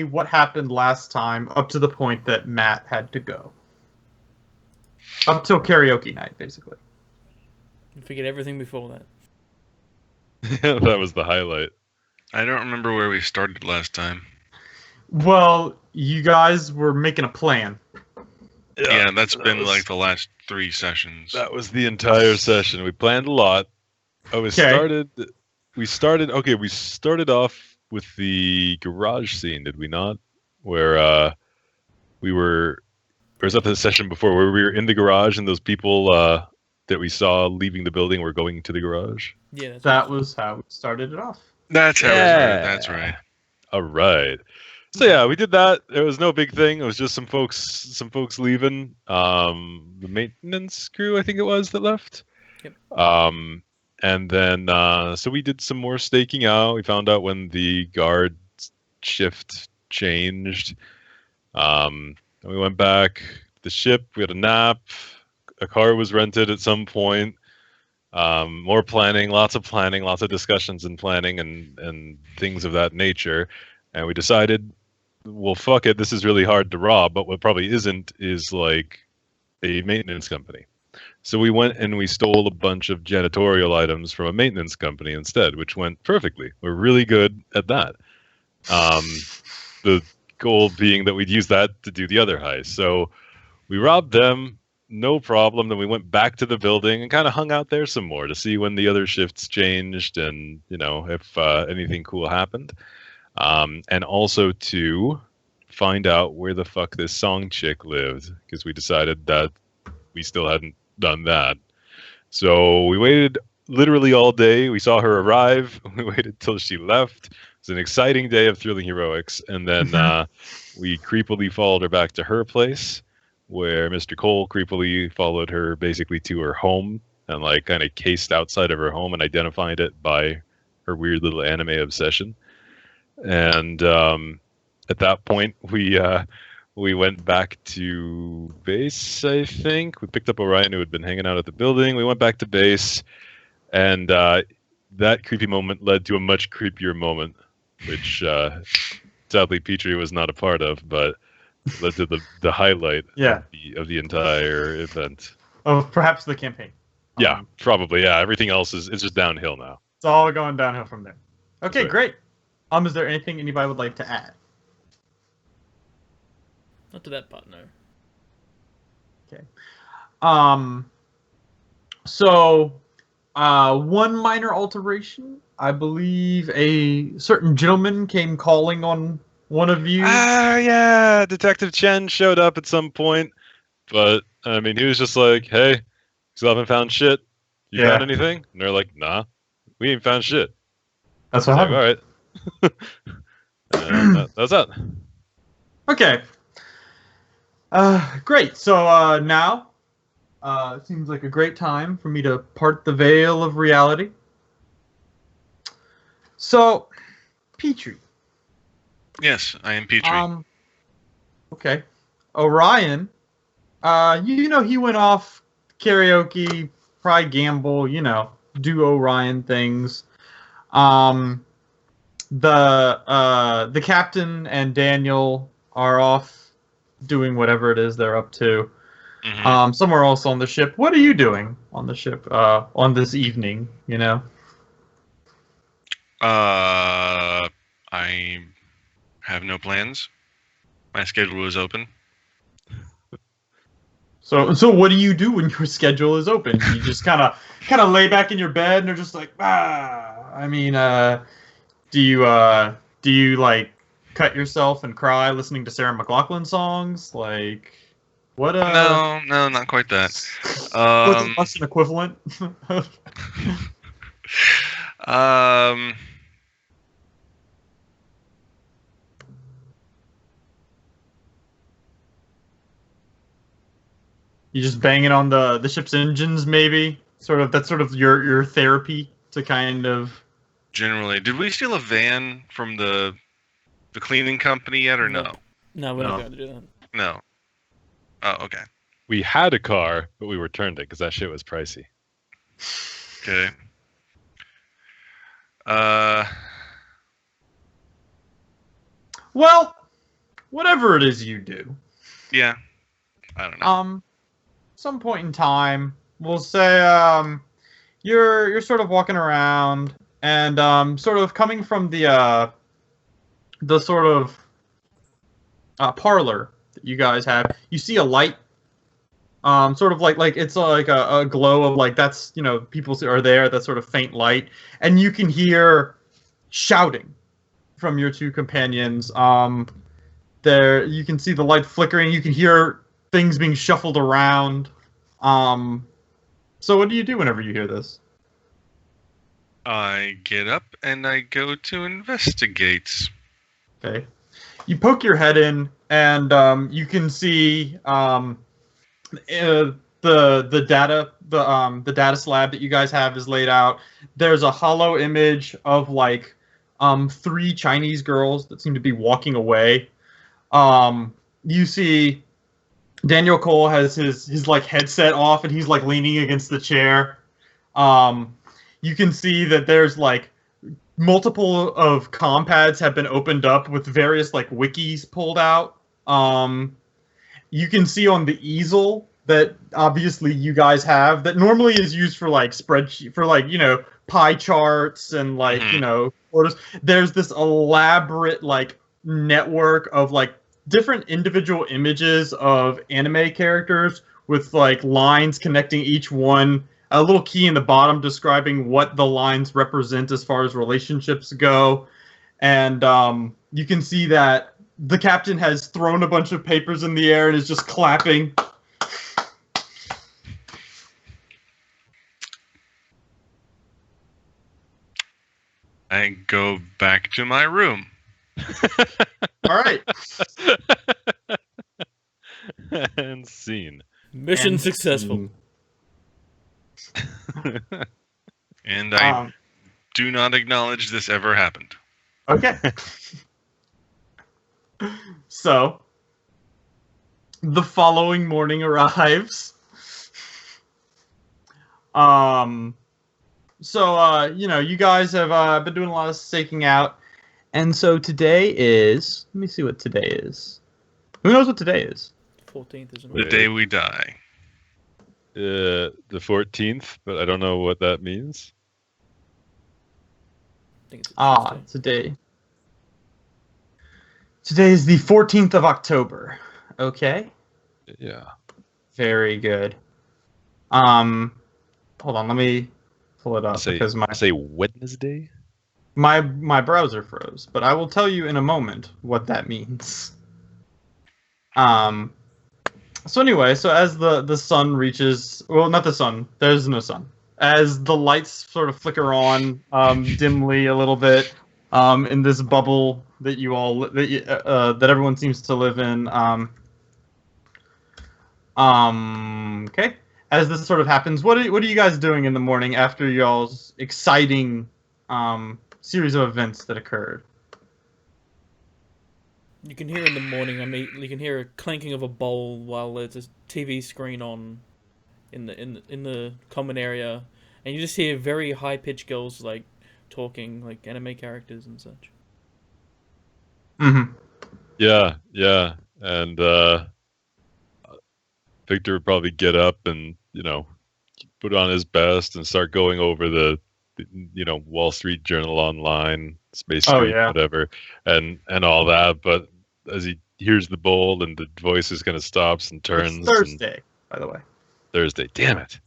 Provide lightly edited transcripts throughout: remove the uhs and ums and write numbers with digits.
what happened last time up to the point that Matt had to go. Up till karaoke night, basically. Forget everything before that. That was the highlight. I don't remember where we started last time. Well, you guys were making a plan. Yeah, that's been like the last 3 sessions. That was the entire session. We planned a lot. We started off with the garage scene, did we not? Where we were, or was that the session before where we were in the garage and those people that we saw leaving the building were going to the garage? Yeah, that was how we started it off. That's how it started. That's right. All right. So yeah, we did that. It was no big thing. It was just some folks leaving. The maintenance crew, I think it was, that left. Yep. And then so we did some more staking out. We found out when the guard shift changed. And we went back to the ship. We had a nap. A car was rented at some point. More planning, lots of discussions and planning and things of that nature. And we decided, well, fuck it. This is really hard to rob, but what probably isn't is like a maintenance company. So we went and we stole a bunch of janitorial items from a maintenance company instead, which went perfectly. We're really good at that. The goal being that we'd use that to do the other heist. So we robbed them, no problem. Then we went back to the building and kind of hung out there some more to see when the other shifts changed and, you know, if anything cool happened. And also to find out where the fuck this song chick lived, because we decided that we still hadn't done that. So we waited literally all day. We saw her arrive. We waited till she left. It was an exciting day of thrilling heroics. And then we creepily followed her back to her place, where Mr. Cole creepily followed her basically to her home and like kind of cased outside of her home and identified it by her weird little anime obsession. And at that point, we went back to base, I think. We picked up Orion, who had been hanging out at the building. We went back to base, and that creepy moment led to a much creepier moment, which sadly Petri was not a part of, but led to the highlight of the entire event. Of perhaps the campaign. Yeah, probably. Yeah, everything else is just downhill now. It's all going downhill from there. Okay, Right. great. Is there anything anybody would like to add? Not to that part, no. Okay. So, one minor alteration. I believe a certain gentleman came calling on one of you. Yeah, Detective Chen showed up at some point, but I mean, he was just like, "Hey, still haven't found shit. You found anything?" And they're like, "Nah, we ain't found shit." That's what happened. All right. And that's that. Okay. Great. So now, it seems like a great time for me to part the veil of reality. So, Petri. Yes, I am Petri. Okay. Orion. You know, he went off karaoke, probably gamble, you know, do Orion things. The captain and Daniel are off doing whatever it is they're up to. Mm-hmm. Somewhere else on the ship. What are you doing on the ship on this evening, you know? I have no plans. My schedule is open. So what do you do when your schedule is open? You just kind of lay back in your bed and are just like, I mean, do you like cut yourself and cry listening to Sarah McLachlan songs? Like, what? No, not quite that. What's the Boston equivalent? You just banging on the ship's engines, maybe? That's sort of your therapy to kind of. Generally, did we steal a van from the cleaning company yet, or no? No, we're not going to do that. No. Oh, okay. We had a car, but we returned it because that shit was pricey. Okay. Well, whatever it is you do, Yeah. I don't know. some point in time, we'll say, you're sort of walking around and sort of coming from the sort of parlor that you guys have. You see a light, sort of like it's like a glow of like that's people are there. That sort of faint light, and you can hear shouting from your two companions. There you can see the light flickering. You can hear things being shuffled around. So what do you do whenever you hear this? I get up and I go to investigate. Okay. You poke your head in, and you can see the data slab that you guys have is laid out. There's a hollow image of like 3 Chinese girls that seem to be walking away. You see Daniel Cole has his like headset off, and he's like leaning against the chair. You can see that there's like multiple of compads have been opened up with various like wikis pulled out. You can see on the easel that obviously you guys have that normally is used for like spreadsheet for like pie charts and like photos. There's this elaborate like network of like different individual images of anime characters with like lines connecting each one. A little key in the bottom describing what the lines represent as far as relationships go. And you can see that the captain has thrown a bunch of papers in the air and is just clapping. I go back to my room. All right. And scene. Mission And successful. And I do not acknowledge this ever happened. Okay. So, the following morning arrives. You guys have been doing a lot of staking out. And so today is, let me see what today is. Who knows what today is? 14th, isn't The it? day we die. The 14th, but I don't know what that means. I think it's a Tuesday. Today. Today is the 14th of October. Okay. Yeah. Very good. Hold on, let me pull it up because say Wednesday. my browser froze, but I will tell you in a moment what that means. So anyway, so as the sun reaches, well, not the sun. There's no sun. As the lights sort of flicker on dimly a little bit in this bubble that that everyone seems to live in. Okay. As this sort of happens, what are you guys doing in the morning after y'all's exciting series of events that occurred? You can hear in the morning. I mean, you can hear a clanking of a bowl while there's a TV screen on in the common area, and you just hear very high pitched girls like talking like anime characters and such. Mm-hmm. Yeah, and Victor would probably get up and put on his best and start going over the Wall Street Journal online, Space Street, whatever, and all that. But as he hears the bowl and the voice is kind of stops and turns. It's Thursday, by the way. Thursday, damn it.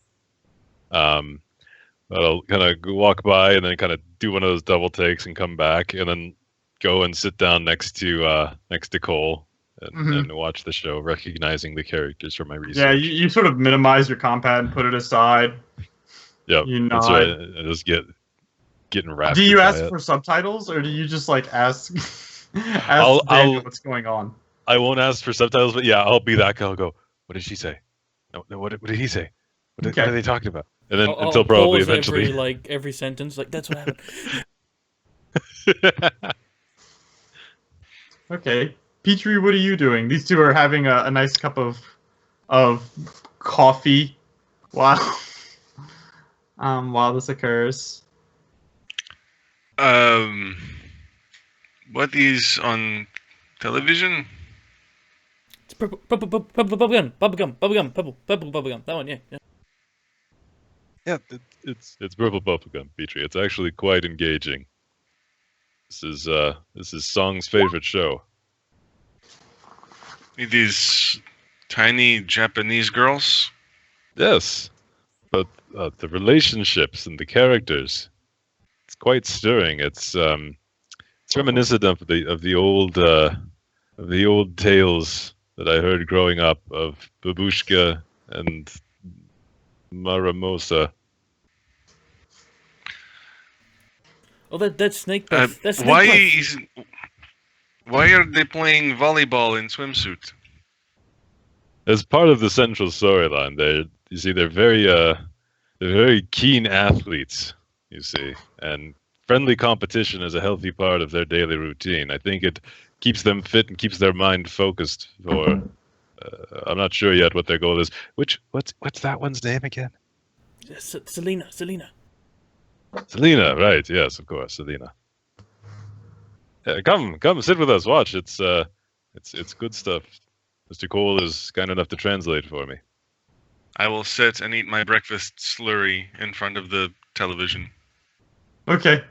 I'll kind of walk by and then kind of do one of those double takes and come back and then go and sit down next to Cole and watch the show, recognizing the characters from my research. Yeah, you sort of minimize your compad and put it aside. Yep, that's right. I just getting wrapped. Do you ask for subtitles, or do you just like ask Daniel what's going on? I won't ask for subtitles, but yeah, I'll be that guy. I'll go, what did she say? No, what did he say? What are they talking about? And then until probably eventually, every sentence, like that's what happened. Okay, Petri, what are you doing? These two are having a nice cup of coffee while this occurs. What, these on television? bubblegum. That one, yeah. Yeah, it's purple bubblegum, Petri. It's actually quite engaging. This is Song's favorite show. These tiny Japanese girls. Yes, but the relationships and the characters, it's quite stirring. It's reminiscent of the old tales that I heard growing up of Babushka and Maramosa. Oh, that snake. That's snake Why are they playing volleyball in swimsuit? As part of the central storyline, they're very keen athletes. You see, and friendly competition is a healthy part of their daily routine. I think it keeps them fit and keeps their mind focused for. I'm not sure yet what their goal is. What's that one's name again? Selena. Selena, right? Yes, of course, Selena. Yeah, come, sit with us. Watch. It's good stuff. Mr. Cole is kind enough to translate for me. I will sit and eat my breakfast slurry in front of the television. Okay.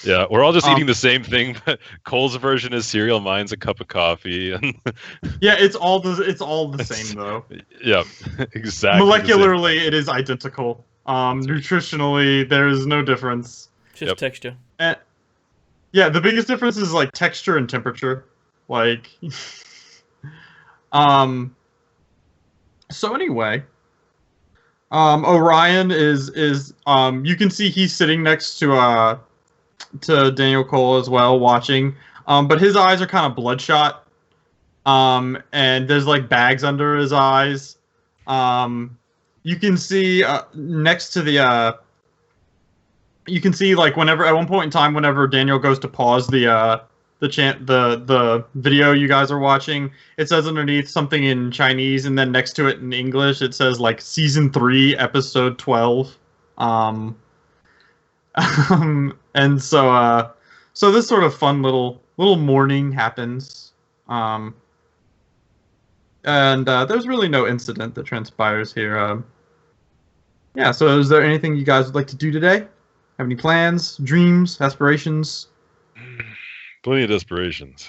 Yeah, we're all just eating the same thing. But Cole's version is cereal. Mine's a cup of coffee, and yeah, it's all the same though. Yeah, exactly. Molecularly, it is identical. Nutritionally, there is no difference. Just texture. And, yeah, the biggest difference is like texture and temperature. Like, So anyway, Orion is you can see he's sitting next to Daniel Cole as well, watching. But his eyes are kind of bloodshot. And there's like bags under his eyes. You can see next to the you can see like whenever at one point in time whenever Daniel goes to pause the video you guys are watching, it says underneath something in Chinese, and then next to it in English it says like season 3 episode 12. And so this sort of fun little morning happens. And there's really no incident that transpires here. Yeah, so is there anything you guys would like to do today? Have any plans, dreams, aspirations? Plenty of desperations.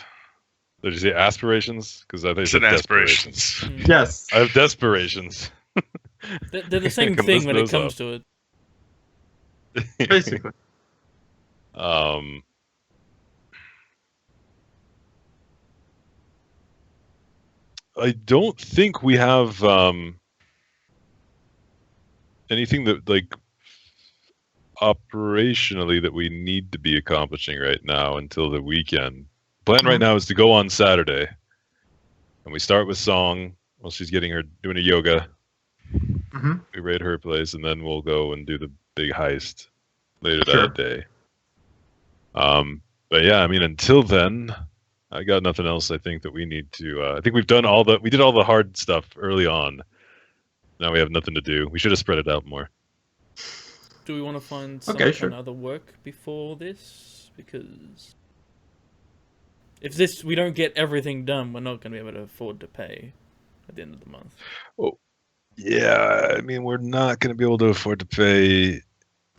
Did you say aspirations? Because I think It's an aspirations. Yes. I have desperations. They're the same thing when it comes to it. Basically. I don't think we have anything that like operationally that we need to be accomplishing right now until the weekend. Plan right now is to go on Saturday, and we start with Song while she's getting her doing a yoga. Mm-hmm. We raid her place, and then we'll go and do the big heist later Sure. that day. But yeah, I mean, until then, I got nothing else. I think that we need to. I think we did all the hard stuff early on. Now we have nothing to do. We should have spread it out more. Do we want to find some other work before this? Because if we don't get everything done, we're not going to be able to afford to pay at the end of the month. Oh, yeah. I mean, we're not going to be able to afford to pay.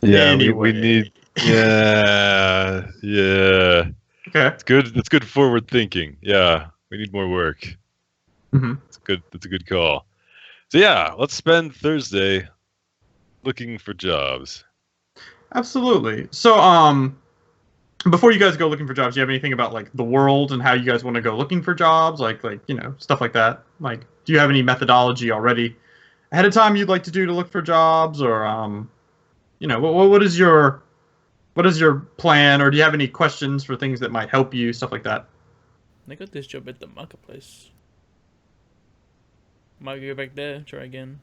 Yeah, anyway. we need. Yeah. Okay. It's good. It's good forward thinking. Yeah, we need more work. Mm-hmm. It's good. It's a good call. So yeah, let's spend Thursday looking for jobs. Absolutely. So, before you guys go looking for jobs, do you have anything about like the world and how you guys want to go looking for jobs, like stuff like that? Like, do you have any methodology already ahead of time you'd like to do to look for jobs, or what is your plan, or do you have any questions for things that might help you, stuff like that? I got this job at the marketplace. Might go back there, try again.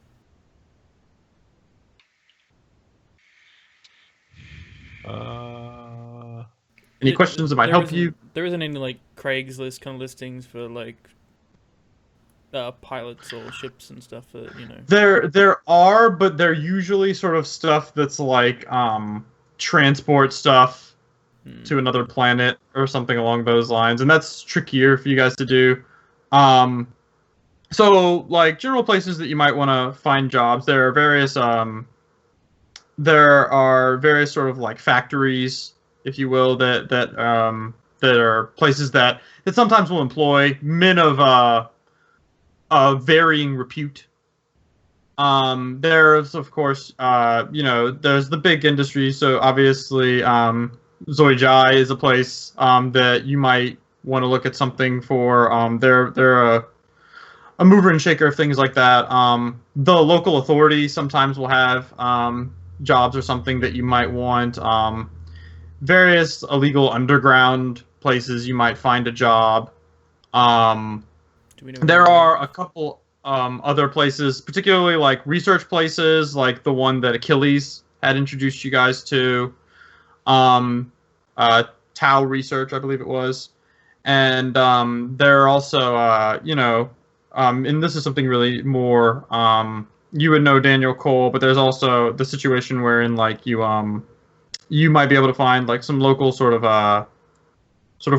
Any questions that might help you? There isn't any like Craigslist kind of listings for like pilots or ships and stuff that There are, but they're usually sort of stuff that's like transport stuff to another planet or something along those lines, and that's trickier for you guys to do. So, like general places that you might want to find jobs, there are various sort of like factories, if you will, that are places that sometimes will employ men of varying repute. There's of course, there's the big industry. So obviously, Zoijai is a place that you might want to look at something for. They're a mover and shaker of things like that. The local authority sometimes will have jobs or something that you might want. Various illegal underground places you might find a job. Do we know There are a couple other places, particularly like research places, like the one that Achilles had introduced you guys to. Tau Research, I believe it was. And there are also, and this is something really more, you would know Daniel Cole, but there's also the situation wherein like you might be able to find like some local sort of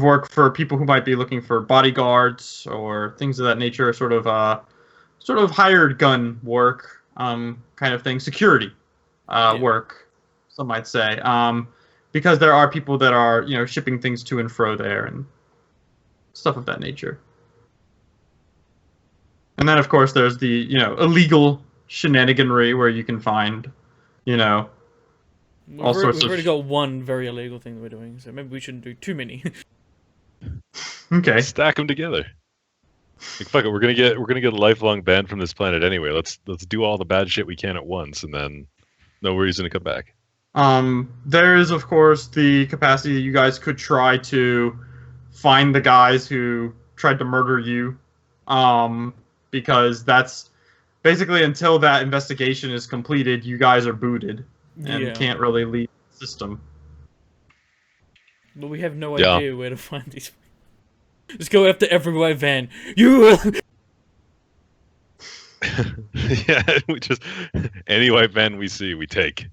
work for people who might be looking for bodyguards or things of that nature, sort of hired gun work, kind of thing, security work, some might say, because there are people that are shipping things to and fro there and stuff of that nature. And then of course there's the illegal shenaniganry where you can find all sorts We've of. already got one very illegal thing that we're doing, so maybe we shouldn't do too many. Okay. Stack them together. Like, fuck it, we're gonna get a lifelong ban from this planet anyway. Let's do all the bad shit we can at once, and then no reason to come back. There is of course the capacity that you guys could try to find the guys who tried to murder you, because that's basically until that investigation is completed, you guys are booted and can't really leave the system. But we have no idea where to find these. Just go after every white van. You. Yeah, we just any white van we see, we take.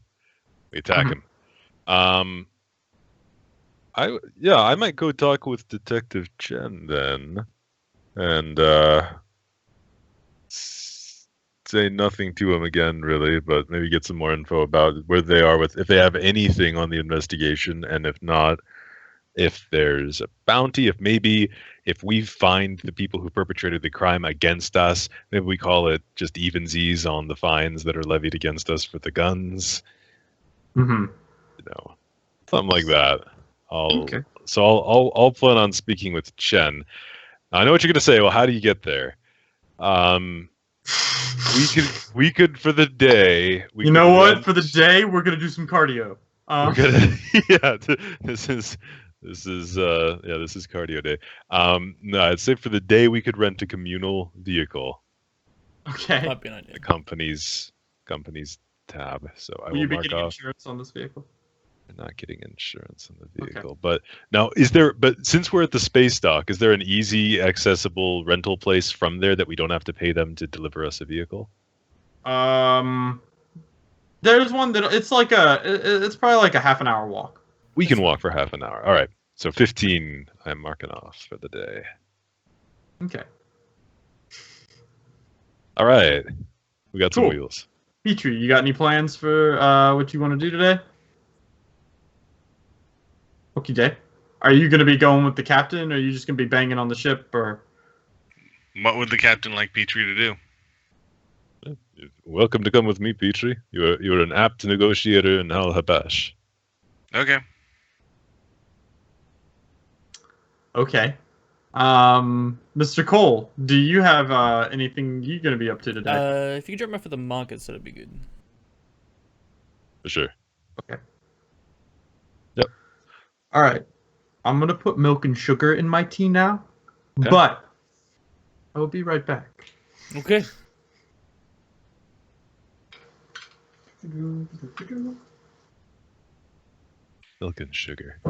We attack him. I might go talk with Detective Chen then, and say nothing to him again, really, but maybe get some more info about where they are with if they have anything on the investigation, and if not, if there's a bounty, if we find the people who perpetrated the crime against us, maybe we call it just evensies on the fines that are levied against us for the guns. Mm-hmm. Something like that. I'll plan on speaking with Chen. I know what you're gonna say. Well, how do you get there? We could for the day. For the day, we're gonna do some cardio. We're gonna This is cardio day. No, I'd say for the day we could rent a communal vehicle. Okay. Might be an idea. The company's tab. So I will you be mark getting off. insurance on this vehicle? I'm not getting insurance on the vehicle. Okay. But now but since we're at the space dock, is there an easy accessible rental place from there that we don't have to pay them to deliver us a vehicle? There's one that it's probably like a half an hour walk. We can walk for half an hour. All right. So 15 I'm marking off for the day. Okay. All right. We got some Cool. wheels. Petri, you got any plans for what you want to do today? Okay, day. Are you going to be going with the captain, or are you just going to be banging on the ship, or? What would the captain like Petri to do? Welcome to come with me, Petri. You're an apt negotiator in Al Habash. Okay. Okay. Mr. Cole, do you have anything you're going to be up to today? If you could drop me off at the markets, that'd be good. For sure. Okay. Yep. All right. I'm going to put milk and sugar in my tea now, Okay. but I will be right back. Okay. Milk and sugar.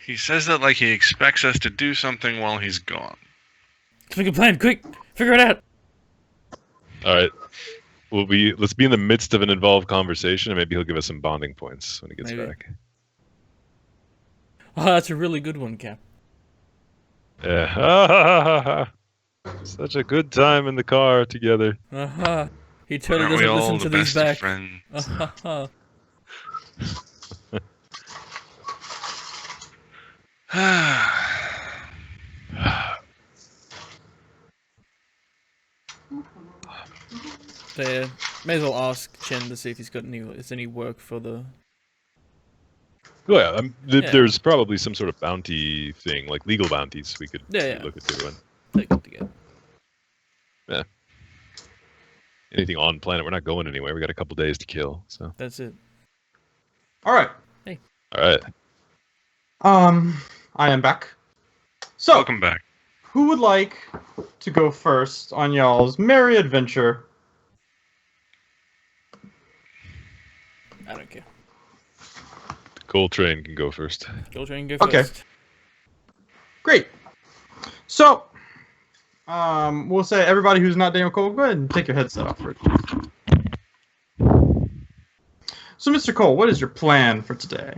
He says that like he expects us to do something while he's gone. Let's make a plan, quick! Figure it out! All right. Let's be in the midst of an involved conversation, and maybe he'll give us some bonding points when he gets Maybe. back. Oh, that's a really good one, Cap. Yeah. Such a good time in the car together. He totally Aren't we doesn't all listen to the these best of back. friends? There. May as well ask Chen to see if he's got any work for the. Oh yeah, Yeah. there's probably some sort of bounty thing, like legal bounties we could Yeah. look at doing. They're good to get. Anything on planet, we're not going anywhere. We got a couple days to kill, so. That's it. All right. All right. I am back. So, Welcome back. who would like to go first on y'all's merry adventure? I don't care. Coal train can go first. Go try and go Okay. first. Great. So, we'll say everybody who's not Daniel Cole, go ahead and take your headset off for it. So, Mr. Cole, what is your plan for today?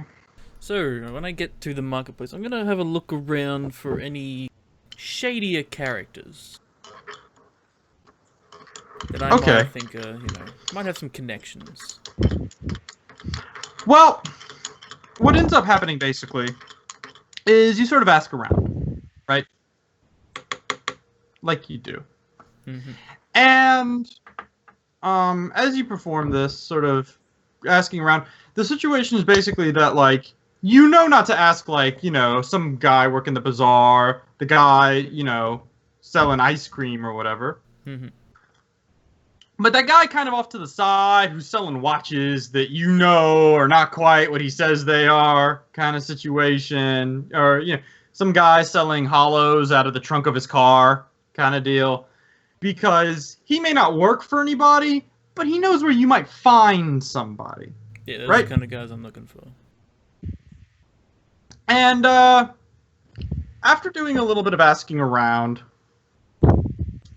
So, when I get to the marketplace, I'm gonna have a look around for any shadier characters that I Okay. might think, might have some connections. Well, what ends up happening basically is you sort of ask around, right? Like you do. Mm-hmm. And as you perform this, sort of asking around, the situation is basically that, like, you know not to ask, like, some guy working the bazaar, the guy, selling ice cream or whatever. Mm-hmm. But that guy kind of off to the side who's selling watches that are not quite what he says they are, kind of situation. Or, some guy selling hollows out of the trunk of his car, kind of deal. Because he may not work for anybody, but he knows where you might find somebody. Yeah, those are Right. the kind of guys I'm looking for. And after doing a little bit of asking around,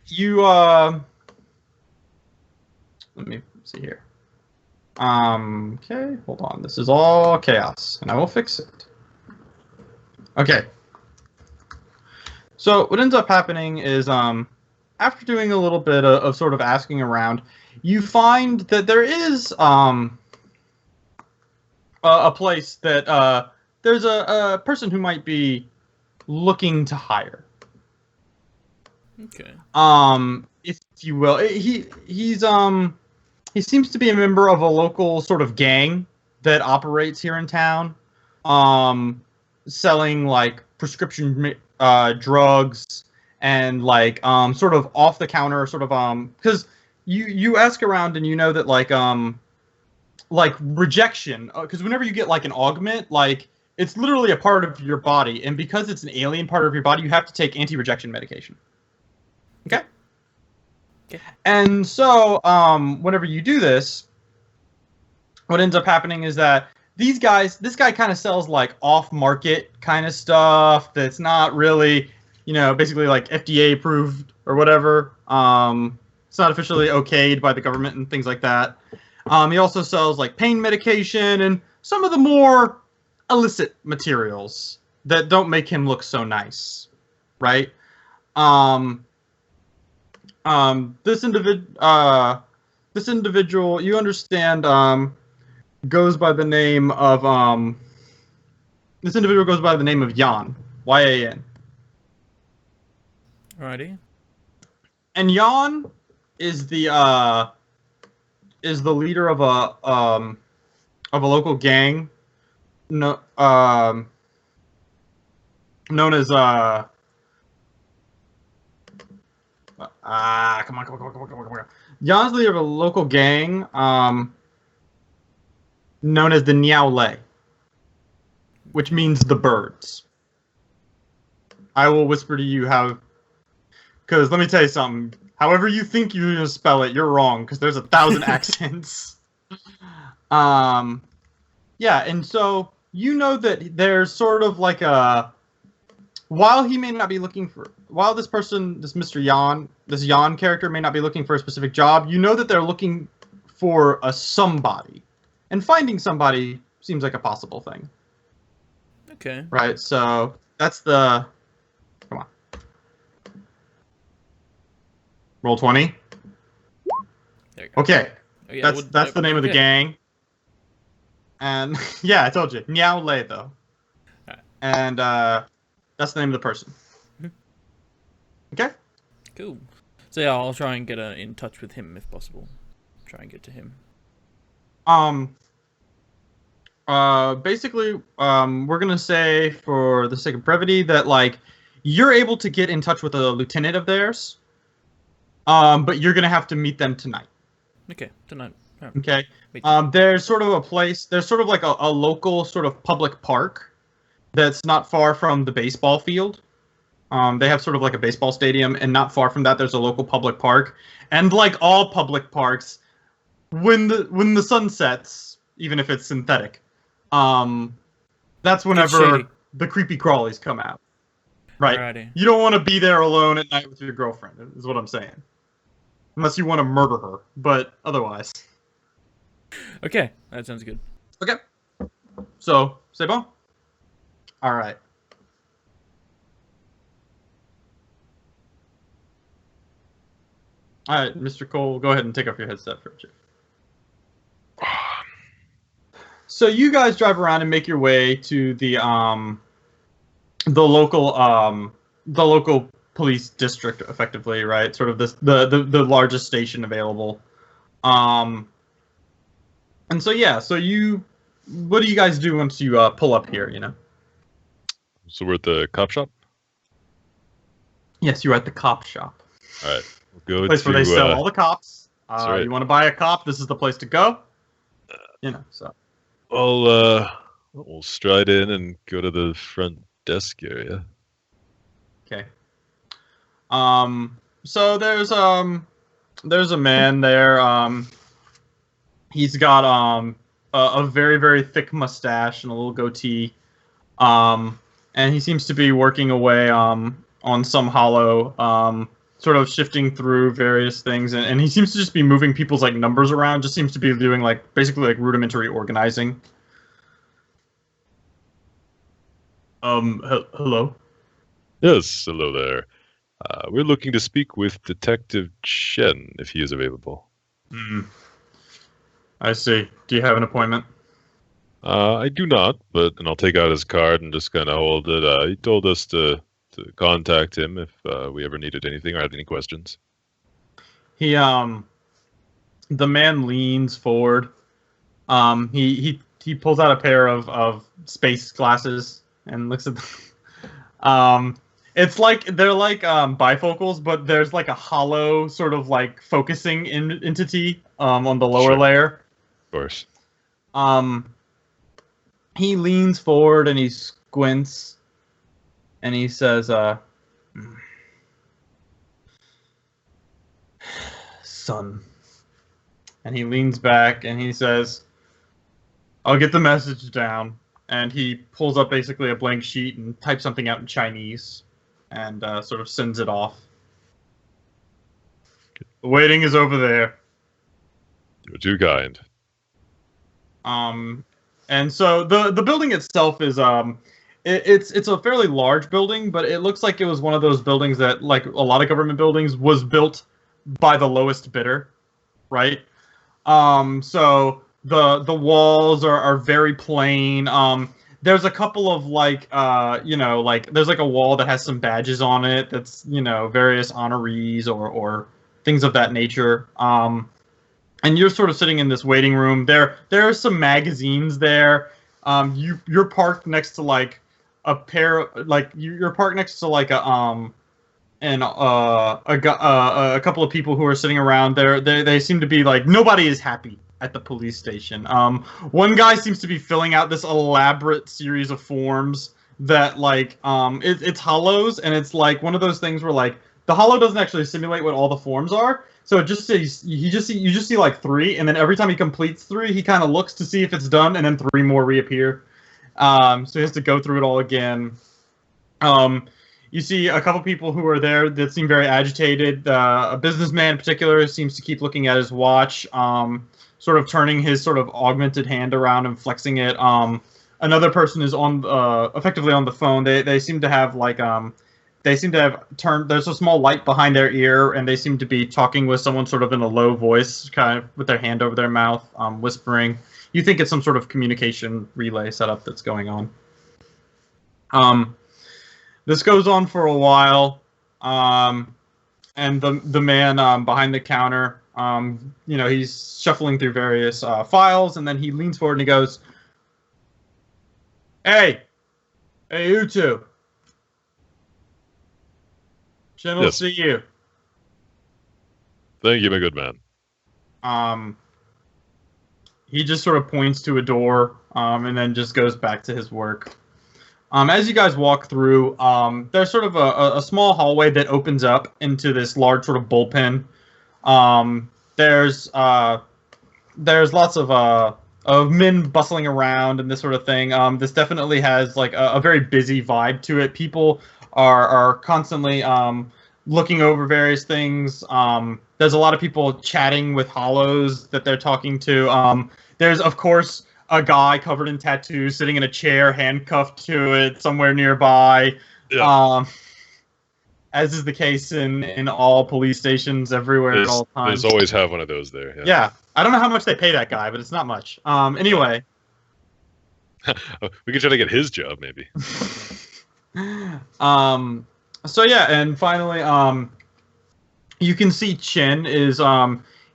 you let me see here. Okay, hold on. This is all chaos, and I will fix it. Okay. So what ends up happening is after doing a little bit of sort of asking around, you find that there is a place that there's a person who might be looking to hire. Okay. If you will, he seems to be a member of a local sort of gang that operates here in town, selling like prescription drugs and like sort of off the counter sort of because you ask around and you know that like rejection, because whenever you get like an augment, like it's literally a part of your body, and because it's an alien part of your body, you have to take anti-rejection medication. Okay. Okay. And so, whenever you do this, what ends up happening is that this guy kind of sells like off-market kind of stuff that's not really, basically like FDA approved or whatever. It's not officially okayed by the government and things like that. He also sells like pain medication and some of the more illicit materials that don't make him look so nice, right? This individual, you understand, goes by the name of Jan, Y-A-N. Alrighty. And Jan is the leader of a local gang, known as come on. Jan's leader of a local gang, known as the Niaole, which means the birds. I will whisper to you because let me tell you something. However you think you're gonna spell it, you're wrong, because there's 1,000 accents. Yeah, and so you know that there's sort of like while he may not be looking for, while this Mr. Jan, this Jan character may not be looking for a specific job, you know that they're looking for a somebody. And finding somebody seems like a possible thing. Okay. Right, so that's the, come on. Roll 20. There you go. Okay, Oh, yeah, that's the name of the okay. gang. And yeah, I told you, Niao Lei though. Alright. And that's the name of the person. Mhm. Okay. Cool. So yeah, I'll try and get in touch with him if possible. Try and get to him. Basically, we're gonna say for the sake of brevity that like you're able to get in touch with a lieutenant of theirs. But you're gonna have to meet them tonight. Okay, tonight. Oh, Okay. meet them. There's sort of a place. There's sort of like a local sort of public park that's not far from the baseball field. They have sort of like a baseball stadium, and not far from that, there's a local public park. And like all public parks, when the sun sets, even if it's synthetic, that's whenever shady. the creepy crawlies come out. Right. Alrighty. You don't want to be there alone at night with your girlfriend, is what I'm saying. Unless you want to murder her, but otherwise. Okay, that sounds good. Okay. So, c'est bon? Alright. Alright, Mr. Cole, go ahead and take off your headset for a check. So you guys drive around and make your way to the local police district, effectively, right? Sort of the largest station available. And so yeah, what do you guys do once you pull up here? You know. So we're at the cop shop. Yes, you're at the cop shop. All right, we'll go Place to where they sell all the cops. right. You want to buy a cop? This is the place to go. You know, so. We'll stride in and go to the front desk area. Okay. So there's a man there. He's got a very, very thick mustache and a little goatee. And he seems to be working away on some hollow, sort of shifting through various things, and he seems to just be moving people's like numbers around. Just seems to be doing like basically like rudimentary organizing. Hello. Yes, hello there. We're looking to speak with Detective Chen, if he is available. I see. Do you have an appointment? I do not, and I'll take out his card and just kind of hold it. He told us to contact him if we ever needed anything or had any questions. He the man leans forward. He pulls out a pair of space glasses and looks at them. It's like they're like bifocals, but there's like a hollow sort of like focusing entity on the lower Sure. layer. Of course. He leans forward and he squints and he says, son. And he leans back and he says, I'll get the message down. And he pulls up basically a blank sheet and types something out in Chinese and sort of sends it off. The waiting is over there. You're too kind. And so the building itself is it's a fairly large building, but it looks like it was one of those buildings that, like a lot of government buildings, was built by the lowest bidder, right? So the walls are very plain. There's a couple of like there's like a wall that has some badges on it that's, various honorees or things of that nature. And you're sort of sitting in this waiting room. There are some magazines there. You're parked next to like a pair, like you're parked next to like a couple of people who are sitting around there. They seem to be like, nobody is happy at the police station. One guy seems to be filling out this elaborate series of forms that like it's hollows, and it's like one of those things where like the hollow doesn't actually simulate what all the forms are. So it just says you just see like 3, and then every time he completes 3, he kind of looks to see if it's done, and then 3 more reappear. So he has to go through it all again. You see a couple people who are there that seem very agitated. A businessman in particular seems to keep looking at his watch, sort of turning his sort of augmented hand around and flexing it. Another person is on effectively on the phone. They seem to have like they seem to have turned. There's a small light behind their ear, and they seem to be talking with someone sort of in a low voice, kind of with their hand over their mouth, whispering. You think it's some sort of communication relay setup that's going on. This goes on for a while, and the man behind the counter, he's shuffling through various files, and then he leans forward and he goes, Hey, you two. Chen will see you. Thank you, my good man. He just sort of points to a door, and then just goes back to his work. As you guys walk through, there's sort of a small hallway that opens up into this large sort of bullpen. There's lots of men bustling around and this sort of thing. This definitely has like a very busy vibe to it. People are constantly looking over various things. There's a lot of people chatting with hollows that they're talking to. There's, of course, a guy covered in tattoos sitting in a chair, handcuffed to it somewhere nearby. Yeah. As is the case in all police stations everywhere at all times. There's always have one of those there. Yeah. I don't know how much they pay that guy, but it's not much. Anyway. We could try to get his job, maybe. So yeah, and finally, you can see Chen is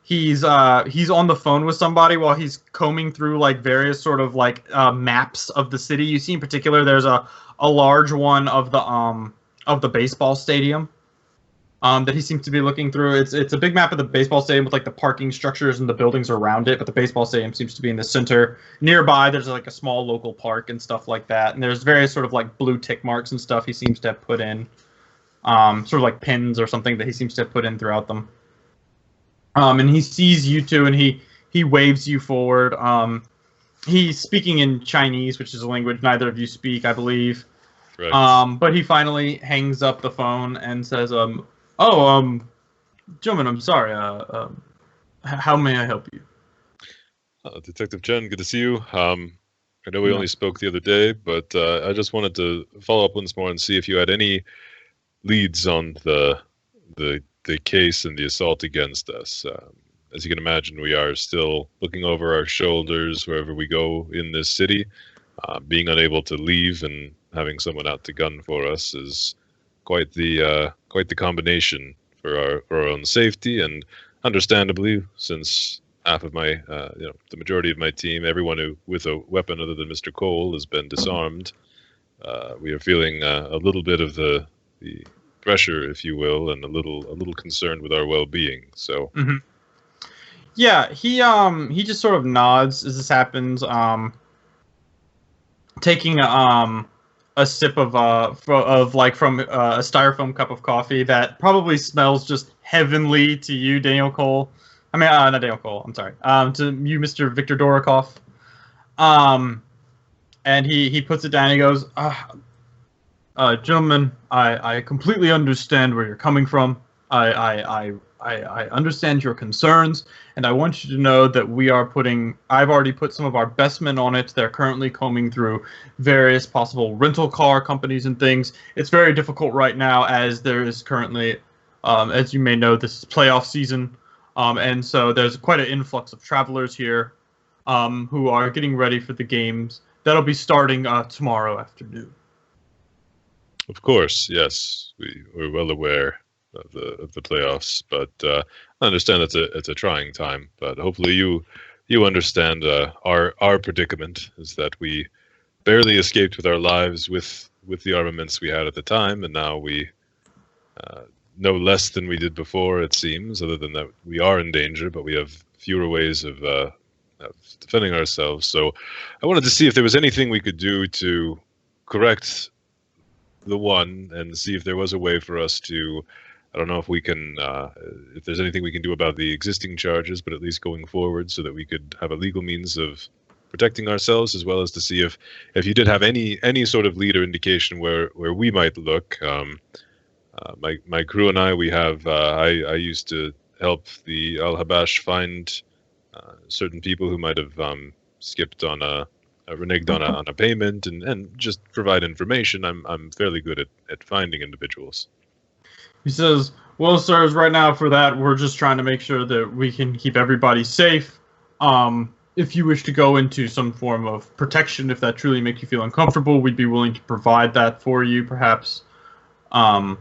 he's on the phone with somebody while he's combing through like various sort of like maps of the city. You see in particular there's a large one of the baseball stadium that he seems to be looking through. It's a big map of the baseball stadium with like the parking structures and the buildings around it, but the baseball stadium seems to be in the center. Nearby there's like a small local park and stuff like that, and there's various sort of like blue tick marks and stuff he seems to have put in. Sort of like pins or something that he seems to have put in throughout them. And he sees you two, and he waves you forward. He's speaking in Chinese, which is a language neither of you speak, I believe. Right. But he finally hangs up the phone and says, gentlemen, I'm sorry. How may I help you? Detective Chen, good to see you. I know we only spoke the other day, but I just wanted to follow up once more and see if you had any leads on the case and the assault against us. As you can imagine, we are still looking over our shoulders wherever we go in this city. Being unable to leave and having someone out to gun for us is quite the combination for our own safety, and understandably, since half of my the majority of my team, everyone who with a weapon other than Mr. Cole has been disarmed, we are feeling a little bit of the pressure, if you will, and a little concerned with our well-being. So, yeah, he just sort of nods as this happens, taking a sip of from a styrofoam cup of coffee that probably smells just heavenly to you, Daniel Cole. I mean, not Daniel Cole. I'm sorry. To you, Mr. Victor Dorokov. And he puts it down. And he goes, gentlemen, I completely understand where you're coming from. I understand your concerns, and I want you to know that I've already put some of our best men on it. They're currently combing through various possible rental car companies and things. It's very difficult right now, as there is currently, as you may know, this is playoff season, and so there's quite an influx of travelers here who are getting ready for the games that'll be starting tomorrow afternoon. Of course, yes, we're well aware of the playoffs, but I understand it's a trying time. But hopefully you understand our predicament is that we barely escaped with our lives with the armaments we had at the time, and now we know less than we did before, it seems. Other than that, we are in danger, but we have fewer ways of defending ourselves. So I wanted to see if there was anything we could do to correct the one, and see if there was a way for us to, I don't know if we can, if there's anything we can do about the existing charges, but at least going forward so that we could have a legal means of protecting ourselves, as well as to see if you did have any sort of lead or indication where we might look. My crew and I, we have, I used to help the Al Habash find certain people who might have skipped on a reneged on a payment and just provide information, I'm fairly good at finding individuals. He says, well, sirs, right now for that, we're just trying to make sure that we can keep everybody safe. If you wish to go into some form of protection, if that truly makes you feel uncomfortable, we'd be willing to provide that for you, perhaps. I'll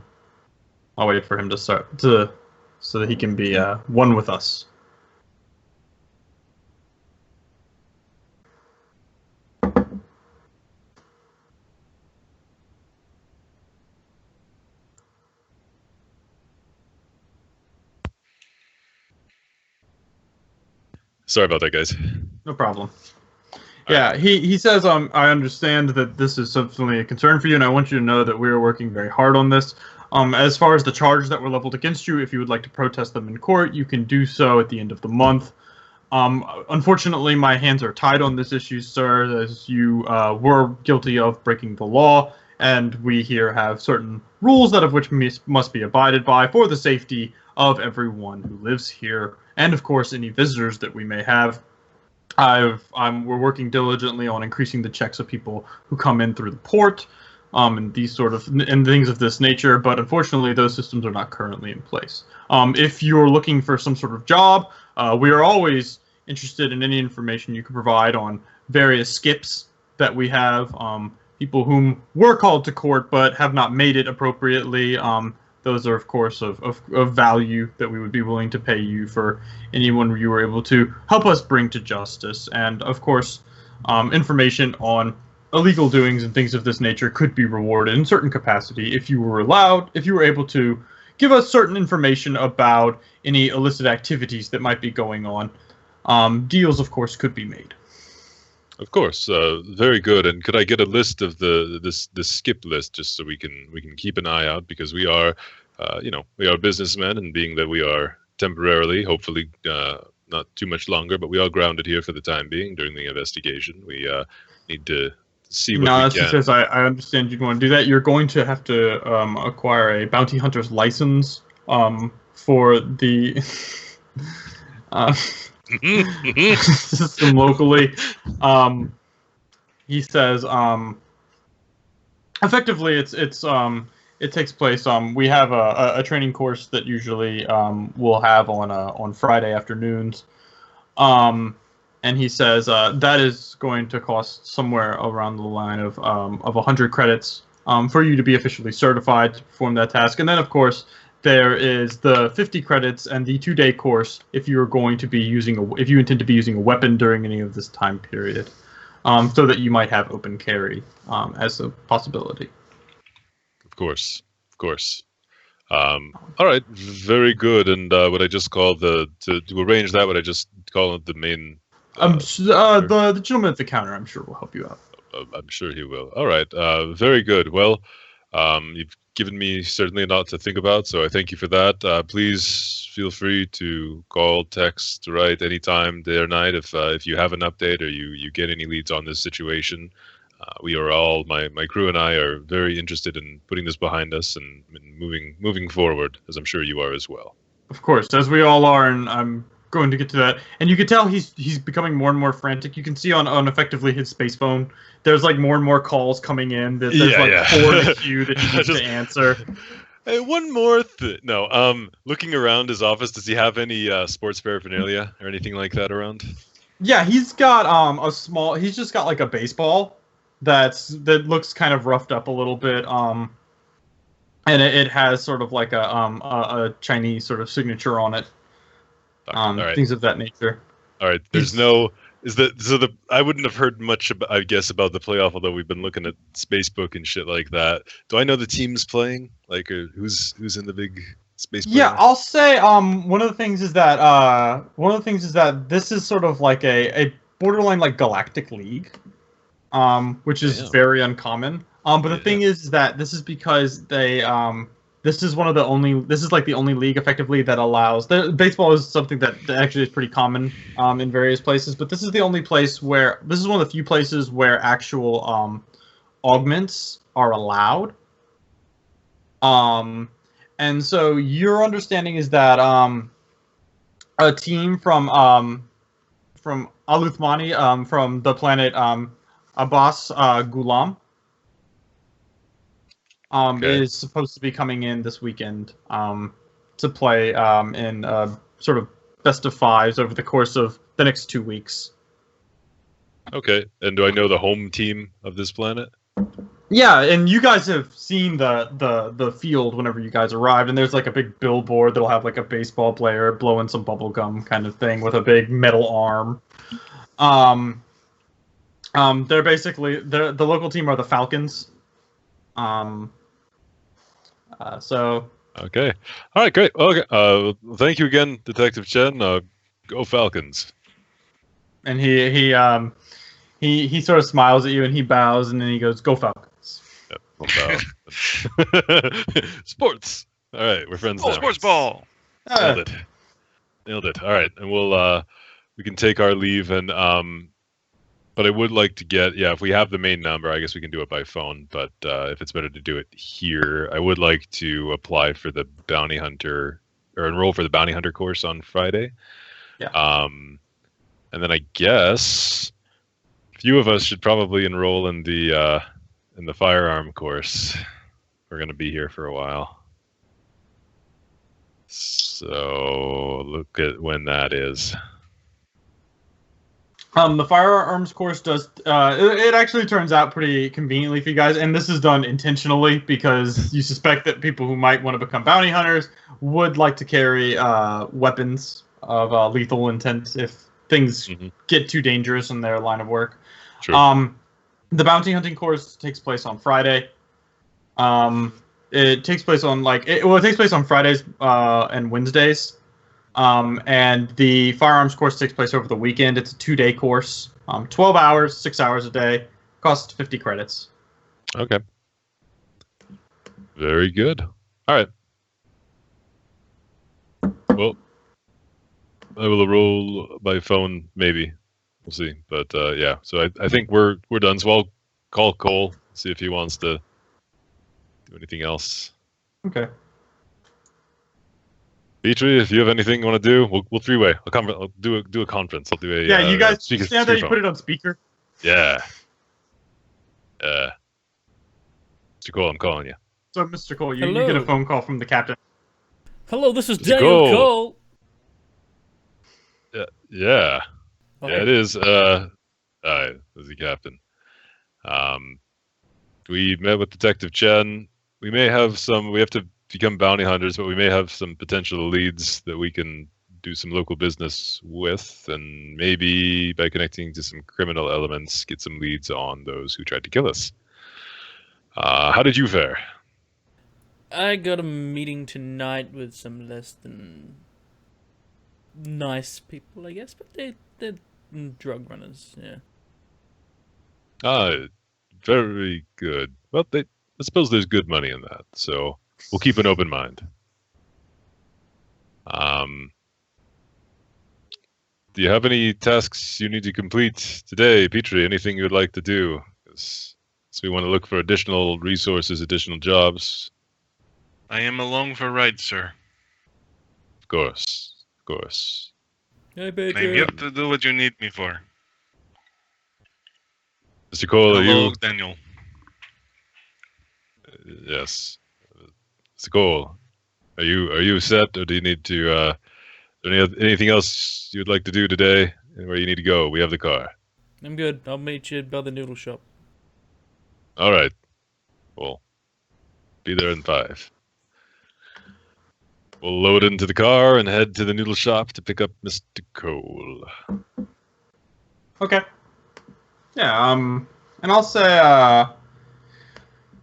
wait for him to start so that he can be one with us. Sorry about that, guys. No problem. Yeah, he says, I understand that this is certainly a concern for you, and I want you to know that we are working very hard on this. As far as the charges that were leveled against you, if you would like to protest them in court, you can do so at the end of the month. Unfortunately, my hands are tied on this issue, sir, as you were guilty of breaking the law, and we here have certain rules that of which must be abided by for the safety of everyone who lives here, and of course any visitors that we may have. We're working diligently on increasing the checks of people who come in through the port, and these sort of and things of this nature. But unfortunately, those systems are not currently in place. If you're looking for some sort of job, we are always interested in any information you can provide on various skips that we have. People whom were called to court but have not made it appropriately. Those are, of course, of value that we would be willing to pay you for anyone you were able to help us bring to justice. And, of course, information on illegal doings and things of this nature could be rewarded in certain capacity if you were able to give us certain information about any illicit activities that might be going on. Deals, of course, could be made. Of course, very good. And could I get a list of this skip list just so we can keep an eye out, because we are, we are businessmen, and being that we are temporarily, hopefully not too much longer, but we are grounded here for the time being during the investigation. We need to see what we can. Says, I understand you'd want to do that. You're going to have to acquire a bounty hunter's license for the system locally. He says, effectively, it takes place. We have a training course that usually we'll have on Friday afternoons. And he says that is going to cost somewhere around the line of 100 credits for you to be officially certified to perform that task. And then, of course, there is the 50 credits and the 2-day course if you're going to be if you intend to be using a weapon during any of this time period, so that you might have open carry as a possibility. Of course. All right, very good. And would I just call to arrange that? Would I just call it the main? The gentleman at the counter, I'm sure, will help you out. I'm sure he will. All right, very good. Well, you've given me certainly a lot to think about, so I thank you for that. Please feel free to call, text, write anytime, day or night, if you have an update or you get any leads on this situation. We are all, my crew and I are very interested in putting this behind us and moving forward, as I'm sure you are as well. Of course, as we all are, and I'm going to get to that. And you can tell he's becoming more and more frantic. You can see on effectively his space phone, there's like more and more calls coming in. There's 4 in the queue that he needs to answer. Hey, one more thing. No, looking around his office, does he have any sports paraphernalia or anything like that around? Yeah, he's got he's just got like a baseball that looks kind of roughed up a little bit. And it has sort of like a Chinese sort of signature on it. Right. Things of that nature. All right. I wouldn't have heard much about, I guess, about the playoff, although we've been looking at Spacebook and shit like that. Do I know the teams playing? Like, who's in the big space? Yeah, I'll say one of the things is that this is sort of like a borderline like galactic league, which is very uncommon. But the thing is that this is because they this is like the only league effectively that allows baseball is something that actually is pretty common in various places, but this is the only place where this is one of the few places where actual augments are allowed. And so your understanding is that a team from Aluthmani, from the planet Abbas Ghulam Okay. is supposed to be coming in this weekend to play in sort of best of fives over the course of the next 2 weeks. Okay. And do I know the home team of this planet? Yeah, and you guys have seen the field whenever you guys arrived, and there's like a big billboard that'll have like a baseball player blowing some bubble gum kind of thing with a big metal arm. They're basically the local team are the Falcons. So Okay. All right. Great. Okay. Thank you again, Detective Chen. Go Falcons. and he sort of smiles at you and he bows and then he goes, "Go Falcons." Yep. Well, sports. All right. We're friends now. Sports ball. Nailed it. Nailed it. All right. And we can take our leave and but I would like to get, if we have the main number, I guess we can do it by phone. But if it's better to do it here, I would like to apply for the bounty hunter or enroll for the bounty hunter course on Friday. Yeah. And then I guess a few of us should probably enroll in the firearm course. We're going to be here for a while. So look at when that is. The firearms course does. It actually turns out pretty conveniently for you guys, and this is done intentionally because you suspect that people who might want to become bounty hunters would like to carry weapons of lethal intent if things get too dangerous in their line of work. Sure. The bounty hunting course takes place on Friday. It takes place on it takes place on Fridays and Wednesdays. And the firearms course takes place over the weekend. It's a 2-day course, 12 hours, 6 hours a day, costs 50 credits. Okay. Very good. All right. Well, I will roll by phone, maybe. We'll see. But yeah, so I think we're done. So I'll call Cole, see if he wants to do anything else. Okay. Petri, if you have anything you want to do, we'll three-way. I'll do a conference. I'll do a You guys speaker, stand there. You put it on speaker. Yeah. Mr. Cole, I'm calling you. So, Mr. Cole, you Hello. get a phone call from the captain. Hello, this is Mr. Daniel Cole. Cole. Yeah. Oh, Yeah, hey. it is. Hi, this is the captain. We met with Detective Chen. We have to become bounty hunters, but we may have some potential leads that we can do some local business with, and maybe by connecting to some criminal elements, get some leads on those who tried to kill us. How did you fare? I got a meeting tonight with some less than nice people, I guess, but they're drug runners, yeah. Very good. Well, I suppose there's good money in that, so we'll keep an open mind. Do you have any tasks you need to complete today, Petri? Anything you would like to do? So we want to look for additional resources, additional jobs. I am along for ride, sir. Of course. Of course. Hey, I'm Petri. here to do what you need me for. Mr. Cole, are Hello, you... Daniel. Yes. Mr. Cole, are you set, or do you need to... anything else you'd like to do today? Where you need to go? We have the car. I'm good. I'll meet you by the noodle shop. All right. Well, be there in 5. We'll load into the car and head to the noodle shop to pick up Mr. Cole. Okay. Yeah. And I'll say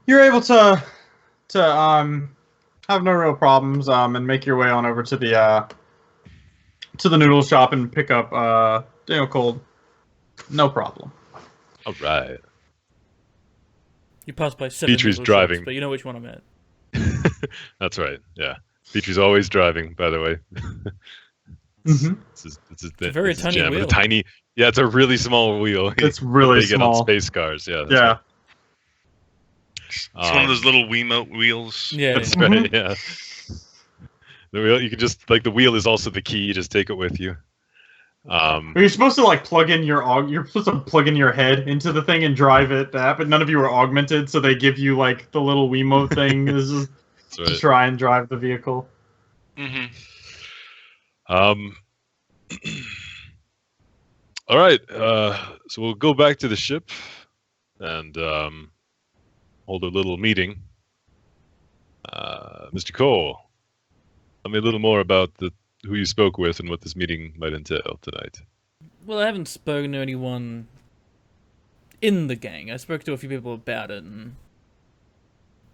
you're able to have no real problems and make your way on over to the noodle shop and pick up Daniel Cole. No problem. All right. You pass by 7 Petri's noodle driving. shops, but you know which one I'm at. That's right. Yeah. Petri's always driving, by the way. Mm-hmm. It's a very tiny jam. wheel. It's a really small wheel. It's really they get on small. space cars. Yeah. That's Yeah. right. It's one of those little Wiimote wheels. Yeah. That's yeah. right. Yeah. The wheel. You can just the wheel is also the key. You just take it with you. You're supposed to like plug in you're supposed to plug in your head into the thing and drive it that, but none of you are augmented, so they give you like the little Wiimote thing to try and drive the vehicle. Mm-hmm. All right. So we'll go back to the ship and hold a little meeting. Mr. Cole, tell me a little more about who you spoke with and what this meeting might entail tonight. Well, I haven't spoken to anyone in the gang. I spoke to a few people about it, and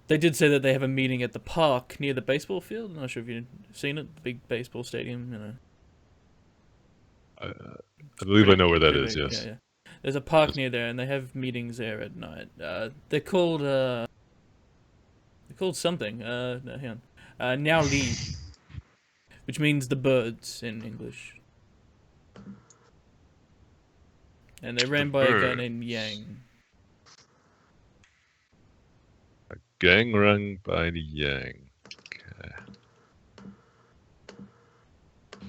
they did say that they have a meeting at the park near the baseball field. I'm not sure if you've seen it, the big baseball stadium. You know. I believe I know where that is. Yes. Yeah. There's a park near there, and they have meetings there at night. They're called something. No, hang on. Now Lee, which means the birds in English. And they're ran by a guy named Yang. A gang run by the Yang. Okay.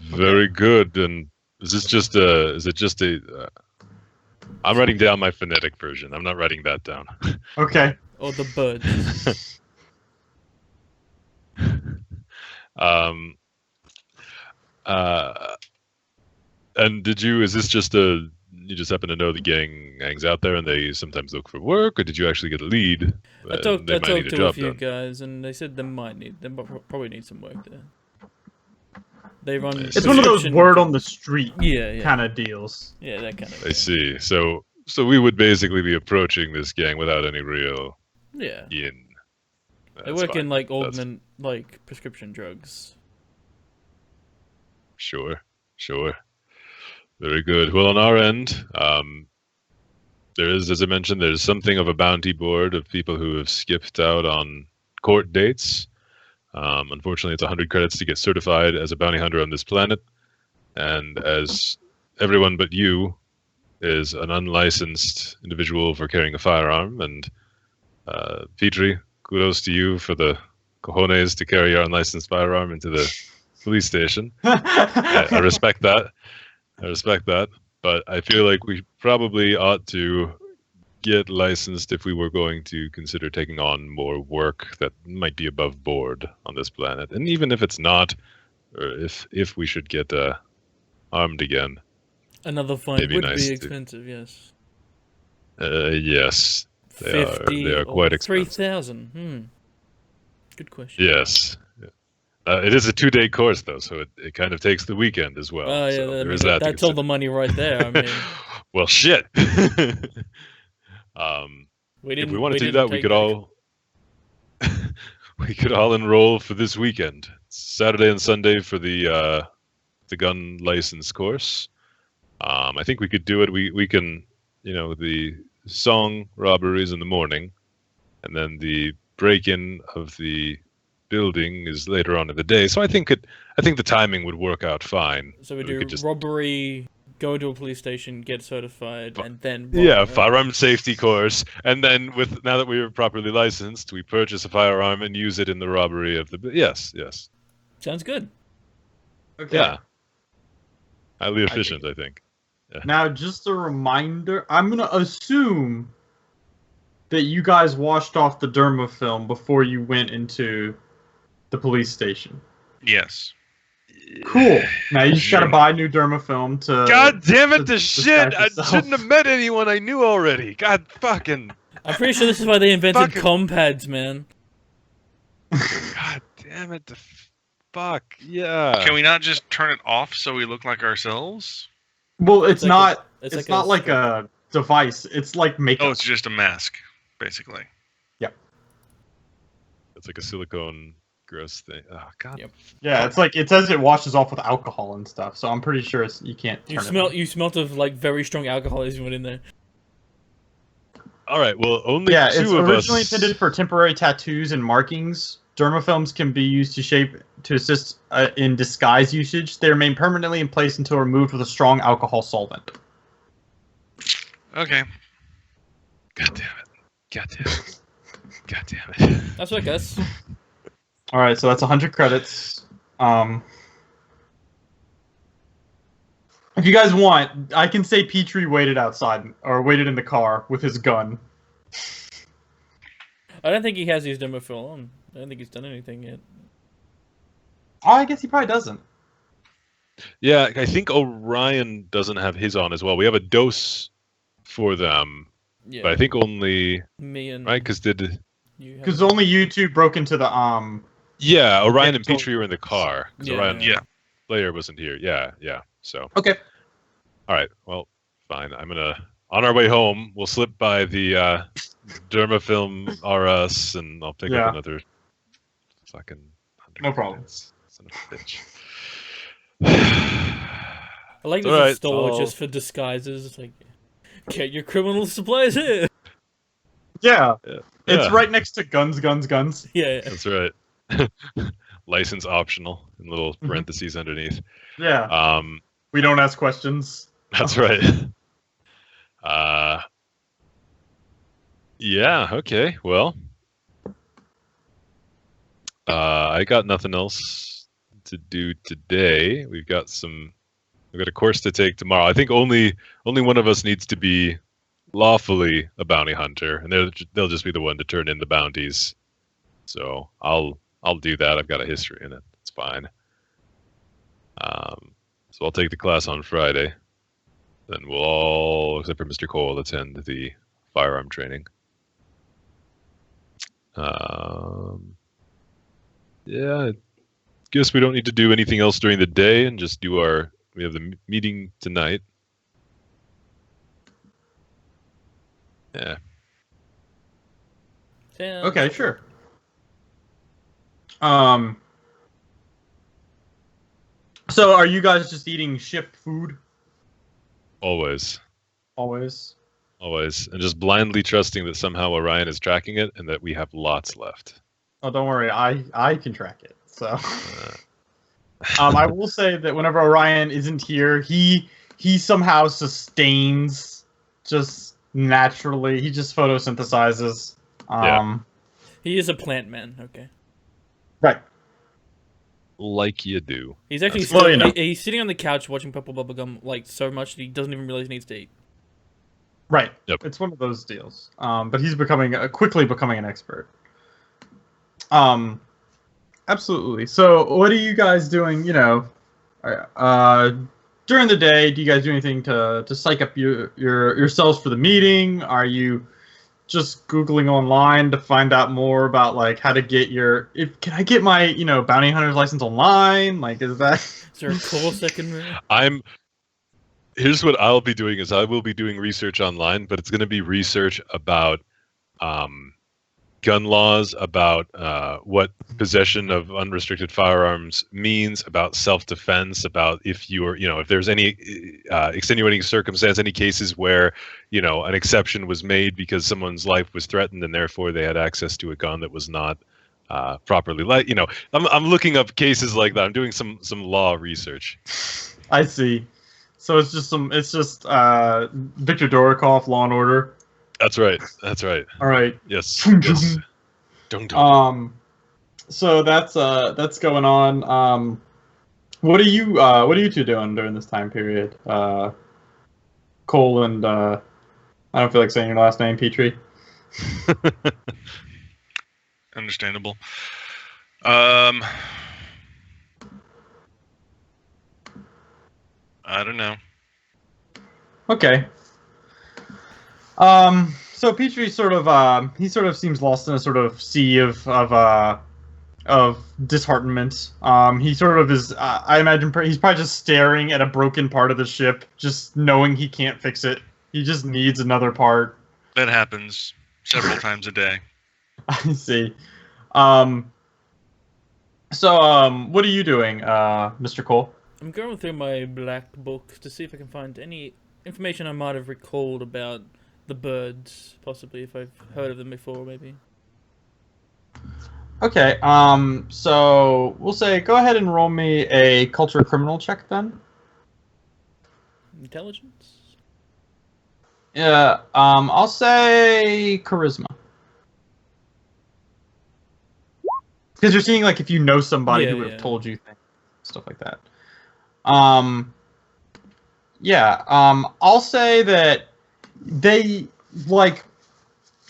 Very good. And is it just a? I'm writing down my phonetic version. I'm not writing that down. Okay. Or the birds. And is this just you just happen to know the gang hangs out there and they sometimes look for work, or did you actually get a lead? I talked to a few guys, and they said they probably need some work there. They run. It's one of those word on the street kind of deals. Yeah, that kind of. I see. So we would basically be approaching this gang without any real in. They work in like augment like prescription drugs. Sure. Very good. Well, on our end, there is, as I mentioned, there's something of a bounty board of people who have skipped out on court dates. Unfortunately, it's 100 credits to get certified as a bounty hunter on this planet, and as everyone but you is an unlicensed individual for carrying a firearm, and Petri, kudos to you for the cojones to carry your unlicensed firearm into the police station. I respect that. But I feel like we probably ought to get licensed if we were going to consider taking on more work that might be above board on this planet. And even if it's not, or if we should get armed again. Another fine would be expensive, yes. Yes. They are quite expensive. 3,000. Good question. Yes. It is a 2-day course, though, so it kind of takes the weekend as well. Oh, yeah, so there is that that's all the money right there. I mean, well, shit. If we want to do that, we could all enroll for this weekend. It's Saturday and Sunday for the gun license course. I think we could do it. We can, the song robberies in the morning, and then the break-in of the building is later on in the day. So I think the timing would work out fine. So we do robbery, go to a police station, get certified, and then firearm safety course, and then now that we are properly licensed, we purchase a firearm and use it in the robbery of the. Yes. Sounds good. Okay. Yeah. Highly efficient, I think. Yeah. Now, just a reminder, I'm gonna assume that you guys washed off the derma film before you went into the police station. Yes. Cool. Now you just gotta buy new derma film to. God damn it! The shit! I shouldn't have met anyone I knew already. God fucking. I'm pretty sure this is why they invented compads, man. God damn it! The fuck yeah. Can we not just turn it off so we look like ourselves? Well, it's not like a device. It's like makeup. Oh, it's just a mask, basically. Yep. It's like a silicone gross thing. Oh god. Yep. Yeah, it's like it says it washes off with alcohol and stuff. So I'm pretty sure you can't. You smelt of like very strong alcohol as you went in there. All right. Well, only it's two of us. originally intended for temporary tattoos and markings. Dermafilms can be used to assist in disguise usage. They remain permanently in place until removed with a strong alcohol solvent. Okay. God damn it. That's what I guess. All right, so that's 100 credits. If you guys want, I can say Petri waited outside or waited in the car with his gun. I don't think he has his demo full on. I don't think he's done anything yet. Oh, I guess he probably doesn't. Yeah, I think Orion doesn't have his on as well. We have a dose for them, Yeah. but I think only Me and right because Because only you two broke into the yeah, Orion Yeah, and Petri were in the car because Yeah, Orion yeah. player wasn't here. Yeah. So Okay. all right, well, fine. I'm gonna on our way home. We'll slip by the Dermafilm RS, and I'll pick Yeah. up another fucking. 100 No problem. credits. Son of a bitch. I like It's there's a alright, store I'll- just for disguises. It's like, get your criminal supplies here. Yeah. Yeah. It's Yeah. right next to guns. Yeah. That's right. License optional in little Mhm. parentheses underneath. Yeah. We don't ask questions. That's right. Yeah, okay. Well, I got nothing else to do today. We've got a course to take tomorrow. I think only one of us needs to be lawfully a bounty hunter, and they'll just be the one to turn in the bounties. So I'll do that. I've got a history in it. It's fine. So I'll take the class on Friday. Then we'll all, except for Mr. Cole, attend the firearm training. Yeah, I guess we don't need to do anything else during the day and just do we have the meeting tonight. Yeah. Okay, sure. So are you guys just eating shift food Always. always? Always. And just blindly trusting that somehow Orion is tracking it and that we have lots left. Oh, don't worry. I can track it. So Uh, I will say that whenever Orion isn't here, he somehow sustains just naturally. He just photosynthesizes. Yeah. He is a plant man. Okay. Right. like you do. He's actually Well, still, you know. he's sitting on the couch watching Purple Bubblegum like so much that he doesn't even realize he needs to eat. Right. Yep. It's one of those deals. But he's quickly becoming an expert. Absolutely. So, what are you guys doing? During the day, do you guys do anything to psych up yourselves for the meeting? Are you just Googling online to find out more about like how to get can I get my bounty hunter's license online? Like, is that? Is there a course I can? Here's what I'll be doing is I will be doing research online, but it's going to be research about gun laws, about what possession of unrestricted firearms means, about self-defense, about if there's any extenuating circumstance, any cases where an exception was made because someone's life was threatened and therefore they had access to a gun that was not properly I'm looking up cases like that. I'm doing some law research. I see. So it's just Victor Dorokoff, Law and Order. That's right. That's right. All right. Yes. Yes. Don't. So that's going on. What are you two doing during this time period? Cole and I don't feel like saying your last name, Petri. Understandable. I don't know. Okay. So Petri sort of seems lost in a sort of sea of disheartenment. He sort of is. I imagine he's probably just staring at a broken part of the ship, just knowing he can't fix it. He just needs another part. That happens several times a day. I see. So what are you doing, Mr. Cole? I'm going through my black book to see if I can find any information I might have recalled about the birds, possibly if I've heard of them before, maybe. Okay. So we'll say go ahead and roll me a culture criminal check then. Intelligence? Yeah. I'll say charisma. Because you're seeing like if you know somebody Yeah, who would have yeah. told you things, stuff like that. Yeah. I'll say that they like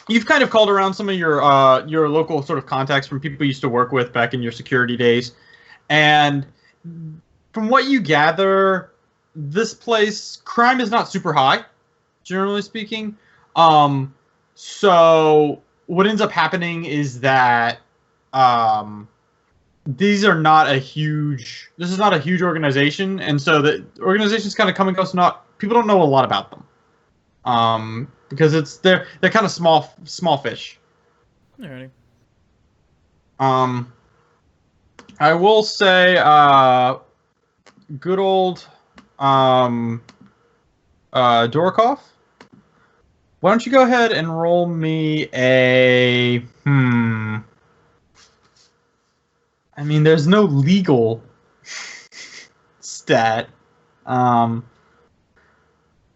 you've kind of called around some of your local sort of contacts from people you used to work with back in your security days, and from what you gather, this place crime is not super high, generally speaking. So what ends up happening is that these are not a huge. This is not a huge organization, and so the organization's kind of come and go. So not people don't know a lot about them, because they're kind of small fish. Alrighty. I will say, good old Dorkov. Why don't you go ahead and roll me a I mean, there's no legal stat.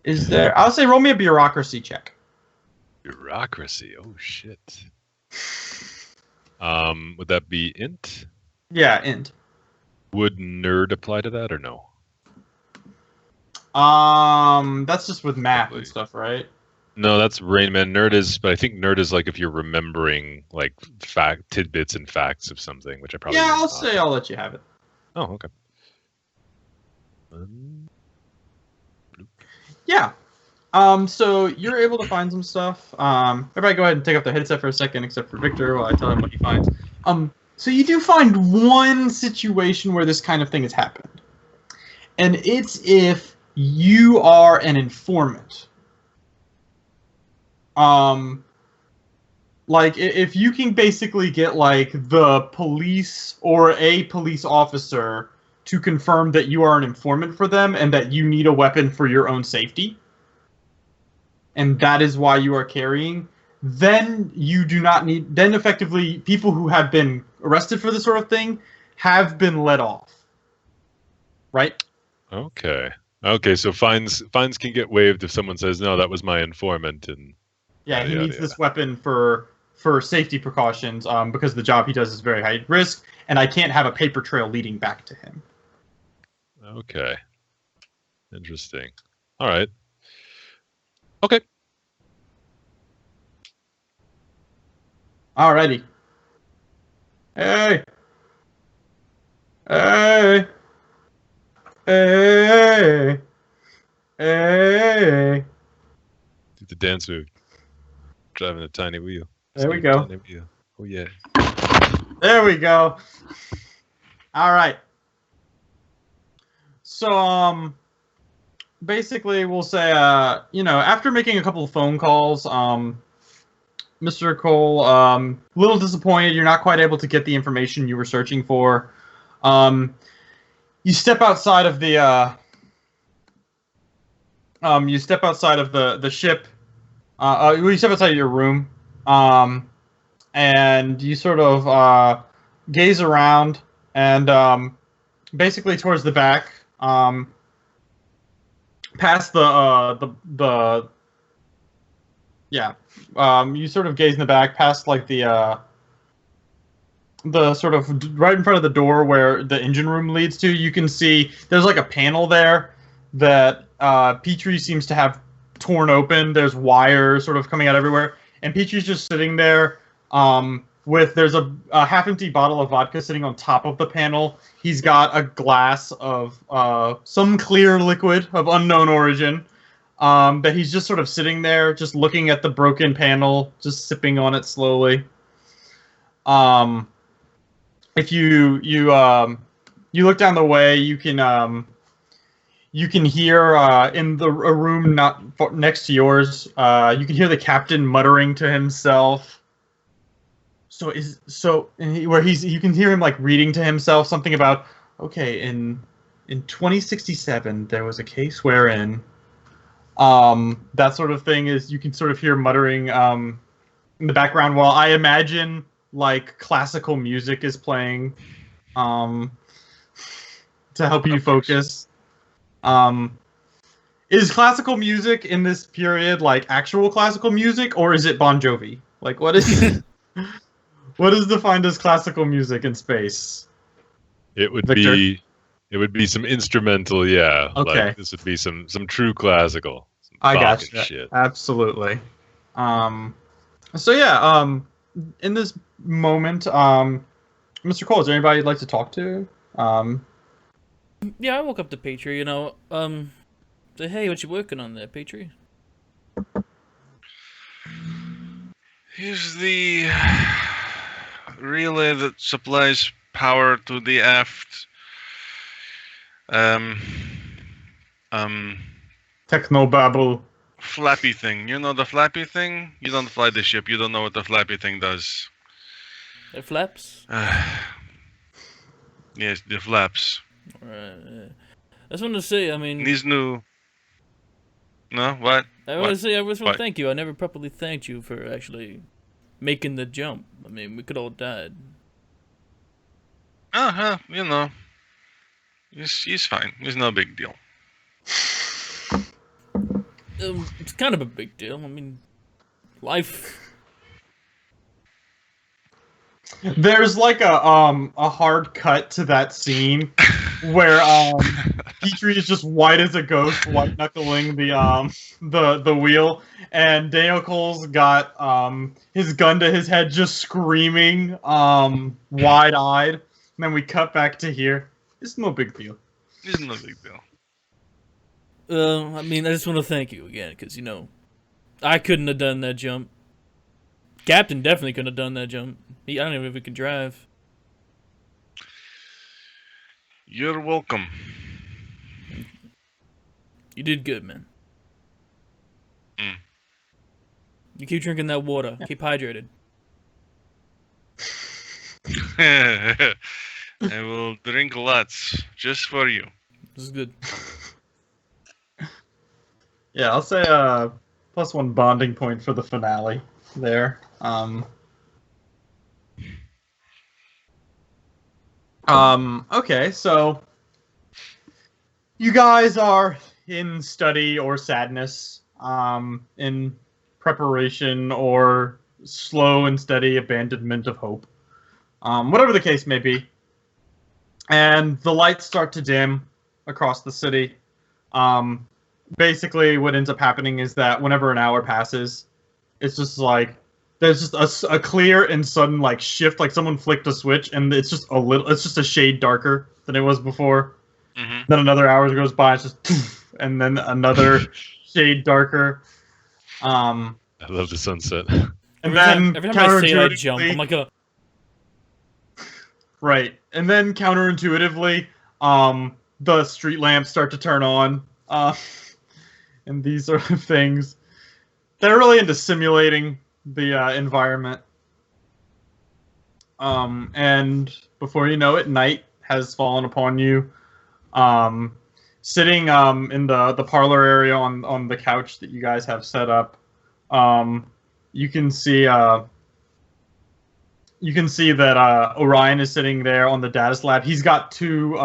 Is there? I'll say roll me a bureaucracy check. Bureaucracy. Oh shit. Would that be int? Yeah, int. Would nerd apply to that or no? That's just with math Probably. and stuff, right? No, that's Rain Man. Nerd is, but I think nerd is like if you're remembering like tidbits and facts of something, which I probably. Yeah, not. I'll let you have it. Oh, okay. Yeah. So you're able to find some stuff. Everybody go ahead and take off their headset for a second, except for Victor, while I tell him what he finds. So you do find one situation where this kind of thing has happened. And it's if you are an informant. Like if you can basically get like the police or a police officer to confirm that you are an informant for them and that you need a weapon for your own safety, and that is why you are carrying, then you do not need. Then effectively, people who have been arrested for this sort of thing have been let off. Right? Okay. Okay. So fines can get waived if someone says no, that was my informant, and yeah, he needs this weapon for safety precautions, because the job he does is very high risk, and I can't have a paper trail leading back to him. Okay. Interesting. All right. Okay. Alrighty. Hey. Hey. Hey. Hey. Do the dance move. Driving a tiny wheel. There we go. Tiny wheel. Oh yeah. There we go. All right. So, basically, we'll say, after making a couple of phone calls, Mr. Cole, a little disappointed you're not quite able to get the information you were searching for. You step outside of the, the ship. You step outside of your room, and you sort of gaze around, and basically towards the back, past you sort of gaze in the back past like the sort of right in front of the door where the engine room leads to. You can see there's like a panel there that Petri seems to have torn open. There's wires sort of coming out everywhere, and Petri's just sitting there there's a half-empty bottle of vodka sitting on top of the panel. He's got a glass of some clear liquid of unknown origin that he's just sort of sitting there, just looking at the broken panel, just sipping on it slowly. If you look down the way, you can hear in a room not next to yours. You can hear the captain muttering to himself. You can hear him like reading to himself something about, okay, in 2067 there was a case wherein that sort of thing. Is you can sort of hear muttering in the background while I imagine like classical music is playing to help you focus. Is classical music in this period like actual classical music, or is it Bon Jovi? Like what is what is defined as classical music in space? It would Victor? be It would be some instrumental, yeah. Okay. Like this would be some true classical. Some I Bach got and you. shit. Absolutely. So yeah, in this moment, Mr. Cole, is there anybody you'd like to talk to? Yeah, I woke up to Petri, you know. Say, hey, what you working on there, Petri? Here's the relay that supplies power to the aft. Technobabble. Flappy thing. You know the flappy thing? You don't fly the ship. You don't know what the flappy thing does. It flaps? Yes, the flaps. Right. I just wanted to say, I mean... These new... No? What? I want to say, I just want What? to thank you. I never properly thanked you for actually making the jump. I mean, we could all died. You know. He's fine. It's no big deal. It's kind of a big deal. I mean, life... There's like a hard cut to that scene where Petri is just white as a ghost, white knuckling the wheel, and Daniel Cole's got his gun to his head, just screaming, wide eyed. And then we cut back to here. It's no big deal. It's no big deal. I mean, I just want to thank you again, because, you know, I couldn't have done that jump. Captain definitely couldn't have done that jump. I don't even know if he could drive. You're welcome. You did good, man. Mm. You keep drinking that water. Keep hydrated. I will drink lots just for you. This is good. Yeah, I'll say +1 bonding point for the finale there. Okay, so you guys are in study or sadness, in preparation or slow and steady abandonment of hope, whatever the case may be. And the lights start to dim across the city. Basically, what ends up happening is that whenever an hour passes, it's just like there's just a clear and sudden like shift, like someone flicked a switch, and it's just a shade darker than it was before. Mm-hmm. Then another hour goes by, it's just, and then another shade darker. I love the sunset. And every time I say that jump, I'm like, right, and then counterintuitively, the street lamps start to turn on, and these sort of things. They're really into simulating the environment. And before you know it, night has fallen upon you. Sitting in the parlor area on the couch that you guys have set up, you can see that Orion is sitting there on the data lab. He's got two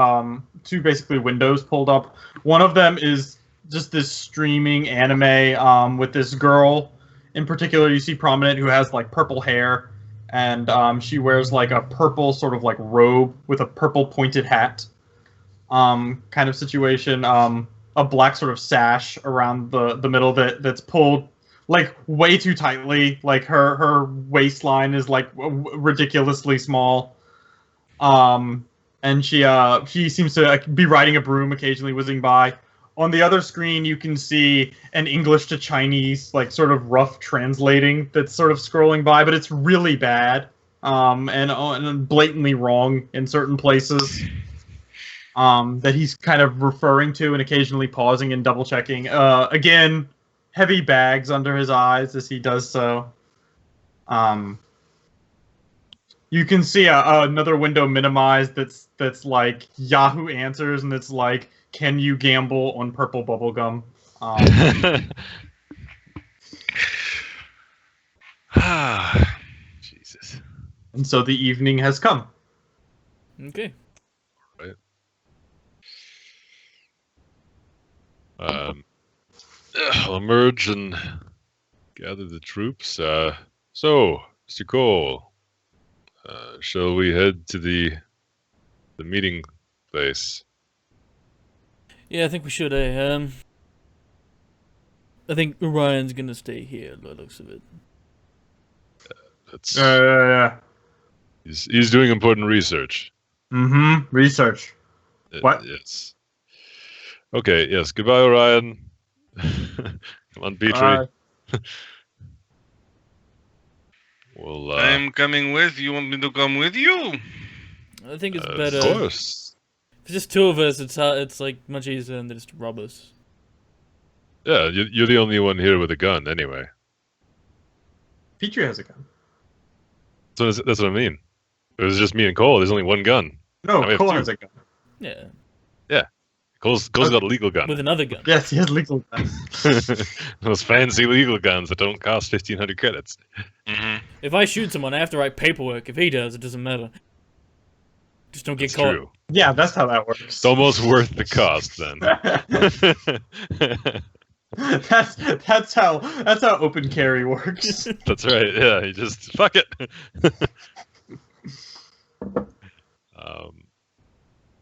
basically windows pulled up. One of them is just this streaming anime with this girl in particular you see prominent who has like purple hair, and she wears like a purple sort of like robe with a purple pointed hat kind of situation. A black sort of sash around the middle that's pulled like way too tightly. Like her waistline is like ridiculously small. And she seems to be riding a broom, occasionally whizzing by. On the other screen, you can see an English to Chinese, like, sort of rough translating that's sort of scrolling by, but it's really bad, and blatantly wrong in certain places, that he's kind of referring to and occasionally pausing and double-checking. Again, heavy bags under his eyes as he does so. You can see another window minimized that's like Yahoo Answers, and it's like, can you gamble on purple bubblegum? Jesus. And so the evening has come. okay. Right. I'll emerge and gather the troops. So, Mr. Cole, shall we head to the meeting place? Yeah, I think we should. I think Ryan's gonna stay here. By the looks of it. That's Yeah. he's doing important research. Mm-hmm. Research. What? Yes. Okay. Yes. Goodbye, Orion. Come on, Petri. Well, I'm coming with. You want me to come with you? I think it's better. Of course. If it's just two of us, it's like much easier than just rob us. Yeah, you're the only one here with a gun, anyway. Petri has a gun. So that's what I mean. It was just me and Cole. There's only one gun. No, Now we have Cole two. has a gun. Yeah, Cole's got a legal gun. with another gun. Yes, he has legal guns. Those fancy legal guns that don't cost 1,500 credits. Mm-hmm. If I shoot someone, I have to write paperwork. If he does, it doesn't matter. Just don't get It's caught. true. Yeah, that's how that works. It's almost worth the cost then. that's how open carry works. That's right. Yeah, you just fuck it.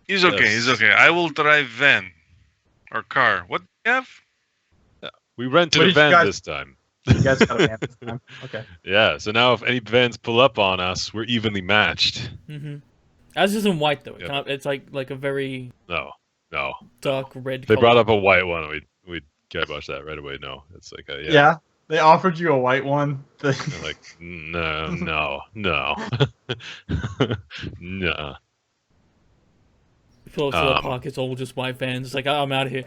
He's okay. Yes. He's okay. I will drive van or car. What do you have? We rented What a did you van guys- this time. You guys got a van this time. Okay. Yeah, so now if any vans pull up on us, we're evenly matched. Mm-hmm. Ours isn't white though. Yeah. It's like a very No. dark red. They color. brought up a white one. We kibosh that right away. No, it's like a, Yeah. They offered you a white one. They're like, no. No. Pull up to the park. It's all just white vans. It's like, I'm out of here.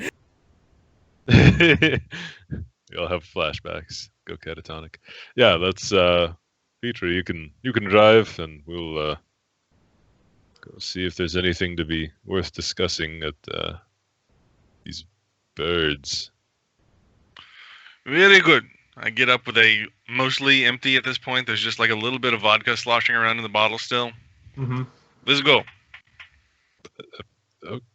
We all have flashbacks. Go catatonic. Yeah, let's Petri, you can drive and we'll go see if there's anything to be worth discussing at these birds. Very good. I get up with a mostly empty at this point. There's just like a little bit of vodka sloshing around in the bottle still. Mm-hmm. Let's go.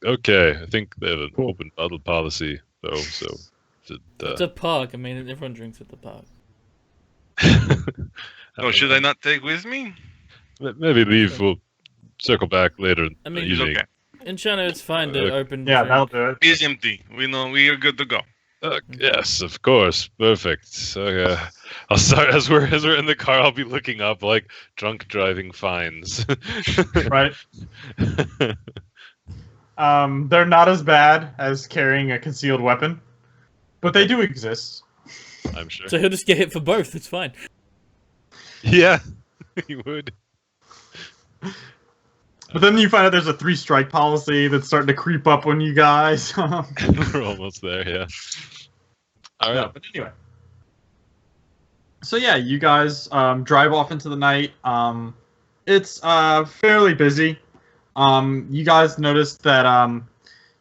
Okay, I think they have an open bottle policy though, so It's a park. I mean, everyone drinks at the park. Oh, should I not take with me? Maybe leave. We'll circle back later. I mean, evening. Okay. In China, it's fine to open. Yeah, drink. that'll do it. It's empty. We know we are good to go. Yes, of course. Perfect. Okay. I'll start as we're in the car. I'll be looking up like drunk driving fines. Right. They're not as bad as carrying a concealed weapon, but they do exist. I'm sure. So he'll just get hit for both. It's fine. Yeah, he would. But then you find out there's a 3-strike policy that's starting to creep up on you guys. We're almost there. Yeah. All right. No, but anyway. So yeah, you guys drive off into the night. It's fairly busy. You guys noticed that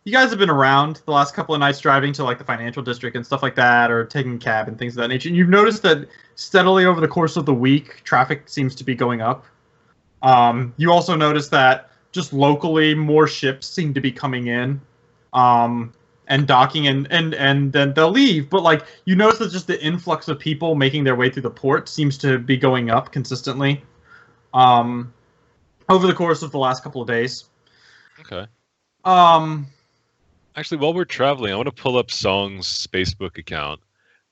you guys have been around the last couple of nights driving to like the financial district and stuff like that, or taking a cab and things of that nature. And you've noticed that steadily over the course of the week, traffic seems to be going up. You also notice that just locally, more ships seem to be coming in. And docking and then they'll leave, but like you notice that just the influx of people making their way through the port seems to be going up consistently over the course of the last couple of days. Okay. Actually, while we're traveling, I want to pull up Song's Facebook account.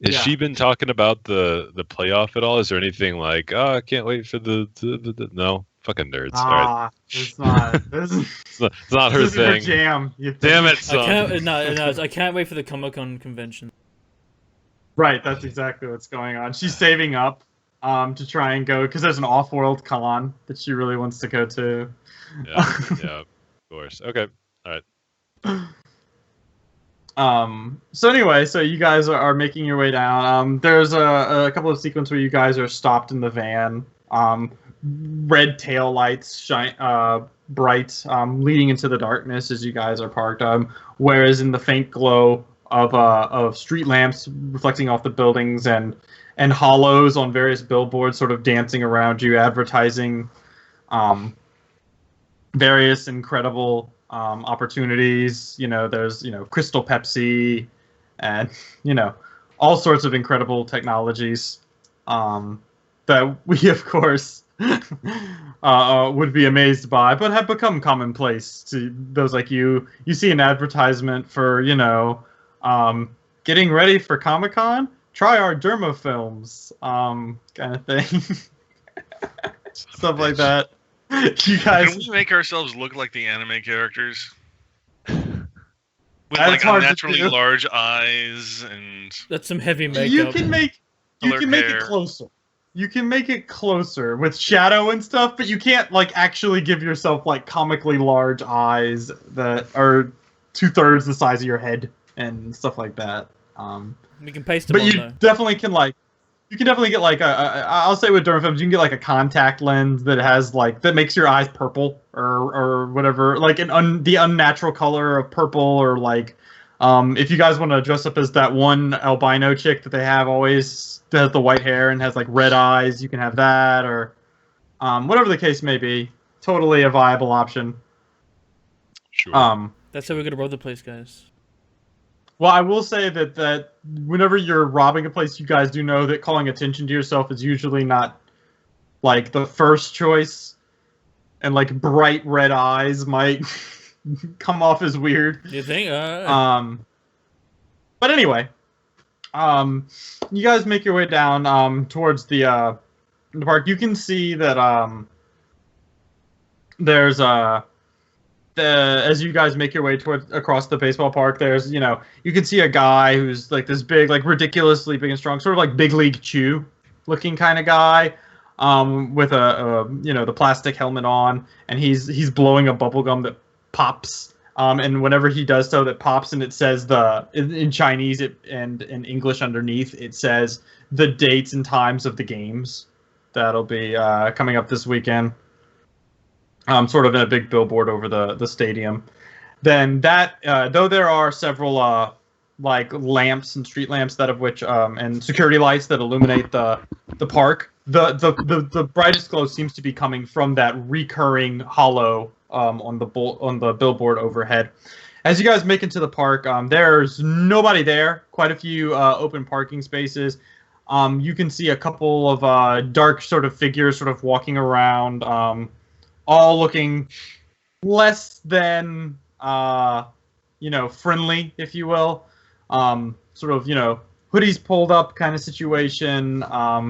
Has Yeah. she been talking about the playoff at all? Is there anything like, oh, I can't wait for the no? Fucking nerds. All right. It's not. This is, It's not her this isn't her thing. jam. You think. Damn it, I Song. can't. No, I can't wait for the Comic-Con convention. Right, that's exactly what's going on. She's saving up to try and go because there's an off-world con that she really wants to go to. Yeah, of course. Okay. All right. So anyway, so you guys are making your way down. There's a couple of sequences where you guys are stopped in the van. Red tail lights shine bright, leading into the darkness as you guys are parked. Whereas in the faint glow of street lamps reflecting off the buildings and hollows on various billboards sort of dancing around you, advertising various incredible opportunities. You know, there's Crystal Pepsi and all sorts of incredible technologies that we of course would be amazed by, but have become commonplace to those like you. You see an advertisement for, getting ready for Comic-Con? Try our Derma films, kind of thing. Stuff like that. You guys... Can we make ourselves look like the anime characters? With That's like hard to unnaturally do. large eyes and That's some heavy makeup. You can make colored it hair. closer. You can make it closer with shadow and stuff, but you can't like actually give yourself like comically large eyes that are 2/3 the size of your head and stuff like that. We can paste them But on, you though. definitely can like, you can definitely get like I'll say with derm films, you can get like a contact lens that has like, that makes your eyes purple or whatever, like the unnatural color of purple, or like, if you guys want to dress up as that one albino chick that they have always, that has the white hair and has like red eyes, you can have that, or whatever the case may be. Totally a viable option. Sure. That's how we're gonna rob the place, guys. Well, I will say that whenever you're robbing a place, you guys do know that calling attention to yourself is usually not like the first choice, and like bright red eyes might come off as weird. You think? But anyway, you guys make your way down towards the park. You can see that there's as you guys make your way towards across the baseball park, there's, you can see a guy who's like this big, like ridiculously big and strong, sort of like Big League Chew looking kind of guy, with the plastic helmet on, and he's blowing a bubble gum that pops. And whenever he does so, that pops, and it says in Chinese and in English underneath, it says the dates and times of the games that'll be coming up this weekend. Sort of in a big billboard over the stadium. Then that, though there are several like lamps and street lamps, that of which and security lights that illuminate the park, the brightest glow seems to be coming from that recurring hollow on the billboard overhead. As you guys make it to the park, there's nobody there. Quite a few open parking spaces. You can see a couple of dark sort of figures sort of walking around. All looking less than, friendly, if you will. Sort of, hoodies pulled up kind of situation.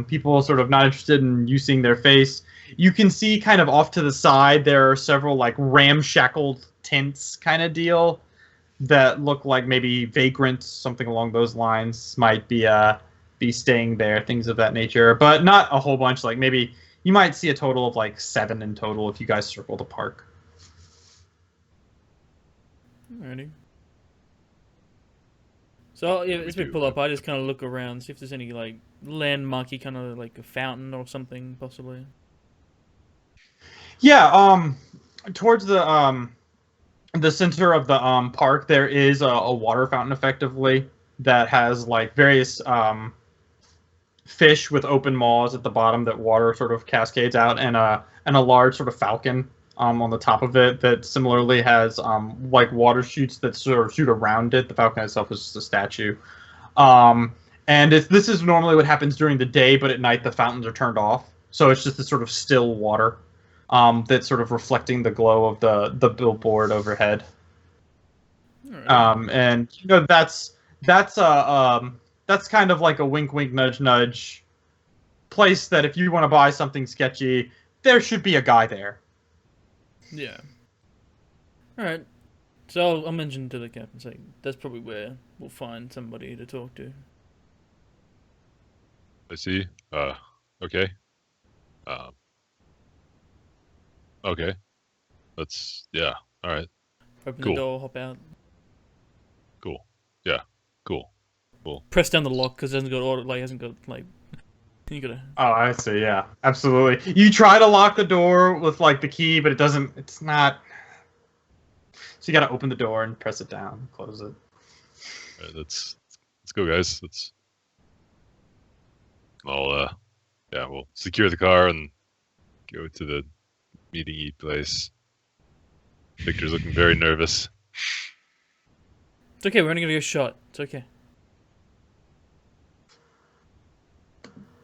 People sort of not interested in you seeing their face. You can see kind of off to the side, there are several like ramshackled tents kind of deal that look like maybe vagrants, something along those lines, might be staying there, things of that nature. But not a whole bunch, like maybe... You might see a total of like 7 in total if you guys circle the park. Alrighty. So yeah, as we pull up, I just kind of look around, see if there's any like landmarky kind of like a fountain or something possibly. Yeah. Towards the center of the park, there is a water fountain, effectively, that has like various fish with open maws at the bottom that water sort of cascades out, and a large sort of falcon on the top of it that similarly has like water chutes that sort of shoot around it. The falcon itself is just a statue. And this is normally what happens during the day, but at night the fountains are turned off, so it's just this sort of still water that's sort of reflecting the glow of the billboard overhead. Alright. And that's kind of like a wink, wink, nudge, nudge place that if you want to buy something sketchy, there should be a guy there. Yeah. Alright. So I'll mention to the captain, saying that's probably where we'll find somebody to talk to. I see. Okay. Okay. Yeah. All right. Open Cool. the door, hop out. Cool. Yeah. Cool. Press down the lock because it hasn't got you gotta. Oh, I see. Yeah, absolutely. You try to lock the door with like the key, but it's not. So you got to open the door and press it down, close it. All right, let's go, guys. We'll secure the car and go to the meeting place. Victor's looking very nervous. It's okay. We're only gonna go shot. It's okay.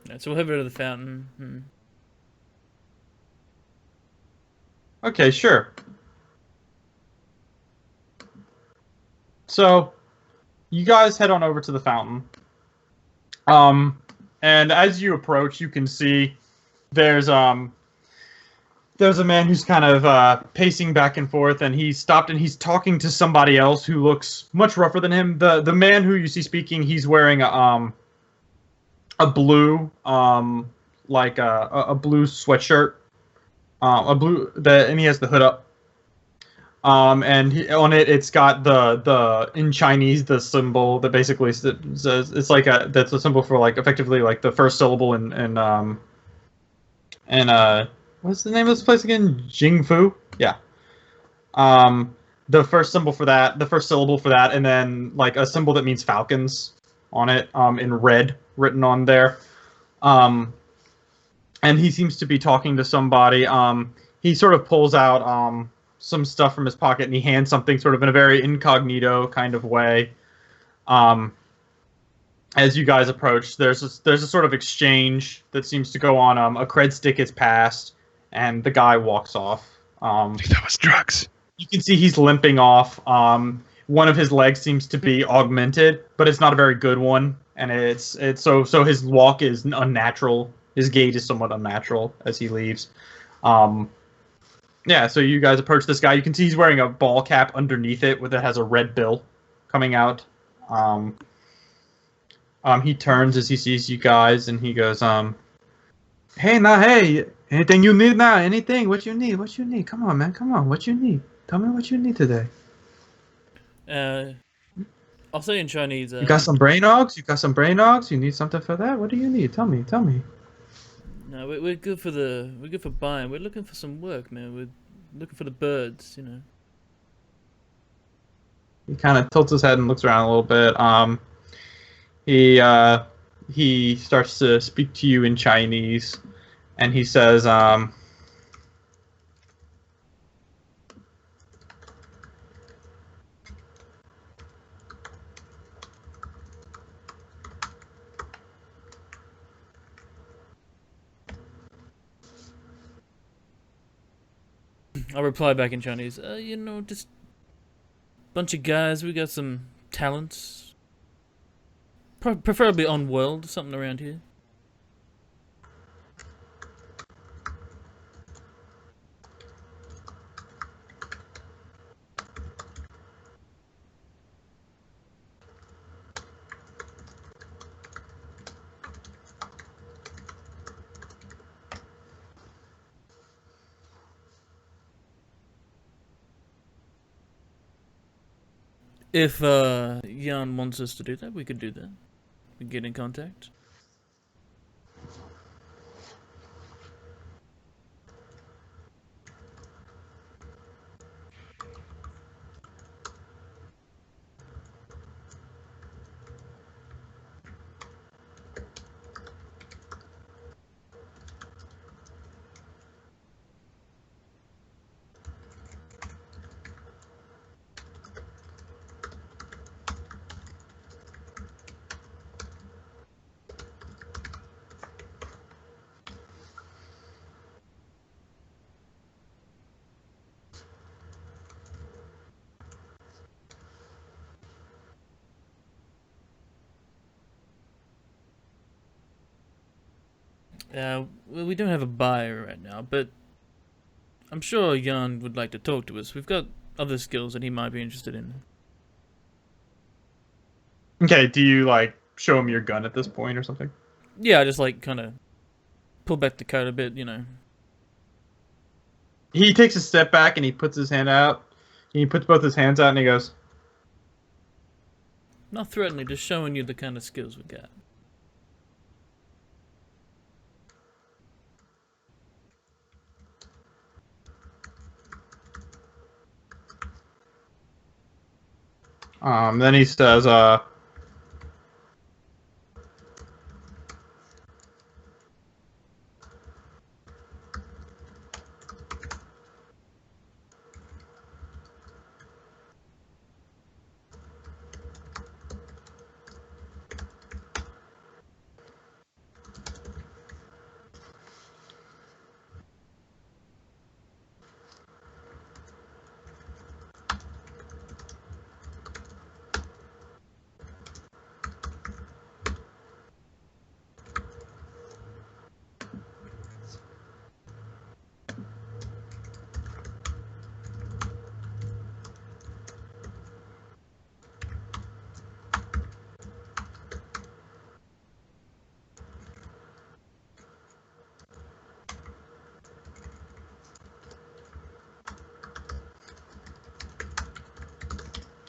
Right, so we'll head over to the fountain. Okay, sure. So, you guys head on over to the fountain. And as you approach, you can see there's there's a man who's kind of pacing back and forth, and he's stopped and he's talking to somebody else who looks much rougher than him. The man who you see speaking, he's wearing a blue like a blue sweatshirt, and he has the hood up. And on it, it's got the in Chinese the symbol that basically says it's like that's a symbol for like effectively like the first syllable in what's the name of this place again? Jingfu. Yeah. The first symbol for that, the first syllable for that, and then like a symbol that means falcons on it, in red written on there. And he seems to be talking to somebody. He sort of pulls out some stuff from his pocket and he hands something sort of in a very incognito kind of way. As you guys approach, there's a sort of exchange that seems to go on. A cred stick is passed, and the guy walks off. That was drugs. You can see he's limping off. One of his legs seems to be augmented, but it's not a very good one, and it's so his walk is unnatural. His gait is somewhat unnatural as he leaves. Yeah, so you guys approach this guy. You can see he's wearing a ball cap underneath it that has a red bill coming out. He turns as he sees you guys, and he goes, "Hey, anything you need now? Anything? What you need? What you need? Come on, man, come on. What you need? Tell me what you need today." I'll say in Chinese. You got some brain dogs? You got some brain dogs? You need something for that? What do you need? Tell me. No, we're good for buying. We're looking for some work, man. We're looking for the birds, you know. He kind of tilts his head and looks around a little bit. He starts to speak to you in Chinese, and he says, I'll reply back in Chinese. You know, just bunch of guys. We got some talents. Preferably on world, something around here. If Jan wants us to do that, we could do that. We get in contact. Well, we don't have a buyer right now, but I'm sure Jan would like to talk to us. We've got other skills that he might be interested in. "Okay, do you like show him your gun at this point or something?" Yeah, I just like kind of pull back the coat a bit, you know. He takes a step back and he puts his hand out. He puts both his hands out and he goes, Not threatening, just showing you the kind of skills we got. Then he says,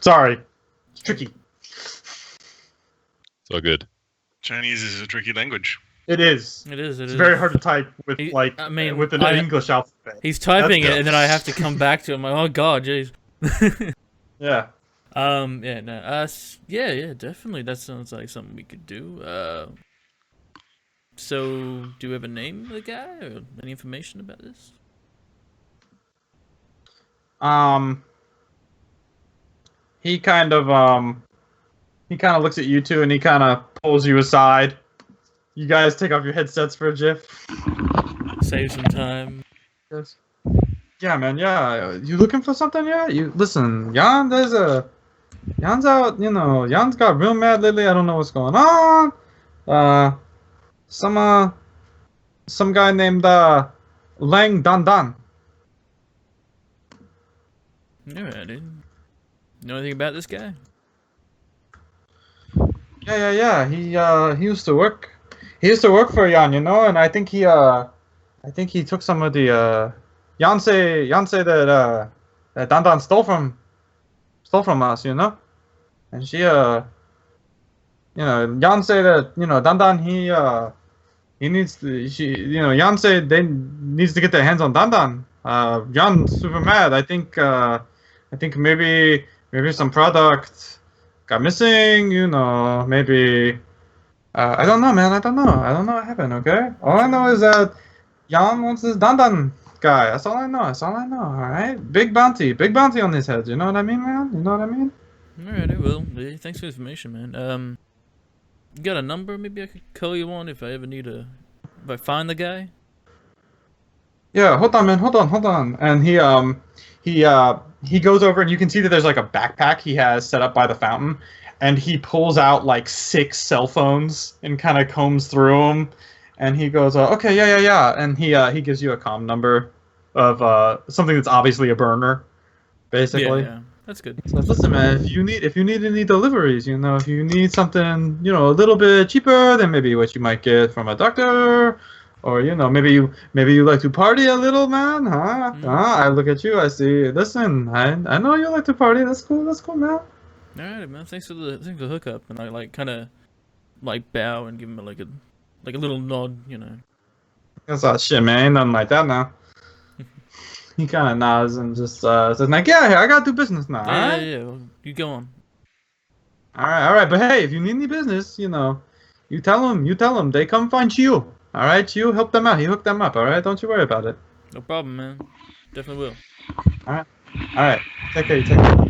Sorry. It's tricky. It's all good. Chinese is a tricky language. It is. It is. It's very hard to type with with an English alphabet. He's typing That's it, and then I have to come back to him. Like, oh god, jeez. Yeah. Yeah, no, yeah, definitely. That sounds like something we could do. So, do you have a name of the guy, or any information about this? He kind of looks at you two, and he kind of pulls you aside. You guys take off your headsets for a jiff. Save some time. Yes. Yeah, man. Yeah, you looking for something? Yeah. You listen, Jan. Jan's out. You know, Jan's got real mad lately. I don't know what's going on. Some guy named Lang Dan Dan. Yeah, dude. Know anything about this guy? Yeah. He used to work. He used to work for Jan, you know, and I think he took some of the Jan say that that Dan Dan stole from us, you know, and she you know, Jan say that, you know, Dan Dan he needs to, Jan say they needs to get their hands on Dan Dan. Jan's super mad. I think maybe some product got missing, you know, maybe. I don't know, man. I don't know what happened, okay? All I know is that Jan wants this Dan Dan guy. That's all I know. Alright? Big bounty on his head. You know what I mean, man? You know what I mean? Alright, well, thanks for the information, man. You got a number maybe I could call you on if I ever need if I find the guy? Yeah, hold on, man. Hold on. And he goes over, and you can see that there's like a backpack he has set up by the fountain. And he pulls out like 6 cell phones and kind of combs through them, and he goes, "Okay, yeah," and he gives you a comm number of something that's obviously a burner, basically. Yeah, that's good. So listen, man, if you need any deliveries, you know, if you need something, you know, a little bit cheaper than maybe what you might get from a doctor, or you know, maybe you like to party a little, man, huh? I look at you, I see. Listen, I know you like to party. That's cool, man. Alright, man. Thanks for the hookup, and I like kind of like bow and give him like a little nod, you know. That's all shit, man. Ain't nothing like that now. He kind of nods and just says, like, yeah, I gotta do business now. Yeah. Well, you go on. All right. But hey, if you need any business, you know, you tell them. They come find Chiu. All right, Chiu, help them out. He hooked them up. All right, don't you worry about it. No problem, man. Definitely will. All right. Take care.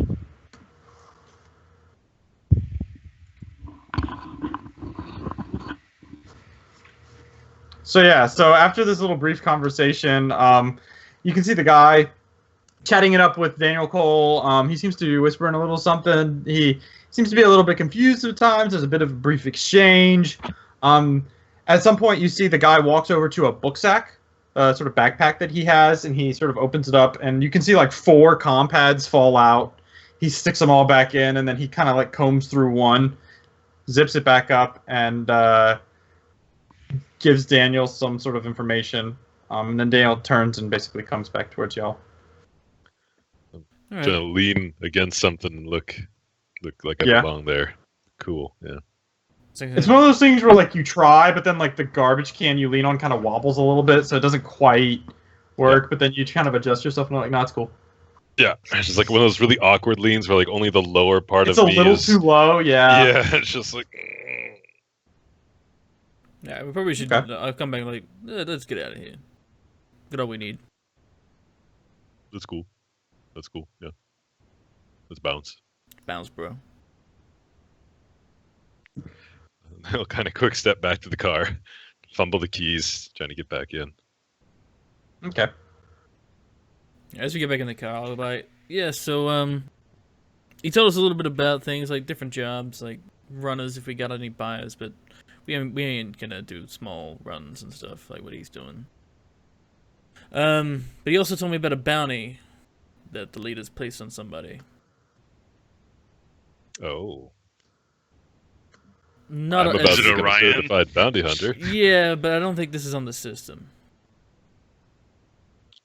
So after this little brief conversation, you can see the guy chatting it up with Daniel Cole. He seems to be whispering a little something. He seems to be a little bit confused at times. There's a bit of a brief exchange. At some point, you see the guy walks over to a book sack, sort of backpack that he has, and he sort of opens it up, and you can see like 4 comm pads fall out. He sticks them all back in, and then he kind of like combs through one, zips it back up, and gives Daniel some sort of information, and then Daniel turns and basically comes back towards y'all. I'm trying to lean against something and look like I belong there. Cool, yeah. It's one of those things where like you try, but then like the garbage can you lean on kind of wobbles a little bit, so it doesn't quite work, but then you kind of adjust yourself and you're like, no, it's cool. Yeah, it's just like one of those really awkward leans where like only the lower part of me is... It's a little too low, yeah. Yeah, it's just like... Yeah, we probably should. Okay. I'll come back like, let's get out of here. Get all we need. That's cool. Yeah. Let's bounce. Bounce, bro. I'll kind of quick step back to the car, fumble the keys, trying to get back in. Okay. As we get back in the car, I'll be like, yeah. So he told us a little bit about things like different jobs, like runners if we got any buyers, but. We ain't gonna do small runs and stuff like what he's doing. But he also told me about a bounty that the leader's placed on somebody. Oh. Not I'm about to become a certified bounty hunter. Yeah, but I don't think this is on the system.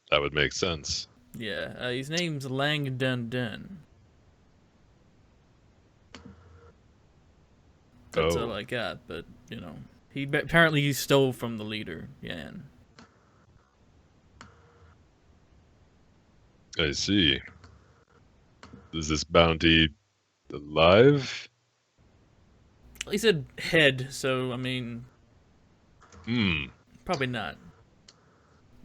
That would make sense. Yeah, his name's Lang Dun Dun. That's all I got. But apparently he stole from the leader. Yan. I see. Is this bounty alive? He said head, so I mean, probably not.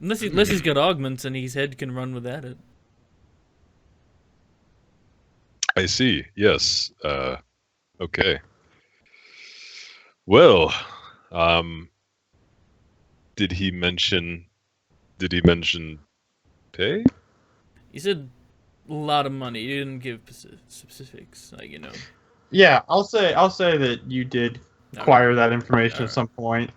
Unless he's got augments and his head can run without it. I see. Yes. Okay. Well, did he mention pay? He said a lot of money. He didn't give specifics, Yeah, I'll say that you did acquire that information at some point.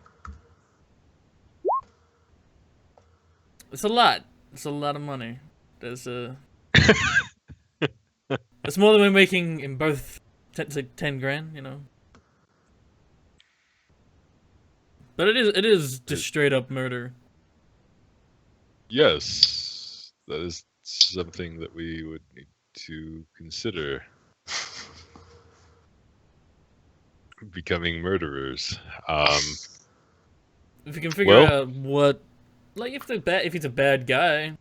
It's a lot. It's a lot of money. There's It's more than we're making in both. It's like 10 grand, But it is just straight up murder. Yes, that is something that we would need to consider. Becoming murderers. If we can figure out what, like, if he's a bad guy,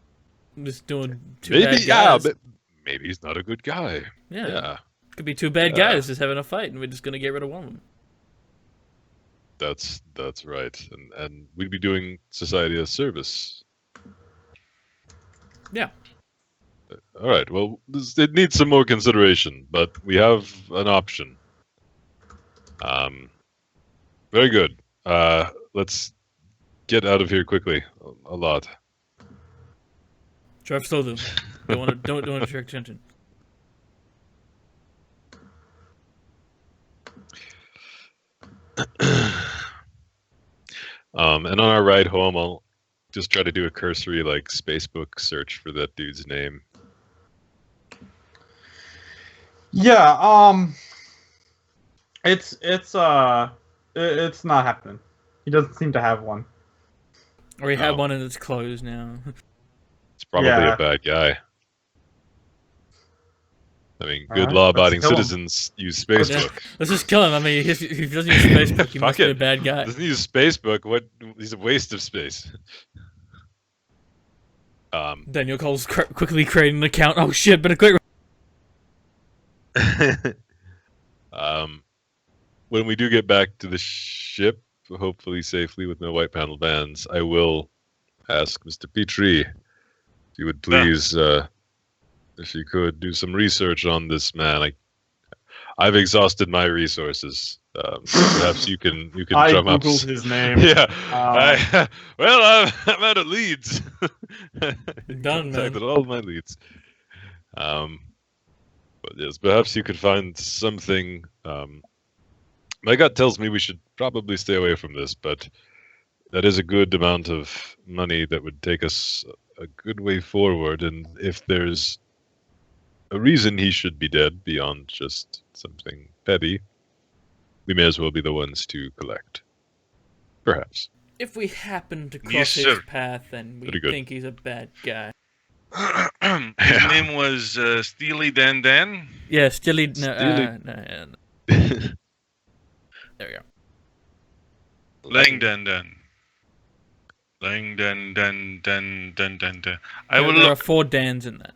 just doing two bad guys. But maybe he's not a good guy. Yeah. Could be two bad guys just having a fight, and we're just gonna get rid of one of them. That's right, and we'd be doing society a service. Yeah. All right. Well, it needs some more consideration, but we have an option. Very good. Let's get out of here quickly. A lot. Drive slow though. Don't want to attract attention. And on our ride home, I'll just try to do a cursory Facebook search for that dude's name. Yeah, it's not happening. He doesn't seem to have one. Or he had one and it's closed now. It's probably a bad guy. I mean, good law-abiding citizens use Facebook. Let's just kill him. I mean, if he doesn't use Facebook, he must be a bad guy. Doesn't use Facebook? He's a waste of space. Daniel Cole's quickly creating an account. Oh shit! But a quick. When we do get back to the ship, hopefully safely with no white panel bands, I will ask Mr. Petri if you would please, if you could do some research on this man. I've exhausted my resources. Perhaps you can drum up. I googled his name. Yeah. I'm out of leads. Done, man. All my leads. But yes, perhaps you could find something. My gut tells me we should probably stay away from this, but that is a good amount of money that would take us a good way forward. And if there's a reason he should be dead beyond just something petty, we may as well be the ones to collect. Perhaps. If we happen to cross his path and we think he's a bad guy. His name was Steely Dan Dan? Yeah, Steely... No. There we go. Lang Dan Dan. Lang Dan Dan Dan Dan Dan Dan. There are 4 Dans in that.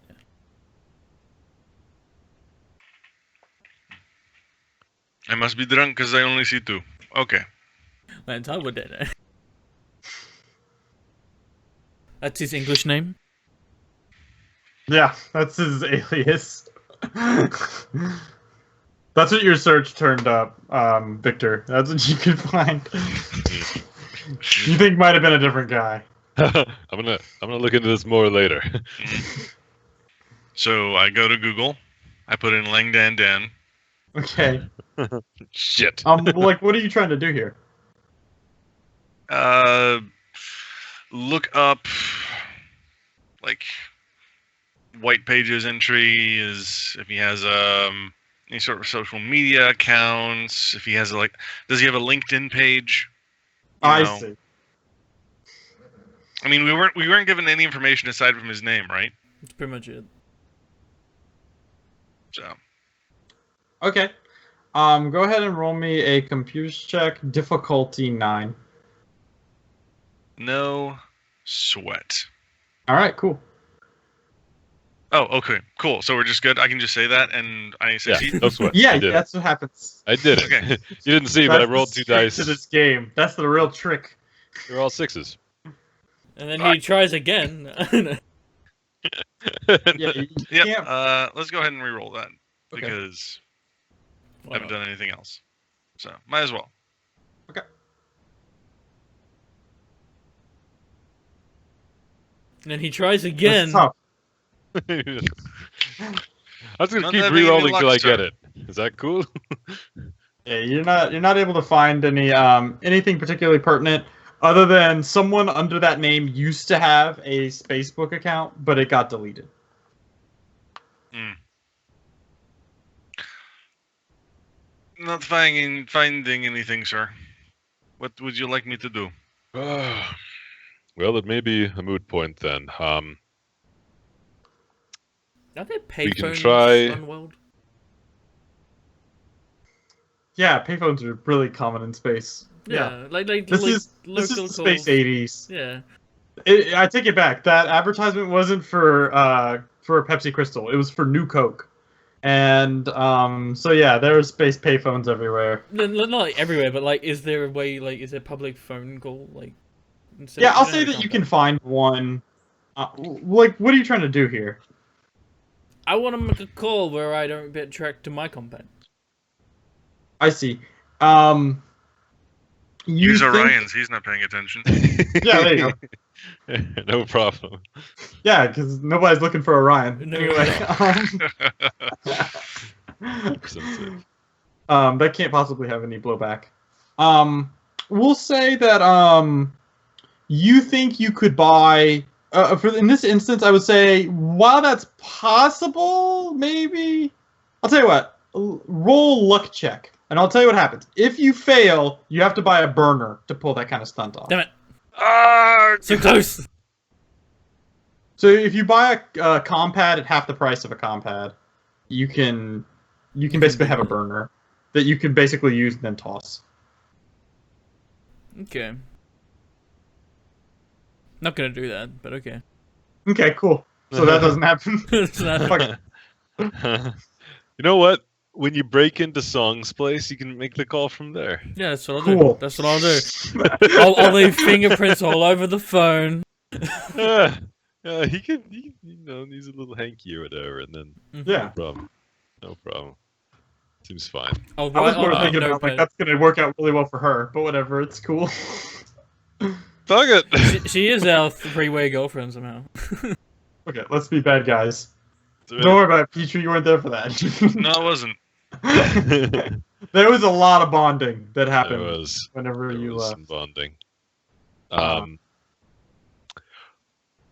I must be drunk because I only see 2. Okay. Lance Howard Dan. That's his English name? Yeah, that's his alias. That's what your search turned up, Victor. That's what you could find. You think might have been a different guy. I'm gonna look into this more later. So I go to Google. I put in Lang Dan Dan. Okay. Shit. What are you trying to do here? Look up White Pages entry is if he has any sort of social media accounts. If he has does he have a LinkedIn page? I see. I mean, we weren't given any information aside from his name, right? That's pretty much it. So. Okay. Go ahead and roll me a computers check, difficulty 9. No sweat. All right, cool. Oh, okay, cool. So we're just good. I can just say that, and I Yeah, succeed. no sweat. Yeah, I did it. that's what happens. I did it. Okay. You didn't see, but I That's the rolled 2 secret dice. to this game. That's the real trick. They're all 6s. And then he tries again. Yeah, you Yep. can't. Let's go ahead and re-roll that Okay. because I Wow. haven't done anything else. So might as well. And then he tries again. That's tough. I was gonna Not keep having any re-rolling till luck, I get sir. it. Is that cool? Yeah, you're not able to find any anything particularly pertinent other than someone under that name used to have a Facebook account, but it got deleted. Not finding anything, sir. What would you like me to do? Well, it may be a moot point then. Are there We can payphones try- on World? Yeah, payphones are really common in space. Yeah. Like This like is local the space calls. 80s. Yeah. I take it back. That advertisement wasn't for Pepsi Crystal. It was for New Coke. And so yeah, there are space payphones everywhere. No, not like everywhere, but like, is there a way? Like, is there public phone call? Like, instead Yeah, of- I'll I don't say know that you contact. can find one. Like, what are you trying to do here? I want to make a call where I don't get tracked to my compound. I see. You Use think- Orion's. He's not paying attention. Yeah, there you go. No problem. Yeah, because nobody's looking for Orion. No. Anyway, Sensitive. that can't possibly have any blowback. We'll say that you think you could buy. In this instance, I would say while that's possible, maybe I'll tell you what. Roll luck check, and I'll tell you what happens. If you fail, you have to buy a burner to pull that kind of stunt off. Damn it! Ah! So close. So if you buy a compad at half the price of a compad, you can basically have a burner that you can basically use and then toss. Okay. Not gonna do that, but okay. Okay, cool. So that doesn't happen. It's not- Fuck. You know what? When you break into Song's place, you can make the call from there. Yeah, that's what I'll Cool. do. That's what I'll do. I'll leave fingerprints all over the phone. He can, he's a little hanky or whatever, and then Yeah. no problem. Seems fine. I'll I was write more on a thinking about like notepad. that's gonna work out really well for her, but whatever, it's cool. Fuck it. She is our three-way girlfriend somehow. Okay, let's be bad guys. Don't worry about it, Petri, you weren't there for that. No, I wasn't. There was a lot of bonding that There happened was, whenever there you was left. some bonding.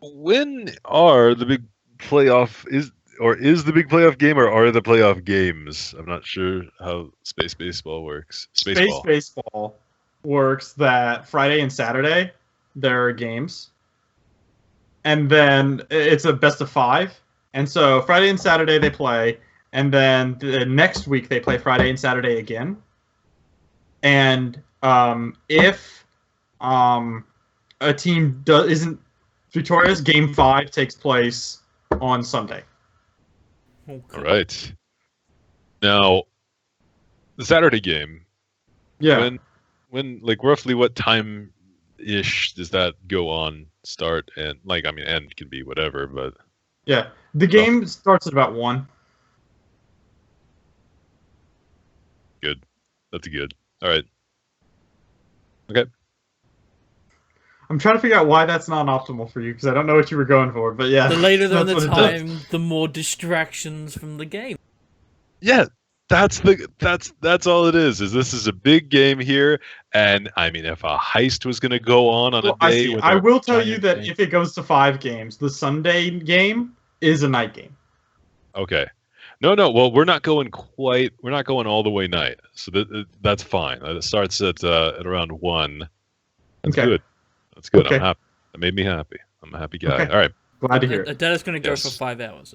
When are the big playoff is the big playoff game, or are the playoff games? I'm not sure how space baseball works. Space Spaceball. baseball works that Friday and Saturday there are games, and then it's a best of 5. And so Friday and Saturday they play, and then the next week they play Friday and Saturday again. And if a team isn't victorious, Game 5 takes place on Sunday. Okay. All right. Now, the Saturday game. Yeah. When like roughly what time ish does that go on? Start and end can be whatever, but Yeah. The game starts at about 1. that's good. All right. Okay. I'm trying to figure out why that's not optimal for you, because I don't know what you were going for, but yeah. The later the that's what it does. time, the more distractions from the game. Yeah, that's all it is. This is a big game here, and I mean, if a heist was going to go on Well, a I day, see. with I a will tell you giant that thing- if it goes to 5 games, the Sunday game is a night game. Okay. No. Well, we're not going all the way night, so that's fine. It starts at around 1. That's Okay. good. That's good. Okay. I'm happy. That made me happy. I'm a happy guy. Okay. All right. Glad to hear it. That is going to go Yes. for 5 hours.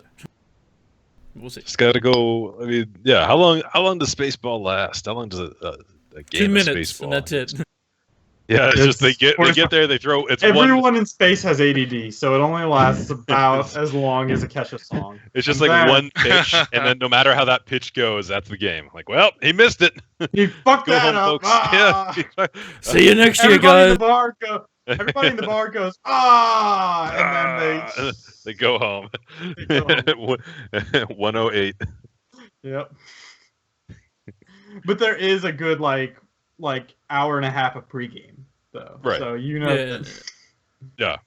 We'll see. Just gotta go. I mean, yeah. How long does Spaceball last? How long does a game 2 of minutes, Spaceball? and that's it. Yeah, it's just they get there, they throw. It's Everyone in space has ADD, so it only lasts about as long as a Kesha song. It's just And like then- one pitch, and then no matter how that pitch goes, that's the game. Like, well, he missed it. He fucked Go that home, up. folks. Ah! Yeah. See you next year, Everybody in guys. the bar everybody in the bar goes, and then They go home. They go 108. Yep. But there is a good like hour and a half of pregame though. Right. So Yeah.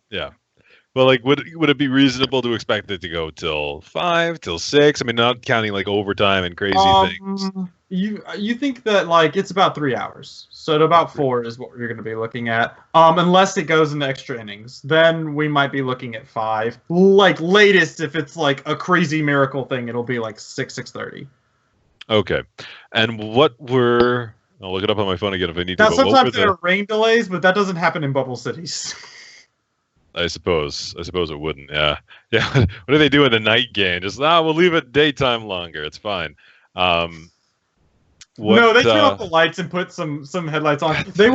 Well, like, would it be reasonable to expect it to go till 5, till 6? I mean, not counting like overtime and crazy things. You think that like it's about 3 hours, so at about 4 is what you're going to be looking at. Unless it goes into extra innings, then we might be looking at 5. Like latest, if it's like a crazy miracle thing, it'll be like 6:30. Okay. And I'll look it up on my phone again if I need Now to. But what sometimes were there are rain delays, but that doesn't happen in bubble cities. I suppose it wouldn't. Yeah. What do they do in the night game? Just we'll leave it daytime longer. It's fine. No, they turn off the lights and put some headlights on. They're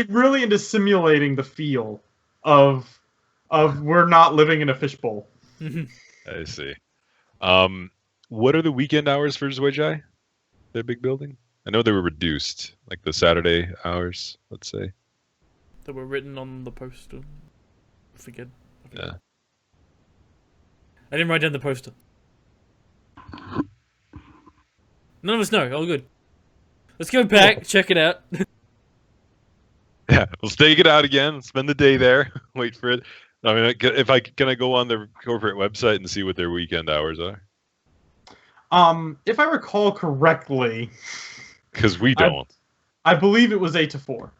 really into simulating the feel of we're not living in a fishbowl. I see. What are the weekend hours for Zhujiai? Their big building? I know they were reduced, like the Saturday hours, let's say. That were written on the poster. I forget. Yeah. I didn't write down the poster. None of us know. All good. Let's go back, check it out. Yeah, let's take it out again, spend the day there, wait for it. I mean, can I go on their corporate website and see what their weekend hours are? If I recall correctly, Because we don't. I believe it was 8 to 4.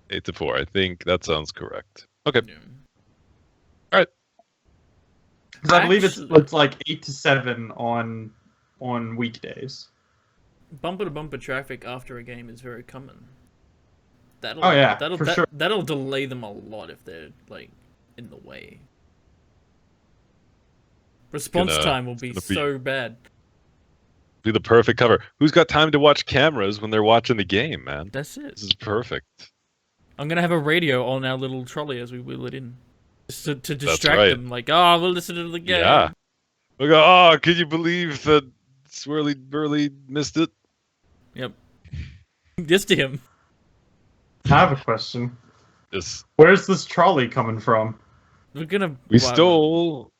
8 to 4. I think that sounds correct. Okay. Yeah. All right. Because I believe it's like 8 to 7 on weekdays. Bumper to bumper traffic after a game is very common. Sure. That'll delay them a lot if they're like in the way. Response time will be so bad. Be the perfect cover. Who's got time to watch cameras when they're watching the game, man? That's it. This is perfect. I'm gonna have a radio on our little trolley as we wheel it in, just to distract right. them. Like, oh, we'll listen to the game. Yeah. We go. Oh, can you believe that Swirly Burly missed it? Yep. Just to him. I have a question. Yes. Where's this trolley coming from? We're gonna. We stole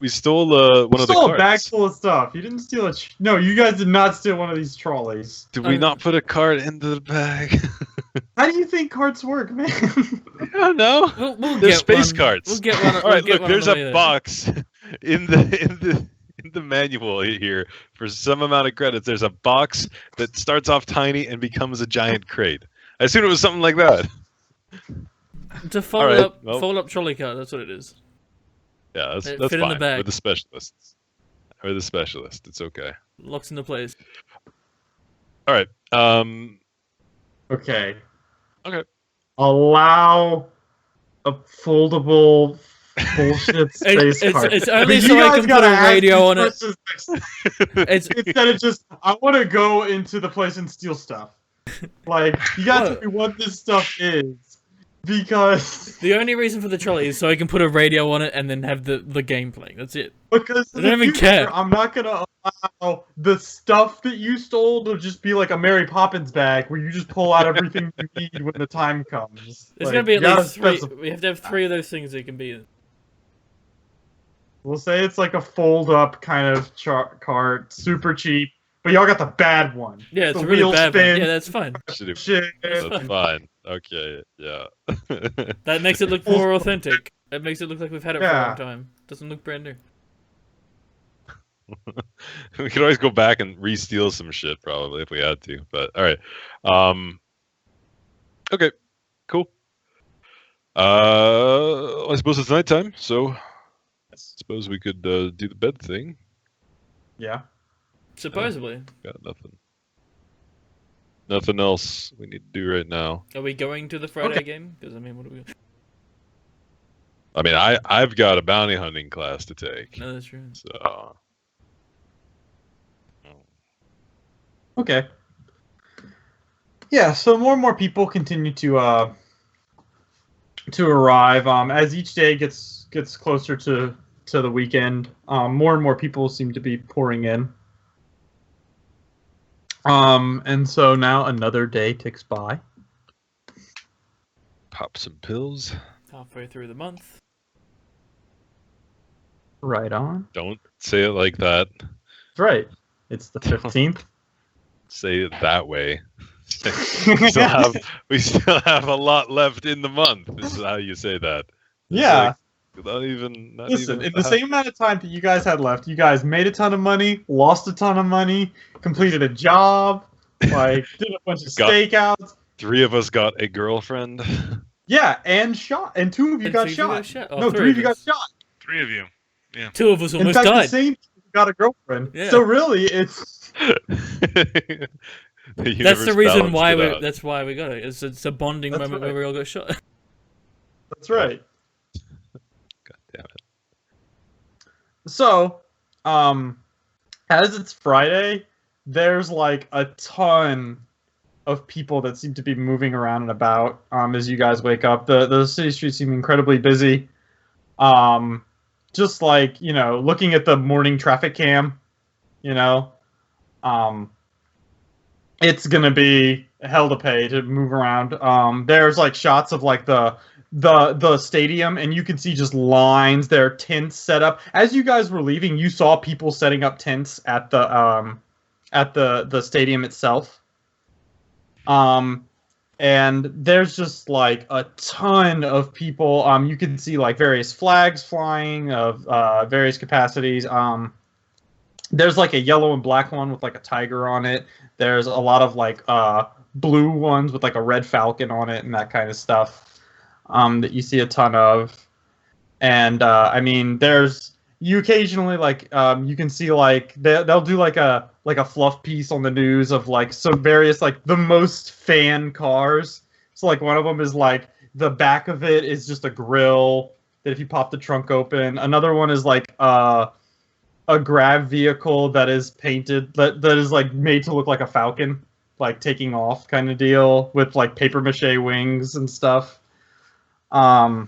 one of the stole a carts. bag full of stuff. You didn't steal No, you guys did not steal one of these trolleys. Did we not put a cart into the bag? How do you think carts work, man? I don't know. We'll They're get space one. carts. We'll get one. All right, we'll look. get There's one on the a way box in the manual here for some amount of credits. There's a box that starts off tiny and becomes a giant crate. I assumed it was something like that. there. To fold All right, fold up trolley cart. That's what it is. Yeah, that's Fit fine. in the bag. We're the specialists. We're the specialists. It's okay. Locks into place. All right. Okay. Okay. Allow a foldable bullshit space cart. It's only But so you I guys can gotta put a ask radio these on it. questions next time. It's Instead of just, I want to go into the place and steal stuff. Like, you gotta tell me what this stuff is. Because the only reason for the trolley is so I can put a radio on it and then have the game playing. That's it. Because I in don't the even future, care. I'm not gonna allow the stuff that you stole to just be like a Mary Poppins bag where you just pull out everything you need when the time comes. There's Like, gonna be at you gotta least 3. specify. We have to have 3 of those things that can be in. We'll say it's like a fold-up kind of cart, super cheap, but y'all got the bad one. Yeah, it's the a really wheel bad one. spin, Yeah, that's fine. shit. That's fine. Okay. Yeah. That makes it look more authentic. It makes it look like we've had it for a Yeah. long time. Doesn't look brand new. We could always go back and re-steal some shit probably if we had to. But all right. Okay. Cool. I suppose it's nighttime, so I suppose we could do the bed thing. Yeah. Supposedly. Got nothing. Nothing else we need to do right now. Are we going to the Friday game? Because I mean, what are we? I mean, I've got a bounty hunting class to take. No, that's true. So Okay. Yeah, so more and more people continue to arrive. As each day gets closer to the weekend, more and more people seem to be pouring in. And so now another day ticks by. Pop some pills. Halfway through the month. Right on. Don't say it like that. That's right. It's the 15th. Say it that way. we still have a lot left in the month. This is how you say that. It's Yeah. like, not even. Listen, in the same amount of time that you guys had left, you guys made a ton of money, lost a ton of money, completed a job, like did a bunch of stakeouts. 3 of us got a girlfriend. Yeah, and shot, and 2 of you got shot. Oh, No, 3 of you got shot. 3 of you. Yeah. 2 of us In almost fact, died. the same got a girlfriend. Yeah. So really, it's That's the reason why we. That's why we got it. It's a bonding That's moment right. where we all got shot. That's right. God damn it. So, as it's Friday, there's like a ton of people that seem to be moving around and about. As you guys wake up, the city streets seem incredibly busy. Just like, you know, looking at the morning traffic cam, you know, it's gonna be hell to pay to move around. There's like shots of like the stadium, and you can see just lines. There are tents set up. As you guys were leaving, you saw people setting up tents at the stadium itself. And there's just like a ton of people. You can see like various flags flying of various capacities. There's like a yellow and black one with like a tiger on it. There's a lot of like blue ones with like a red falcon on it and that kind of stuff that you see a ton of. And I mean, you occasionally like you can see like they'll do like a fluff piece on the news of like some various like the most fan cars. So like one of them is like the back of it is just a grill that if you pop the trunk open. Another one is like a grab vehicle that is painted that is like made to look like a falcon, like taking off kind of deal with like paper mache wings and stuff. Yeah,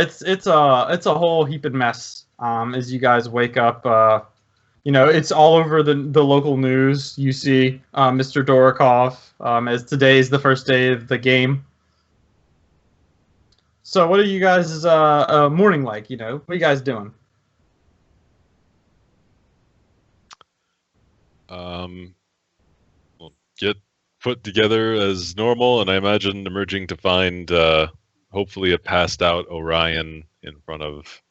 it's a whole heaping mess. As you guys wake up, you know, it's all over the local news. You see Mr. Dorokov, as today is the first day of the game. So what are you guys' morning like? You know, what are you guys doing? We'll get put together as normal, and I imagine emerging to find hopefully a passed out Orion in front of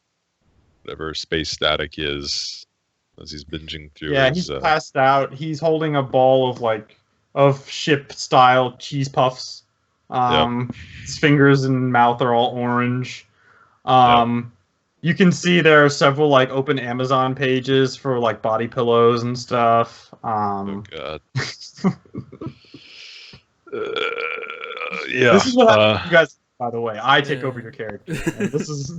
whatever space static is as he's binging through. Yeah, his, he's passed out. He's holding a ball of ship style cheese puffs. His fingers and mouth are all orange. You can see there are several like open Amazon pages for like body pillows and stuff. Oh god. Yeah. This is what happens, you guys. By the way, I take Yeah. over your character. And this is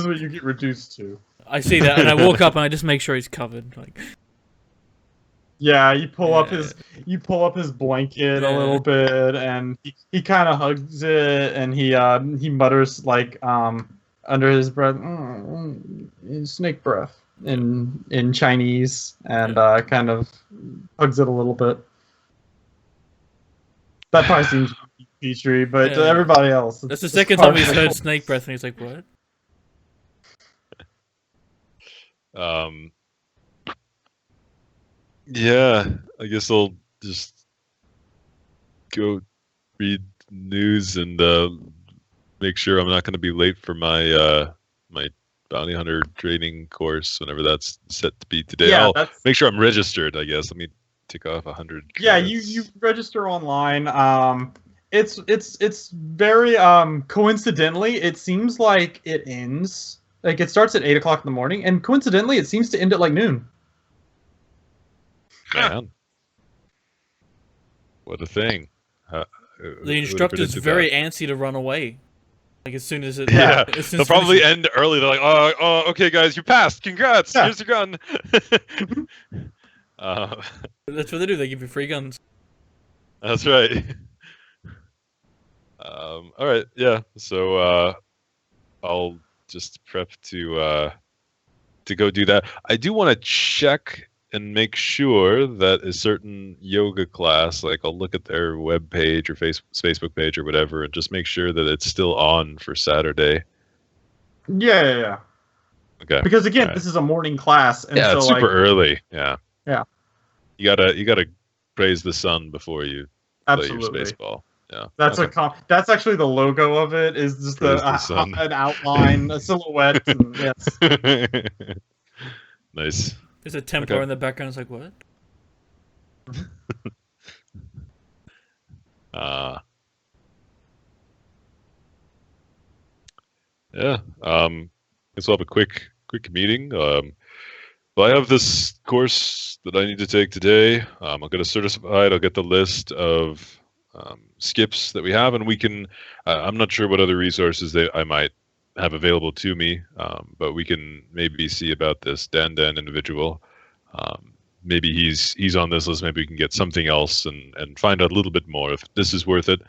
what you get reduced to. I see that, and I walk up and I just make sure he's covered. Like, Yeah, you pull up his blanket a little bit, and he kind of hugs it, and he mutters like under his breath, snake breath in Chinese, and kind of hugs it a little bit. That probably seems Petri, but to everybody else, that's the second time he's heard snake breath, and he's like, "What?" Yeah, I guess I'll just go read news and make sure I'm not going to be late for my my bounty hunter training course whenever that's set to be today. Yeah, I'll make sure I'm registered, I guess. Let me tick off 100. Yeah, you register online. It's very coincidentally, it seems like it ends like it starts at 8 o'clock in the morning, and coincidentally, it seems to end at like noon. Man, what a thing! The instructor's very antsy to run away. Like as soon as it, Yeah, as soon they'll as probably end early. They're like, oh, okay, guys, you passed. Congrats. Yeah. Here's your gun. Uh, That's what they do. They give you free guns. that's right. All right, yeah. So I'll just prep to go do that. I do want to check and make sure that a certain yoga class, like I'll look at their web page or Facebook page or whatever, and just make sure that it's still on for Saturday. Yeah. Okay. Because again, All right. this is a morning class, and Yeah, so it's super like, early. Yeah. Yeah. You gotta praise the sun before you play your absolutely. baseball. Yeah. That's okay. that's actually the logo of it. Is just Praise the sun. an outline, a silhouette. And, yes. Nice. There's a Templar in the background. It's like, what? Yeah. Guess we'll have a quick meeting. Well, I have this course that I need to take today. I'll get it certified. I'll get the list of skips that we have, and we can. I'm not sure what other resources I might have available to me, but we can maybe see about this Dan individual. Maybe he's on this list. Maybe we can get something else and find out a little bit more if this is worth it.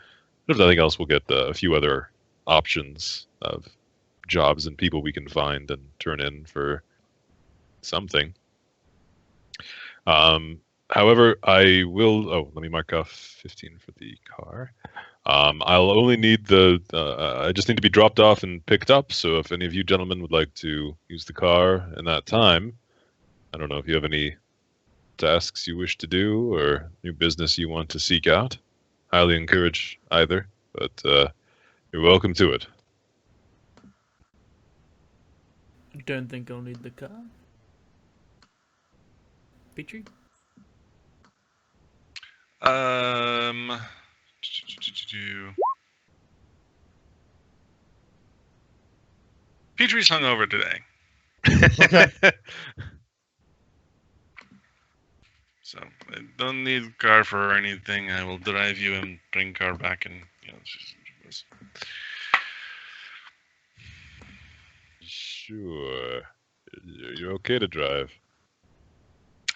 If nothing else, we'll get a few other options of jobs and people we can find and turn in for something. However, I will. Oh, let me mark off 15 for the car. I'll only need I just need to be dropped off and picked up. So if any of you gentlemen would like to use the car in that time, I don't know if you have any tasks you wish to do or new business you want to seek out. Highly encourage either, but you're welcome to it. Don't think I'll need the car. Petri? Petri's hungover today, Okay. so I don't need car for anything. I will drive you and bring car back, and Sure. You're okay to drive.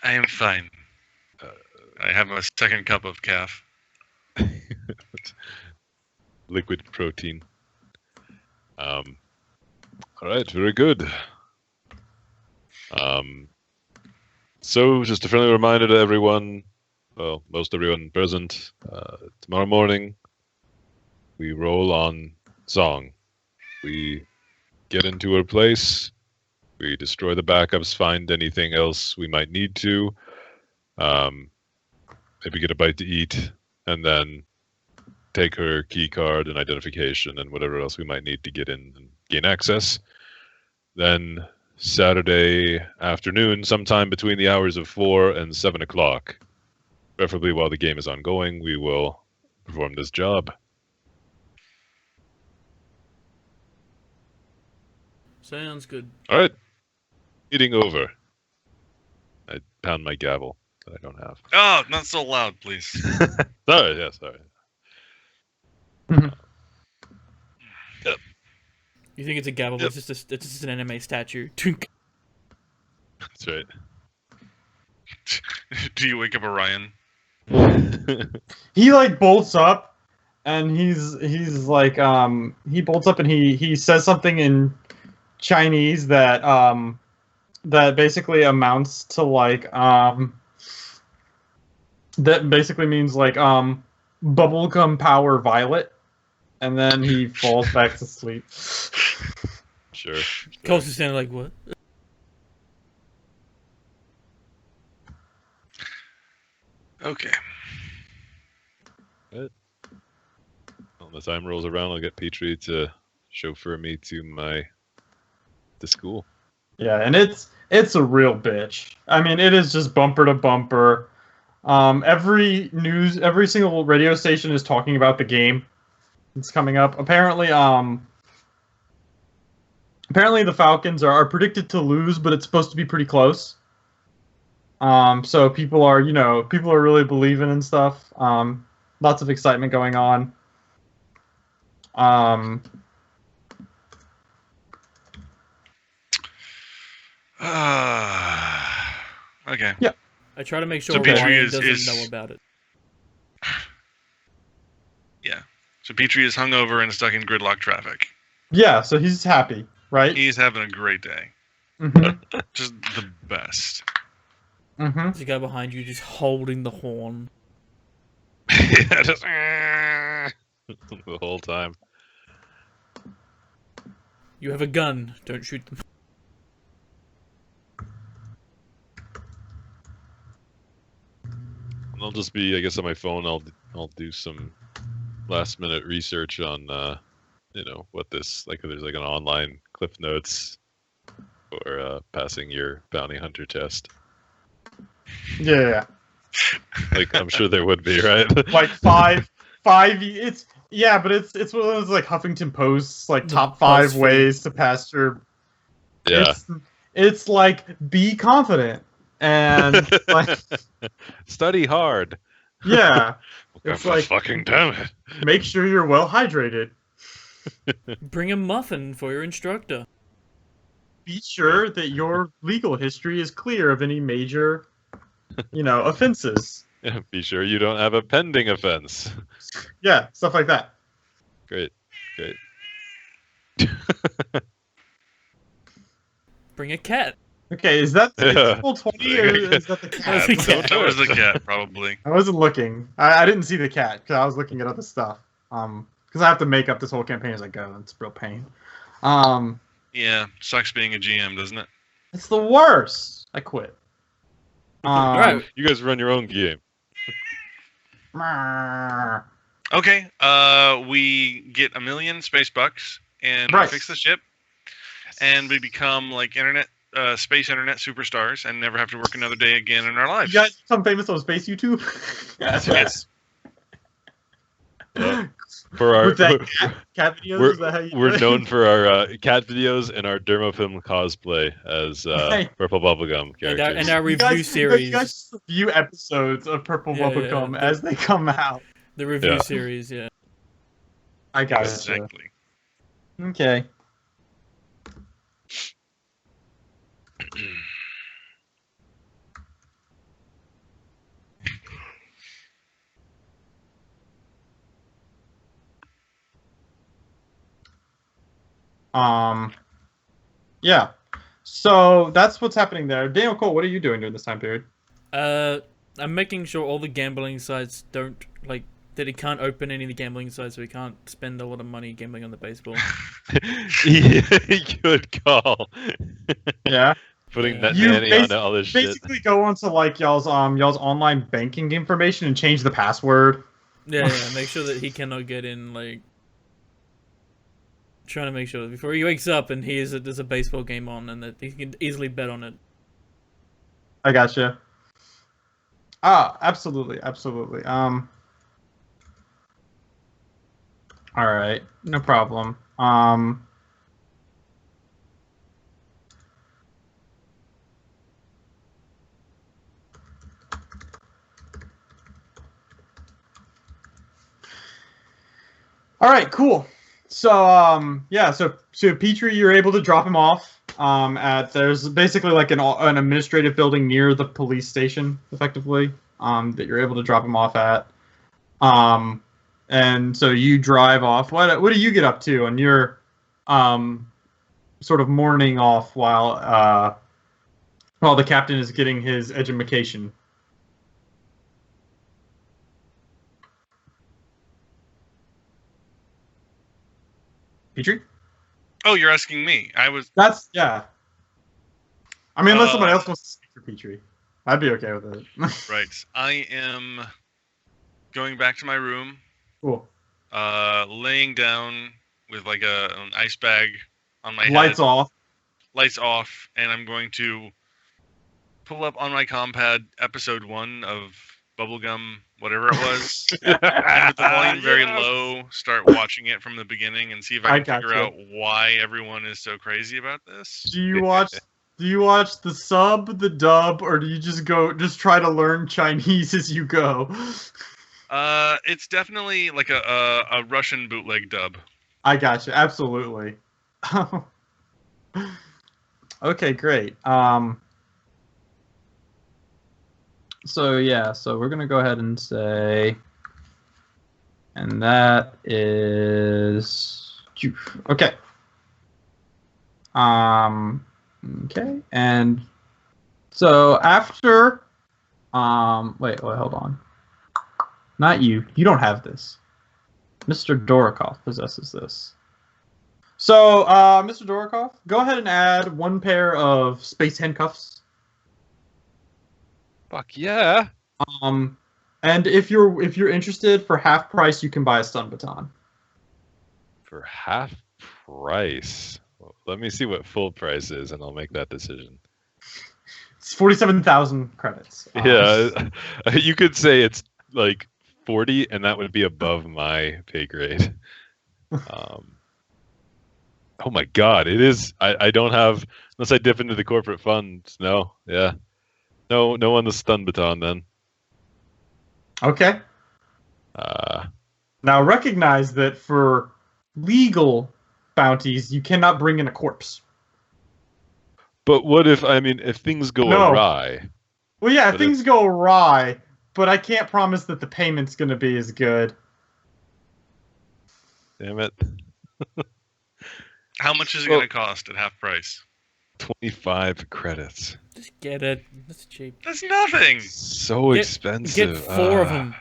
I am fine. I have a second cup of calf. Liquid protein. All right, very good. So just a friendly reminder to everyone, well, most everyone present, tomorrow morning we roll on Song. We get into a place, we destroy the backups, find anything else we might need to, maybe get a bite to eat, and then take her key card and identification and whatever else we might need to get in and gain access. Then Saturday afternoon, sometime between the hours of 4 and 7 o'clock, preferably while the game is ongoing, we will perform this job. Sounds good. All right. Meeting over. I pound my gavel that I don't have. Oh, not so loud, please. Sorry, yeah, sorry. You think it's a gavel? Yep. It's just an anime statue. Tink. That's right. Do you wake up Orion? He like bolts up, and he's like he bolts up and he says something in Chinese that that basically amounts to like that basically means like bubblegum power violet, and then he falls back to sleep. Sure. Coast is standing like, what? Okay. When the time rolls around, I'll get Petri to chauffeur me to school. Yeah, and it's a real bitch. I mean, it is just bumper to bumper. Every single radio station is talking about the game. It's coming up. Apparently the Falcons are predicted to lose, but it's supposed to be pretty close. So people are really believing and stuff. Lots of excitement going on. Okay. Yeah. I try to make sure So Petri Ryan is- doesn't is- know about it. Yeah. So Petri is hungover and stuck in gridlock traffic. Yeah, so he's happy, right? He's having a great day. Mm-hmm. Just the best. Mm-hmm. There's a guy behind you just holding the horn. Yeah, just the whole time. You have a gun. Don't shoot them. And I'll just be, I guess, on my phone. I'll do some last minute research on, what this like. There's like an online Cliff Notes for passing your bounty hunter test. Yeah. Like I'm sure there would be, right? Like five. It's but it's one of those like Huffington Post's like top 5 BuzzFeed. ways to pass your. Yeah. It's like be confident and like Study hard. yeah. God, It's like fucking damn it. make sure you're well hydrated. Bring a muffin for your instructor. Be sure that your legal history is clear of any major, offenses. Yeah, be sure you don't have a pending offense. Yeah, stuff like that. Great. Bring a cat. Okay, is that Yeah. full 20 or is that the cat? That's a cat. That was the cat, probably. I wasn't looking. I didn't see the cat because I was looking at other stuff. Because I have to make up this whole campaign as I go. It's a real pain. Yeah, sucks being a GM, doesn't it? It's the worst. I quit. Alright. You guys run your own game. Okay, we get 1 million space bucks and Right. fix the ship, and we become like space internet superstars and never have to work another day again in our You lives. guys become famous on space YouTube? Yes. For our With that cat videos? Is that how you we're do it? known for our cat videos and our dermofilm cosplay as Right. Purple Bubblegum characters. And our You review guys, series. You guys review episodes of Purple Yeah, Bubblegum yeah. as they come out. The review Yeah. series, yeah. I got it. Exactly. Okay. Yeah. So that's what's happening there. Daniel Cole, what are you doing during this time period? I'm making sure all the gambling sites don't that he can't open any of the gambling sites, so he can't spend a lot of money gambling on the baseball. Yeah, good call. Yeah. Putting Yeah. that You nanny on all this shit. Basically go onto like y'all's online banking information and change the password. Yeah, make sure that he cannot get in, trying to make sure before he wakes up and there's a baseball game on and that he can easily bet on it. I gotcha. Ah, absolutely. All right, no problem. All right, cool. So, so Petri, you're able to drop him off. There's basically like an administrative building near the police station, effectively. That you're able to drop him off at. And so you drive off. What do you get up to on your sort of morning off while the captain is getting his education? Petri? Oh, you're asking me. I was Yeah. I mean, unless somebody Uh, else wants to speak for Petri, I'd be okay with it. right. I am going back to my room, Cool. laying down with like an ice bag on my Lights head, off. lights off, and I'm going to pull up on my compad episode 1 of Bubblegum, whatever it was, and with the volume very Yes. low, start watching it from the beginning and see if I I can figure gotcha. out why everyone is so crazy about this. Do you watch the sub, the dub, or do you just try to learn Chinese as you go? It's definitely like a Russian bootleg dub. I gotcha. Absolutely. Okay, great. So yeah, so we're gonna go ahead and say, and that is okay. Okay, and so after, wait, hold on. Not you. You don't have this. Mr. Dorokov possesses this. So, Mr. Dorokov, go ahead and add 1 pair of space handcuffs. Fuck yeah. And if you're interested, for half price, you can buy a stun baton. For half price. Well, let me see what full price is, and I'll make that decision. It's 47,000 credits. Yeah, you could say it's like 40, and that would be above my pay grade. Oh my god, it is. I don't have, unless I dip into the corporate funds. No, yeah, no on the stun baton then. Okay. Now recognize that for legal bounties, you cannot bring in a corpse. But what if, I mean, if things go awry? Well, yeah, if things go awry, but I can't promise that the payment's going to be as good. Damn it. How much is it going to cost at half price? 25 credits. Just get it. That's cheap. That's nothing. So expensive. Get 4 of them.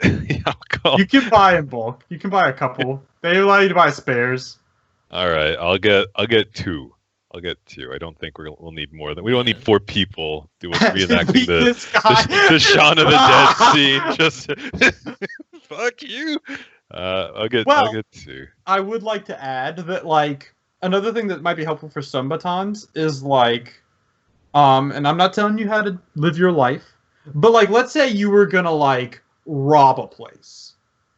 Yeah, you can buy in bulk. You can buy a couple. They allow you to buy spares. All right, I'll get 2. I'll get 2. I don't think we'll need more than. We don't need 4 people doing reenacting the Shaun of the Dead scene. Just fuck you. I'll get 2. I would like to add that, like, another thing that might be helpful for stun batons is like, and I'm not telling you how to live your life, but like, let's say you were gonna like rob a place.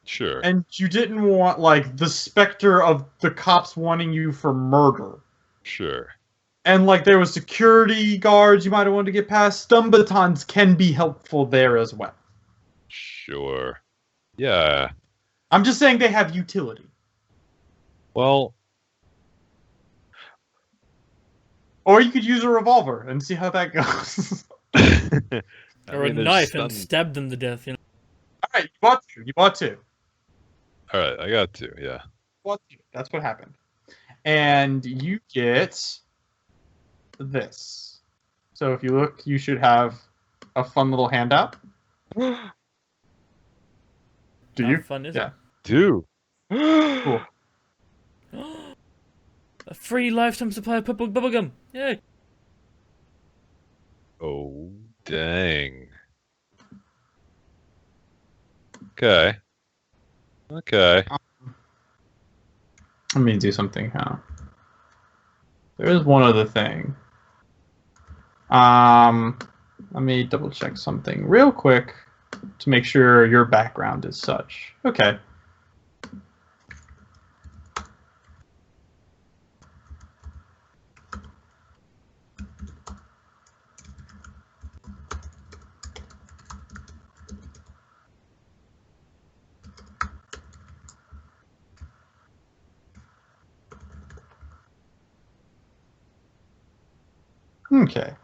Sure. And you didn't want like the specter of the cops wanting you for murder. Sure. And like there was security guards you might have wanted to get past. Stun batons can be helpful there as well. Sure. Yeah. I'm just saying they have utility. Well. Or you could use a revolver and see how that goes. Or a knife and stab them to death, you know. Alright, you bought 2. Alright, I got 2, yeah. That's what happened. And you get this. So if you look, you should have a fun little handout. Do you? How fun is it? 2. Cool. A free lifetime supply of purple bubblegum. Yeah. Oh, dang. Okay. Okay. Let me do something now. There is one other thing. Let me double check something real quick to make sure your background is such. Okay. Okay.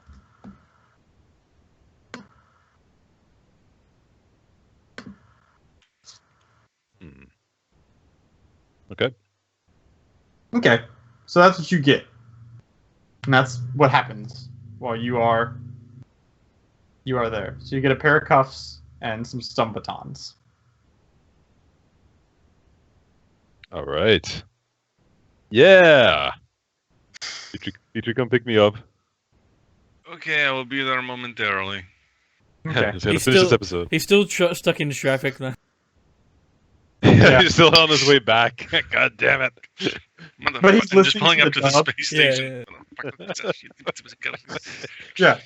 Okay. Okay. So that's what you get. And that's what happens while you are there. So you get a pair of cuffs and some stun batons. All right. Yeah. Petri, come pick me up. Okay, I will be there momentarily. Okay. Just gotta finish this episode. He's still stuck in traffic now. Yeah, he's still on his way back. God damn it. But he's I'm just listening pulling to up the to the dub. space Yeah, station. Yeah.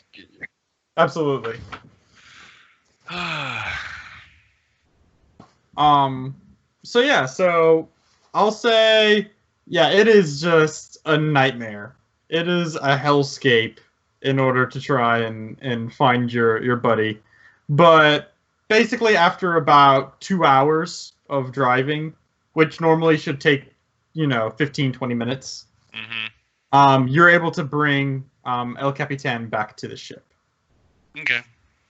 Absolutely. So yeah, so I'll say, yeah, it is just a nightmare. It is a hellscape in order to try and find your buddy. But basically after about 2 hours of driving, which normally should take, 15, 20 minutes, you're able to bring El Capitan back to the ship. Okay.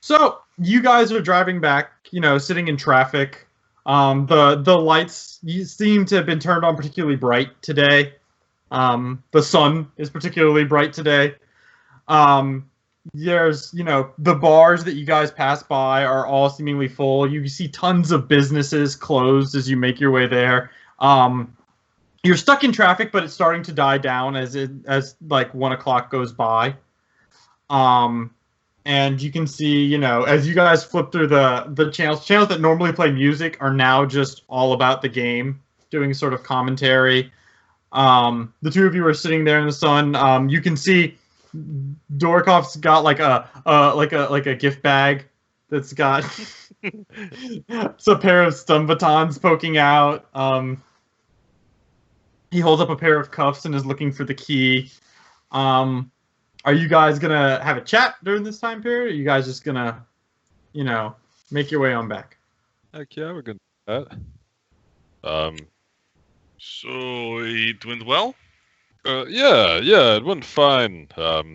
So you guys are driving back, sitting in traffic. The lights seem to have been turned on particularly bright today. The sun is particularly bright today. There's, the bars that you guys pass by are all seemingly full. You see tons of businesses closed as you make your way there. You're stuck in traffic, but it's starting to die down as like 1 o'clock goes by. And you can see, as you guys flip through the channels that normally play music are now just all about the game, doing sort of commentary. The two of you are sitting there in the sun. You can see Dorikov's got like a gift bag that's got it's a pair of stun batons poking out. He holds up a pair of cuffs and is looking for the key. Are you guys gonna have a chat during this time period? Or are you guys just gonna, make your way on back? Heck yeah, we're gonna do that. So it went well? Yeah, it went fine. I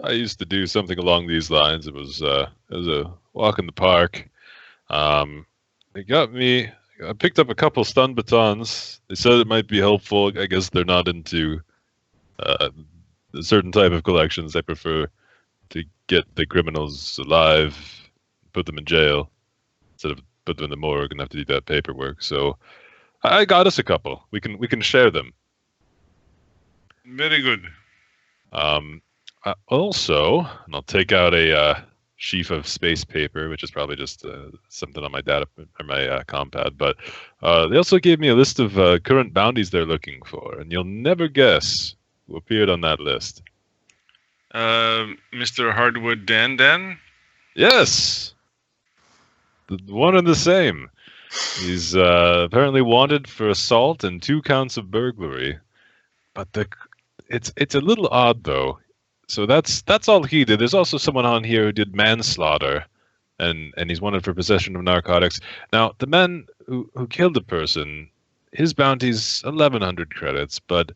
used to do something along these lines. It was a walk in the park. They got me. I picked up a couple stun batons. They said it might be helpful. I guess they're not into a certain type of collections. They prefer to get the criminals alive, put them in jail, instead of put them in the morgue and have to do that paperwork. So I got us a couple. We can share them. Very good. Also, and I'll take out a sheaf of space paper, which is probably just something on my data or my compad. But they also gave me a list of current bounties they're looking for, and you'll never guess who appeared on that list. Mr. Hardwood Dan? Yes, the one and the same. He's apparently wanted for assault and 2 counts of burglary, but it's a little odd though. So that's all he did. There's also someone on here who did manslaughter, and he's wanted for possession of narcotics. Now, the man who killed a person, his bounty's 1,100 credits, but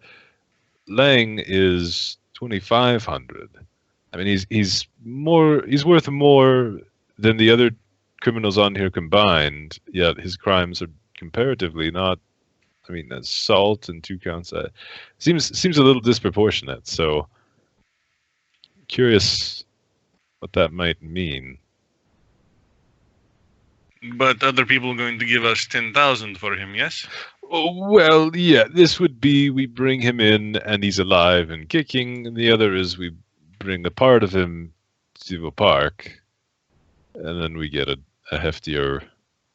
Lang is 2,500. I mean, he's worth more than the other criminals on here combined. Yet his crimes are comparatively not. I mean, assault and 2 counts. Seems a little disproportionate. So. Curious what that might mean. But other people are going to give us 10,000 for him, yes? Oh, well, yeah, this would be we bring him in and he's alive and kicking, and the other is we bring a part of him to a park, and then we get a heftier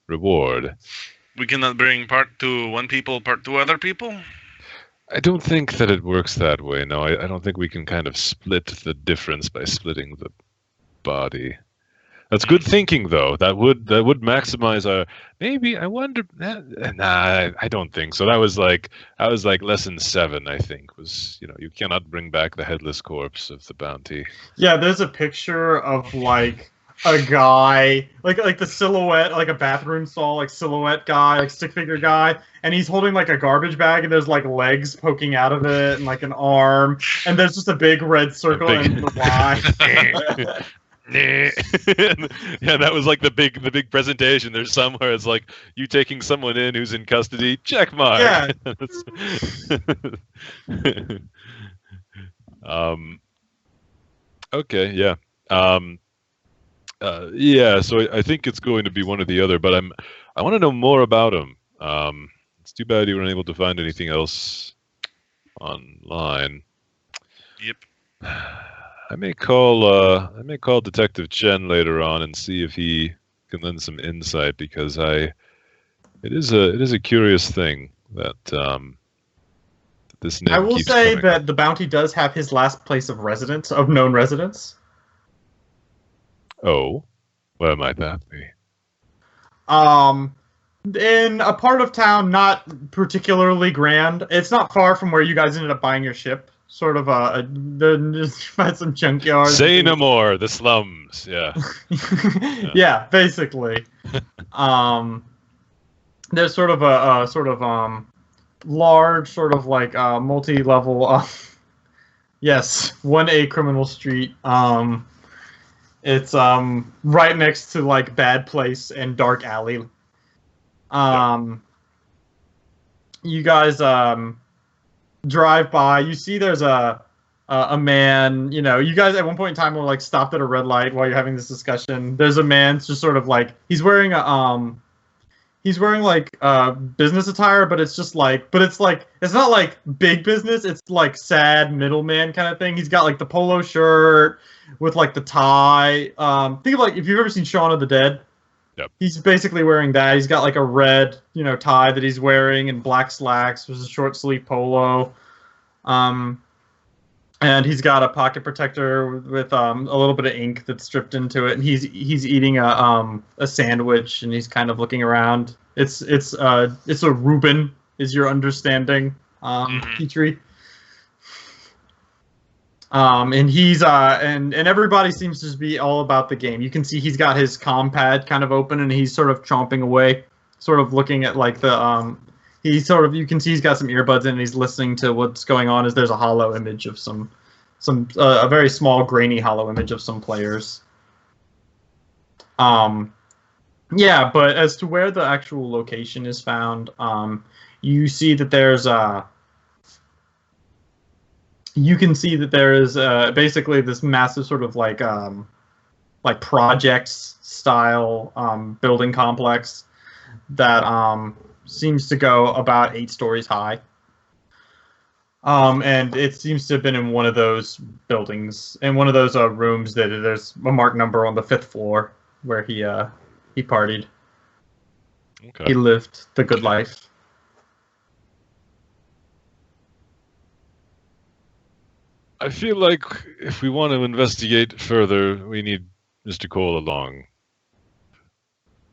reward. We cannot bring part to one people, part to other people? I don't think that it works that way. No, I don't think we can kind of split the difference by splitting the body. That's good thinking, though. That would maximize our. Maybe I wonder. Nah, I don't think so. That was like lesson 7. I think was you cannot bring back the headless corpse of the bounty. Yeah, there's a picture of like a guy, like the silhouette, like a bathroom stall, like silhouette guy, like stick figure guy, and he's holding like a garbage bag, and there's like legs poking out of it, and like an arm, and there's just a big red circle and the Y. Yeah, that was like the big presentation. There's somewhere it's like you taking someone in who's in custody. Check mark. Yeah. Okay. Yeah. Yeah, so I think it's going to be one or the other, but I want to know more about him. It's too bad you weren't able to find anything else online. Yep. I may call Detective Chen later on and see if he can lend some insight, because it is a curious thing that this name. I will keeps say coming that up. the bounty does have his last place of known residence. Oh, where might that be? In a part of town not particularly grand. It's not far from where you guys ended up buying your ship. Sort of had some junkyard. Say no more. The slums. Yeah. Yeah, basically. There's sort of a large sort of like multi-level. Yes, 1A criminal street. It's right next to like Bad Place and Dark Alley. You guys drive by. You see there's a man. You know, you guys at one point in time were like stopped at a red light while you're having this discussion. There's a man just sort of like he's wearing like business attire, but it's just like, it's not like big business. It's like sad middleman kind of thing. He's got like the polo shirt with like the tie. Think of like if you've ever seen Shaun of the Dead. Yep. He's basically wearing that. He's got like a red, tie that he's wearing and black slacks with a short sleeve polo. And he's got a pocket protector with a little bit of ink that's dripped into it, and he's eating a sandwich, and he's kind of looking around. It's a Reuben, is your understanding, Petri. And he's and everybody seems to be all about the game. You can see he's got his comm pad kind of open, and he's sort of chomping away, sort of looking at like the you can see he's got some earbuds in and he's listening to what's going on as there's a hollow image of a very small grainy hollow image of some players. Yeah, but as to where the actual location is found, you see that there's you can see that there is basically this massive sort of like projects style building complex that seems to go about 8 stories high. And it seems to have been in one of those buildings, in one of those rooms that there's a marked number on the 5th floor where he partied. Okay. He lived the good life. I feel like if we want to investigate further, we need Mr. Cole along.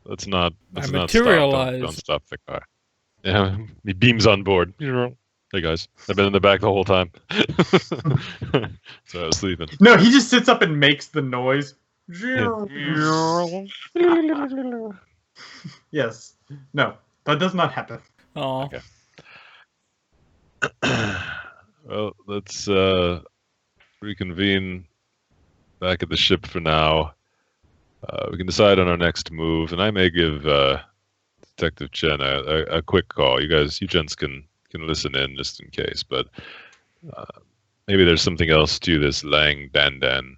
Let's not materialize. Don't stop the car. Yeah, he beams on board. Hey guys, I've been in the back the whole time. So I was sleeping. No, he just sits up and makes the noise. Yes. No, that does not happen. Oh. Okay. Well, let's reconvene back at the ship for now. We can decide on our next move, and I may give Detective Chen a quick call. You gents can listen in just in case, but maybe there's something else to this Lang Dan.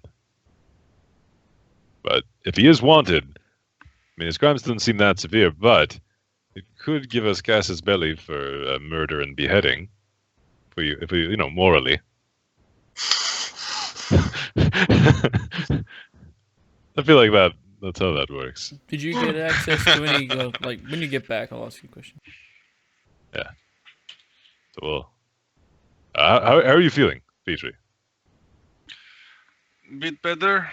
But if he is wanted, I mean, his crimes doesn't seem that severe, but it could give us casus belli for murder and beheading, if we morally. I feel like that's how that works. Did you get access to any, like, when you get back, I'll ask you a question. Yeah. So, well, how are you feeling, Petri? Bit better.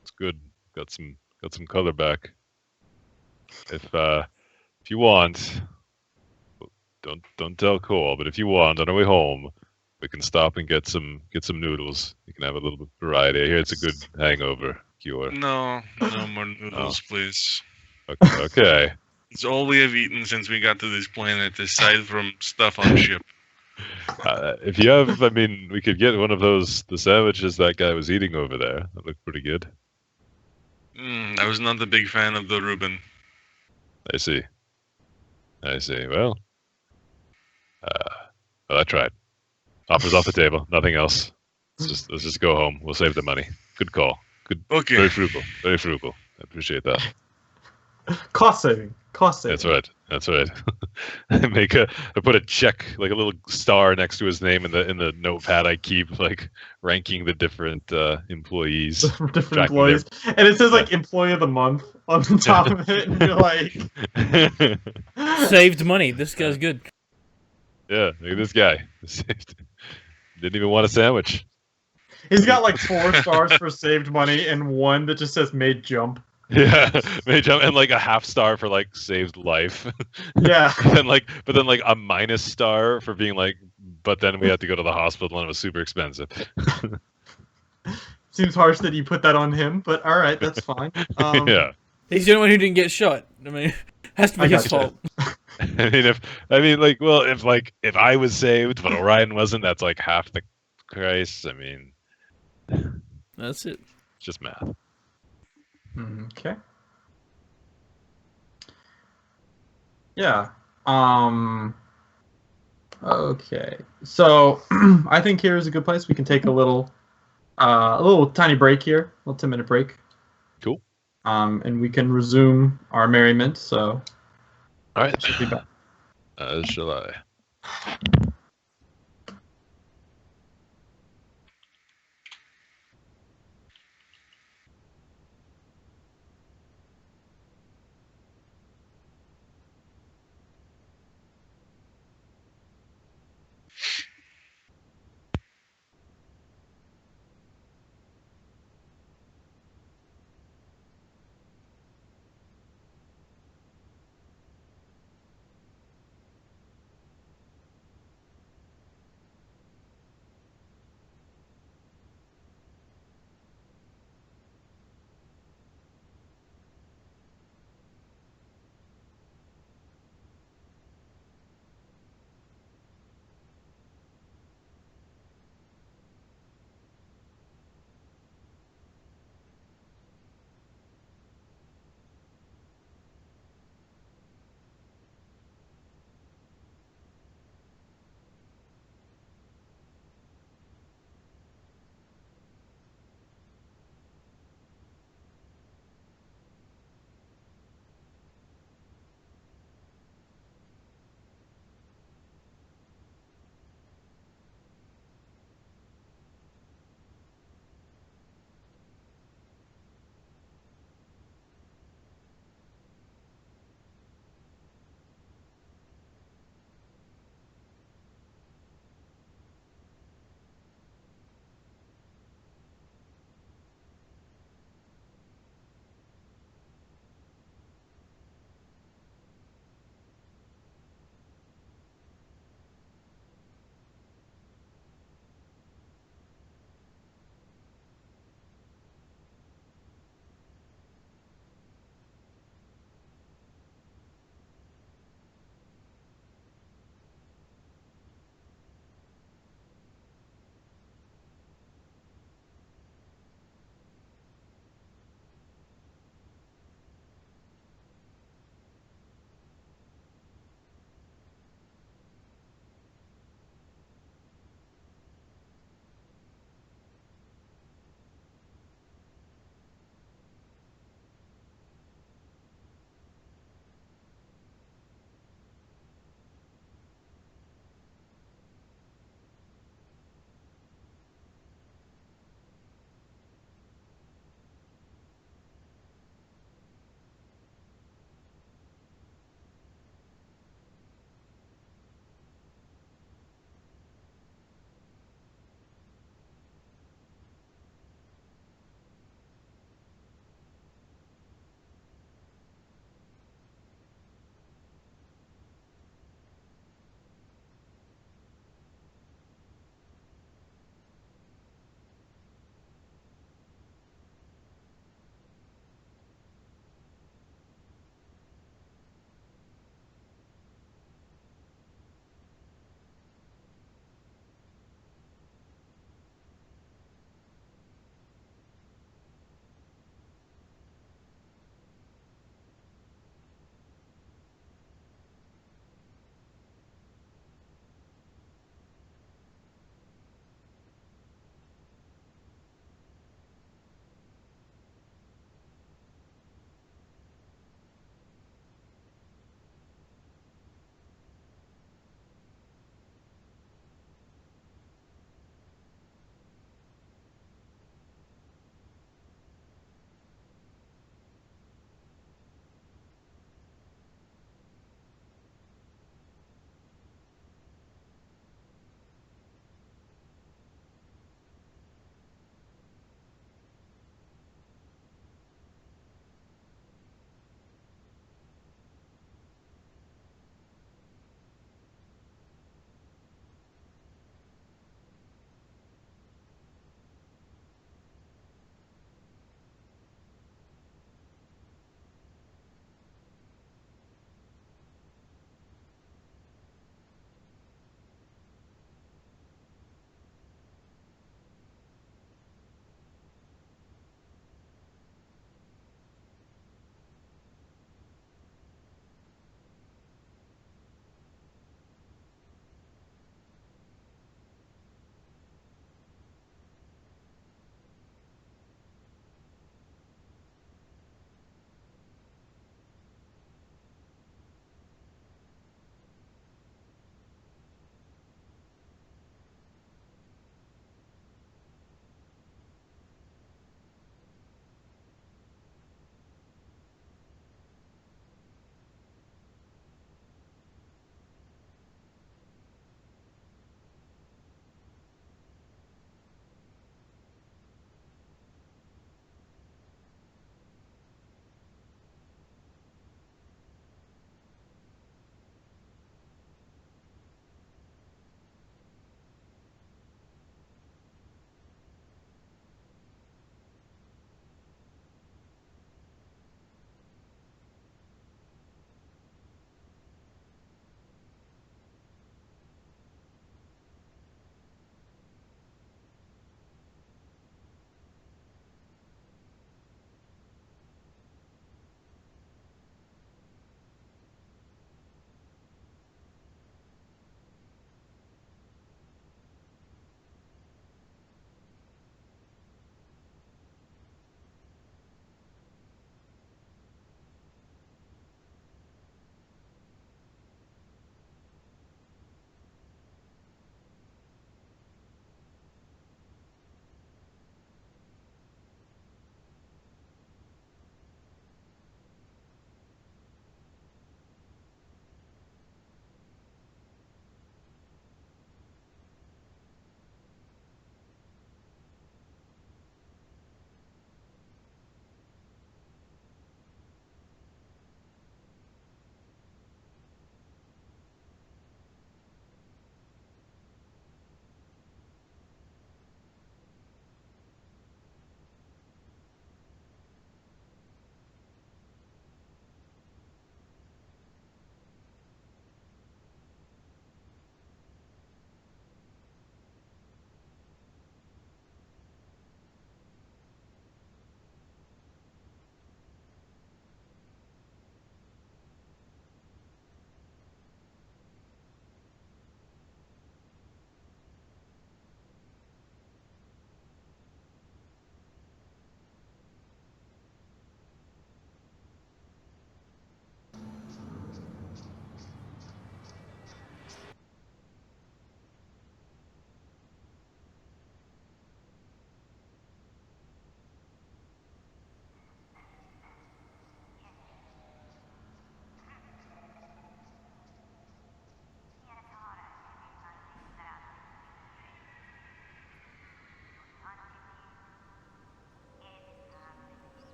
It's good. Got some color back. If you want, don't tell Cole, but if you want, on our way home, we can stop and get some noodles. You can have a little bit of variety. I hear it's a good hangover cure. No more noodles, please. Okay. It's all we have eaten since we got to this planet, aside from stuff on ship. If you have, I mean, we could get one of the sandwiches that guy was eating over there. That looked pretty good. I was not a big fan of the Reuben. I see. Well, I tried. Offers off the table. Nothing else. Let's just go home. We'll save the money. Good call. Good. Okay. Very frugal. I appreciate that. Cost saving. That's right. I put a check, like a little star next to his name in the notepad I keep, like ranking the different employees. And it says like employee of the month on the top of it, and you're like, saved money. This guy's good. Yeah, look at this guy. Didn't even want a sandwich. He's got like 4 stars for saved money and 1 that just says made jump. Yeah, made jump, and like a half star for like saved life. Yeah. but then like a minus star for being like, but then we had to go to the hospital and it was super expensive. Seems harsh that you put that on him, but all right, that's fine. Yeah. He's the only one who didn't get shot. I mean, has to be his fault. If I was saved but Orion wasn't, that's like half the price. I mean, That's it. It's just math. Okay. Yeah. Okay. So I think here's a good place. We can take a little tiny break here, a little 10-minute break. Cool. And we can resume our merriment. So All right. should be back. As shall I.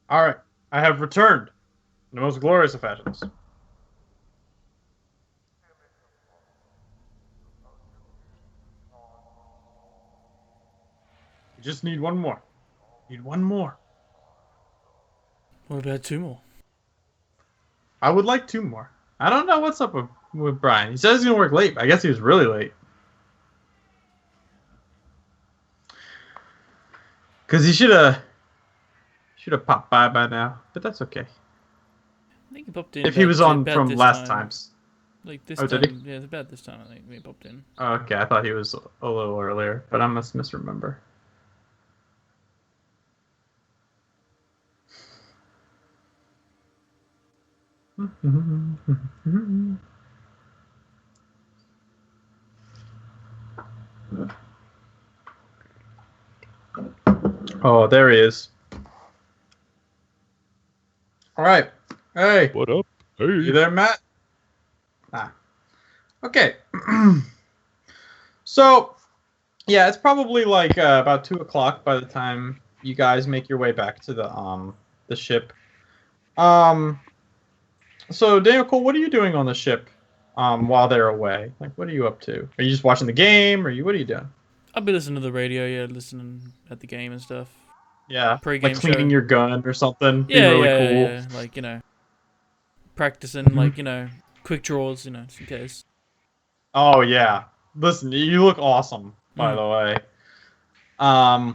All right, I have returned in the most glorious of fashions. We just need one more. Need one more. What about 2 more? I would like 2 more. I don't know what's up with Brian. He says he's gonna work late, but I guess he was really late. Cause he should have popped by now, but that's okay. I think he popped in. If he was on about from this last time. times. Like this Oh, time. did he? Yeah, it's about this time I think he popped in. Oh, okay, I thought he was a little earlier, but I must misremember. Oh, there he is. All right. Hey, What up? you Hey. there, Matt? Ah. Okay. So, yeah, it's probably like about 2 o'clock by the time you guys make your way back to the ship. So Daniel Cole, what are you doing on the ship while they're away? Like, what are you up to? Are you just watching the game, or what are you doing? I'll be listening to the radio, yeah, listening at the game and stuff. Yeah, Pre-game like cleaning show. your gun or something. Yeah, Being really yeah, cool. yeah. Like, practicing, Mhm. like, quick draws, just in case. Oh yeah. Listen, you look awesome, by Mm. the way.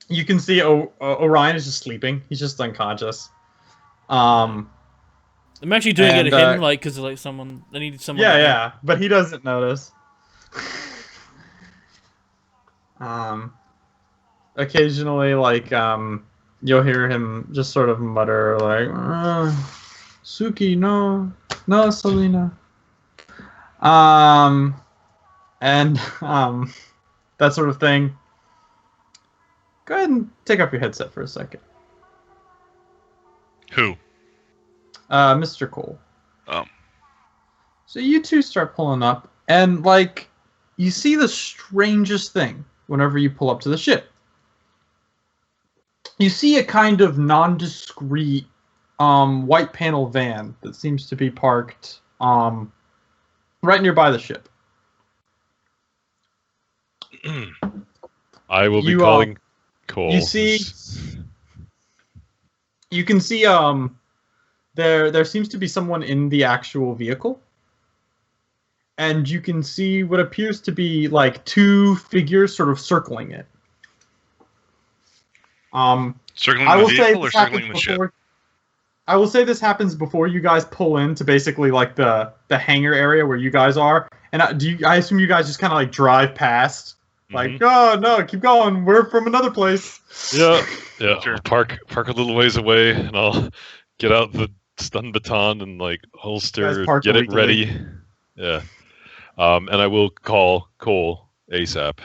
You can see Orion is just sleeping. He's just unconscious. I'm actually doing it And, at him, like, because, like, I needed someone. Yeah, like, yeah, but he doesn't notice. Occasionally, like, you'll hear him just sort of mutter, like, Suki, no, no, Selena. And, that sort of thing. Go ahead and take off your headset for a second. Who? Mr. Cole. Oh. So you two start pulling up, and, like, you see the strangest thing whenever you pull up to the ship. You see a kind of nondescript white panel van that seems to be parked right nearby the ship. I will be You, calling Cole. you see- You can see there seems to be someone in the actual vehicle. And you can see what appears to be like 2 figures sort of circling it. Circling I the will say vehicle or this circling happens the ship? before. I will say this happens before you guys pull into basically like the hangar area where you guys are. And I assume you guys just kind of like drive past, like, oh no, keep going, we're from another place. Yeah, yeah. Sure. I'll park a little ways away, and I'll get out the stun baton and like holster, Guys park get it illegally. ready. Yeah. And I will call Cole ASAP.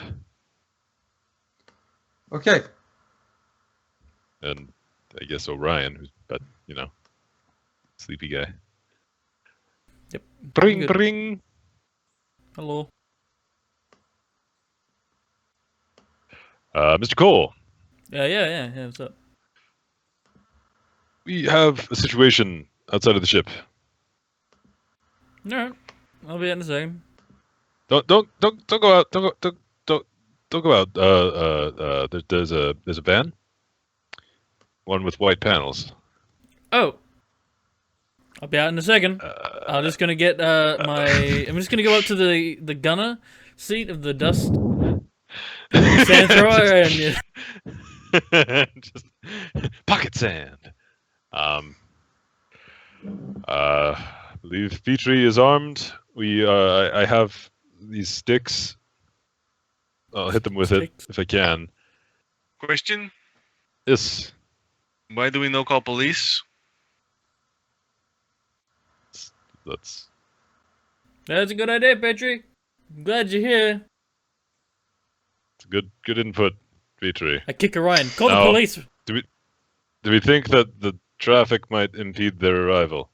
Okay. And I guess Orion, who's sleepy guy. Yep. Bring, Good. bring. Hello. Mr. Cole, Yeah. What's up? we have a situation outside of the ship. All right. I'll be in a second. Don't go out. Don't go out. There's a van. One with white panels. Oh. I'll be out in a second. I'm just gonna get I'm just gonna go up to the gunner seat of the dust sand thrower and Just pocket sand. I believe Petri is armed. I have these sticks. I'll hit them with Sticks? it if I can. Question? Yes. Why do we no call police? That's that's a good idea, Petri. I'm glad you're here. good input, Petri. I kick Orion. Call the No. police. Do we think that the traffic might impede their arrival?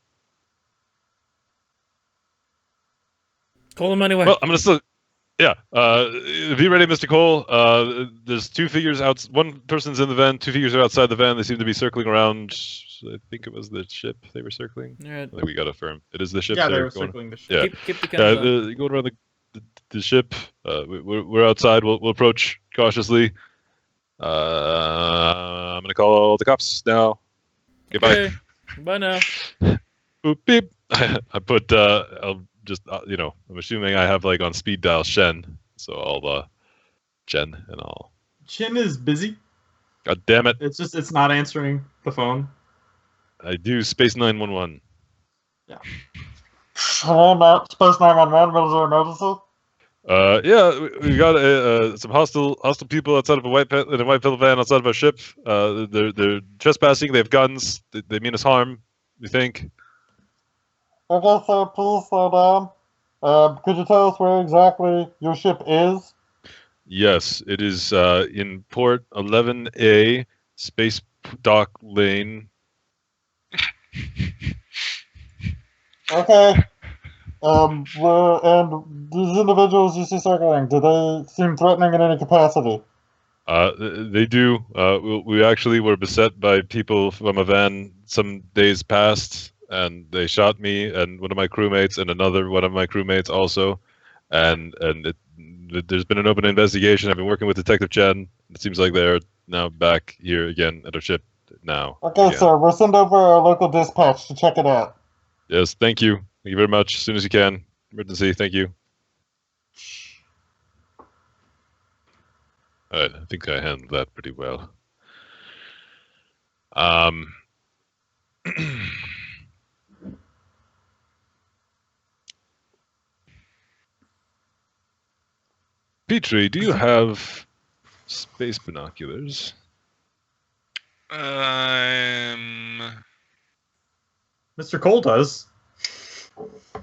Call them anyway. Well, I'm gonna still Yeah. Be ready, Mr. Cole. There's 2 figures out. One person's in the van. 2 figures are outside the van. They seem to be circling around. I think it was the ship they were circling. Yeah. I think we got to affirm. It is the ship. Yeah, they they're were going. circling the ship. Yeah. Keep the guns up. Going around the ship. We're outside. We'll approach cautiously. I'm gonna call the cops now. Goodbye. Okay. Bye now. Boop beep. I put. I'll just. I'm assuming I have like on speed dial Shen, so I'll Jen and all. Chin is busy. God damn it! It's not answering the phone. I do space 911. Hello, Matt. Space 911. What is your emergency? Yeah, we got some hostile people outside of in a white pill van outside of our ship. They're trespassing. They have guns. They mean us harm. We think. Okay, sir. Please slow down. Could you tell us where exactly your ship is? Yes, it is in port 11A, space dock lane. Okay. And these individuals you see circling, do they seem threatening in any capacity? They do. We actually were beset by people from a van some days past, and they shot me and one of my crewmates and another one of my crewmates also. And there's been an open investigation. I've been working with Detective Chen. It seems like they're now back here again at our ship now. Okay, again. sir. We'll send over our local dispatch to check it out. Yes, thank you. Thank you very much. As soon as you can. Emergency, thank you. Alright, I think I handled that pretty well. Petri, do you have space binoculars? Mr. Cole does.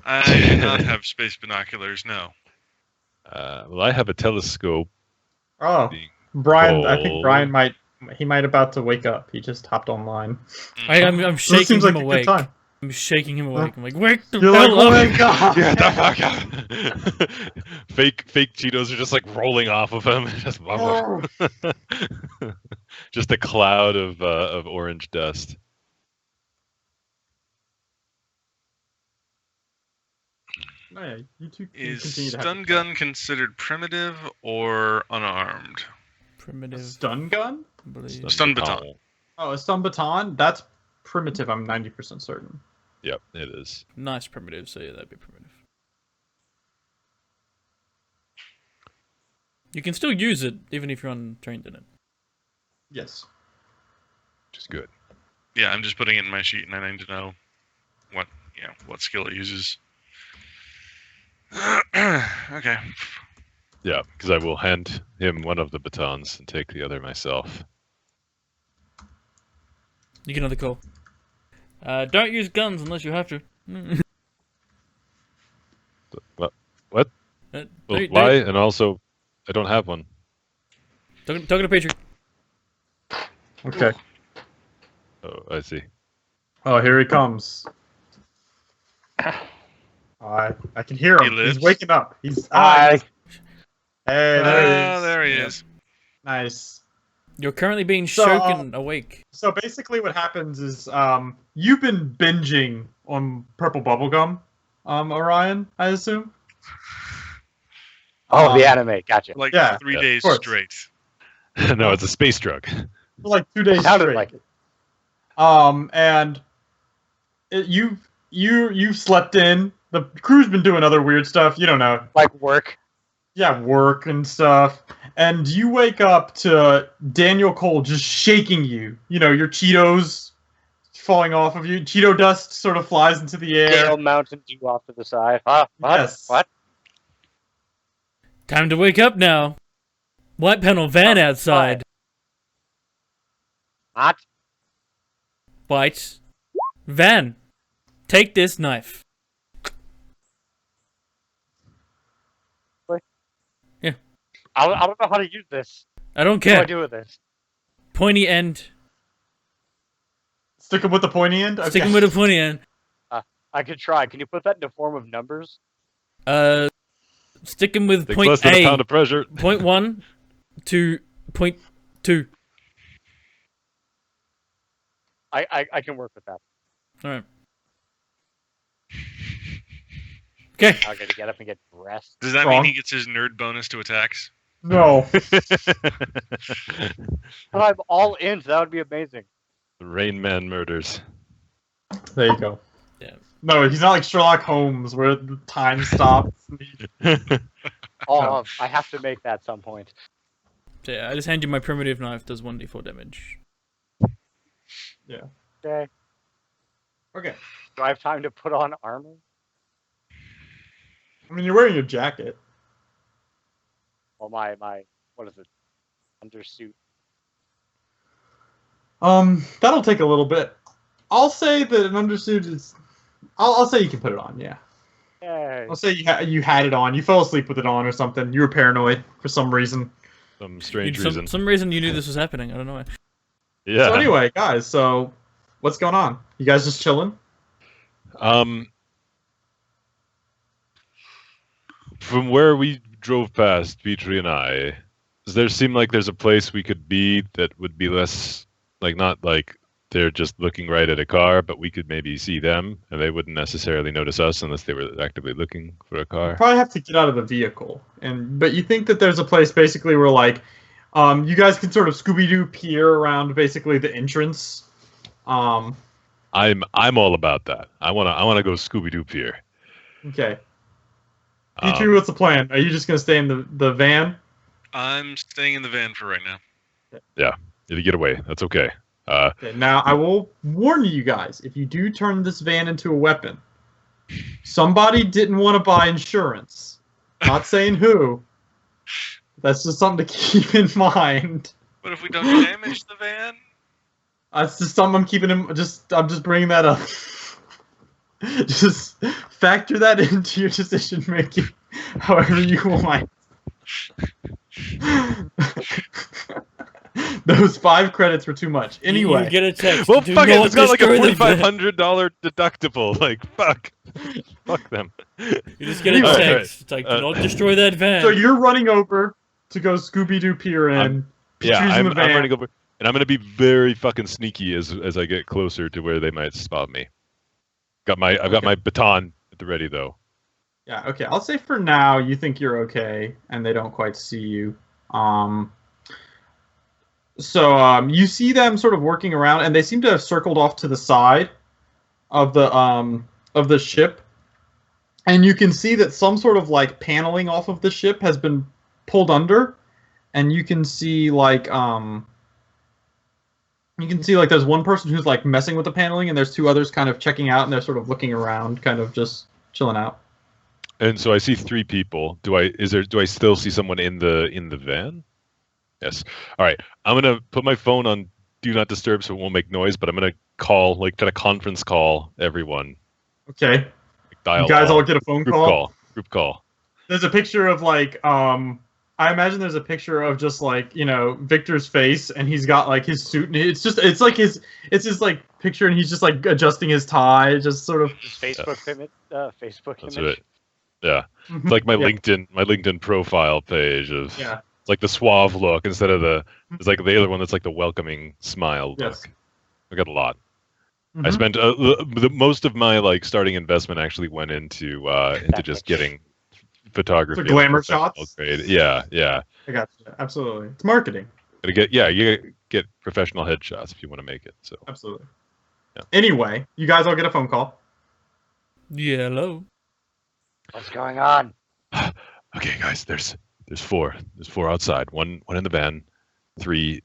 I do not have space binoculars. No. Well, I have a telescope. Oh, Being Brian. I think cold. Brian might about to wake up. He just hopped online. I'm So this shaking seems him like a awake. good time. I'm shaking him awake. I'm like, wake the You're like, hell oh up! my god! Get the fuck out! fake Cheetos are just like rolling off of him. Just, just a cloud of orange dust. Oh, yeah, you two can Is continue to have stun your gun considered primitive or unarmed? chat. A Primitive. stun gun? I believe. Stun baton. Oh, a stun baton? That's primitive. I'm 90% certain. Yep, it is. Nice primitive, so yeah, that'd be primitive. You can still use it, even if you're untrained in it. Yes. Which is good. Yeah, I'm just putting it in my sheet, and I need to know what skill it uses. Okay. Yeah, because I will hand him one of the batons and take the other myself. You get another call. Don't use guns unless you have to. What? Well, Well, why? And also, I don't have one. Talking to Petri. Okay. Oh, I see. Oh, here he comes. I can hear him. He lives? He's waking up. He's Hi. Hey, There he is. Nice. You're currently being So, shaken awake. So basically, what happens is, you've been binging on purple bubblegum, Orion, I assume. Oh, the anime. Gotcha. Like Yeah, 3 yeah, days of course. straight. No, it's a space drug. For like 2 days Sounded straight. like it. And you've slept in. The crew's been doing other weird stuff. You don't know. Like work. Yeah, work and stuff. And you wake up to Daniel Cole just shaking you. You know, your Cheetos falling off of you. Cheeto dust sort of flies into the air. Gale Mountain Dew off to the side. Huh? What? Yes. What? Time to wake up now. White panel van outside. What? White van. Take this knife. I don't know how to use this. I don't What do I care. do with this? Pointy end. Stick him with the pointy end? Okay. Stick him with a pointy end. I could try. Can you put that in the form of numbers? Sticking with Takes point less than a A. pound of pressure. Point 1 to point 2. I can work with that. All right. Okay. I'm gonna get up and get dressed. Does that Wrong. mean he gets his nerd bonus to attacks? No. But I'm all in, so that would be amazing. Rain Man murders. There you go. Yeah. No, he's not like Sherlock Holmes where the time stops. Oh, I have to make that some point. So yeah, I just hand you my primitive knife. Does 1d4 damage. Okay. Okay. Do I have time to put on armor? I mean, you're wearing your jacket. Well, my what is it? Undersuit. That'll take a little bit. I'll say that an undersuit is. I'll say you can put it on. Yeah. Yay. I'll say you had it on. You fell asleep with it on or something. You were paranoid for some reason. Some strange reason. Some reason you knew this was happening. I don't know why. Yeah. So anyway, guys. So what's going on? You guys just chilling? From where we drove past, Petri and I, does there seem like there's a place we could be that would be less, like, not like they're just looking right at a car, but we could maybe see them, and they wouldn't necessarily notice us unless they were actively looking for a car? Probably have to get out of the vehicle, but you think that there's a place basically where like, you guys can sort of Scooby-Doo peer around basically the entrance. I'm all about that. I wanna go Scooby-Doo peer. Okay. Petri, what's the plan? Are you just gonna stay in the van? I'm staying in the van for right now. Yeah, if you get away, that's okay. Okay, now I will warn you guys: if you do turn this van into a weapon, somebody didn't want to buy insurance. Not saying who. That's just something to keep in mind. But if we don't damage the van, That's just something I'm keeping in. I'm just bringing that up. Just factor that into your decision making, however you want. Those 5 credits were too much. Anyway, You get a text. Well, Do fuck it. not It's got like a destroy the van. $4,500 deductible. Like, fuck them. You just get a Anyway, text. It's like, do not destroy that van. so you're running over to go Scooby-Doo peer in. Yeah, Petri's in the I'm van. running over, and I'm gonna be very fucking sneaky as I get closer to where they might spot me. I've got my baton at the ready though. Yeah, okay. I'll say for now you think you're okay, and they don't quite see you. So you see them sort of working around, and they seem to have circled off to the side of the ship, and you can see that some sort of like paneling off of the ship has been pulled under, and you can see like there's one person who's like messing with the paneling, and there's 2 others kind of checking out, and they're sort of looking around, kind of just chilling out. And so I see 3 people. Do I still see someone in the van? Yes. All right. I'm gonna put my phone on do not disturb so it won't make noise, but I'm gonna call, like, kind of conference call everyone. Okay. Like, dial You guys all get a phone call? Group call. There's a picture of like I imagine there's a picture of just like, Victor's face, and he's got like his suit, and it's his like picture, and he's just like adjusting his tie, just sort of. His Facebook image. Facebook That's image. it. Yeah. It's like my Yeah. LinkedIn profile page of Yeah. it's like the suave look instead of it's like the other one that's like the welcoming smile look. Yes. I got a lot. I Mhm. spent the most of my like starting investment actually went into just getting photography. So glamour at professional shots? grade. Yeah. I got you. Absolutely. It's marketing. You get professional headshots if you want to make it. So Absolutely. Yeah. Anyway, you guys all get a phone call. Yeah, hello. What's going on? okay, guys, there's 4. There's 4 outside. One in the van, 3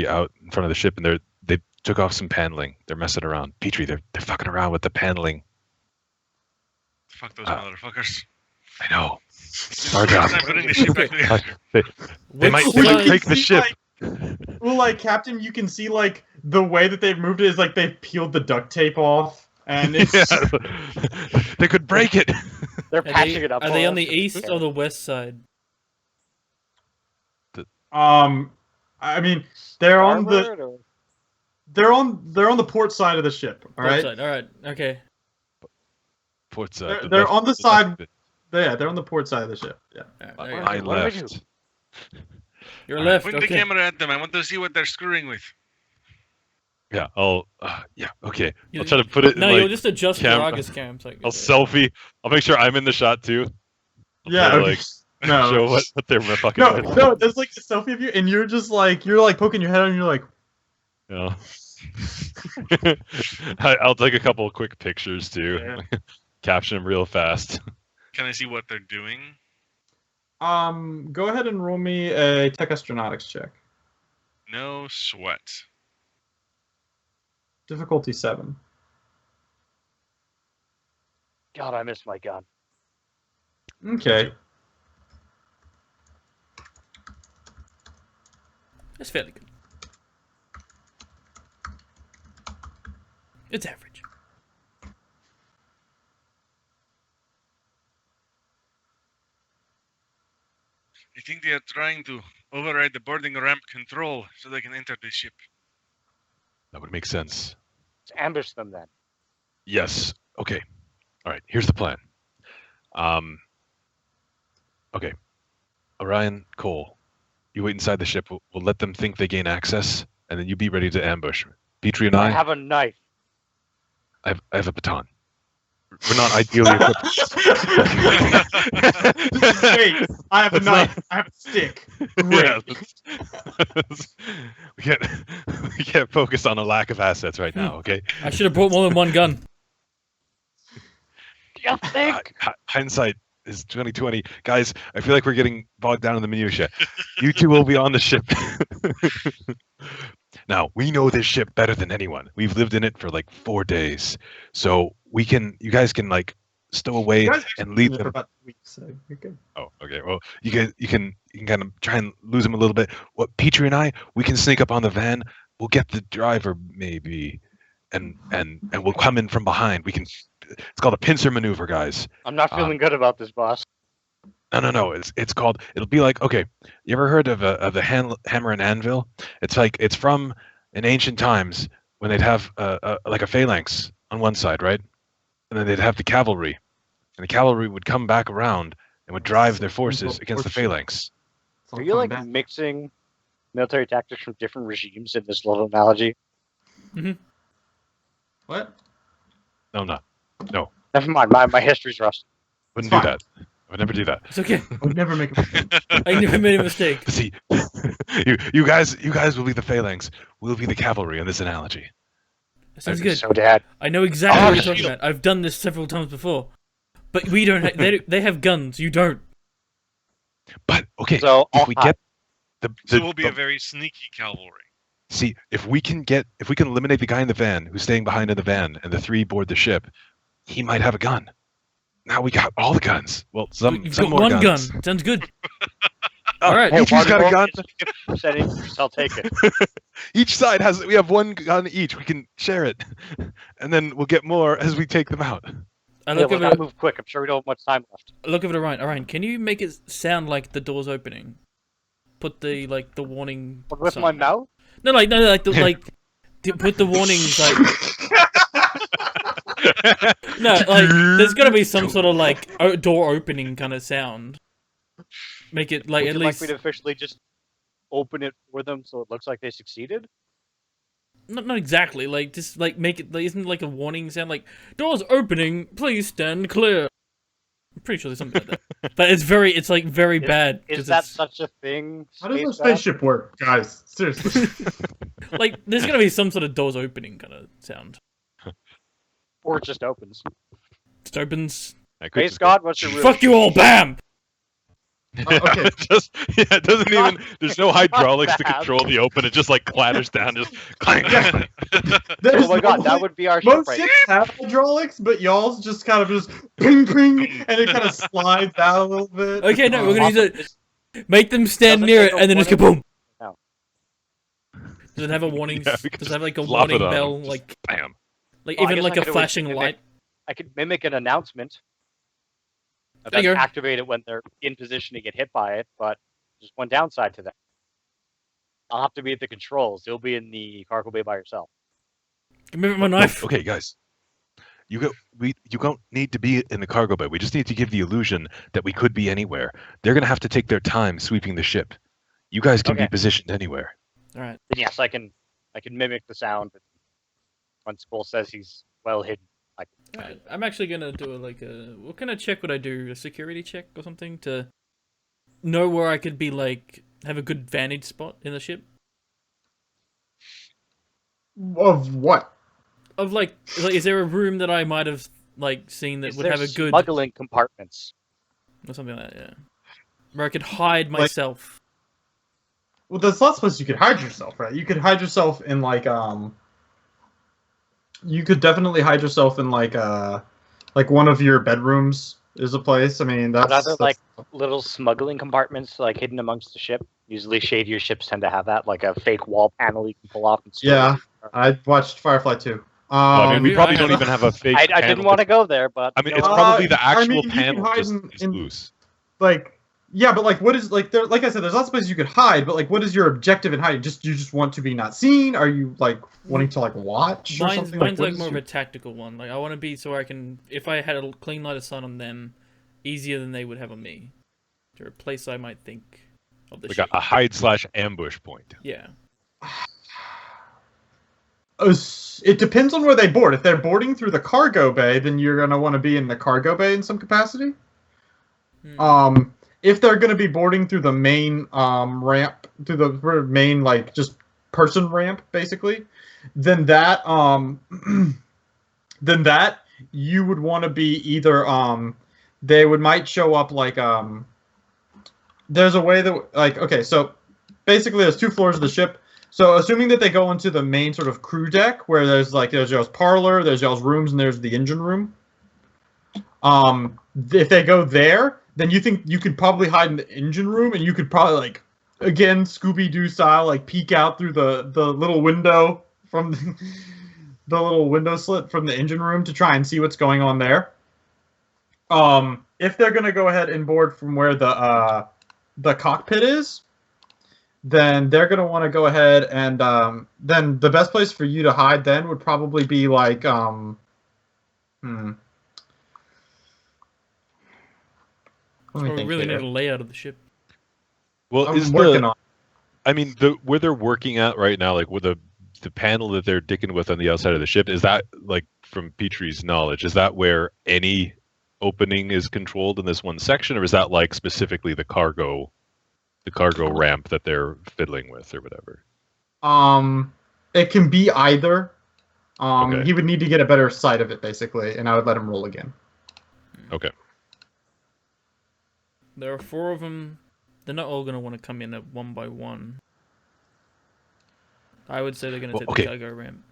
out in front of the ship, and they took off some paneling. They're messing around. Petri, they're fucking around with the paneling. fuck those motherfuckers. I know. It's our job. I'm putting the ship back together. They might Well, you take can the see, ship. Well, like Captain, you can see like the way that they've moved it is like they've peeled the duct tape off, and it's Yeah. They could break it. They're Are patching they, it up. are for they us. on the It's east or terrible. the west side? I mean, they're on the Starboard or- they're on the port side of the ship. All Port right. side. All right. Okay. Port side. They're on the side- they're on the port side of the ship. Yeah. Alright, there you I go. What do we do? left. You're Alright. left. Point the Okay. camera at them. I want to see what they're screwing with. Yeah, yeah, okay. You- I'll try to put it in No, like you'll just adjust cam- Garaga's cam. So I'll selfie. I'll make sure I'm in the shot too. I'll Yeah. try to, okay. like No. show what they're fucking No, with. no, there's like a selfie of you, and you're just like poking your head out, and you're like, You know? I'll take a couple of quick pictures too. Yeah. Caption them real fast. Can I see what they're doing? go ahead and roll me a tech astronautics check. No sweat. Difficulty 7. God, I missed my gun. Okay. It's fairly good. It's average. I think they are trying to override the boarding ramp control so they can enter the ship. That would make sense. Let's ambush them then. Yes. Okay. All right. Here's the plan. Okay. Orion, Cole, you wait inside the ship. We'll let them think they gain access, and then you be ready to ambush. Petri and I I have a knife. I have a baton. We're not ideally equipped. Wait, I have a That's knife. I have a stick. Great. Yeah, we can't focus on a lack of assets right now. Okay. I should have brought more than one gun. You think? Hindsight is 2020, guys. I feel like we're getting bogged down in the minutia. You two will be on the ship. Now we know this ship better than anyone. We've lived in it for like 4 days, so you guys can like stow away You guys and actually leave been there them. for about 2 weeks, so you're good. Oh, okay. Well, you can kind of try and lose them a little bit. What Petri and I, we can sneak up on the van. We'll get the driver maybe, and we'll come in from behind. We can. It's called a pincer maneuver, guys. I'm not feeling good about this, boss. No. It's called. It'll be like, okay. You ever heard of the hammer and anvil? It's from in ancient times when they'd have like a phalanx on one side, right? And then they'd have the cavalry, and the cavalry would come back around and would drive their forces against the phalanx. It's all Are you coming like back. mixing military tactics from different regimes in this little analogy? What? No, Never mind. My history's rusty. wouldn't It's do fine. that. I would never do that. It's okay. I would never make a mistake. I never made a mistake. See, you guys will be the phalanx. We'll be the cavalry in this analogy. That sounds That'd be good. So, Dad. I know exactly Oh, what you're talking shield. about. I've done this several times before. But we don't. They have guns. You don't. But okay, So if we get the So we'll be the- a very sneaky cavalry. see if we can eliminate the guy in the van who's staying behind in the van, and the 3 board the ship, he might have a gun. Now we got all the guns. Well, You've some got more one guns. gun. Sounds good. Oh, All right. Hey, Each has got a one gun. more is 50% increase. I'll take it. Each side we have one gun each. We can share it, and then we'll get more as we take them out. I Yeah, look we over. gotta move quick. I'm sure we don't have much time left. Look over to Ryan. Orion, can you make it sound like the door's opening? Put the warning. But with sign. my mouth? No, put the warnings like. No, like there's gotta be some sort of like door opening kind of sound. Make it like Would at you least like me to officially just open it for them so it looks like they succeeded? not exactly like just like make it like, isn't like a warning sound like doors opening, please stand clear. I'm pretty sure there's something like that, but it's like very bad. Is 'cause that it's, such a thing? How does a Space Bat? spaceship work, guys? Seriously. like there's gonna be some sort of doors opening kind of sound. Or it just opens. It opens. I could Hey, just Scott, what's your real Fuck you all, bam! Okay. it doesn't even. There's no hydraulics to bad. control the open. It just like clatters down, just clang, clang, clang. There's Oh my god, that no- would be our ship Most right ships have hydraulics, but y'all's just kind of just ping ping, and it kind of slides out a little bit. Okay, no, we're gonna use Awesome. it. Make them stand Doesn't near take it a and then just go warning. boom. No. Does it have a warning? Yeah, we could Does it have like a Flop it warning on bell? them, just Like bam. like Well, I even guess like I a could always flashing mimic- light? I could mimic an announcement. And There you then go. activate it when they're in position to get hit by it, but there's one downside to that. I'll have to be at the controls. You'll be in the cargo bay by yourself. Give me my knife. Okay, guys. You don't need to be in the cargo bay. We just need to give the illusion that we could be anywhere. They're gonna have to take their time sweeping the ship. You guys can be Okay. positioned anywhere. All right. Then yes, I can mimic the sound. When Skull says he's well hidden, I can. All right. I'm actually gonna do what kind of check would I do? A security check or something to know where I could be have a good vantage spot in the ship. Of what? Of is there a room that I might have seen that Is would there have a good smuggling compartments? or something like that? Yeah, where I could hide myself. Well, there's lots of places you could hide yourself, right? You could hide yourself in you could definitely hide yourself in like one of your bedrooms is a place. I mean, But are there little smuggling compartments hidden amongst the ship? Usually, shadier ships tend to have that, like a fake wall panel you can pull off and store. Yeah, I watched Firefly too. Well, I mean, we probably I- don't even have a fake. I panel didn't want to go there, but I mean, you it's know, probably the I actual mean, you can panel hide just in- is in- loose. Yeah, but what is there? Like I said, there's lots of places you could hide, but what is your objective in hiding? You just want to be not seen? Are you wanting to watch or Mine's something? mine's What is more of your- a tactical one. I want to be so I can, if I had a clean light of sun on them, easier than they would have on me. To a place I might think of the Like ship. a hide/ambush point. Yeah. It depends on where they board. If they're boarding through the cargo bay, then you're gonna want to be in the cargo bay in some capacity. If they're gonna be boarding through the main ramp, through the main just person ramp, basically, then that you would want to be either they might show up there's a way that okay, so basically there's 2 floors of the ship. So assuming that they go into the main sort of crew deck where there's y'all's parlor, there's y'all's rooms, and there's the engine room. If they go there, then you think you could probably hide in the engine room, and you could probably again Scooby-Doo style peek out through the little window from the little window slit from the engine room to try and see what's going on there. If they're gonna go ahead and board from where the cockpit is, then they're going to want to go ahead and then the best place for you to hide then would probably be Well, we really need a layout of the ship. Well, I'm working on. I mean, where they're working at right now, with the panel that they're dicking with on the outside of the ship, is that from Petri's knowledge, is that where any opening is controlled in this one section, or is that specifically the cargo ramp that they're fiddling with or whatever? It can be either. Okay. He would need to get a better sight of it basically, and I would let him roll again. Okay. There are 4 of them. They're not all going to want to come in at one by one. I would say they're going to take the cargo ramp.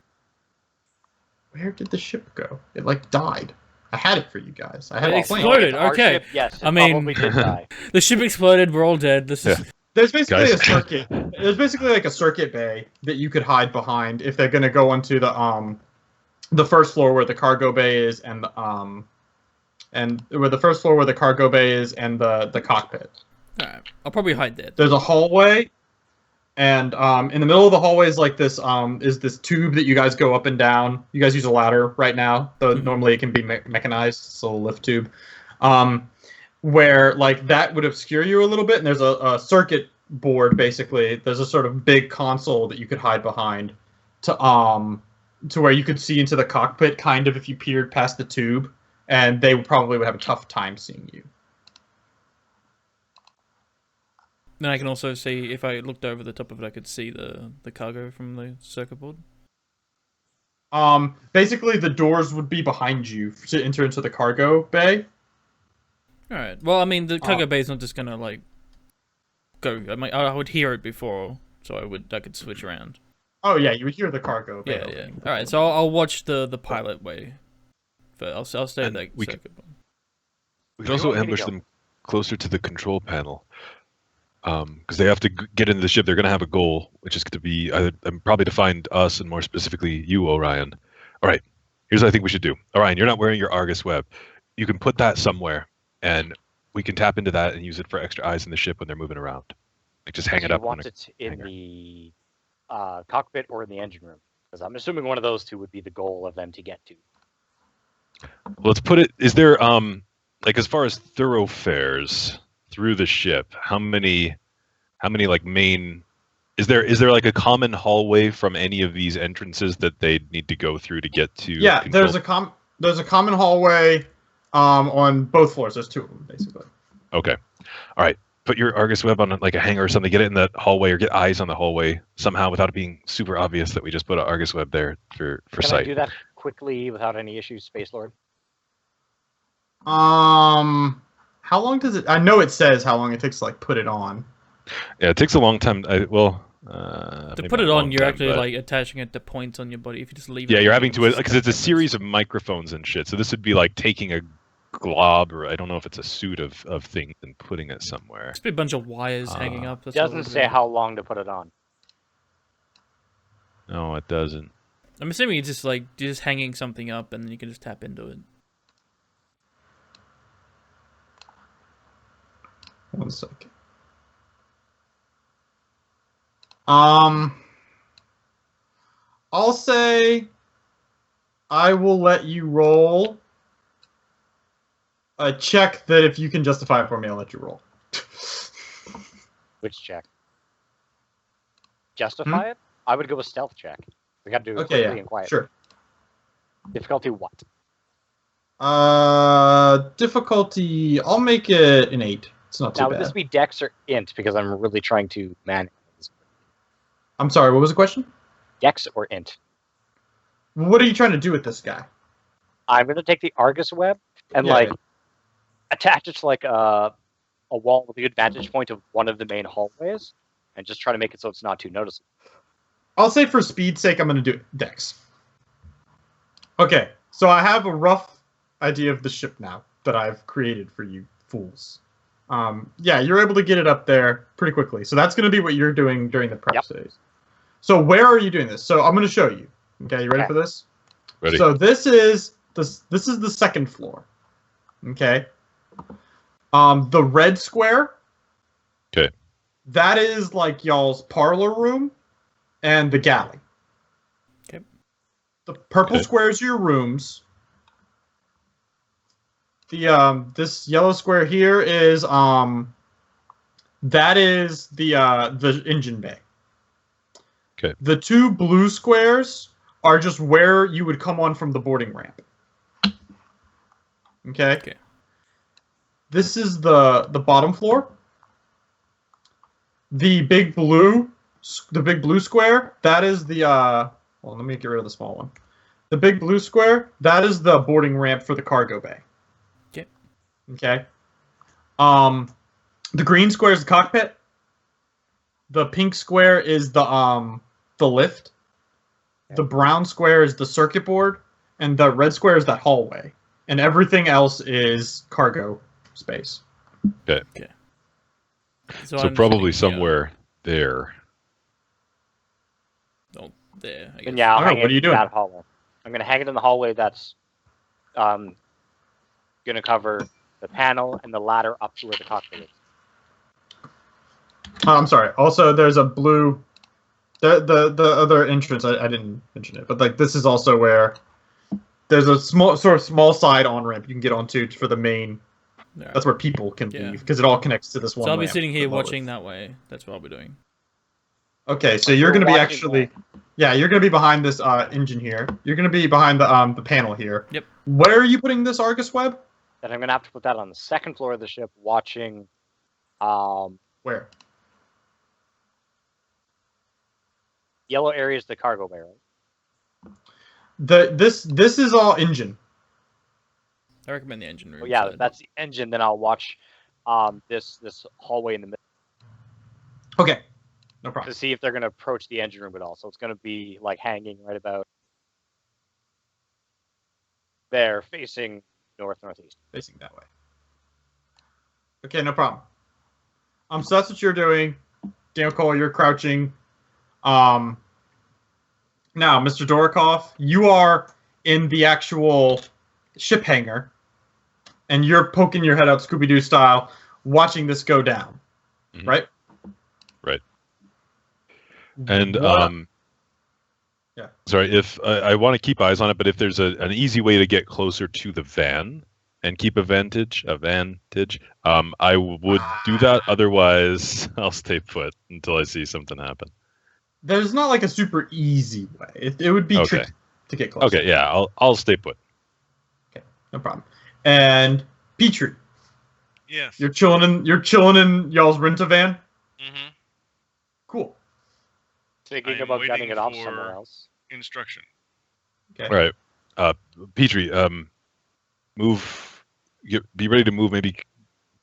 Where did the ship go? It died. I had it for you guys. I had It it planned. exploded. our Okay. ship, yes, it I mean- probably did die. The ship exploded. We're all dead. This is There's basically Guys. a circuit. There's basically a circuit bay that you could hide behind if they're going to go onto the first floor where the cargo bay is and where the first floor where the cargo bay is and the cockpit. all right. I'll probably hide there. There's a hallway, and in the middle of the hallway is this tube that you guys go up and down. You guys use a ladder right now, though normally it can be mechanized. It's a little lift tube. Where that would obscure you a little bit, and there's a circuit board basically. There's a sort of big console that you could hide behind to where you could see into the cockpit kind of if you peered past the tube, and they probably would have a tough time seeing you. Then I can also see, if I looked over the top of it, I could see the cargo from the circuit board. Basically the doors would be behind you to enter into the cargo bay. All right. Well, I mean, the cargo bay is not just gonna go. I would hear it before, so I could switch around. Oh yeah, you would hear the cargo bay. Yeah, yeah. All right. So I'll watch the pilot way. But I'll stay at And that we circuit board. We can also want me to ambush go? them closer to the control panel. Because they have to get into the ship. They're going to have a goal, which is going to be probably to find us, and more specifically you, Orion. All right, here's what I think we should do. Orion, you're not wearing your Argus web. You can put that somewhere, and we can tap into that and use it for extra eyes in the ship when they're moving around. Just hang it up. You want it in hanger. the cockpit or in the engine room? Because I'm assuming one of those two would be the goal of them to get to. Let's put it. Is there like as far as thoroughfares through the ship? How many like main? Is there like a common hallway from any of these entrances that they need to go through to get to? Yeah, control? there's a common hallway on both floors. There's two of them basically. Okay. All right. Put your Argus web on like a hanger or something. Get it in that hallway or get eyes on the hallway somehow without it being super obvious that we just put an Argus web there for Can sight. I do that quickly without any issues, Space Lord? How long does it? I know it says how long it takes to like put it on. Yeah, it takes a long time. To maybe put not it a on, long you're time, actually but- like attaching it to points on your body. If you just leave it. Yeah, you're on, having to just because it's a seconds. series of microphones and shit. So this would be like taking a glob or I don't know if it's a suit of things and putting it somewhere. It's be a bunch of wires hanging up. It That's what doesn't would say be. how long to put it on. No, it doesn't. I'm assuming it's just like you're just hanging something up, and then you can just tap into it. One second. I'll say I will let you roll a check that if you can justify it for me, I'll let you roll. Which check? Justify it? I would go with stealth check. We got to do it Okay, quickly yeah, and quietly. sure. Difficulty what? Difficulty, I'll make it an 8. It's not too Now, would bad. this be Dex or Int? Because I'm really trying to manage this. I'm sorry, what was the question? Dex or Int? What are you trying to do with this guy? I'm going to take the Argus web and, Yeah, attach it to, a wall with a good vantage point of one of the main hallways and just try to make it so it's not too noticeable. I'll say for speed's sake, I'm going to do it Dex. Okay, so I have a rough idea of the ship now that I've created for you fools. Yeah, you're able to get it up there pretty quickly. So that's going to be what you're doing during the prep phase. So where are you doing this? So I'm going to show you. Okay, you ready Okay. for this? Ready? So this is the second floor. Okay. The red square. Okay. That is like y'all's parlor room and the galley. Okay. The purple Okay. squares are your rooms. The this yellow square here is that is the engine bay. Okay. The two blue squares are just where you would come on from the boarding ramp. Okay. Okay. This is the bottom floor. The big blue square, that is the well, let me get rid of the small one. The big blue square, that is the boarding ramp for the cargo bay. Okay. Okay. The green square is the cockpit. The pink square is the lift. The brown square is the circuit board, and the red square is that hallway. And everything else is cargo space. Okay. So I'm probably sitting here. somewhere there. Oh, there. I guess. And yeah, I'll Alright, hang what it are you in doing? that hallway. I'm going to hang it in the hallway that's going to cover the panel and the ladder up to where the cockpit is. Oh, I'm sorry. Also, there's a blue. The other entrance. I didn't mention it, but like this is also where there's a small side on ramp you can get onto for the main. Alright. That's where people can Yeah. leave because it all connects to this one. So I'll be ramp sitting here below it. watching that way. That's what I'll be doing. Okay, so you're gonna be Watching actually, yeah, you're gonna be behind this engine here. You're gonna be behind the panel here. Yep. Where are you putting this Argus web? Then I'm going to have to put that on the second floor of the ship, watching. Where? Yellow area is the cargo bay, right? This is all engine. I recommend the engine room. Oh, yeah, side. that's the engine. Then I'll watch this hallway in the middle Okay, no to problem. see if they're going to approach the engine room at all. So it's going to be like hanging right about there, facing northeast. Facing that way. Okay, no problem. So that's what you're doing. Daniel Cole, you're crouching. Now, Mr. Dorikoff, you are in the actual ship hangar, and you're poking your head out Scooby-Doo style, watching this go down, Mhm. right? Right. And What- Sorry, if I want to keep eyes on it, but if there's an easy way to get closer to the van and keep a vantage, I would do that. Otherwise, I'll stay put until I see something happen. There's not like a super easy way. It would be Okay. tricky to get close. Okay, yeah, I'll stay put. Okay, no problem. And Petri, Yes. you're chilling in y'all's rent-a van. Mm-hmm. Cool. Thinking I'm about waiting getting it off for- somewhere else. Instruction. Okay. All right, Petri, move. Be ready to move. Maybe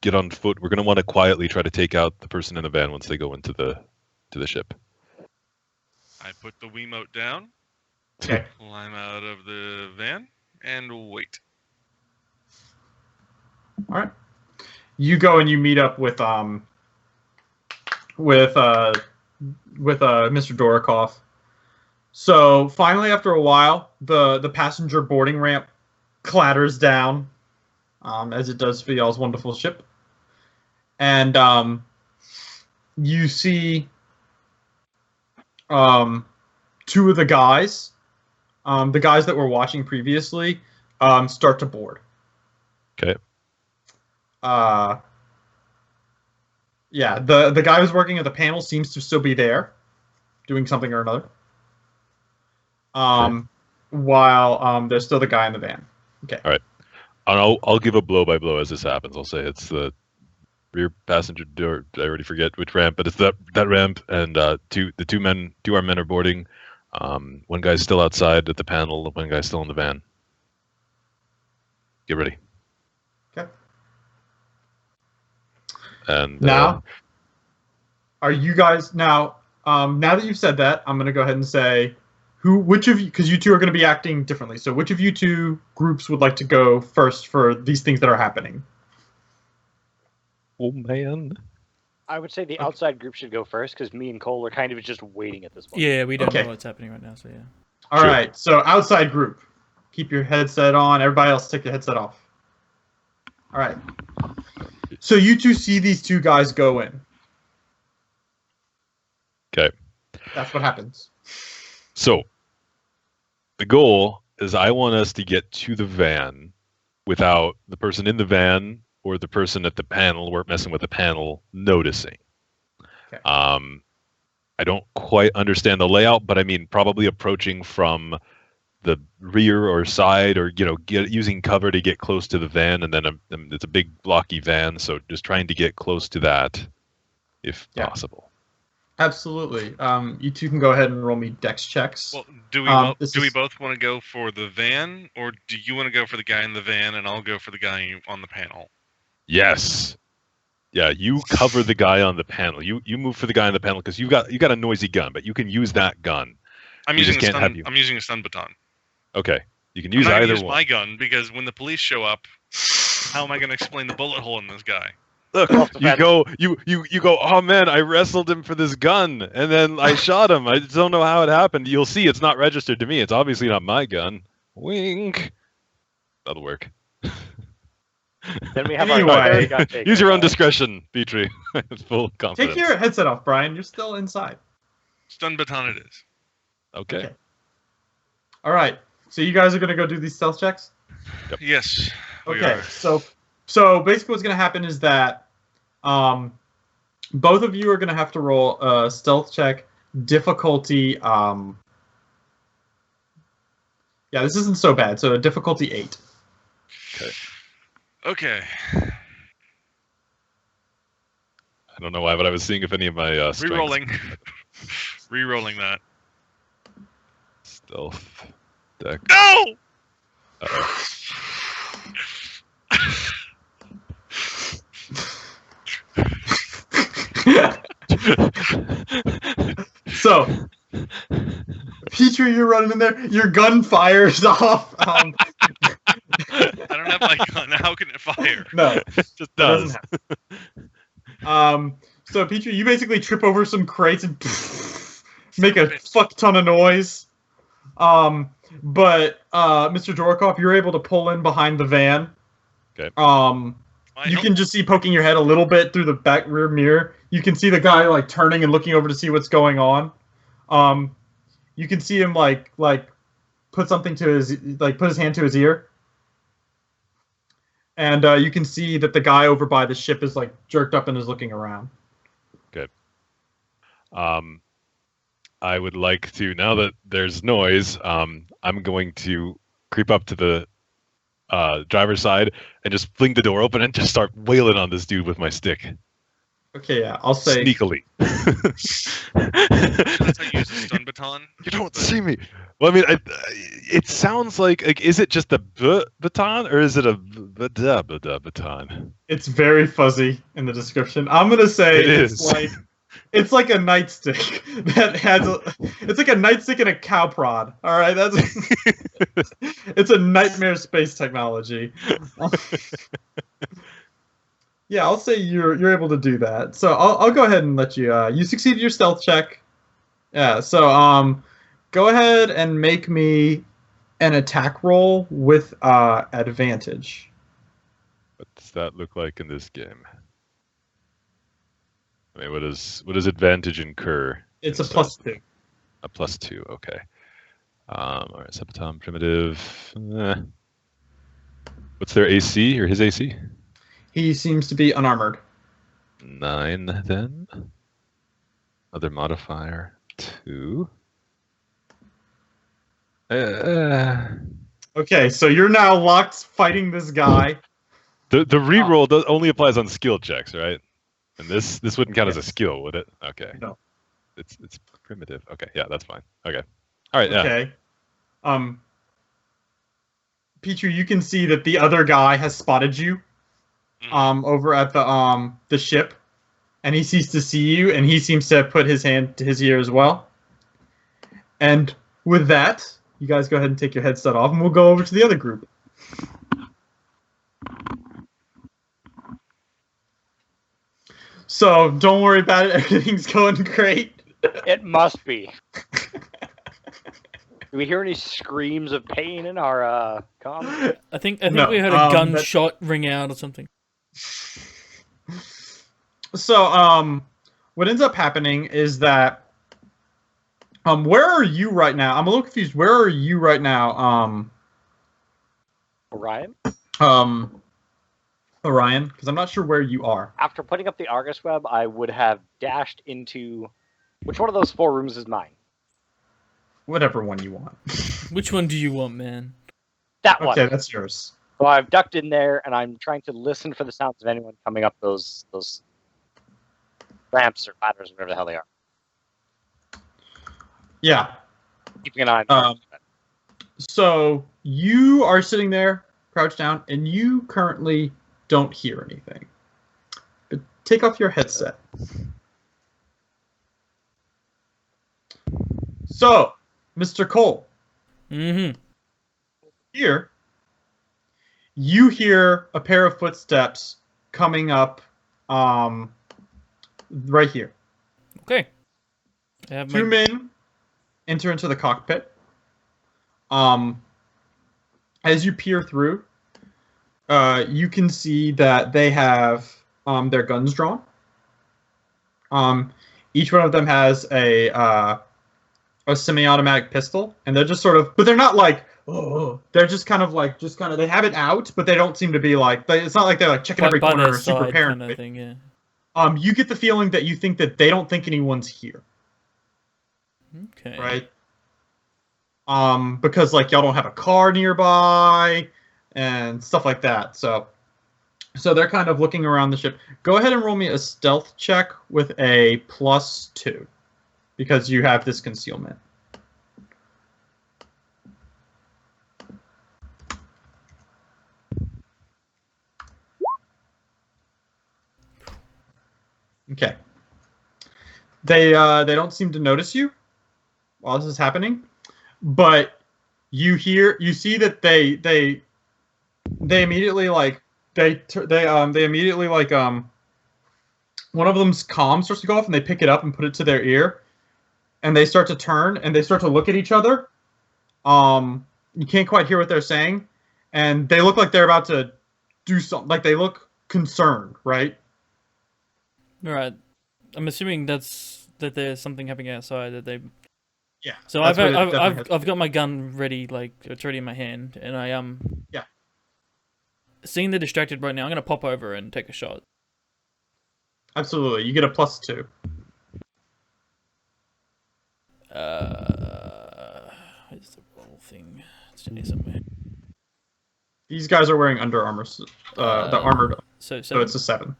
get on foot. We're gonna want to quietly try to take out the person in the van once they go into the ship. I put the Wiimote down, Okay. climb out of the van, and wait. All right. You go and you meet up with Mr. Dorokoff. So finally, after a while, the passenger boarding ramp clatters down, as it does for y'all's wonderful ship, and you see two of the guys that were watching previously, start to board. Okay. Yeah, the guy who's working at the panel seems to still be there, doing something or another. While there's still the guy in the van. Okay. All right. And I'll give a blow by blow as this happens. I'll say it's the rear passenger door. I already forget which ramp, but it's that ramp, and two armed men are boarding. One guy's still outside at the panel. One guy's still in the van. Get ready. Okay. And Now, are you guys now? Now that you've said that, I'm gonna go ahead and say which of you, because you two are going to be acting differently. So which of you two groups would like to go first for these things that are happening? oh man. I would say the outside group should go first because me and Cole are kind of just waiting at this point. Yeah, we don't Okay. know what's happening right now, so yeah. All Sure. right. So outside group, keep your headset on. Everybody else, take your headset off. All right. So you two see these two guys go in. Okay. That's what happens. So the goal is I want us to get to the van without the person in the van or the person at the panel, we're messing with the panel, noticing. Okay. I don't quite understand the layout, but I mean probably approaching from the rear or side, or using cover to get close to the van, and then it's a big blocky van, so just trying to get close to that if Yeah. possible. Absolutely. You two can go ahead and roll me dex checks. Well, do this we is- both want to go for the van, or do you want to go for the guy in the van and I'll go for the guy on the panel? Yes. Yeah, you cover the guy on the panel. You move for the guy on the panel because you got a noisy gun, but you can use that gun. I'm We using just a can't stun. have you. I'm using a stun baton. Okay, you can I'm use not gonna either use one. my gun because when the police show up, how am I going to explain the bullet hole in this guy? Look, Self-defense. you go. Oh man, I wrestled him for this gun, and then I shot him. I just don't know how it happened. You'll see, it's not registered to me. It's obviously not my gun. Wink. That'll work. Then we have Anyway, our third gun taken. Use your own discretion, Petri. Full confidence. Take your headset off, Brian. You're still inside. Stun baton it is. Okay. Okay. All right. So you guys are gonna go do these stealth checks. Yes. we Okay. are. So basically, what's gonna happen is that, both of you are gonna have to roll a stealth check difficulty. Yeah, this isn't so bad. So difficulty 8. Okay. I don't know why, but I was seeing if any of my strengths- Rerolling. Rerolling that. stealth deck. No! So, Petri, you're running in there. Your gun fires off. I don't have my gun. How can it fire? No, Just it does. doesn't happen. So Petri, you basically trip over some crates and make a fuck ton of noise. But Mr. Dorokoff, you're able to pull in behind the van. Okay. You can just see poking your head a little bit through the back rear mirror. You can see the guy like turning and looking over to see what's going on. you can see him like put something to his put his hand to his ear, and you can see that the guy over by the ship is like jerked up and is looking around. Good. I would like to, now that there's noise, I'm going to creep up to the driver's side and just fling the door open and just start wailing on this dude with my stick. Okay, yeah, I'll say sneakily. That's how you use a stun baton. You don't see me. Well, I mean, it sounds like is it just a baton or is it a baton? It's very fuzzy in the description. I'm gonna say it's like a nightstick that has it's like a nightstick and a cow prod. All right, that's it's a nightmare space technology. Yeah, I'll say you're able to do that. So I'll go ahead and let you. You succeeded your stealth check. Yeah. So go ahead and make me an attack roll with advantage. What does that look like in this game? I mean, what does advantage incur? It's a +2. A +2. Okay. All right. Septon primitive. What's their AC or his AC? He seems to be unarmored. 9 then. Other modifier 2. Okay, so you're now locked fighting this guy. The reroll only applies on skill checks, right? And this wouldn't count as a skill, would it? Okay. No. It's primitive. Okay, yeah, that's fine. Okay. All right, yeah. Okay. Petri, you can see that the other guy has spotted you over at the ship, and he seems to see you, and he seems to put his hand to his ear as well. And with that, you guys go ahead and take your headset off, and we'll go over to the other group. So don't worry about it. Everything's going great. It must be. Do we hear any screams of pain in our comms? I think we heard a gunshot ring out or something. So what ends up happening is that where are you right now? I'm a little confused. Where are you right now? Orion? Orion, because I'm not sure where you are. After putting up the Argus web, I would have dashed into... Which one of those 4 rooms is mine? Whatever one you want. Which one do you want, man? That one. Okay, that's yours. So I've ducked in there, and I'm trying to listen for the sounds of anyone coming up those ramps or ladders, whatever the hell they are. Yeah. Keeping an eye on So you are sitting there, crouched down, and you currently don't hear anything. But take off your headset. So, Mr. Cole. Mm-hmm. Here, you hear a pair of footsteps coming up right here. Okay. 2 men enter into the cockpit. As you peer through, you can see that they have their guns drawn. Each one of them has a semi-automatic pistol, and they're just sort of, but they're not like, oh, they're just kind of, they have it out, but they don't seem to be like, it's not like they're like checking every corner or super paranoid. Kind of thing, yeah. You get the feeling that you think that they don't think anyone's here. Okay. Right? Because like y'all don't have a car nearby and stuff like that. So they're kind of looking around the ship. Go ahead and roll me a stealth check with a +2 because you have this concealment. Okay. They don't seem to notice you while this is happening, but you see that they immediately one of them's comm starts to go off and they pick it up and put it to their ear, and they start to turn and they start to look at each other. You can't quite hear what they're saying, and they look like they're about to do something. Like they look concerned, right? All right. I'm assuming that there's something happening outside that they Yeah. So that's what it definitely has. I've got my gun ready, like it's already in my hand, and I Yeah. Seeing they're distracted right now, I'm gonna pop over and take a shot. Absolutely, you get a +2. Where's the roll thing? It's in here somewhere. These guys are wearing Under Armour, the armored, So so it's a 7.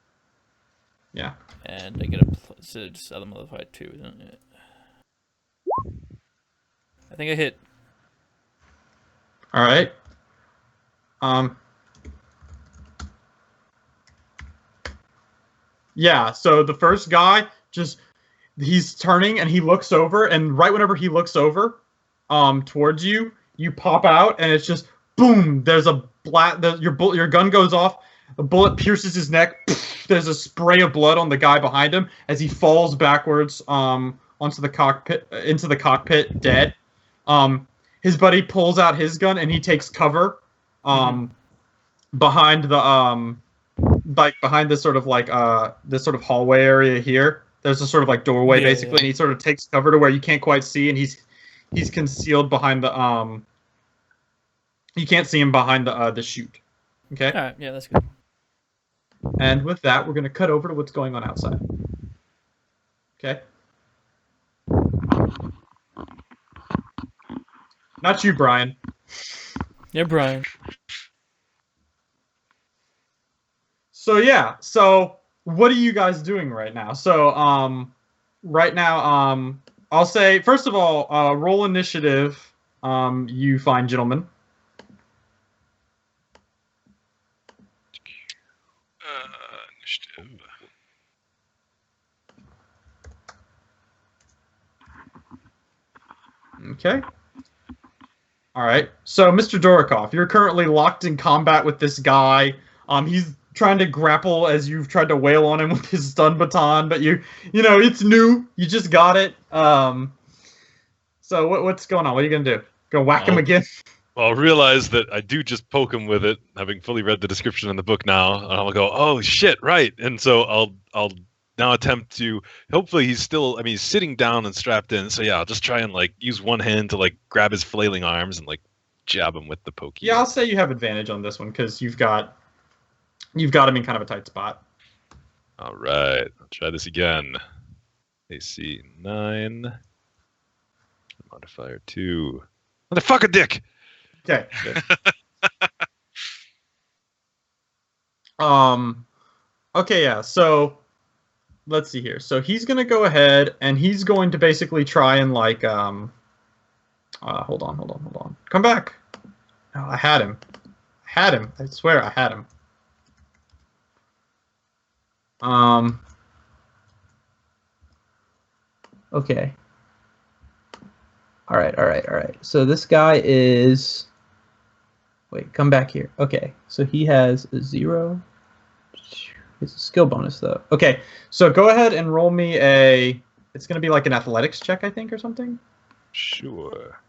Yeah. and I get a so it's other modified 2, isn't it? I think I hit. All right. Yeah. So the first guy he's turning and he looks over, and right whenever he looks over, towards you, you pop out, and it's just boom. There's a your gun goes off. A bullet pierces his neck. There's a spray of blood on the guy behind him as he falls backwards into the cockpit dead. His buddy pulls out his gun and he takes cover behind the behind this sort of this sort of hallway area here. There's a sort of like doorway basically, and he sort of takes cover to where you can't quite see, and he's concealed behind the you can't see him behind the chute. Okay. All right, yeah, that's good. And with that, we're going to cut over to what's going on outside. Okay. Not you, Brian. Yeah, Brian. So yeah, so what are you guys doing right now? So right now I'll say first of all, roll initiative, you fine gentlemen. Initiative. Okay. All right. So, Mr. Dorokov, you're currently locked in combat with this guy. He's trying to grapple as you've tried to wail on him with his stun baton, but you know, it's new. You just got it. So what's going on? What are you gonna do? Go whack him again? Well, I'll realize that I do just poke him with it, having fully read the description in the book now, and I'll go, "Oh shit, right!" And so I'll now attempt to. Hopefully, he's still. I mean, he's sitting down and strapped in. So yeah, I'll just try and like use one hand to like grab his flailing arms and like jab him with the pokey. Yeah, I'll say you have advantage on this one because you've got him in kind of a tight spot. All right, I'll try this again. AC 9, modifier 2. Motherfucker, dick. Okay. Okay, yeah. So let's see here. So he's gonna go ahead and he's going to basically try and like hold on. Come back. Oh, I had him. I swear I had him. Okay. All right. So this guy is. Wait, come back here. Okay, so he has a 0. It's a skill bonus though. Okay, so go ahead and roll me a. It's gonna be like an athletics check, I think, or something. Sure.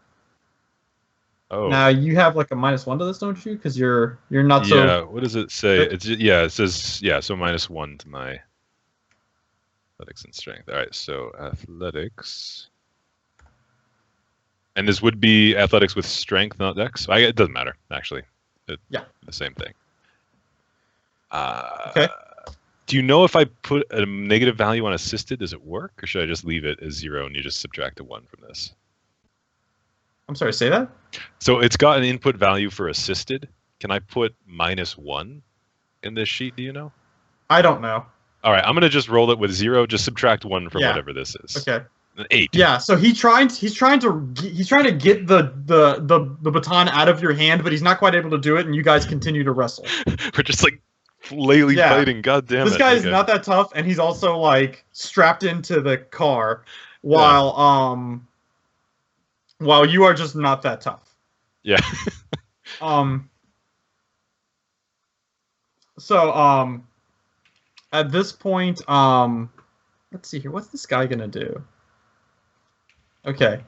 Oh. Now you have like a -1 to this, don't you? Because you're not so. Yeah. What does it say? It's it says so -1 to my athletics and strength. All right. So athletics. And this would be athletics with strength, not dex. It doesn't matter, actually. Yeah. The same thing. Okay. Do you know if I put a negative value on assisted, does it work? Or should I just leave it as 0 and you just subtract a 1 from this? I'm sorry, say that? So it's got an input value for assisted. Can I put -1 in this sheet, do you know? I don't know. All right, I'm going to just roll it with 0, just subtract 1 from Yeah. whatever this is. Okay. An 8. Yeah, so he's trying to get the baton out of your hand, but he's not quite able to do it, and you guys continue to wrestle. We're just like flaily fighting. God damn it! This guy is not that tough, and he's also like strapped into the car, while you are just not that tough. Yeah. So at this point, let's see here. What's this guy gonna do? Okay.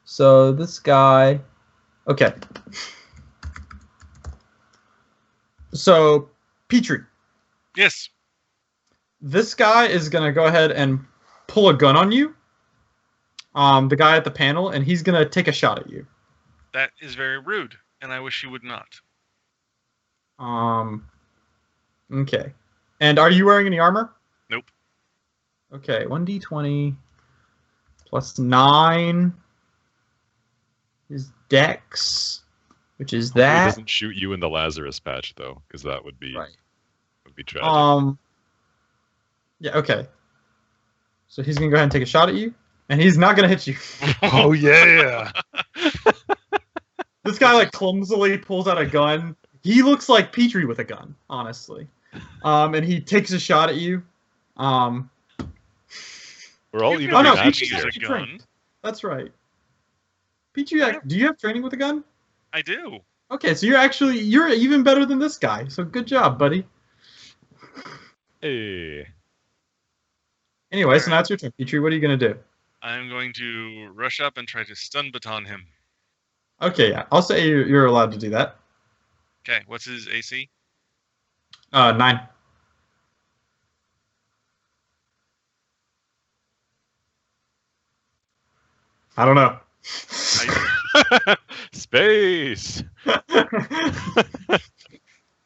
So this guy. Okay. So Petri. Yes. This guy is gonna go ahead and pull a gun on you. the guy at the panel, and he's gonna take a shot at you. That is very rude, and I wish you would not. Okay. And are you wearing any armor? Nope. Okay, 1d20 plus 9 is Dex, which is Hopefully that. It doesn't shoot you in the Lazarus patch though, because that would be Right. tragic. Yeah. Okay. So he's gonna go ahead and take a shot at you, and he's not gonna hit you. Oh yeah. This guy like clumsily pulls out a gun. He looks like Petri with a gun, honestly. And he takes a shot at you. We're all You even can no, matched Petri's here. actually gun. trained. That's right. Petri, do you have training with a gun? I do. Okay, so you're even better than this guy. So good job, buddy. Hey. Anyway, so now it's your turn, Petri. What are you gonna do? I'm going to rush up and try to stun baton him. Okay, yeah, I'll say you're allowed to do that. Okay, what's his AC? 9. I don't know. Space.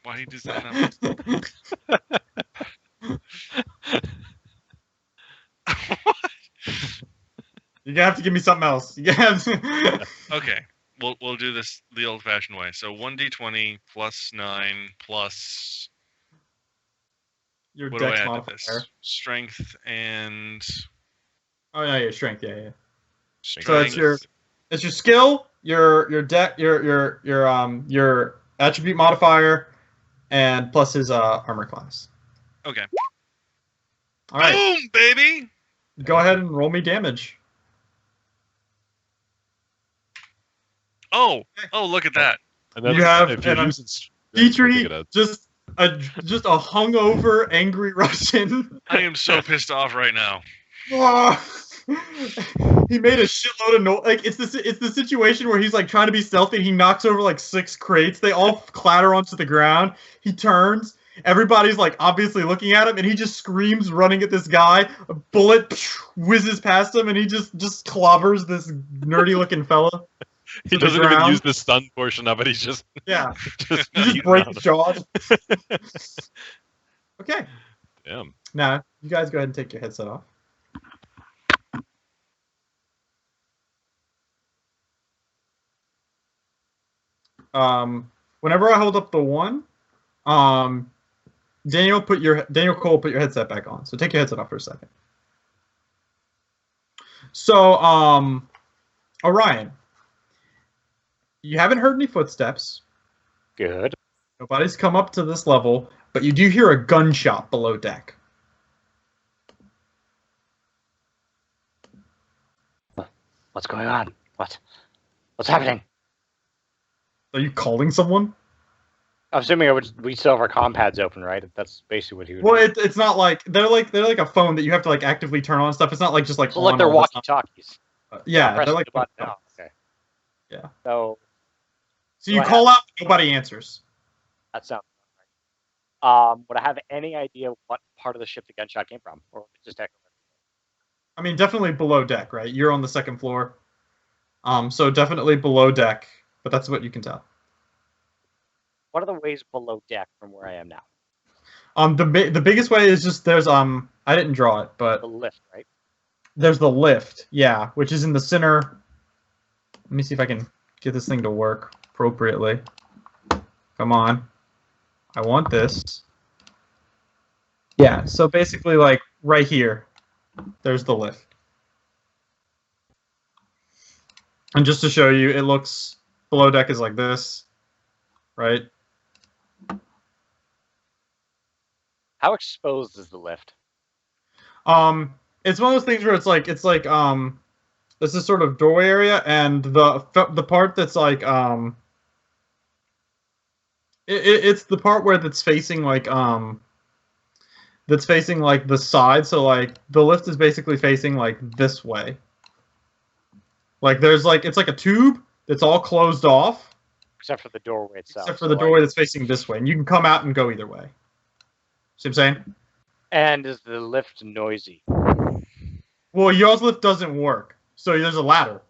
Why does that not? You're gonna have to give me something else. You have to... Okay, we'll do this the old-fashioned way. So 1d20 plus 9 plus Your what do I dex add to modifier. this? Strength and Oh yeah, your strength. Yeah, yeah. So strength. it's your skill, your deck, your attribute modifier, and plus his armor class. Okay. All right, Boom, baby. go ahead and roll me damage. Oh, look at that. And then You have if you're an using strength, I Petri, think it adds- just a hungover, angry Russian. I am so pissed off right now. He made a shitload of noise. Like it's the situation where he's like trying to be stealthy. And he knocks over like 6 crates. They all clatter onto the ground. He turns. Everybody's like obviously looking at him, and he just screams, running at this guy. A bullet whizzes past him, and he just clobbers this nerdy looking fella. He the doesn't even ground. use the stun portion of it. He's just Yeah, just you just beating break on his him. jaw. Okay, Damn. now you guys go ahead and take your headset off. Whenever I hold up the 1, Daniel Cole, put your headset back on. So take your headset off for a second. So, Orion, you haven't heard any footsteps. Good. Nobody's come up to this level, but you do hear a gunshot below deck. What's going on? What's happening? Are you calling someone? I'm assuming we still have our comm pads open, right? That's basically what he would. Well, do. it's not like they're like a phone that you have to like actively turn on and stuff. It's not like just like So like on they're all the time. walkie-talkies. Yeah, Press they're like. the button. Oh, okay. Yeah. So So you What call out, nobody answers. that sounds right. Would I have any idea what part of the ship the gunshot came from, or just echo? I mean, definitely below deck, right? You're on the 2nd floor. So definitely below deck, but that's what you can tell. What are the ways below deck from where I am now? The biggest way is just there's I didn't draw it, but The lift, right? there's the lift, yeah, which is in the center. Let me see if I can get this thing to work appropriately. Come on. I want this. Yeah, so basically like right here, there's the lift. And just to show you, it looks below deck is like this, right? How exposed is the lift? It's one of those things where it's like this is sort of doorway area, and the part that's like it's the part where that's facing like the side, so like the lift is basically facing like this way. Like there's like it's like a tube that's all closed off Except for the doorway itself. except for the doorway that's facing this way, and you can come out and go either way. See what I'm saying? And is the lift noisy? Well, yours lift doesn't work, So there's a ladder.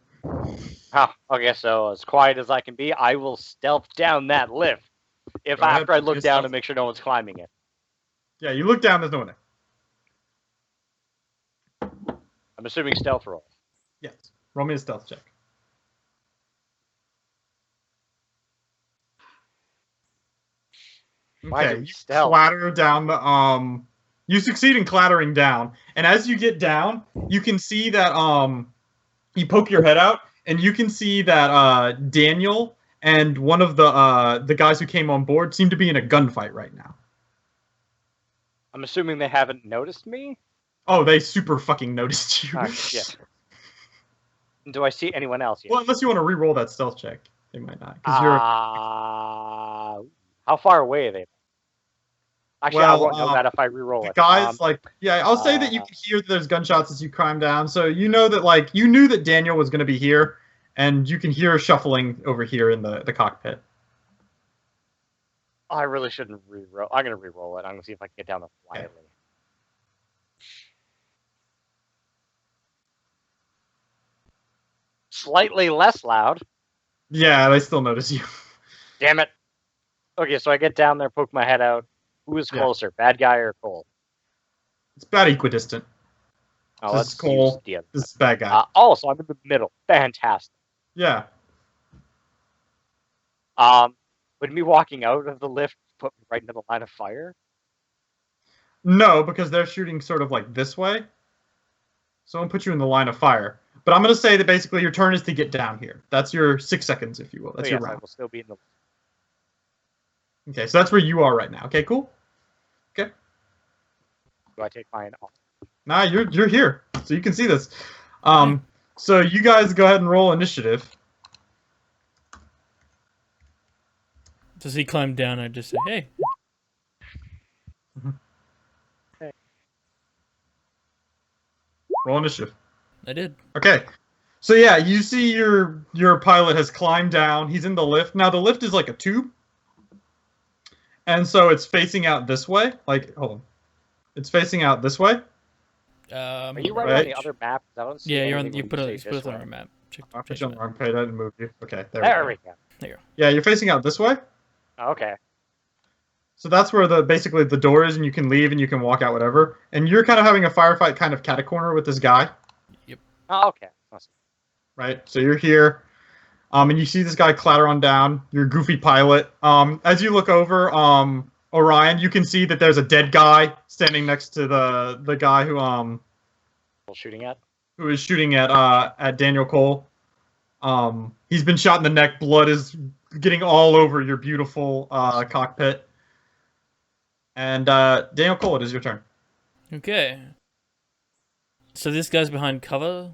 Oh, okay, so as quiet as I can be, I will stealth down that lift. If Go ahead, after I look just down stealth. and make sure no one's climbing it. Yeah, you look down. There's no one there. I'm assuming stealth roll. Yes. Roll me a stealth check. Why do Okay, we you stealth? clatter down the You succeed in clattering down, and as you get down, you can see that you poke your head out, and you can see that Daniel and one of the guys who came on board seem to be in a gunfight right now. I'm assuming they haven't noticed me? Oh, they super fucking noticed you. Oh, shit. Do I see anyone else yet? Well, unless you want to re-roll that stealth check, they might not. Because you're how far away are they? Actually, I won't know that if I re-roll the it. guys I'll say that you can hear that there's gunshots as you climb down, so you know that you knew that Daniel was going to be here, and you can hear shuffling over here in the cockpit. I really shouldn't re-roll. I'm gonna re-roll it. I'm gonna see if I can get down there quietly. Okay. Slightly less loud. Yeah, they still notice you. Damn it. Okay, so I get down there, poke my head out. Who is Yeah. closer, bad guy or Cole? It's about equidistant. Oh, This let's is Cole. use the other. This is bad guy. So I'm in the middle. Fantastic. Yeah. Would me walking out of the lift put me right into the line of fire? No, because they're shooting sort of like this way. Someone put you in the line of fire. But I'm going to say that basically your turn is to get down here. That's your 6 seconds, if you will. That's So your yes, I round. will still be in the. Okay, so that's where you are right now. Okay, cool. Okay. Do I take mine off? Nah, you're here, so you can see this. So you guys go ahead and roll initiative. Does he climb down? I just say, hey. Roll initiative. I did. Okay. So yeah, you see your pilot has climbed down. He's in the lift. Now the lift is like a tube. And so it's facing out this way. Hold on. It's facing out this way. Are you right on the other map? I don't see Yeah, you're on. anything You when put say it this on way. our map. I put you on the wrong page. I didn't move you. Okay, There we go. There. Yeah, you're facing out this way. Okay. So that's where basically the door is, and you can leave and you can walk out, whatever. And you're kind of having a firefight kind of cat-a-corner with this guy. Oh, okay. Awesome. Right? So you're here, and you see this guy clatter on down. You're a goofy pilot. As you look over, Orion, you can see that there's a dead guy standing next to the guy Shooting at? who is shooting at Daniel Cole. He's been shot in the neck. Blood is getting all over your beautiful cockpit. And Daniel Cole, it is your turn. Okay. So this guy's behind cover,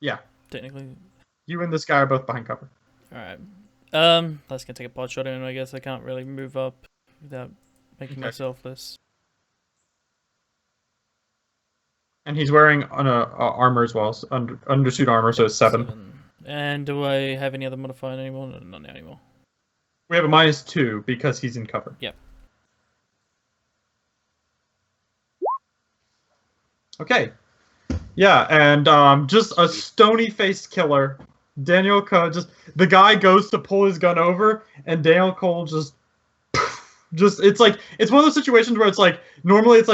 Yeah. technically. You and this guy are both behind cover. All right. That's gonna take a pot shot in. I guess I can't really move up without making myself less. And he's wearing armor as well, so undersuit armor, so it's 7. And do I have any other modifier anymore? No, not now anymore. We have a -2 because he's in cover. Yep. Okay. Yeah, and just a stony-faced killer. Daniel Cole the guy goes to pull his gun over, and Daniel Cole just it's one of those situations where it's normally it's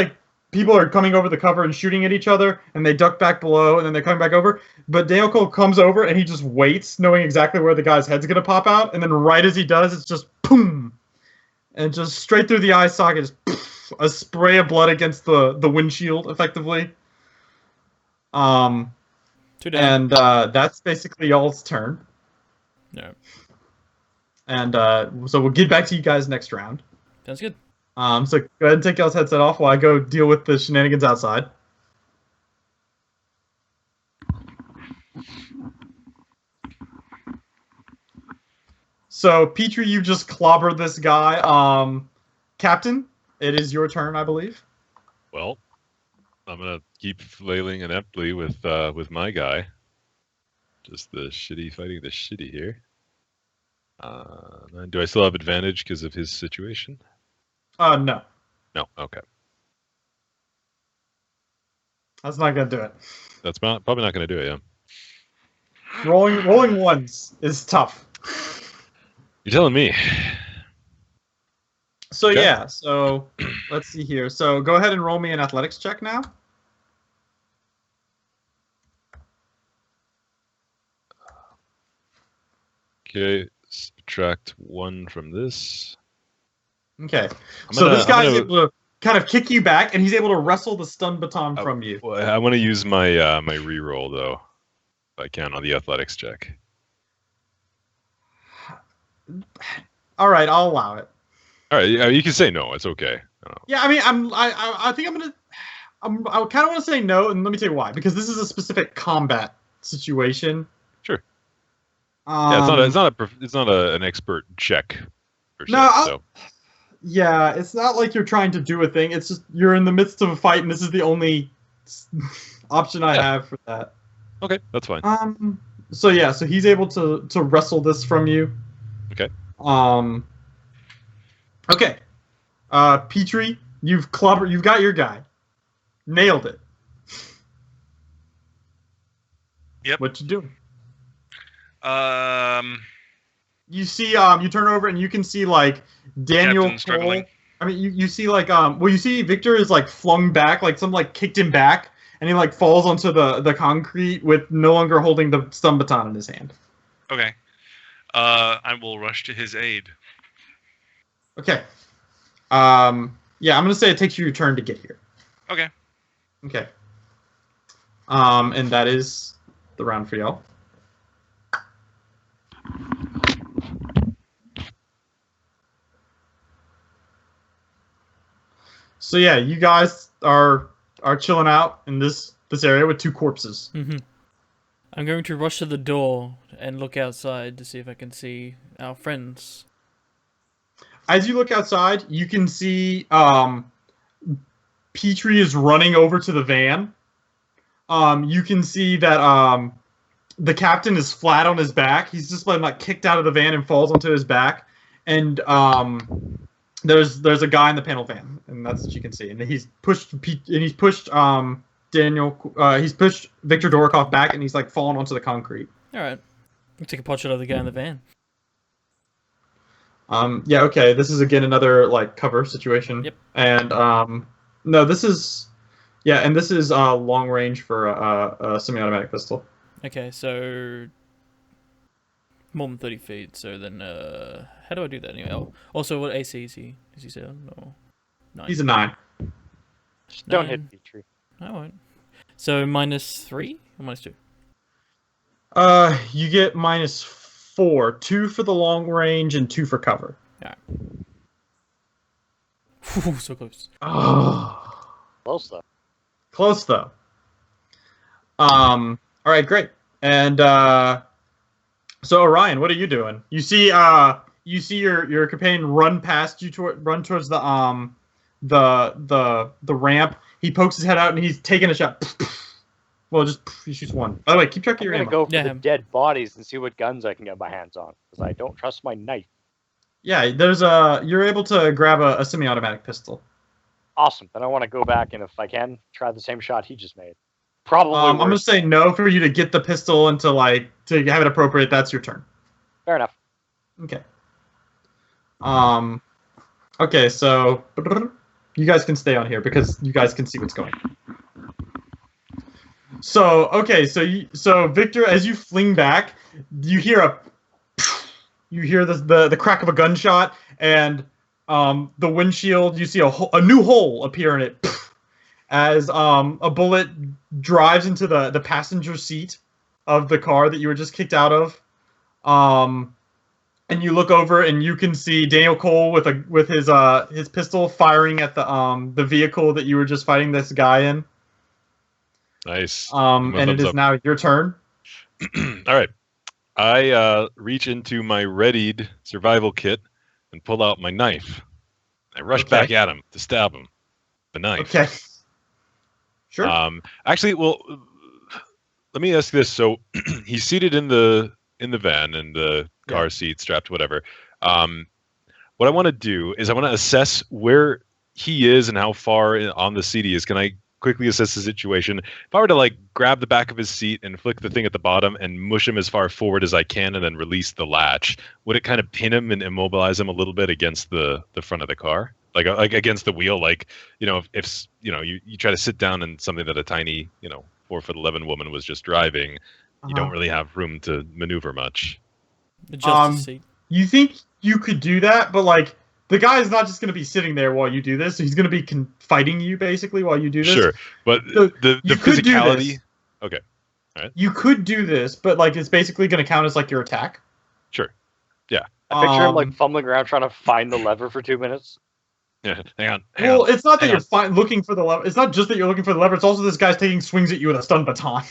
people are coming over the cover and shooting at each other, and they duck back below, and then they're coming back over. But Daniel Cole comes over, and he just waits, knowing exactly where the guy's head's going to pop out, and then right as he does, it's just boom! And just straight through the eye socket, just a spray of blood against the windshield, effectively. Two down. And that's basically y'all's turn. No. And so we'll get back to you guys next round. Sounds good. So go ahead and take y'all's headset off while I go deal with the shenanigans outside. So Petri, you just clobbered this guy. Captain, it is your turn, I believe. Well, I'm gonna keep flailing ineptly with my guy. Just the shitty fighting the shitty here. Do I still have advantage because of his situation? No. No. Okay. That's not gonna do it. That's probably not going to do it. Yeah. Rolling ones is tough. You're telling me. So Okay. yeah, so let's see here. So go ahead and roll me an athletics check now. Okay. Subtract 1 from this. Okay. I'm So gonna- this guy's I'm gonna- able to kind of kick you back, and he's able to wrestle the stun baton from you. Well, I want to use my my reroll though, if I can, on the athletics check. All right, I'll allow it. All right, you can say no. It's okay. Yeah, I mean, I think I kind of want to say no, and let me tell you why. Because this is a specific combat situation. Sure. Yeah, it's not an expert check. Per se, No, so. Yeah, it's not like you're trying to do a thing. It's just you're in the midst of a fight, and this is the only option I have for that. Okay, that's fine. So yeah, so he's able to wrestle this from you. Okay. Okay. Petri, you've got your guy. Nailed it. Yep. What you doing? You You see, you turn over and you can see like Daniel Captain struggling. Cole. I mean, you see like well, you see Victor is like flung back, like some like kicked him back, and he like falls onto the concrete with no longer holding the stun baton in his hand. Okay. I will rush to his aid. Okay. Yeah, I'm gonna say it takes you your turn to get here. Okay. Okay. And that is the round for y'all. So yeah, you guys are chilling out in this area with two corpses. Mm-hmm. I'm going to rush to the door and look outside to see if I can see our friends. As you look outside, you can see Petri is running over to the van. You can see that the captain is flat on his back. He's just been like kicked out of the van and falls onto his back. And there's a guy in the panel van, and that's what you can see. And he's pushed he's pushed Victor Dorokoff back, and he's like fallen onto the concrete. All right, I'll take a pot shot of the guy in the van. Yeah, okay. This is again another like cover situation. Yep. And no, this is long range for a semi-automatic pistol. Okay, so more than 30 feet. So then, how do I do that anyway? Oh, also, what AC is he? Is he 7 or 9? He's a 9. Just don't 9. hit Petri. I won't. So -3 or -2? You get -4, 2 for the long range and 2 for cover. Whew, so close. Oh, Close though. close though. All right, great. And so Orion, what are you doing? You see your companion run past you run towards the ramp. He pokes his head out and he's taking a shot. Well, just he shoots one. By the way, keep track of I'm your gonna ammo. go for Yeah, the him. dead bodies and see what guns I can get my hands on, because I don't trust my knife. Yeah, you're able to grab a semi-automatic pistol. Awesome. Then I want to go back and, if I can, try the same shot he just made. Probably. I'm gonna worse. say no for you to get the pistol and to have it appropriate. That's your turn. Fair enough. Okay. Okay, so you guys can stay on here because you guys can see what's going on. So, okay, so Victor, as you fling back, you hear the crack of a gunshot, and the windshield, you see a new hole appear in it as a bullet drives into the passenger seat of the car that you were just kicked out of. And you look over and you can see Daniel Cole with his pistol firing at the vehicle that you were just fighting this guy in. Nice. And it is up. now your turn. All right. I reach into my readied survival kit and pull out my knife. I rush Okay. back at him to stab him. The knife. Okay. Sure. Actually, well, let me ask this. So he's seated in the van, in the car seat, strapped, whatever. What I want to do is I want to assess where he is and how far on the seat he is. Can I quickly assess the situation. If I were to like grab the back of his seat and flick the thing at the bottom and mush him as far forward as I can and then release the latch, would it kind of pin him and immobilize him a little bit against the front of the car? Like against the wheel, like, if you try to sit down in something that a tiny, 4'11" woman was just driving, you don't really have room to maneuver much. Adjust the seat. You think you could do that, but like the guy is not just going to be sitting there while you do this. He's going to be fighting you basically while you do this. Sure, but So the you could do physicality. this. Okay, all right. You could do this, but like it's basically going to count as like your attack. Sure. Yeah. I picture him like Um, fumbling around trying to find the lever for 2 minutes. Yeah. Hang on. Well, it's not that hang you're looking for the lever. It's not just that you're looking for the lever. It's also this guy's taking swings at you with a stun baton.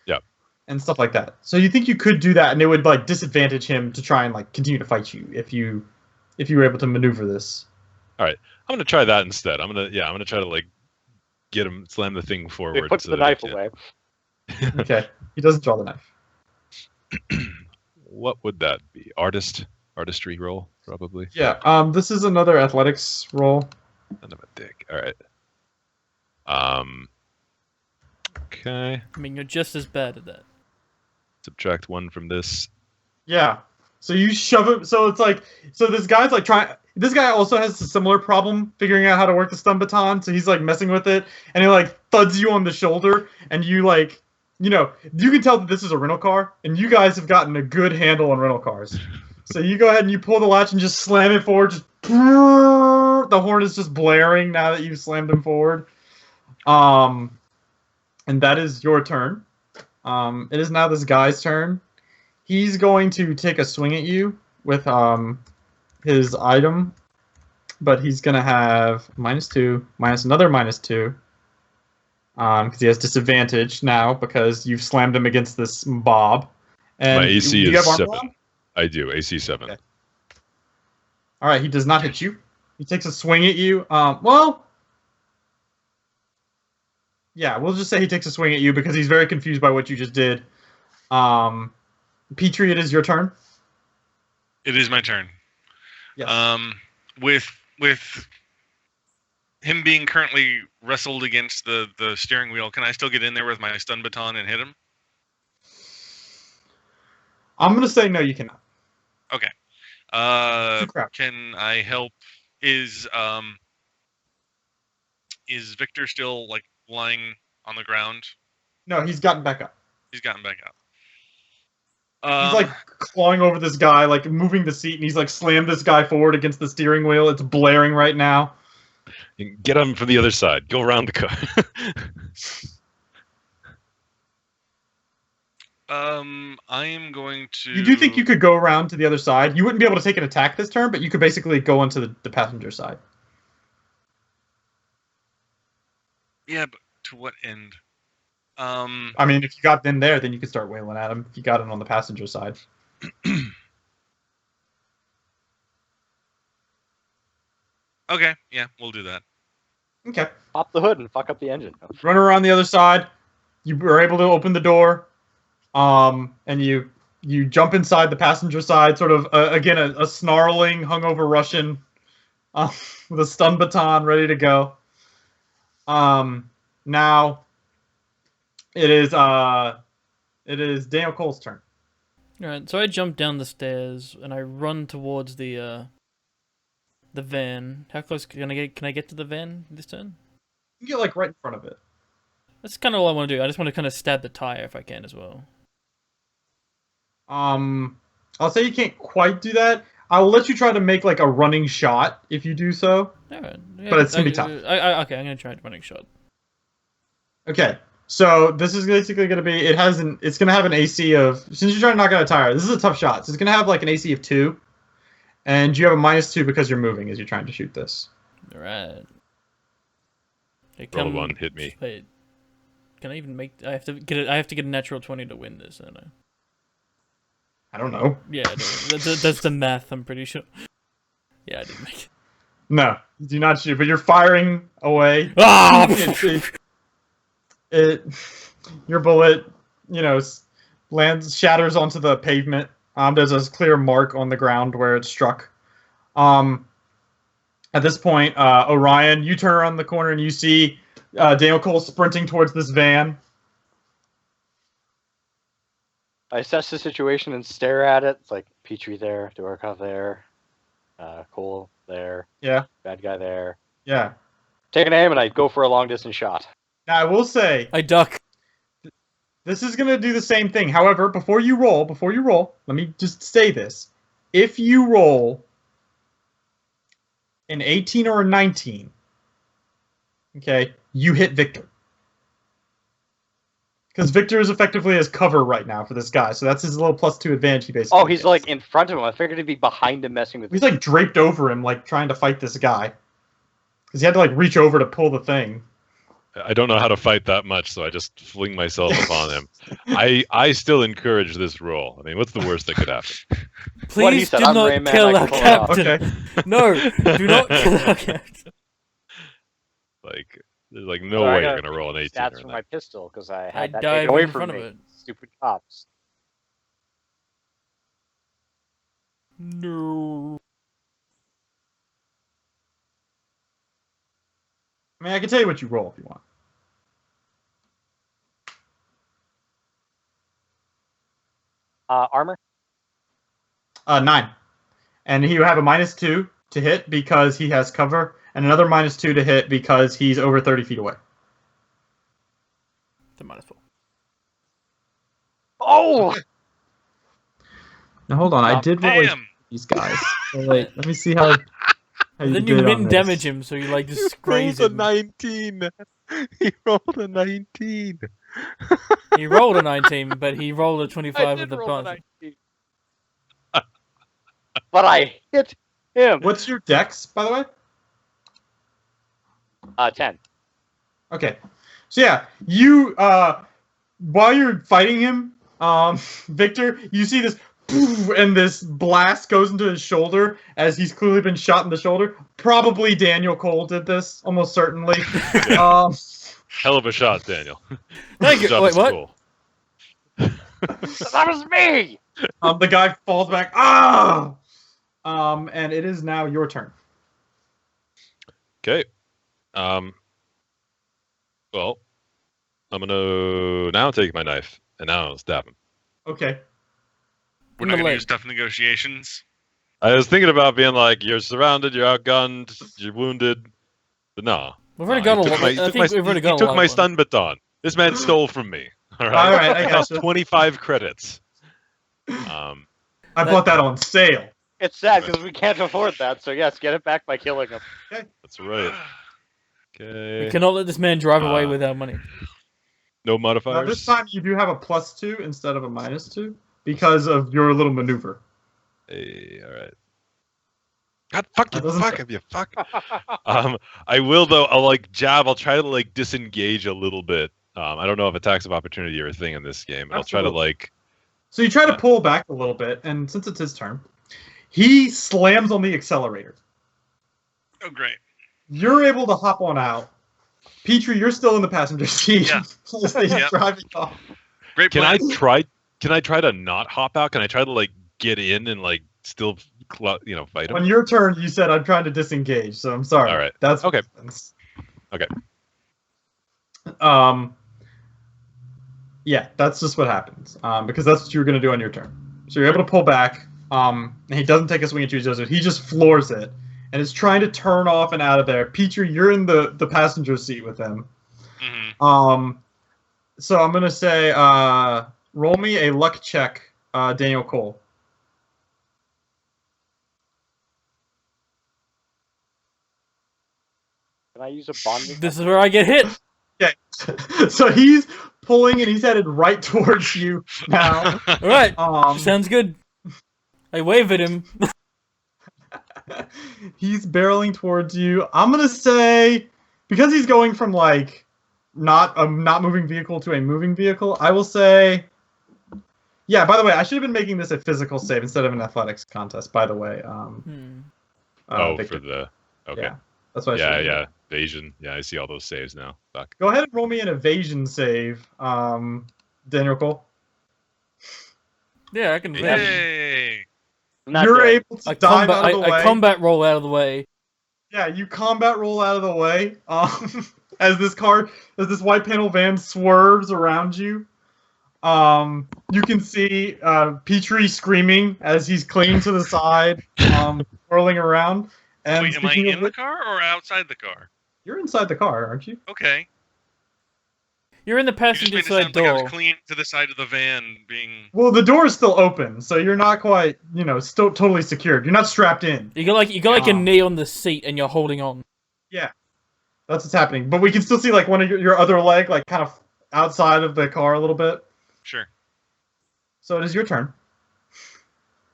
Yep. And stuff like that. So you think you could do that, and it would like disadvantage him to try and like continue to fight you if you were able to maneuver this. I'm gonna try that instead. I'm gonna try to like get him, slam the thing forward. He puts so the that knife he can- away. Okay. He doesn't draw the knife. What would that be? Artistry roll, probably. Yeah. This is another athletics roll. Son of a dick. All right. Okay. I mean, you're just as bad at that. Subtract 1 from this. Yeah. So you shove him. So it's like, this guy's like trying. This guy also has a similar problem figuring out how to work the stun baton. So he's like messing with it, and he like thuds you on the shoulder, and you like, you can tell that this is a rental car, and you guys have gotten a good handle on rental cars. So you go ahead and you pull the latch and just slam it forward. Just the horn is just blaring now that you've slammed him forward. And that is your turn. It is now this guy's turn. He's going to take a swing at you with his item, but he's going to have -2, minus another -2, because he has disadvantage now because you've slammed him against this mob. And My AC you is have armor 7. on? I do. AC 7. Okay. All right, he does not hit you. He takes a swing at you. Well, yeah, we'll just say he takes a swing at you because he's very confused by what you just did. Petri, it is your turn. It is my turn. Yes. With him being currently wrestled against the steering wheel, can I still get in there with my stun baton and hit him? I'm gonna say no, you cannot. Okay. Crap. Can I help? Is Victor still like lying on the ground? No, he's gotten back up. He's gotten back up. He's like clawing over this guy, like moving the seat, and he's like slammed this guy forward against the steering wheel. It's blaring right now. You can get him from the other side. Go around the car. I am going to. You do think you could go around to the other side? You wouldn't be able to take an attack this turn, but you could basically go onto the passenger side. Yeah, but to what end? I mean, if you got in there, then you could start wailing at him. If you got in on the passenger side. Okay, yeah, we'll do that. Okay. Pop the hood and fuck up the engine. Run around the other side. You are able to open the door. And you jump inside the passenger side, sort of, again, a snarling, hungover Russian with a stun baton ready to go. Now, it is Daniel Cole's turn. Alright, so I jump down the stairs and I run towards the van. How close can I get? Can I get to the van this turn? You get like right in front of it. That's kind of all I want to do. I just want to kind of stab the tire if I can as well. I'll say you can't quite do that. I will let you try to make like a running shot if you do so. Alright. Yeah, But it's gonna be tough. Okay, I'm gonna try a running shot. Okay, so this is basically gonna be. It's gonna have an AC of. Since you're trying to knock out a tire, this is a tough shot. So it's gonna have like an AC of 2, and you have a -2 because you're moving as you're trying to shoot this. Alright. Roll 1, hit me. Wait. Can I even make? I have to get it. I have to get a natural 20 to win this. I don't know. I don't know. Yeah, that's the math. I'm pretty sure. Yeah, I didn't make it. No, you do not shoot, but you're firing away. Ah! Your bullet, shatters onto the pavement. There's a clear mark on the ground where it struck. At this point, Orion, you turn around the corner and you see Daniel Cole sprinting towards this van. I assess the situation and stare at it. It's like Petri there, Dwarkov there, Cole there, Yeah, bad guy there. yeah. Take an aim and I go for a long distance shot. Now I will say I duck. this is gonna do the same thing. However, before you roll, let me just say this: if you roll an 18 or a 19, okay, you hit Victor. Because Victor is effectively as cover right now for this guy, so that's his little +2 advantage he basically Oh, he's gets. like in front of him. I figured he'd be behind him messing with He's like draped over him, like trying to fight this guy. Because he had to like reach over to pull the thing. I don't know how to fight that much, so I just fling myself upon him. I still encourage this roll. I mean, what's the worst that could happen? What he Please said, do "I'm not Rain Man, kill I can our pull it off." captain. Okay. No, do not kill our captain. Like, there's like no I way got you're gonna roll an 18 stats or for that. my pistol because I I had that dive taken away in from front of me. it. Stupid cops. No. I mean, I can tell you what you roll if you want. Armor? 9. And he will have a -2 to hit because he has cover, and another -2 to hit because he's over 30 feet away. The -4. Oh! Now hold on, I Not did roll Damn! these guys. So wait, let me see how And you then you did on min this. damage him, so you like just graze him. 19. He rolled a 19. He rolled a 19, but he rolled a 25 I with did the roll a bonus. 19. But I hit him. What's your dex, by the way? 10. Okay. So yeah, you while you're fighting him, Victor, you see this poof, and this blast goes into his shoulder as he's clearly been shot in the shoulder. Probably Daniel Cole did this, almost certainly. Hell of a shot, Daniel. Thank you. Good job, Wait, Mr. what? Cole. That was me! The guy falls back. Ah! And it is now your turn. Okay. Well, I'm gonna now take my knife and now stab him. Okay. We're In not the going to leg. use tough negotiations. I was thinking about being like, you're surrounded, you're outgunned, you're wounded. But no. We've already got a He took lot. my- I he took think my- we've already he got a took lot my one. stun baton. This man stole from me. All right. All right, I It cost gotcha. 25 credits. I bought that on sale. It's sad because we can't afford that, so yes, get it back by killing him. That's right. Okay. We cannot let this man drive away Uh, with our money. No Now, modifiers. this time you do have a +2 instead of a -2 because of your little maneuver. Hey, all right. God, fuck That you, doesn't fuck say- him, you fuck. I will though. I'll like jab. I'll try to like disengage a little bit. I don't know if attacks of opportunity are a thing in this game, but I'll try to Absolutely. like. So you try to pull back a little bit, and since it's his turn, he slams on the accelerator. Oh, great. You're able to hop on out. Petri, you're still in the passenger seat. Yeah. As he's Yeah. driving off. Great Can I plan. try? Can I try to not hop out? Can I try to like get in and like still, fight him? On your turn, you said I'm trying to disengage, so I'm sorry. All right. That's Okay. what happens. Okay. Yeah, that's just what happens. Because that's what you were going to do on your turn. So you're able to pull back. And he doesn't take a swing at you, Joseph. He just floors it. And is trying to turn off and out of there. Petri, you're in the passenger seat with him. Mhm. So I'm going to say, roll me a luck check, Daniel Cole. Can I use a bonding? This is where I get hit. Okay. So he's pulling and he's headed right towards you now. All right. Um, Sounds good. I wave at him. he's barreling towards you. I'm gonna say, because he's going from like not a not moving vehicle to a moving vehicle, I will say. Yeah. By the way, I should have been making this a physical save instead of an athletics contest. By the way. Victor. For the. Okay. Yeah, that's what I Yeah, should yeah. Evasion. Yeah, I see all those saves now. Fuck. Go ahead and roll me an evasion save, Daniel Cole. Yeah, I can. Yeah. Yay! Not You're good. able to I dive combat. out of the way. I combat roll out of the way. Yeah, you combat roll out of the way. as this white panel van swerves around you. You can see Petri screaming as he's clinging to the side, whirling around. And Wait, am I in the car or outside the car? You're inside the car, aren't you? Okay. You're in the You just passenger made it side sound like I was door. clinging to the side of the van, being. Well, the door is still open, so you're not quite, still totally secured. You're not strapped in. You got like a knee on the seat and you're holding on. Yeah, that's what's happening. But we can still see like one of your other leg, like kind of outside of the car a little bit. Sure. So it is your turn.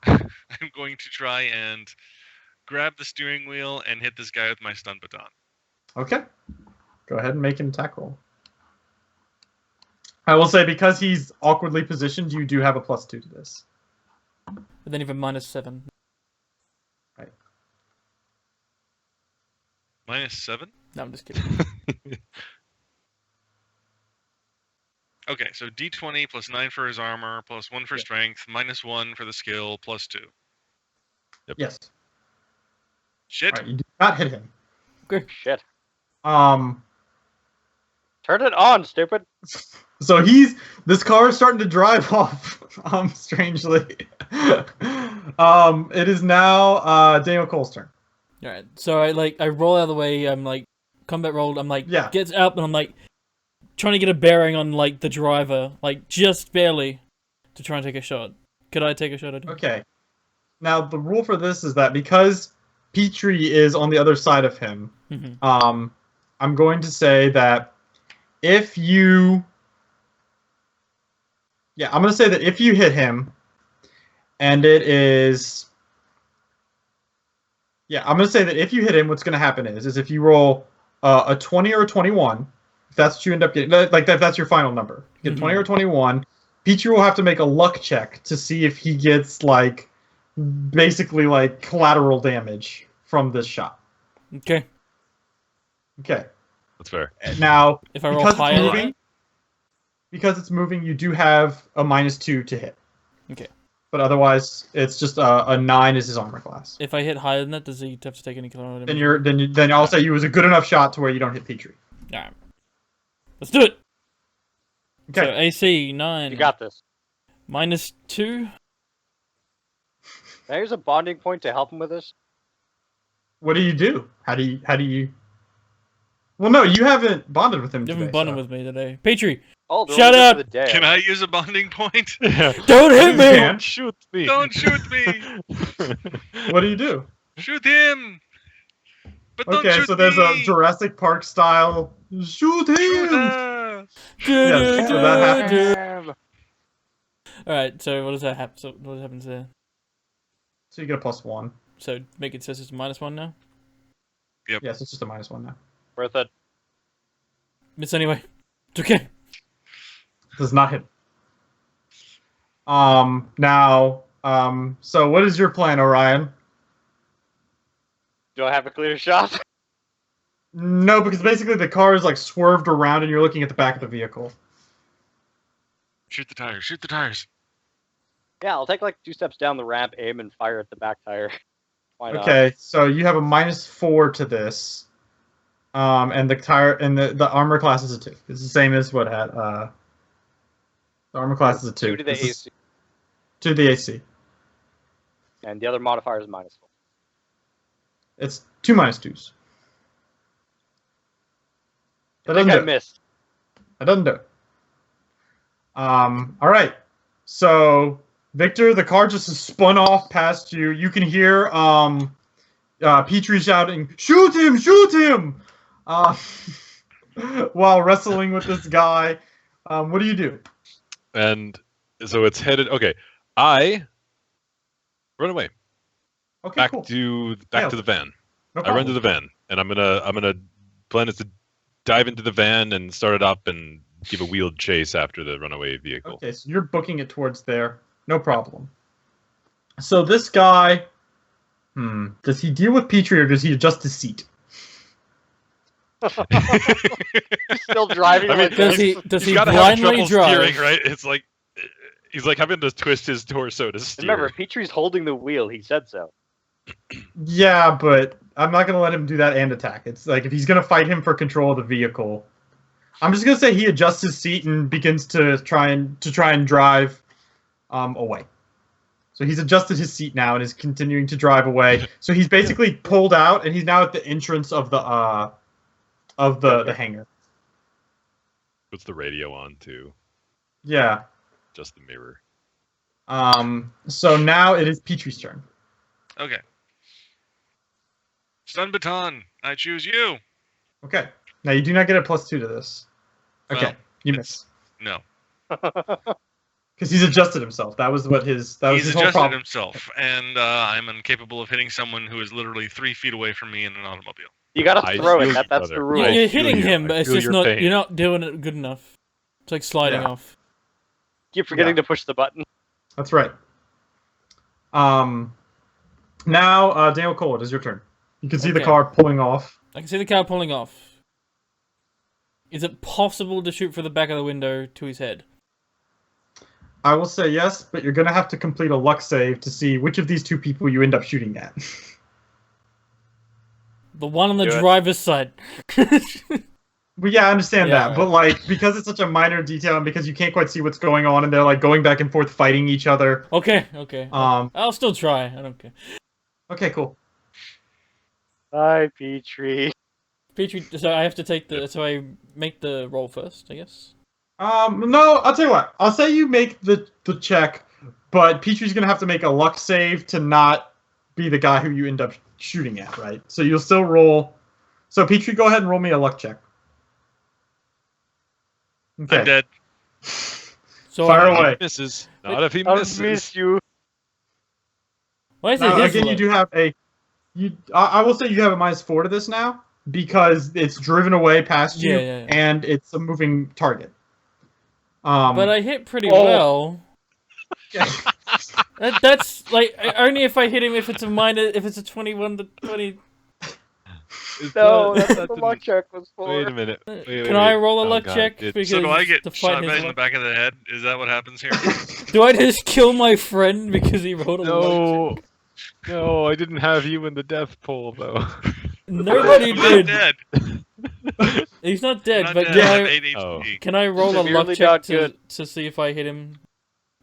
I'm going to try and grab the steering wheel and hit this guy with my stun baton. Okay. Go ahead and make an attack roll. I will say, because he's awkwardly positioned, you do have a +2 to this. But then even -7. Right. -7? No, I'm just kidding. Okay, so D20 plus 9 for his armor, plus 1 for strength, -1 for the skill, +2. Yep. Yes. Shit. All right, you do not hit him. Shit. Um. Turn it on, stupid. So this car is starting to drive off. Strangely. It is now Daniel Cole's turn. All right, so I roll out of the way. I'm like combat rolled. I'm like gets up and I'm like trying to get a bearing on like the driver, like just barely, to try and take a shot. Could I take a shot at him? Okay. Now the rule for this is that because Petri is on the other side of him, I'm going to say that if you I'm going to say that if you hit him, and it is... I'm going to say that if you hit him, what's going to happen is if you roll a 20 or a 21, if that's what you end up getting, like that's your final number. You get 20 or 21, Petri will have to make a luck check to see if he gets, like, basically, like, collateral damage from this shot. Okay. Okay. That's fair. Now, if I roll higher, because it's moving, you do have a -2 to hit. Okay. But otherwise, it's just a 9 is his armor class. If I hit higher than that, does he have to take any collateral Then damage? then I'll say you was a good enough shot to where you don't hit Petri. Alright. Let's do it! Okay. So AC 9. You got this. -2. There's a bonding point to help him with this. What do you do? How do you... Well, no, you haven't bonded with him You today. haven't bonded with me today. Petri! Oh, Shut up! Can I use a bonding point? Don't hit me! Don't shoot me! Don't shoot me! What do you do? Shoot him! But don't Okay, shoot so there's me! a Jurassic Park style... Shoot him! Shoot us! Yes, so that happens. Alright, so what does that happen? So what happens there? So you get a +1. So make it says it's -1 now? Yep. Yes, it's just a -1 now. Worth it. Miss anyway. It's okay. Does not hit. Now, so what is your plan, Orion? Do I have a clear shot? No, because basically the car is like swerved around and you're looking at the back of the vehicle. Shoot the tires, shoot the tires. Yeah, I'll take like 2 steps down the ramp, aim, and fire at the back tire. Why not? Okay, so you have a -4 to this. And the tire and the armor class is a 2. It's the same as what had the armor class is a 2. 2 to the AC. 2 to the AC. And the other modifier is -4. It's 2 -2s. That I think doesn't I do it. missed. That doesn't do it. All right. So Victor, the car just spun off past you. You can hear Petri shouting, "Shoot him! Shoot him!" While wrestling with this guy. What do you do? And so it's headed. Okay, I run away. Okay, Back cool. to the van. No I run to problem. the van, and I'm gonna plan is to dive into the van and start it up and give a wheeled chase after the runaway vehicle. Okay, so you're booking it towards there. No problem. So this guy, does he deal with Petri or does he adjust his seat? He's still driving. I mean, like Does this. he He's gotta have blindly trouble drive? steering, right? It's like he's like having to twist his torso to steer. Remember, Petrie's holding the wheel. He said so. Yeah, but I'm not gonna let him do that and attack. It's like if he's gonna fight him for control of the vehicle, I'm just gonna say he adjusts his seat and begins to try and drive away. So he's adjusted his seat now and is continuing to drive away. So he's basically pulled out and he's now at the entrance of the hangar. Puts the radio on too. Yeah. Just the mirror. So now it is Petri's turn. Okay. Stun baton. I choose you. Okay. Now you do not get a +2 to this. Okay. Well, you miss. No. Because he's adjusted himself. That was what his whole adjusted problem. himself, and I'm incapable of hitting someone who is literally 3 feet away from me in an automobile. You gotta I throw feel it. you, That's the brother. rule. I You're feel hitting you. him, I but it's feel just your not. pain. You're not doing it good enough. It's like sliding Yeah. off. Keep forgetting Yeah. to push the button. That's right. Now, Daniel Cole, it is your turn. You can see the Okay. car pulling off. I can see the car pulling off. Is it possible to shoot through the back of the window to his head? I will say yes, but you're going to have to complete a luck save to see which of these two people you end up shooting at. The one on the Do it. driver's side. Well, yeah, I understand Yeah, that, but like because it's such a minor detail and because you can't quite see what's going on and they're like going back and forth fighting each other. Okay. I'll still try. I don't care. Okay, cool. Bye, Petri. Petri, so I have to take the. So I make the roll first, I guess. No, I'll tell you what. I'll say you make the check, but Petri's gonna have to make a luck save to not be the guy who you end up shooting at, right? So you'll still roll. So Petri, go ahead and roll me a luck check. Okay. I'm dead. So Fire I, away. He misses. Not if he I'll misses. miss you. Why is it Now, his again, you luck? do have a. I will say you have a -4 to this now because it's driven away past you Yeah. and it's a moving target. But I hit pretty Oh. well. That's like only if I hit him if it's a 21 to 20. Is No, that- that's that what the luck didn't- check was for. Wait a minute. Wait, Can I wait. roll a Oh, luck God, check? it- Because So do I get to shot fight back his in the luck? back of the head? Is that what happens here? Do I just kill my friend because he rolled a luck check? No, I didn't have you in the death pool though. Nobody I'm not did. dead. He's not dead, I'm but not dead. I have can 8 Oh. HP. can I roll a luck Severely check not to good. see if I hit him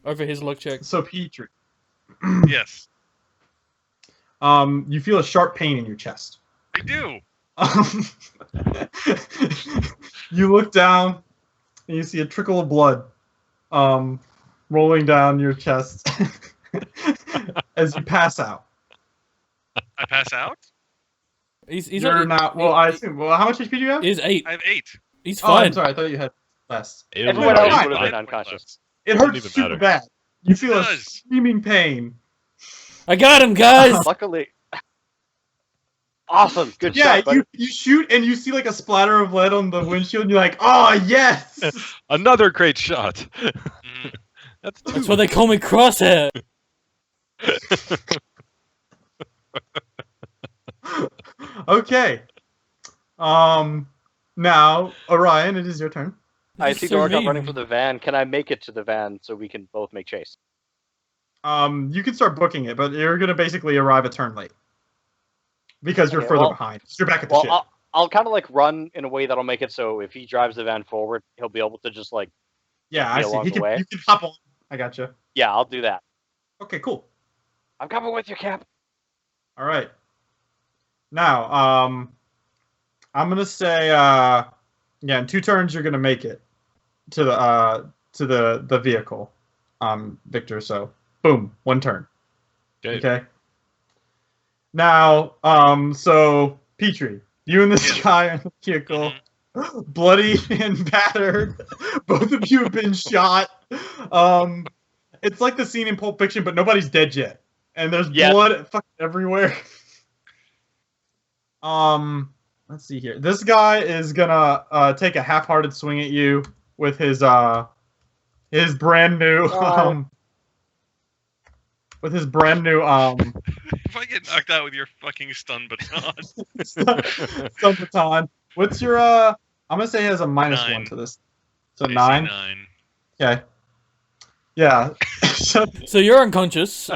over his luck check? So Petri, Yes, you feel a sharp pain in your chest. I do. You look down and you see a trickle of blood rolling down your chest as you pass out. I pass out. He's You're not. Well, I assume. Well, how much HP do you have? He's 8. I have 8. He's Oh, I'm fine. sorry. I thought you had less. Everyone else else fine. would have been Fine. unconscious. It Doesn't hurts even super matter. bad. You feel It a does. screaming pain. I got him, guys. Luckily. Awesome. Good Yeah, shot, buddy. you shoot and you see like a splatter of lead on the windshield and you're like, oh yes! Another great shot. Mhm. That's That's why they call me Crosshair. Okay. Now, Orion, it is your turn. I This see is so Dorka mean. running for the van. Can I make it to the van so we can both make chase? You can start booking it, but you're gonna basically arrive a turn late. Because you're Okay, further well- behind. You're back at the Well, ship. I'll kind of like run in a way that'll make it so if he drives the van forward, he'll be able to just like, Yeah, be I see. along He the can, way. you can hop on. I gotcha. yeah, I'll do that. Okay, cool. I'm coming with you, Cap. All right. Now, I'm gonna say, yeah, in 2 turns you're gonna make it to the vehicle, Victor. So, boom, 1 turn. Okay. Now, so Petri, you and this Yeah. guy in the vehicle, bloody and battered. Both of you have been shot. It's like the scene in Pulp Fiction, but nobody's dead yet, and there's Yes. blood fucking everywhere. Let's see here. This guy is gonna take a half-hearted swing at you with his brand new with his brand new If I get knocked out with your fucking stun baton, stun baton. What's your I'm gonna say he has a -1 9. to this. So AC 9. 9. Okay. Yeah. So So you're unconscious.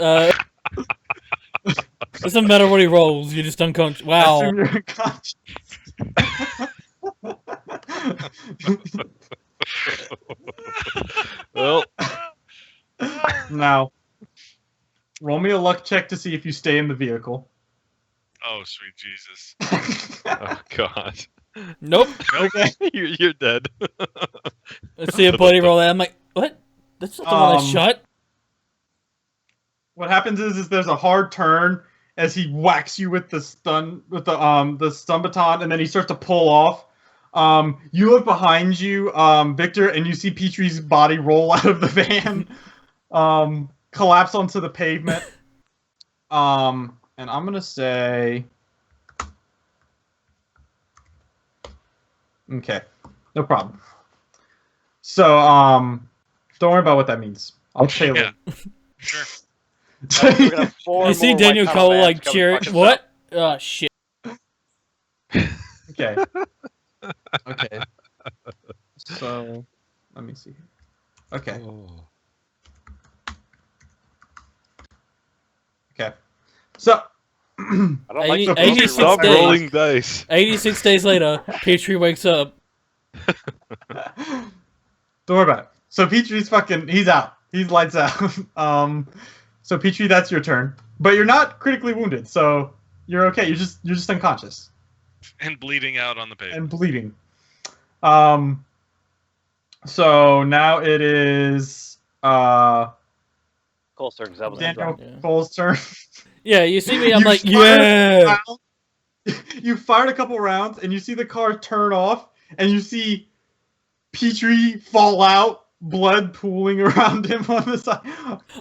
Doesn't matter what he rolls, you're just unconscious. I Wow. assume you're unconscious. Well, Now, roll me a luck check to see if you stay in the vehicle. Oh, sweet Jesus. oh god, Nope. Okay. you're dead. Let's see a buddy roll that. I'm like, what? That's not the one I shot. What happens is there's a hard turn as he whacks you with the stun baton, and then he starts to pull off. You look behind you, Victor, and you see Petri's body roll out of the van, collapse onto the pavement. And I'm gonna say, okay, no problem. So, don't worry about what that means. I'll tell you Yeah. later. Sure. We're gonna have 4 You see more Daniel white tunnel Cole vans like come cheer. fuck us What? up. Oh shit. Okay. Okay. So, let me see. Okay. Oh. Okay. So, I don't like 80 the 86 Stop days. rolling dice. 86 days later, Petri wakes up. don't worry about it. So Petri's he's out. He's lights out. So Petri, that's your turn. But you're not critically wounded, so you're okay. You're just unconscious And bleeding out on the pavement. and bleeding. So now it is Cole's turn, 'cause that was Daniel Yeah. Cole's turn. Yeah, you see me. I'm You like, fired yeah. You fired a couple rounds, and you see the car turn off, and you see Petri fall out, blood pooling around him on the side.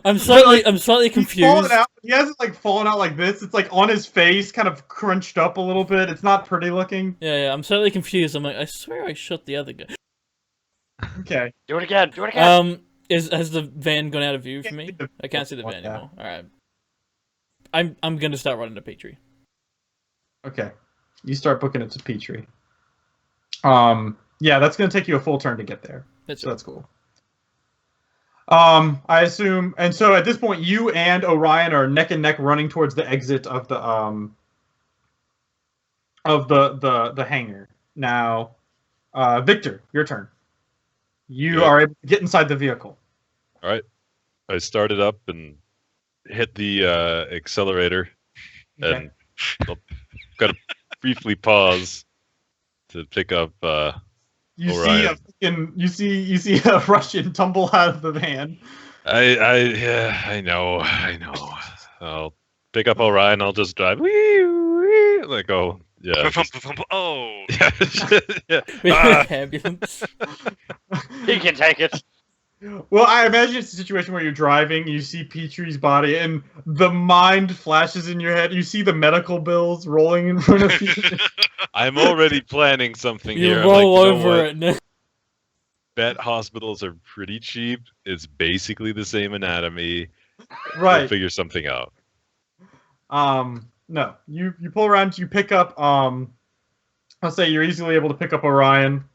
I'm slightly He's fallen confused. out. He hasn't fallen out like this. It's like on his face, kind of crunched up a little bit. It's not pretty looking. Yeah, I'm slightly confused. I'm like, I swear I shot the other guy. Okay. Do it again. Do it again. Has the van gone out of view for me? I can't see the van anymore. All right. I'm gonna start running to Petri. Okay. You start booking it to Petri. Yeah, that's gonna take you a full turn to get there. That's cool. I assume, and so at this point, you and Orion are neck and neck running towards the exit of the hangar. Now, Victor, your turn. You Yeah. are able to get inside the vehicle. All right. I started up and hit the accelerator, Okay. and got to briefly pause to pick up. You Orion. you see a Russian tumble out of the van. I know. I'll pick up Orion. I'll just drive. Wee, wee, like yeah. Oh. Yeah. Ah. Ambulance. He can take it. Well, I imagine it's a situation where you're driving, you see Petri's body, and the mind flashes in your head. You see the medical bills rolling in front of you. I'm already planning something You here. roll I'm like, you know over what? it. Bet hospitals are pretty cheap. It's basically the same anatomy. We'll Right. figure something out. No. You pull around, you pick up, I'll say you're easily able to pick up Orion.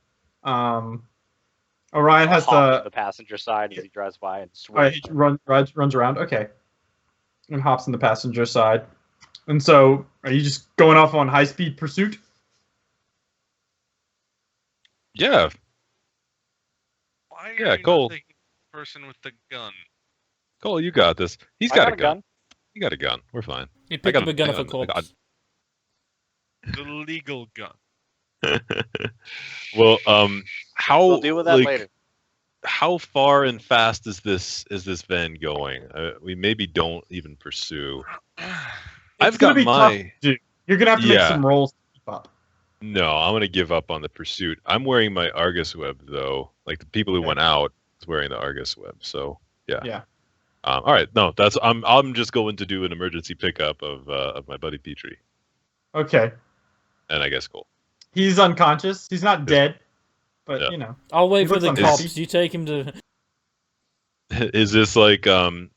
Orion has Hop on the passenger side as he drives by and Alright, swings. he runs around. Okay. And hops in the passenger side. And so, are you just going off on high-speed pursuit? Yeah. Why are Yeah, you Cole. not taking the person with the gun? Cole, you got this. He's I got a gun. You got a gun. We're fine. He I picked got up a gun hang off a on, I got- corpse. The legal gun. Well, how We'll deal with that later. How far and fast is this van going? We maybe don't even pursue. I've It's gonna got be my. tough to do. You're gonna have to make Yeah. some rolls to keep up. No, I'm gonna give up on the pursuit. I'm wearing my Argus web though. Like the people who Okay. went out is wearing the Argus web. So yeah. Yeah. All right. No, that's I'm just going to do an emergency pickup of my buddy Petri, Okay. and I guess Cole. He's unconscious. He's not dead, but Yeah. you know. I'll wait He for looks the unconscious. cops. You take him to. Is this like the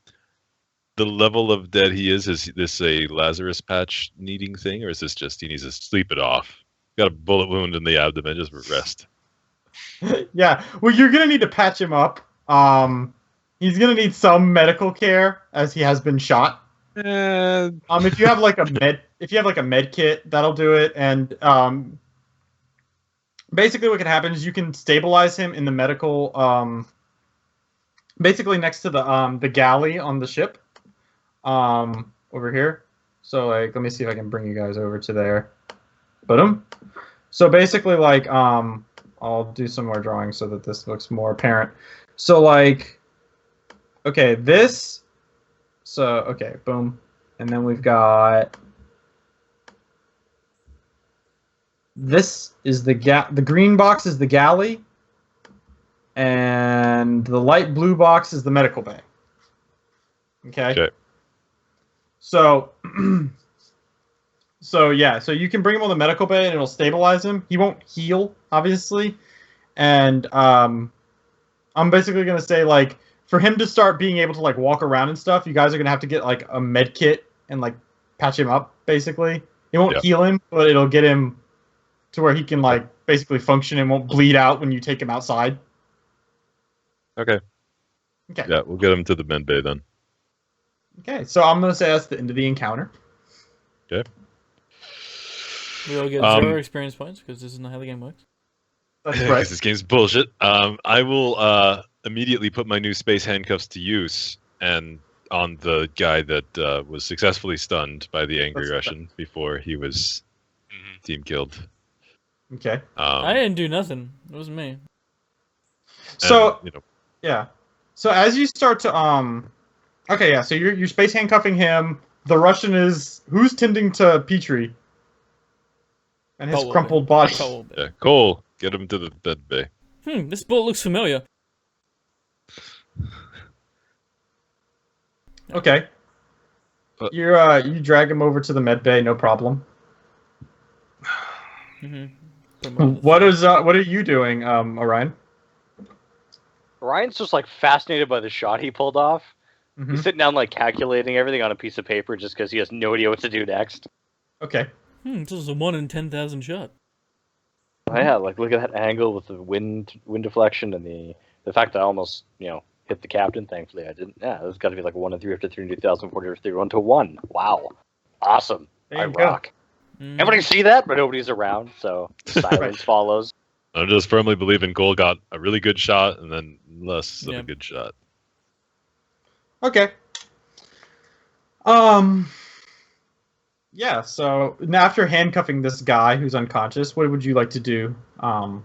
level of dead he is? Is this a Lazarus patch needing thing, or is this just he needs to sleep it off? Got a bullet wound in the abdomen, just rest. Yeah. Well, you're gonna need to patch him up. He's gonna need some medical care as he has been shot. If you have like a med kit, that'll do it. And basically, what can happen is you can stabilize him in the medical, basically next to the galley on the ship, over here. So like, let me see if I can bring you guys over to there. Boom. So basically, like, I'll do some more drawing so that this looks more apparent. So like, okay, this. So okay, boom, and then we've got this is the green box is the galley, and the light blue box is the medical bay. Okay. Okay. So, so yeah, so you can bring him on the medical bay and it'll stabilize him. He won't heal, obviously, and I'm basically gonna say, like, for him to start being able to like walk around and stuff, you guys are gonna have to get like a med kit and like patch him up. Basically, it won't heal him, but it'll get him to where he can like basically function and won't bleed out when you take him outside. Okay. Okay. Yeah, we'll get him to the med bay then. Okay, so I'm gonna say that's the end of the encounter. Okay. We all get 0 experience points because this is not how the game works. That's right. This game's bullshit. I will immediately put my new space handcuffs to use and on the guy that was successfully stunned by the angry Russian before he was team killed. Okay. I didn't do nothing. It wasn't me. So and, yeah. So as you start to okay, yeah. So you're space handcuffing him. The Russian is who's tending to Petri and his crumpled body. Yeah, Cole, get him to the med bay. This bullet looks familiar. Okay. You drag him over to the med bay, no problem. What are you doing, Orion? Ryan's just like fascinated by the shot he pulled off. Mm-hmm. He's sitting down like calculating everything on a piece of paper just because he has no idea what to do next. Okay. This is a 1 in 10,000 shot. Oh, yeah, like look at that angle with the wind deflection and the fact that I almost hit the captain. Thankfully, I didn't. Yeah, it's got to be like 1 in 3 after 3,040 to 1. Wow, awesome! I rock. Everybody see that, but nobody's around, so silence follows. I just firmly believe in Cole got a really good shot and then less of a good shot. Okay. Yeah, so now after handcuffing this guy who's unconscious, what would you like to do? Well,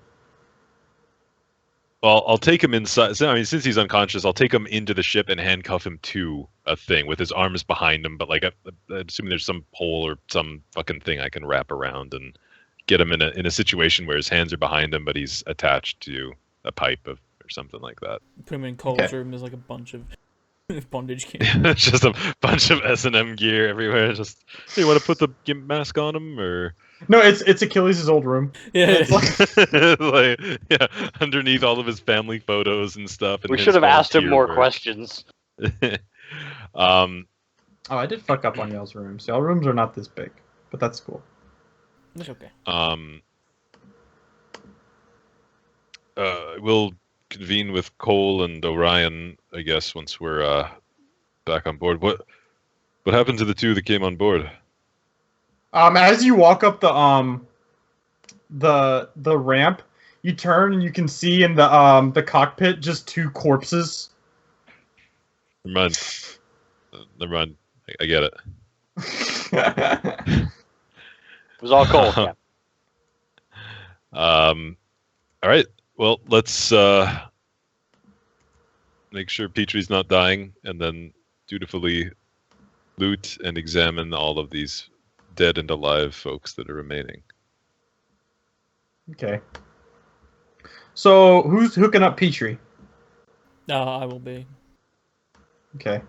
I'll take him inside. So, I mean, since he's unconscious, I'll take him into the ship and handcuff him to a thing with his arms behind him. But like, I'm assuming there's some pole or some fucking thing I can wrap around and get him in a situation where his hands are behind him, but he's attached to a pipe or something like that. Put him in Cole's room. There's like a bunch of bondage gear. Just a bunch of S&M gear everywhere. Just, hey, you want to put the gimp mask on him or? No, it's Achilles' old room. Yeah, it's like, underneath all of his family photos and stuff. And we should have asked him more questions. Oh, I did fuck up on y'all's rooms. Y'all rooms are not this big, but that's cool. That's okay. We'll convene with Cole and Orion, I guess, once we're back on board. What happened to the two that came on board? As you walk up the ramp, you turn and you can see in the cockpit just 2 corpses. Never mind. I get it. It was all Cole. Yeah. All right. Well, let's make sure Petri's not dying, and then dutifully loot and examine all of these dead and alive folks that are remaining. Okay. So who's hooking up Petri? I will be. Okay.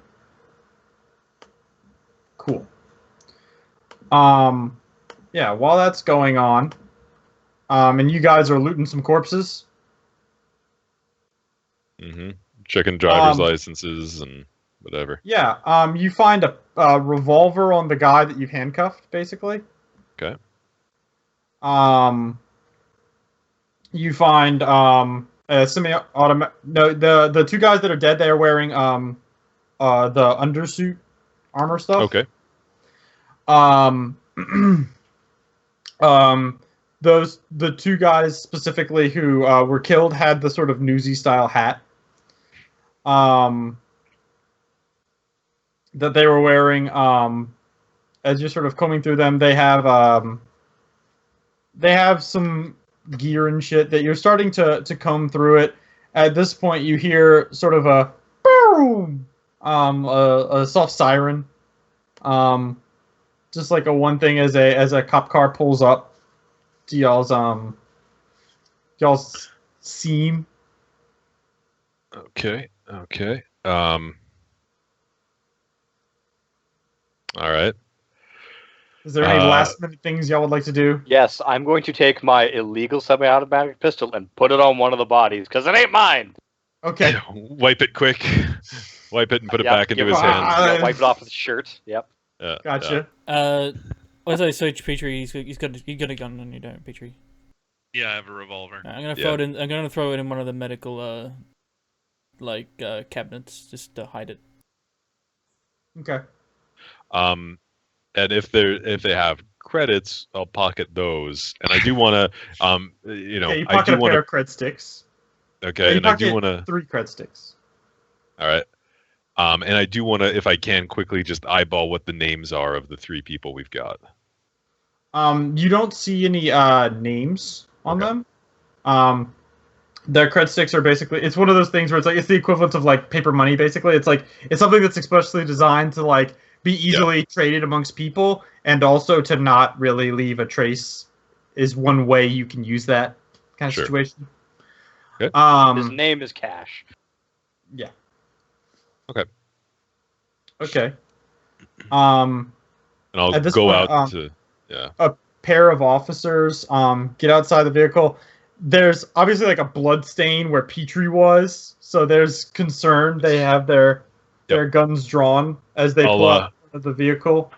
Cool. Yeah, while that's going on, and you guys are looting some corpses. Mm-hmm. Checking driver's licenses and whatever. Yeah. You find a revolver on the guy that you've handcuffed, basically. Okay. You find a semi-automatic. No, the 2 guys that are dead, they are wearing the undersuit armor stuff. Okay. The two guys specifically who were killed had the sort of newsy style hat. That they were wearing. As you're sort of combing through them, they have some gear and shit that you're starting to comb through it. At this point, you hear sort of a boom, a soft siren, just like a one thing as a cop car pulls up to y'all's seam. Okay. All right. Is there any last minute things y'all would like to do? Yes, I'm going to take my illegal semi-automatic pistol and put it on one of the bodies, because it ain't mine! Okay. Wipe it quick. Wipe it and put it back into his it- hand. Yeah, wipe it off with the shirt. Yep. Yeah, Gotcha. So Petri, he's got a gun on you, don't Petri? Yeah, I have a revolver. I'm gonna Yeah. throw it in one of the medical cabinets just to hide it. Okay. And if they have credits, I'll pocket those. And I do want to, You I pocket do a want pair to. of cred sticks. Okay, You and I do pocket want to. 3 cred sticks. All right. And I do want to, if I can, quickly just eyeball what the names are of the 3 people we've got. You don't see any names on Okay. them. Their cred sticks are basically, it's one of those things where it's like it's the equivalent of like paper money. Basically, it's something that's especially designed to like be easily traded amongst people, and also to not really leave a trace is one way you can use that kind of Sure. situation. Okay. His name is Cash. Yeah. Okay. Okay. And I'll At this go point, out to. Yeah. a pair of officers get outside the vehicle. There's obviously like a blood stain where Petri was, so there's concern. They have their guns drawn as they pull out of the vehicle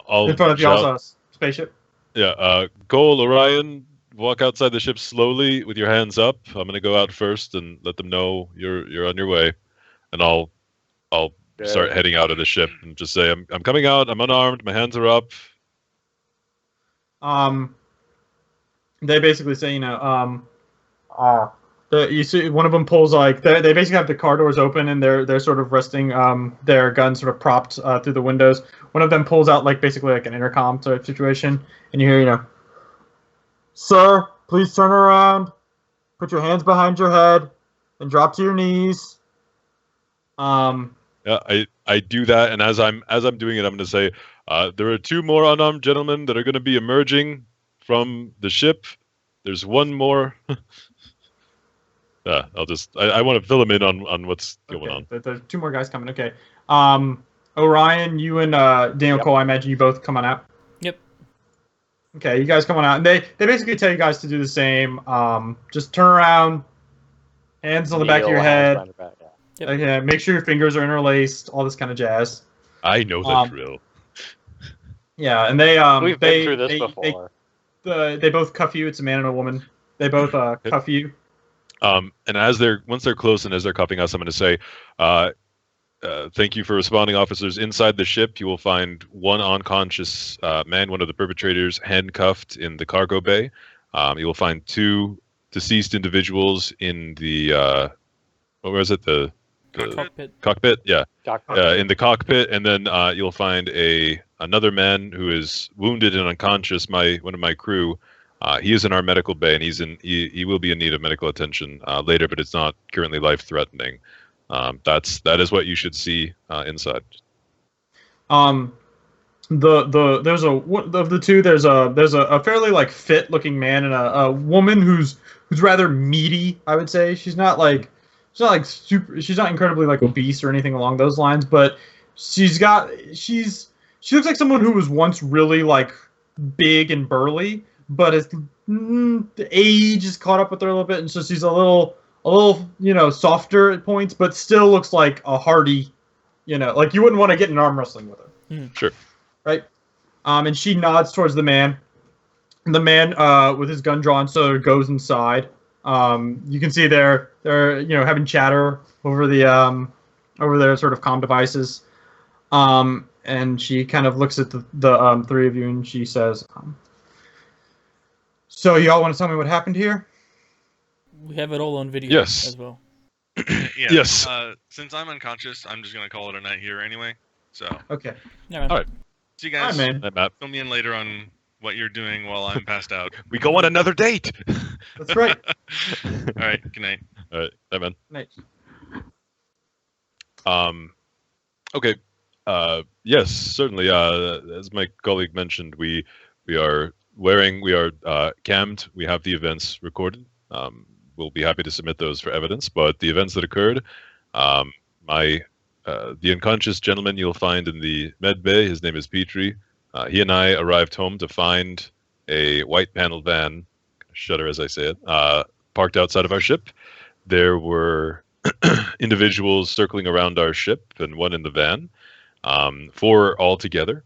in front of y'all's spaceship. Yeah. Cole, Orion, walk outside the ship slowly with your hands up. I'm gonna go out first and let them know you're on your way, and I'll start heading out of the ship and just say I'm coming out. I'm unarmed. My hands are up. They basically say, you see one of them pulls like they basically have the car doors open and they're sort of resting their guns sort of propped through the windows. One of them pulls out like basically like an intercom type situation, and you hear, "Sir, please turn around, put your hands behind your head, and drop to your knees." Yeah, I do that, and as I'm doing it, I'm going to say, there are 2 more unarmed gentlemen that are going to be emerging from the ship. There's 1 more. I want to fill them in on what's going on. There's 2 more guys coming. Okay. Orion, you and Daniel Cole, I imagine you both come on out. Yep. Okay, you guys coming out, and they basically tell you guys to do the same. Just turn around, hands on the back of your head. Yep. Okay, make sure your fingers are interlaced. All this kind of jazz. I know that drill. Yeah, and they We've been through this before. They both cuff you. It's a man and a woman. They both cuff you. And once they're close and as they're cuffing us, I'm going to say, thank you for responding, officers. Inside the ship, you will find 1 unconscious man, one of the perpetrators, handcuffed in the cargo bay. You will find 2 deceased individuals in the what was it? The cockpit. Yeah. In the cockpit, and then you'll find another man who is wounded and unconscious. One of my crew. He is in our medical bay, and he will be in need of medical attention later, but it's not currently life-threatening. That is what you should see inside. There's of the 2. There's a fairly like fit-looking man and a woman who's rather meaty. I would say she's not incredibly like obese or anything along those lines, but she looks like someone who was once really like big and burly, but the age is caught up with her a little bit, and so she's a little softer at points, but still looks like a hardy, like you wouldn't want to get in arm wrestling with her. Sure. Right. And she nods towards the man. And the man with his gun drawn goes inside. You can see they're having chatter over their sort of comm devices. And and she kind of looks at the three of you, and she says, "So y'all want to tell me what happened here?" We have it all on video Yes. as well. Yeah. Yes. Since I'm unconscious, I'm just gonna call it a night here anyway. So, Okay. No, man. All right. see you Hi, guys. man. Hi, Matt. Fill me in later on what you're doing while I'm passed out. We go on another date. That's right. All right. Good night. All right. Hi, man. Nice. Okay. Yes, certainly. As my colleague mentioned, we are cammed. We have the events recorded. We'll be happy to submit those for evidence. But the events that occurred, the unconscious gentleman you'll find in the med bay, his name is Petri. He and I arrived home to find a white panel van, shudder as I say it, parked outside of our ship. There were individuals circling around our ship and one in the van, 4 altogether.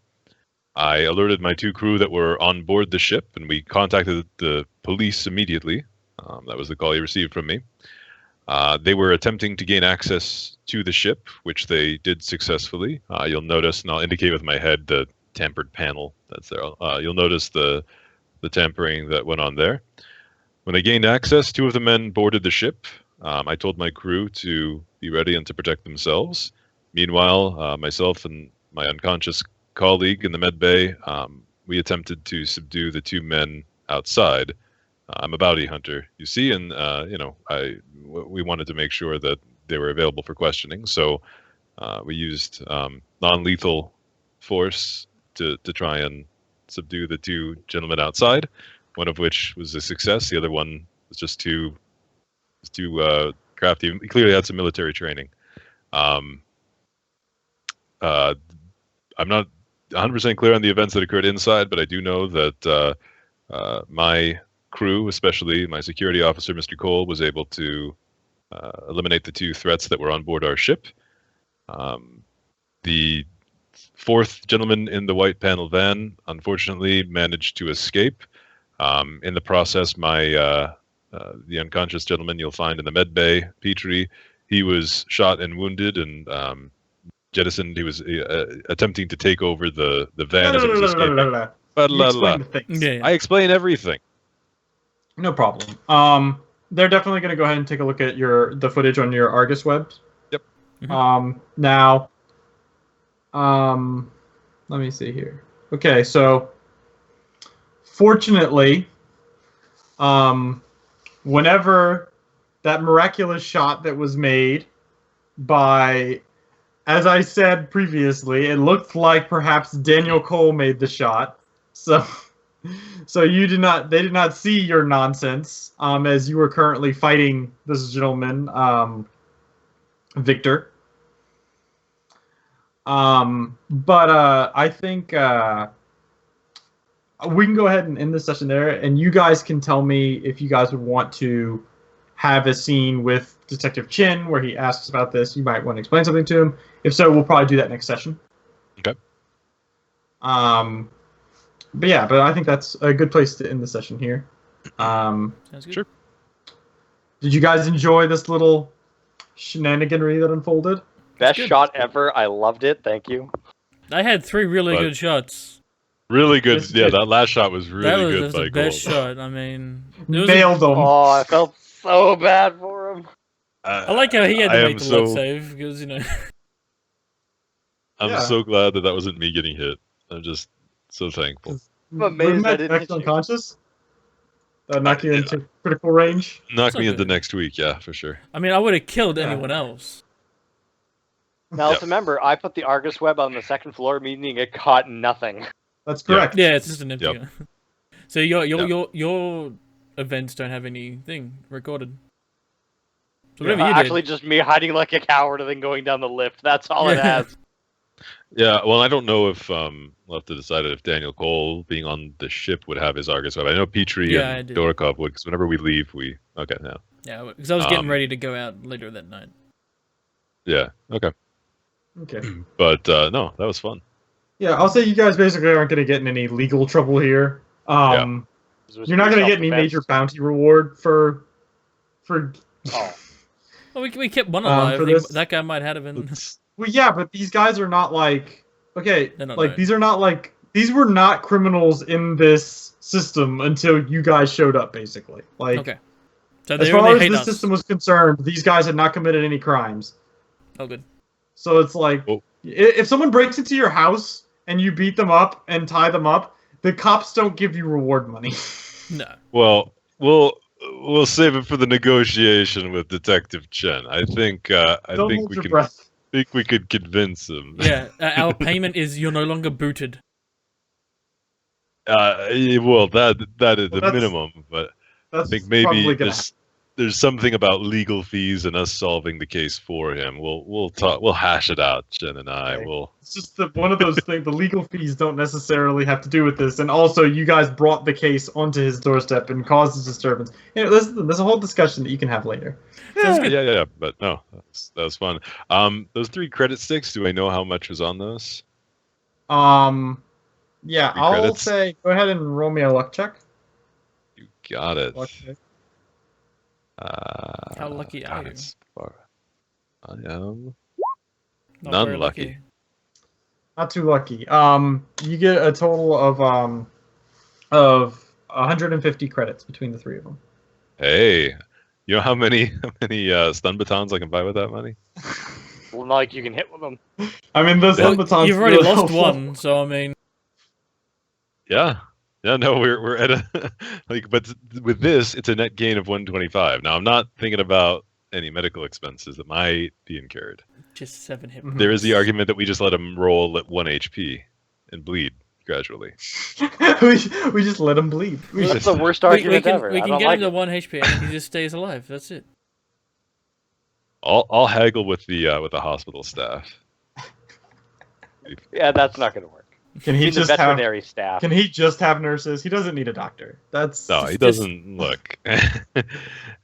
I alerted my 2 crew that were on board the ship, and we contacted the police immediately. That was the call you received from me. They were attempting to gain access to the ship, which they did successfully. You'll notice, and I'll indicate with my head, the tampered panel that's there. You'll notice the tampering that went on there. When they gained access, 2 of the men boarded the ship. I told my crew to be ready and to protect themselves. Meanwhile, myself and my unconscious colleague in the med bay, we attempted to subdue the 2 men outside. I'm a bounty hunter, you see, and we wanted to make sure that they were available for questioning. So we used non-lethal force to try and subdue the 2 gentlemen outside. One of which was a success. The other one was just too crafty. He clearly had some military training. I'm not 100% clear on the events that occurred inside, but I do know that my crew, especially my security officer, Mr. Cole, was able to eliminate the 2 threats that were on board our ship. The 4th gentleman in the white panel van, unfortunately, managed to escape. In the process, the unconscious gentleman you'll find in the med bay, Petri, he was shot and wounded and jettisoned. He was attempting to take over the van as it was escaping. You explain the things. Yeah. I explain everything. No problem. They're definitely going to go ahead and take a look at the footage on your Argus webs. Yep. Now, let me see here. Okay, so fortunately, whenever that miraculous shot that was made by, as I said previously, it looked like perhaps Daniel Cole made the shot. So they did not see your nonsense, as you were currently fighting this gentleman, Victor. But I think we can go ahead and end this session there, and you guys can tell me if you guys would want to have a scene with Detective Chin where he asks about this. You might want to explain something to him. If so, we'll probably do that next session. Okay. But I think that's a good place to end the session here. Sounds good. Sure. Did you guys enjoy this little shenaniganry that unfolded? Best Good. shot ever. I loved it. Thank you. I had 3 really But- good shots. Really good. It's Yeah, good. that last shot was really That good was by the best Cole. shot. I mean, it was Nailed them. Oh, I felt so bad for him. I like how he had to I make am the luck so- save because I'm Yeah. so glad that wasn't me getting hit. I'm just so thankful. I'm amazed Wouldn't I that didn't knock hit you you. unconscious? That knock you into critical range? Knock me okay. into next week, yeah, for sure. I mean, I would have killed Yeah. anyone else. Now, let's remember, I put the Argus web on the 2nd floor, meaning it caught nothing. That's correct. Yeah, it's just an empty. Yep. So your events don't have anything recorded. So whatever you Actually, just me hiding like a coward and then going down the lift. That's all it has. Yeah, well, I don't know if we'll have to decide if Daniel Cole being on the ship would have his Argus web. I know Petri Yeah, I and do. Dorokov would, because whenever we leave, okay, now. Yeah, because I was getting Um, ready to go out later that night. Yeah, okay. Okay. But no, that was fun. Yeah, I'll say you guys basically aren't going to get in any legal trouble here. You're not going to get any major bounty reward for. Oh. Well, we kept one for alive. this- That guy might have been. It's- Well, yeah, but these guys are not like okay, They're not like known. these are not like these were not criminals in this system until you guys showed up, basically. Like, Okay. So as they far only as hate the us. system was concerned, these guys had not committed any crimes. Oh, good. So it's like, Well- if someone breaks into your house and you beat them up and tie them up, the cops don't give you reward money. No. Well, we'll save it for the negotiation with Detective Chen. I think Don't hold we your can breath. think we could convince him. Yeah, our payment is you're no longer booted. Well, that is Well, the that's- minimum, but I That's think maybe probably gonna there's something about legal fees and us solving the case for him. We'll talk. We'll hash it out, Jen and I. Okay. Will. It's just one of those things. The legal fees don't necessarily have to do with this, and also you guys brought the case onto his doorstep and caused a disturbance. You know, there's a whole discussion that you can have later. Sounds Yeah, good. yeah. But no, that was fun. Those 3 credit sticks. Do I know how much was on those? Yeah, 3 I'll credits? say go ahead and roll me a luck check. You got it. Luck check. How lucky are you? I am Not none very lucky. Not too lucky. You get a total of 150 credits between the 3 of them. Hey, you know how many stun batons I can buy with that money? Well, not like you can hit with them. I mean, those Well, batons you've already really lost helpful. one, so I mean, Yeah. Yeah, no, we're at a like, but with this, it's a net gain of 125. Now, I'm not thinking about any medical expenses that might be incurred. just 7 hit. Mhm. There is the argument that we just let him roll at 1 HP and bleed gradually. we just let him bleed. We That's just- the worst We argument can ever. we I can don't get like him to it. 1 HP and he just stays alive. That's it. I'll haggle with the hospital staff. Yeah, that's not going to work. Can he Even the just have? veterinary staff. Can he just have nurses? He doesn't need a doctor. That's No, he doesn't look.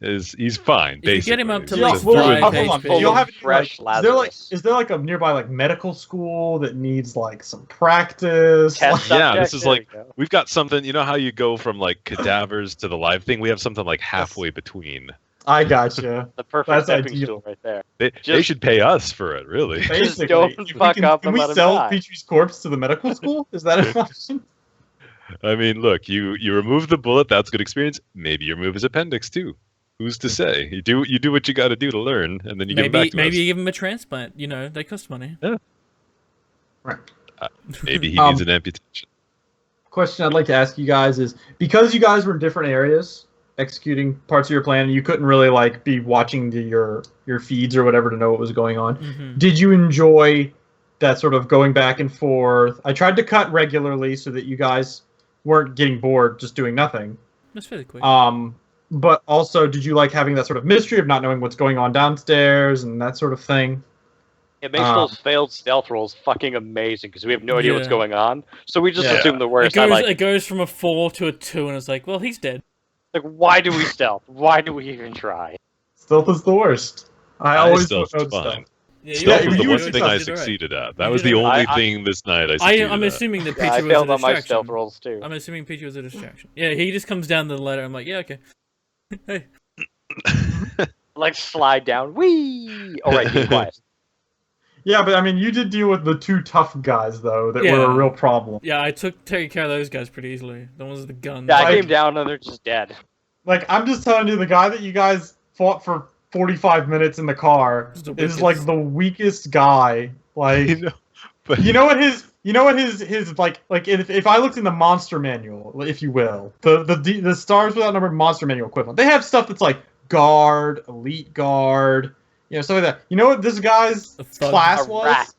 He's fine. If you get him up to basically. Yeah, like Just well, doing- 5 hold on. HP. Do y'all have any, Fresh like, Lazarus. is there like a nearby like medical school that needs like some practice? Test Yeah, subject, this is there like- you go. We've got something. You know how you go from like cadavers to the live thing? We have something like halfway between. I gotcha. The perfect That's stepping ideal. stool right there. They Just- should pay us for it, really. Basically, don't if fuck up can and we let him sell die. Petri's corpse to the medical school? Is that an option? I mean, look, you remove the bullet. That's good experience. Maybe you remove his appendix too. Who's to say? You do what you got to do to learn, and then you give him back Maybe to maybe us. you give him a transplant. You know, they cost money. Right. Maybe he Um, needs an amputation. Question I'd like to ask you guys is, because you guys were in different areas executing parts of your plan, and you couldn't really like be watching your feeds or whatever to know what was going on. Hmm. Did you enjoy that sort of going back and forth? I tried to cut regularly so that you guys weren't getting bored just doing nothing. That's fairly quick. But also, did you like having that sort of mystery of not knowing what's going on downstairs and that sort of thing? It makes those failed stealth rolls fucking amazing because we have no idea what's Yeah. going on. So we just Yeah. assume the worst. It goes from a 4 to a 2, and it's like, well, he's dead. Like, why do we stealth? Why do we even try? Stealth is the worst. I always don't Stealth's know fine. stealth. Yeah, Stealth you was the were one successful. thing I You did all right. succeeded at. You That was did the all right. only thing this night I succeeded I'm at. assuming that Yeah, I Petri was failed a on my distraction. stealth rolls too. I'm assuming Petri was a distraction. Yeah, he just comes down the ladder. I'm like, yeah, okay. Hey, Like slide down. Whee! All right, be quiet. Yeah, but I mean, you did deal with the 2 tough guys though that were Yeah. a real problem. yeah, I taking care of those guys pretty easily. The ones with the guns. Yeah, I Like- came down and they're just dead. Like, I'm just telling you, the guy that you guys fought for 45 minutes in the car Is the is weakest. like the weakest guy. Like, You know, but you know what his like if I looked in the monster manual, if you will, the Stars Without Number monster manual equivalent, they have stuff that's like guard, elite guard, you know, stuff like that. You know what this guy's A thug. class A was?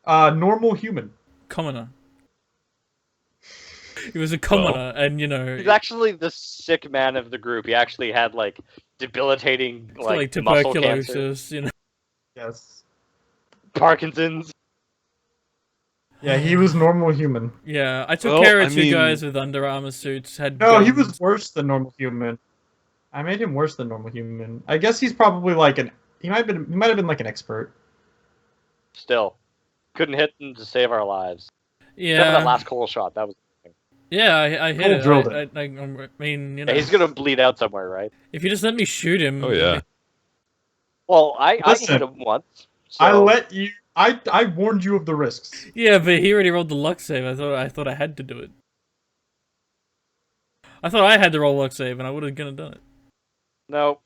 rat. Normal human. Commoner. He was a commoner, and you know, He's actually the sick man of the group. He actually had like debilitating it's like muscle cancer, tuberculosis. You know, Yes. Parkinson's. Yeah, he was normal human. yeah. I took Well, care of I 2 mean- guys with Under Armour suits. Had No, he guns. was worse than normal human. I made him worse than normal human. I guess he's probably like he might have been like an expert. Still, couldn't hit him to save our lives. Except for Yeah, that last coal shot. That was. yeah. I hit Cole it. drilled I mean, you know, Yeah, he's gonna bleed out somewhere, right? if you just let me shoot him. oh yeah. Well, I Listen, hit him once. I so- let you I warned you of the risks. Yeah, but he already rolled the luck save. I thought I had to do it. I thought I had to roll luck save, and I would have gonna done it. No.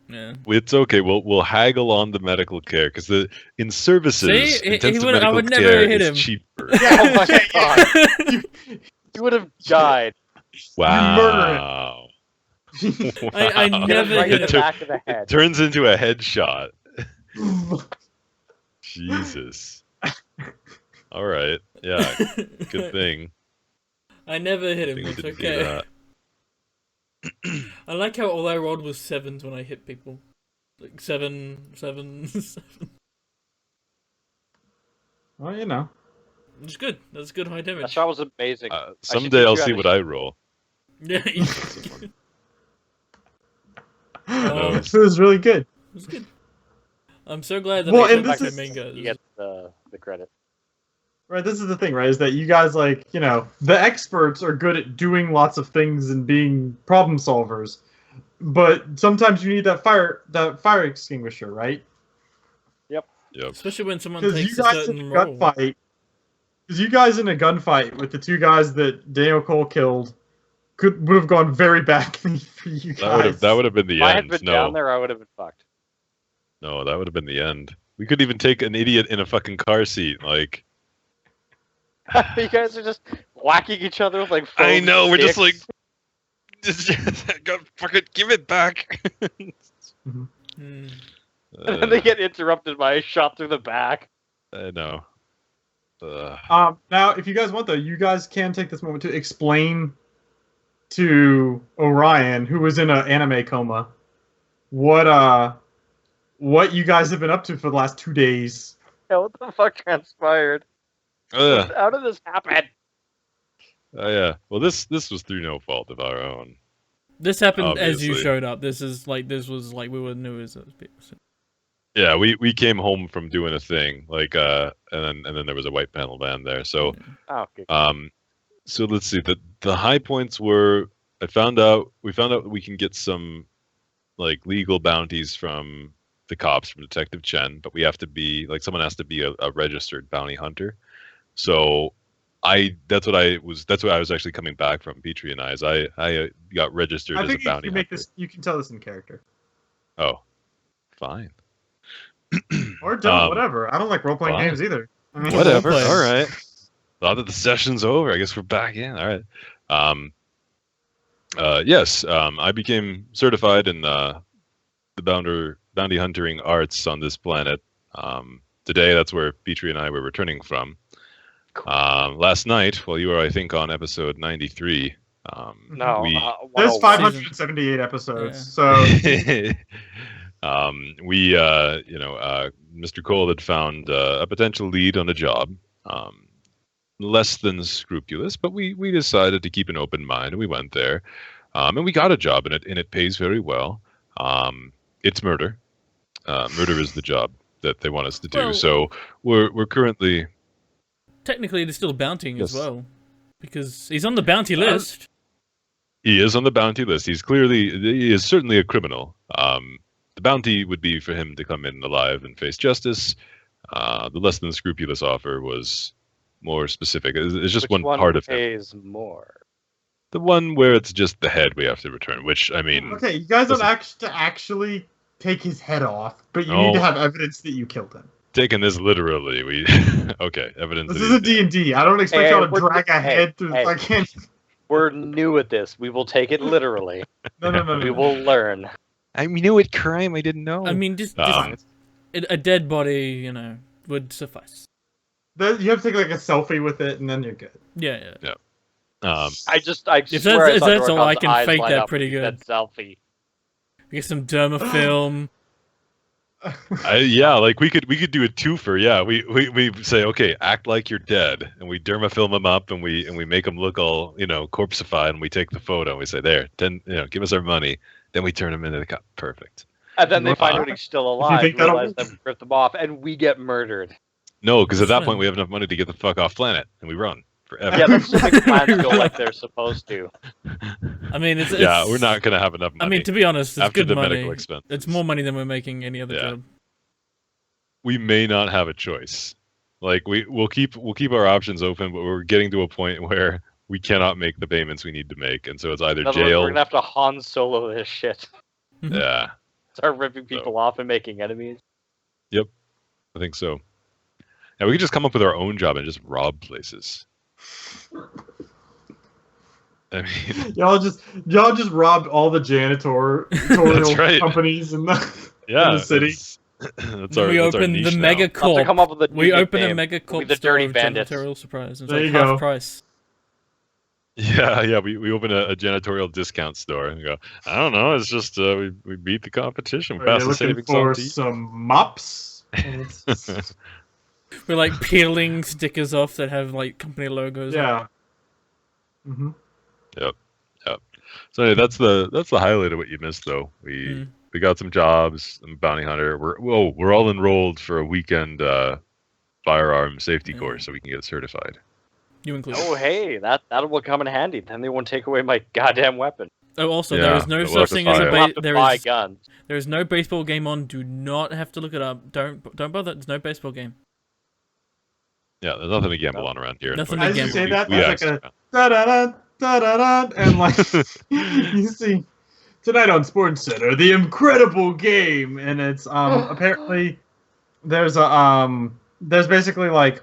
Yeah. It's okay. We'll haggle on the medical care because in services, See? intensive I medical would never care hit is him. cheaper. Oh my god. You would have died. Wow. I Wow. never Right in hit the him. back of the It head. turns into a headshot. Jesus. All right. Yeah. Good thing. I never hit him. Thing we It's didn't do okay. that. I like how all I rolled was 7s when I hit people. Like 7. Well, you know. It's good. That's good high That damage. shot was amazing. Someday I'll teach you see how what to I roll. Yeah, it No. It was really good. was good. I'm so glad that Well, I and came back this to is- Mingo. You get the credit. Right, this is the thing, right? Is that you guys, like, you know, the experts are good at doing lots of things and being problem solvers, but sometimes you need that fire extinguisher, right? Yep. Especially when someone Because takes you a guys in certain a role. gunfight, because you guys in a gunfight with the two guys that Daniel Cole killed would have gone very badly for you guys. That would have been the If I had end. been No, down there, I would have been fucked. no, that would have been the end. We could even take an idiot in a fucking car seat. Like, You guys are just whacking each other with like. I foam know, we're just sticks. fuck it, give it back. Hmm. And then they get interrupted by a shot through the back. I know. Now, if you guys want, though, you guys can take this moment to explain to Orion, who was in an anime coma, what you guys have been up to for the last 2 days. Yeah, what the fuck transpired? How did this happen? Yeah. Well, this was through no fault of our own. This happened as you Obviously. showed up. This was like we were new as those people. So. Yeah, we came home from doing a thing, like and then there was a white panel band there. So Oh, okay. so let's see. The high points were we found out we can get some like legal bounties from the cops, from Detective Chen, but we have to be like someone has to be a registered bounty hunter. So that's what I was actually coming back from. Petri and I got registered I as a think bounty you make hunter. this. You can tell this in character, Oh, fine. or don't. Um, whatever. I don't like role playing fine. games either. I mean, Whatever. Role-playing. All right. Now that the session's over, I guess we're back in. All right. Yes. I became certified in the bounty hunting arts on this planet. Today, that's where Petri and I were returning from. Last night, while you were, I think, on episode 93. No, we- There's 101. 578 episodes, so Mr. Cole had found a potential lead on a job. Less than scrupulous, but we decided to keep an open mind, and we went there, and we got a job in it, and it pays very well. It's murder. Murder is the job that they want us to do. Well- So we're currently. Technically, it's still bountying as Yes. well, because he's on the bounty list. He is on the bounty list. He is certainly a criminal. The bounty would be for him to come in alive and face justice. The less than scrupulous offer was more specific. It's just Which one part of him. pays more. The one where it's just the head we have to return, which, I mean, okay. You guys don't Listen. actually take his head off, but you No. need to have evidence that you killed him. taking this literally, we okay, evidence. This that is a he- D&D. I don't expect Hey, y'all to we're- drag a hey, head through hey. the fucking. We're new at this. We will take it literally. No. We will learn. I knew it crime. I didn't know. I mean, just Um, a dead body, would suffice. You have to take like a selfie with it, and then you're good. Yeah. um, I If swear that's- I if saw that's all, Dorkov's I can eyes fake light that up pretty when he good. said selfie. Get some dermafilm. yeah, like we could do a twofer. Yeah, we say, okay, act like you're dead, and we dermafilm them up, and we make them look all corpsified, and we take the photo, and we say, there, give us our money. Then we turn them into the cop. Perfect. And then they find Uh, out he's still alive, think that'll realize that we ripped them off, and we get murdered. No, because at that Fine. point we have enough money to get the fuck off planet, and we run forever. Yeah, let's just make plans go like they're supposed to. I mean, it's Yeah, we're not gonna have enough money. I mean, to be honest, it's after good the money. medical expense. It's more money than we're making any other Yeah. job. We may not have a choice. Like we'll keep our options open, but we're getting to a point where we cannot make the payments we need to make, and so it's either In other words, jail. we're gonna have to Han Solo this shit. Yeah, Start ripping people off and making enemies. I think so. Yeah, we could just come up with our own job and just rob places. I mean, y'all just robbed all the janitorial right. companies in the yeah, in the city. That's Then our, we that's our open niche the now. Mega I'll have to Corp. come up with a new We open a nickname. Mega We'll be Corp the store Dirty of Bandits. janitorial supplies. It's There like you half go. price. Yeah, we open a janitorial discount store and go, I don't know, it's just we beat the competition. We Are you pass the looking savings for on to you. some mops? And it's- We're like peeling stickers off that have like company logos. on. yeah. Mm-hmm. So anyway, that's the highlight of what you missed though. We got some jobs. I'm a bounty hunter. We're all enrolled for a weekend firearm safety course so we can get certified. You include. Oh, hey, that will come in handy. Then they won't take away my goddamn weapon. Oh, also, Yeah, there is no but we'll have such to thing as fire a it. We'll have to there buy is guns. there is no baseball game on. Do not have to look it up. Don't bother. There's no baseball game. Yeah, there's nothing to gamble on around here. Nothing As to you gamble. say that, We that's like asked. a da-da-da, da-da-da, and like you see tonight on Sports Center, the incredible game, and it's apparently there's basically like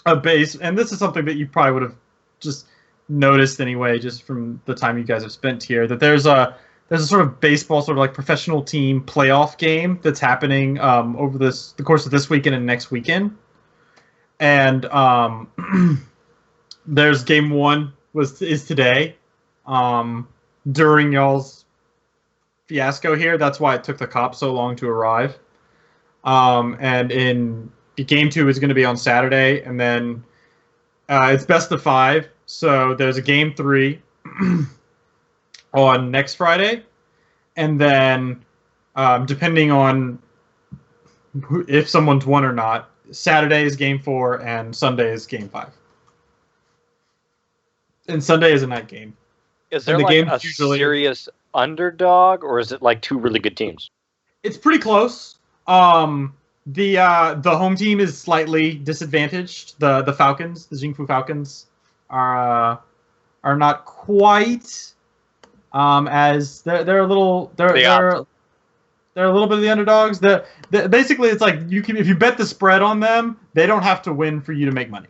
a base, and this is something that you probably would have just noticed anyway, just from the time you guys have spent here, that there's a sort of baseball sort of like professional team playoff game that's happening over the course of this weekend and next weekend. And there's game one is today. During y'all's fiasco here, that's why it took the cops so long to arrive. And in game two is going to be on Saturday, and then it's best of 5. So there's a game 3 on next Friday, and then depending on if someone's won or not, Saturday is game 4 and Sunday is game 5. And Sunday is a night game. Is there And the like game's a usually- serious underdog, or is it like 2 really good teams? It's pretty close. The home team is slightly disadvantaged. The Falcons, the Jingfu Falcons, are not quite as they're a little they're a little bit of the underdogs. Basically, it's like if you bet the spread on them, they don't have to win for you to make money.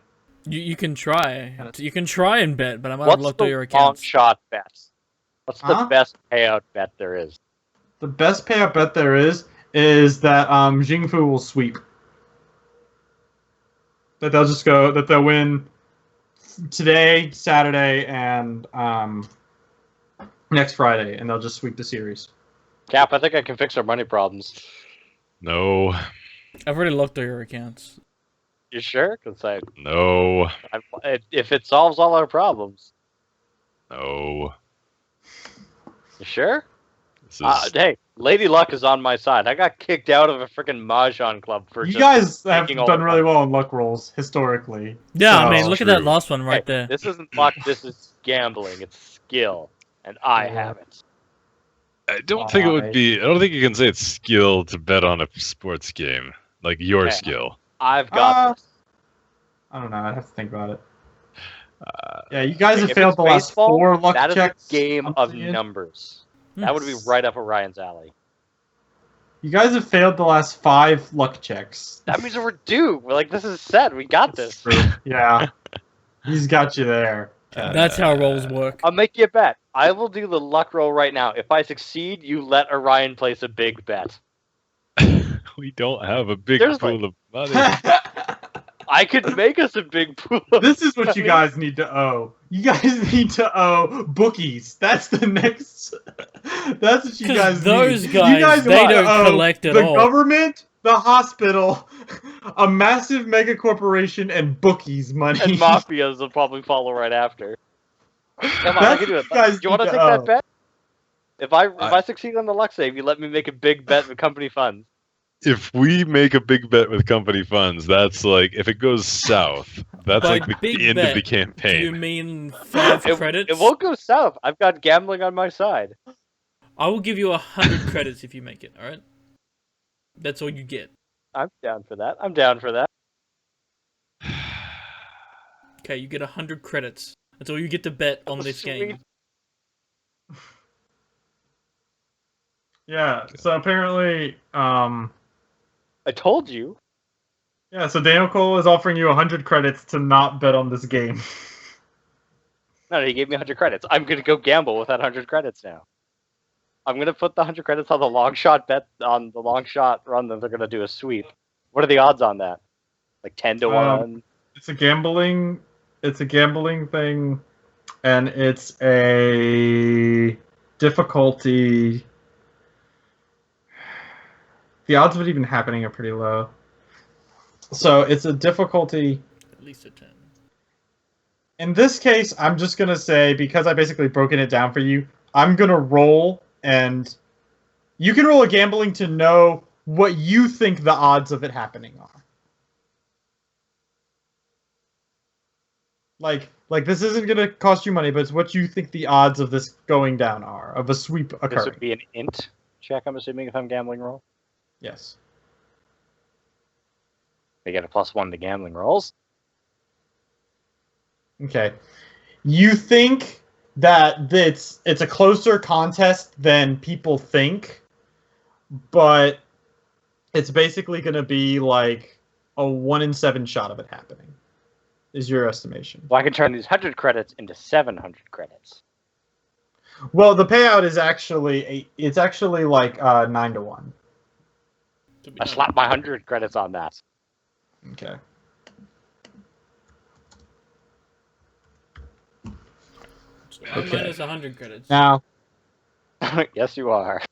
You can try. You can try and bet, but I might What's lock the all your long accounts. shot bet? What's the Huh? best payout bet there is? The best payout bet there is that Jingfu will sweep. That they'll win today, Saturday, and next Friday, and they'll just sweep the series. Cap, I think I can fix our money problems. No, I've already locked all your accounts. You sure? Because no, if it solves all our problems. no. You sure? This is Hey, Lady Luck is on my side. I got kicked out of a freaking Mahjong club for You just guys have taking all done the really money. well in luck rolls historically. Yeah, I So- mean, look at that True. last one right Hey, there. This isn't luck, this is gambling. It's skill. And I have it. I don't think it would be. I don't think you can say it's skill to bet on a sports game like your Yeah. skill. I've got this. I don't know. I'd have to think about it. Yeah, you guys have If failed it's the last baseball, 4 luck that is checks. a game I'm of seeing. numbers. That would be right up Orion's alley. You guys have failed the last 5 luck checks. That means we're due. We're like, this is set. We got this. Yeah. He's got you there. That's how rolls work. I'll make you a bet. I will do the luck roll right now. If I succeed, you let Orion place a big bet. We don't have a big There's pool of money. I could make us a big pool. This is what you guys need to owe. You guys need to owe bookies. That's the next. That's what you 'Cause guys those need. guys, you guys they want to don't owe collect at the all. government, the hospital, a massive mega corporation, and bookies money. And mafias will probably follow right after. Come on, I That's can do what it. you guys You want to need take to that owe. bet? If I succeed on the luck save, you let me make a big bet with company funds. If we make a big bet with company funds, that's like if it goes south, that's By like big the end of bet, the Do you campaign. mean 5 credits? It won't go south. I've got gambling on my side. I will give you 100 credits if you make it. All right. That's all you get. I'm down for that. I'm down for that. Okay, you get 100 credits. That's all you get to bet on this game. Yeah. So apparently, I told you. yeah. So Daniel Cole is offering you 100 credits to not bet on this game. No, he gave me 100 credits. I'm gonna go gamble with that 100 credits now. I'm gonna put the 100 credits on the long shot bet on the long shot run that they're gonna do a sweep. What are the odds on that? Like 10 to 1? It's a gambling thing, and it's a difficulty. The odds of it even happening are pretty low. So it's a difficulty. At least a 10. In this case, I'm just gonna say, because I basically broken it down for you, I'm gonna roll, and you can roll a gambling to know what you think the odds of it happening are. Like this isn't gonna cost you money, but it's what you think the odds of this going down are, of a sweep This occurring. would be an int check, I'm assuming, if I'm gambling roll. Yes. They get a +1 to gambling rolls. Okay. You think that it's a closer contest than people think, but it's basically going to be like a 1 in 7 shot of it happening, is your estimation. Well, I can turn these 100 credits into 700 credits. Well, the payout is actually like 9 to 1. I slap my 100 credits on that. Okay. So I'm minus 100 credits. Now, Yes, you are.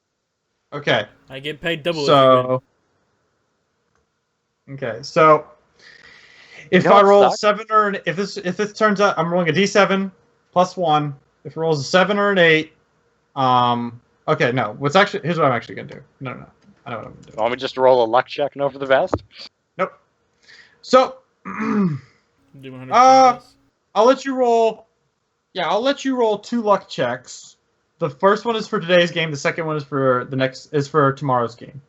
okay. I get paid double. Okay, so if You know I what roll sucks? 7 or an, if this turns out, I'm rolling a d7 +1. If it rolls a 7 or an 8, okay, no. Here's what I'm actually gonna do. No, I know what I'm gonna do. Want me just to roll a luck check and hope for the best? Nope. So, Do 100 I'll let you roll. Yeah, I'll let you roll 2 luck checks. The first one is for today's game. The second one is for tomorrow's game.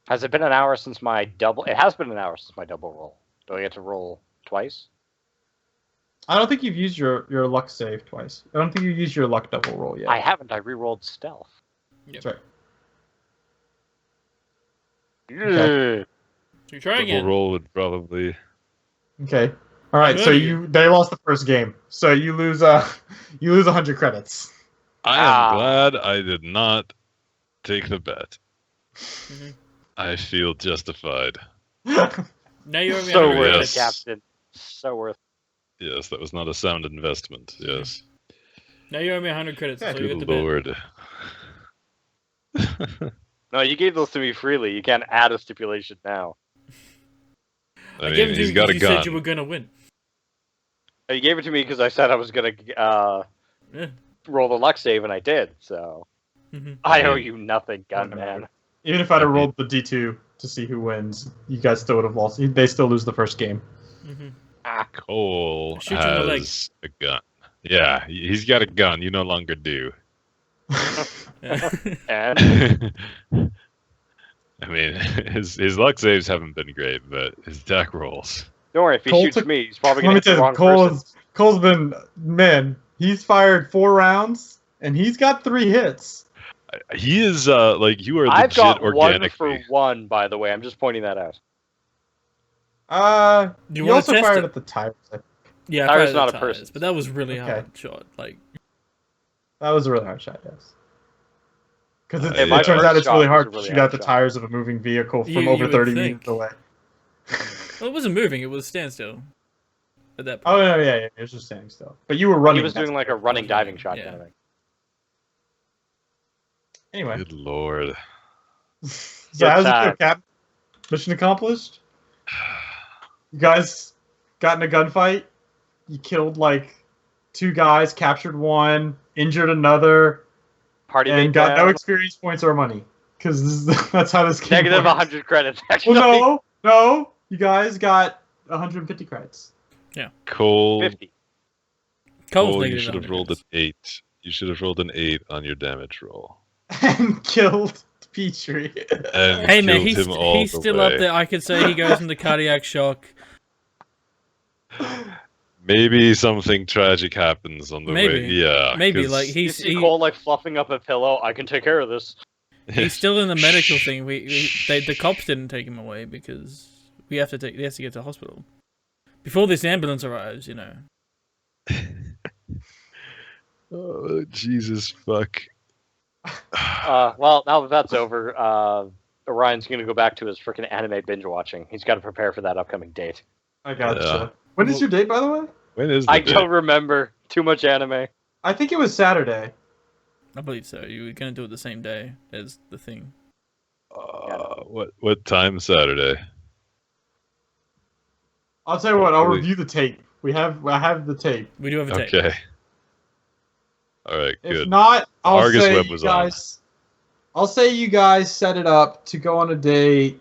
Has it been an hour since my double? It has been an hour since my double roll. Do I get to roll twice? I don't think you've used your luck save twice. I don't think you've used your luck double roll yet. I haven't. I re-rolled stealth. That's right. Okay. So you try Double again. roll would probably. Okay. All right. So they lost the first game. So you lose 100 credits. I am glad I did not take the bet. Mm-hmm. I feel justified. Now you're over So 100 worth credits. it, Captain. So worth. Yes, that was not a sound investment. Yes. Now you owe me 100 credits. That's all you Good get to bet. lord. No, you gave those to me freely. You can't add a stipulation now. I gave mean, it to he's you got a because you said gun. you were gonna win. You gave it to me because I said I was gonna Yeah. roll the luck save, and I did. So Mm-hmm. I owe you nothing, Gunman. Even if I'd have rolled the d2 to see who wins, you guys still would have lost. They still lose the first game. Mm-hmm. Cole Shoot you in the leg. has a gun. Yeah, he's got a gun. You no longer do. Yeah. And I mean, his luck saves haven't been great, but his attack rolls. don't worry, if he Cole shoots took- me, he's probably Let gonna me hit the tell wrong you, person. Cole's been, man, he's fired 4 rounds, and he's got 3 hits. He is like you are I've legit got 1 organically. for 1, by the way. I'm just pointing that out. You You wanna also test fired it? at the tires. Yeah, Tyler's I not tried a the person. tires, but that was really Okay. hard shot. Like, That was a really hard shot, yes. Because Hey, it my turns first out it's shot really was hard a to really shoot hard out the shot. tires of a moving vehicle from You over would 30 think. meters away. well, it wasn't moving; it was standstill. At that Oh, point. no, yeah, it was just standing still. But you were running. He was doing like a running diving shot Yeah. kind of thing. Anyway. Good lord. So how's it time. go, Cap? Mission accomplished? You guys got in a gunfight? You killed like 2 guys, captured 1, injured another, Party and mate got no down. experience points or money. Because that's how this game Negative works. 100 credits, actually. Well, no. You guys got 150 credits. Cole, 50. Cole's Cole, you negative should have 100 rolled an credits. 8. You should have rolled an 8 on your damage roll. And killed Petri. And Hey man, killed he's him all the still way. up there. I could say he goes into cardiac shock. Maybe something tragic happens on the way. Maybe. Yeah. Maybe 'cause- like You he's see Cole like fluffing up a pillow. I can take care of this. he's still in the medical thing. The cops didn't take him away because he has to get to the hospital before this ambulance arrives. You know. Oh, Jesus fuck. Well, now that that's over, Orion's gonna go back to his freaking anime binge watching. He's got to prepare for that upcoming date. I gotcha. Yeah. When is your date, by the way? When is the I date? don't remember. Too much anime. I think it was Saturday. I believe so. You were gonna do it the same day as the thing. What time Saturday? I'll tell you what. I'll Really? review the tape. I have the tape. We do have a tape. Okay. All right, If good. not, I'll Argus say Web you was on. guys. I'll say you guys set it up to go on a date.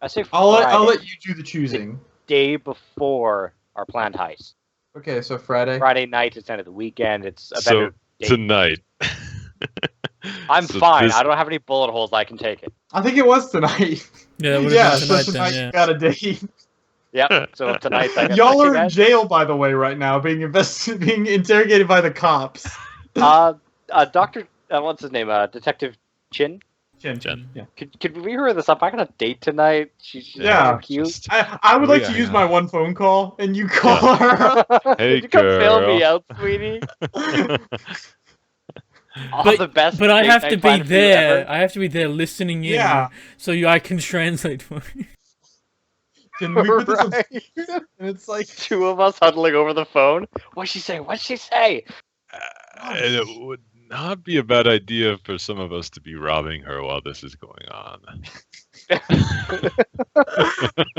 I say I'll Friday, let you do the choosing. day before our planned heist. Okay, so Friday. Friday night, it's end of the weekend. It's a So better date. tonight. I'm So fine. this- I don't have any bullet holes. I can take it. I think it was tonight. Yeah, that would Yeah, have so been tonight tonight you got a date. Yep. So tonight, I got Y'all not too are in bad. jail, by the way, right now, being interrogated by the cops. Doctor, what's his name? Detective Chin. Jen. Yeah. Could we hurry this up? I got a date tonight. She's Yeah. so cute. Just- I would like to Yeah, use yeah. my one phone call, and you call her. Hey, Could you come bail girl. me out, sweetie? All But- the best. But I date have night to be plan for you there. ever. I have to be there listening in, Yeah. so I can translate for you. Can we put this on Right. speaker? And it's like, Two of us huddling over the phone. What'd she say? What'd she say? And it would not be a bad idea for some of us to be robbing her while this is going on.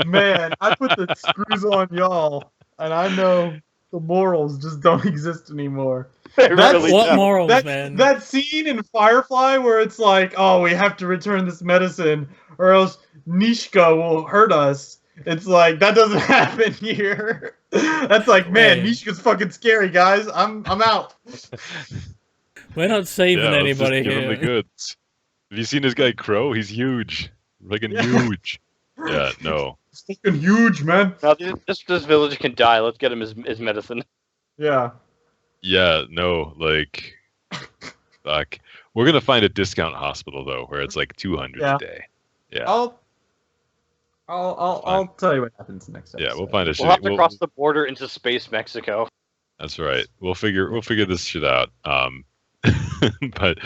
man, I put the screws on y'all, and I know the morals just don't exist anymore. They That's- really What don't. morals, That, man? that scene in Firefly where it's like, oh, we have to return this medicine, or else Nishka will hurt us. It's like that doesn't happen here. That's like, man, Hey. Nishka's fucking scary, guys. I'm out. We're not saving Yeah, let's just anybody give him the here. goods. Have you seen this guy Crow? He's huge. Fucking Yeah. huge. Yeah, no. It's fucking huge, man. No, this village can die. Let's get him his medicine. Yeah. Yeah, no, like fuck. We're gonna find a discount hospital though, where it's like 200 Yeah. a day. Yeah. I'll tell you what happens next episode. Yeah, we'll find a We'll have shitty. to cross the border into space Mexico. That's right. We'll figure this shit out. But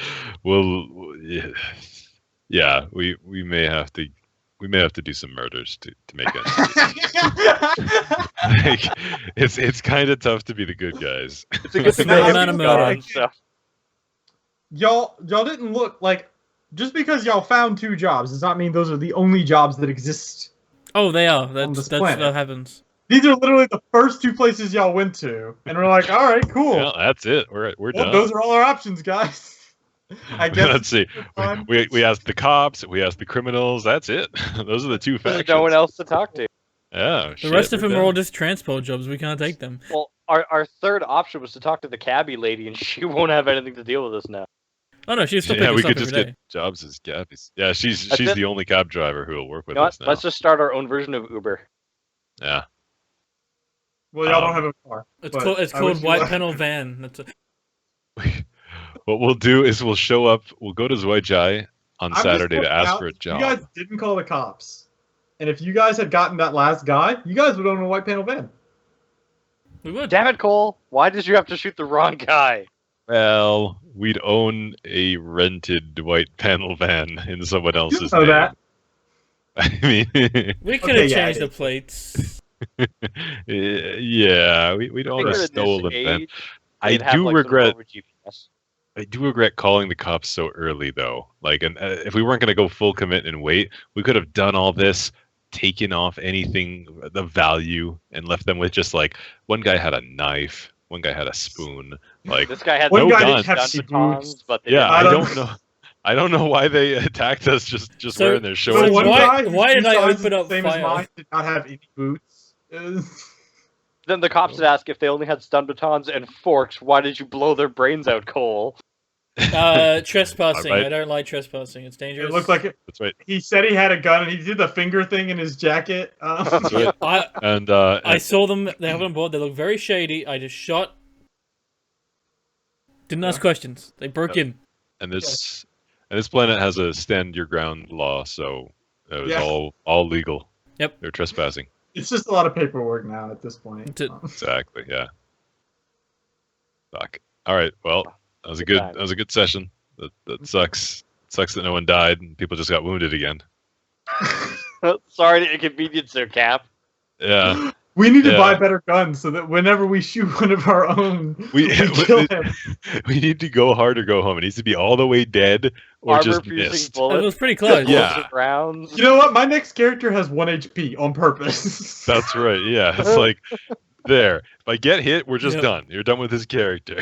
yeah, we may have to do some murders to make it. Like, it's kind of tough to be the good guys. It's a good thing No they amount have of you gone, murder. so. y'all didn't look like just because y'all found 2 jobs does not mean those are the only jobs that exist. Oh, they are. On this That's planet. that happens. These are literally the first 2 places y'all went to, and we're like, all right, cool. Well, that's it. We're Well, done. those are all our options, guys. I guess. Let's see. fun. We asked the cops. We asked the criminals. That's it. Those are the 2 There's factions. no one else to talk to. Yeah. The rest of them are all just transport jobs. We can't take them. Well, our third option was to talk to the cabbie lady, and she won't have anything to deal with us now. Oh no, she's still Yeah, picking we us up could every just day. get jobs as cabbies. Yeah, she's That's it. the only cab driver who will work with You know us what? now. Let's just start our own version of Uber. Yeah. Well, y'all don't have a car. It's but called I wish called you White luck. Panel Van. That's a, What we'll do is we'll show up. We'll go to Zhuai on I'm just Saturday to pointing ask out, for a if job. You guys didn't call the cops, and if you guys had gotten that last guy, you guys would own a white panel van. we would. Damn it, Cole! Why did you have to shoot the wrong guy? Well, we'd own a rented white panel van in someone else's know name. that. I mean, We could Okay, have yeah, changed I the plates. yeah, we don't want Figure a in this stolen van. age, I they'd have, do like, some regret. rover GPS. I do regret calling the cops so early, though. Like, and if we weren't going to go full commit and wait, we could have done all this, taken off anything of value, and left them with just like one guy had a knife, one guy had a spoon. Like, This guy had One no guy guns, didn't have guns, boots. batons, but they yeah, I I don't- don't know. I don't know why they attacked us just So- wearing their So shorts. one why- guy whose why did shoe I size is open up the same as fire? mine did not have any boots. Then the cops would ask if they only had stun batons and forks. Why did you blow their brains out, Cole? Trespassing. Alright. I don't like trespassing. It's dangerous. It looked like it. That's right. He said he had a gun, and he did the finger thing in his jacket. That's right. I And saw them. They have it on board. They look very shady. I just shot. Didn't ask questions. They broke in. and this planet has a stand your ground law, so it was Yeah. all legal. Yep. They're trespassing. It's just a lot of paperwork now at this point. That's it. Exactly. Yeah. Fuck. All right. Well, that was a good session. That sucks. Sucks that no one died and people just got wounded again. Sorry to inconvenience their Cap. Yeah. We need to buy better guns so that whenever we shoot one of our own, we kill him. We need to go hard or go home. It needs to be all the way dead or just missed. That bullets. was pretty close. Yeah. Rounds. You know what? My next character has 1 HP on purpose. That's right. Yeah. It's like there. If I get hit, we're just Yep. done. You're done with his character.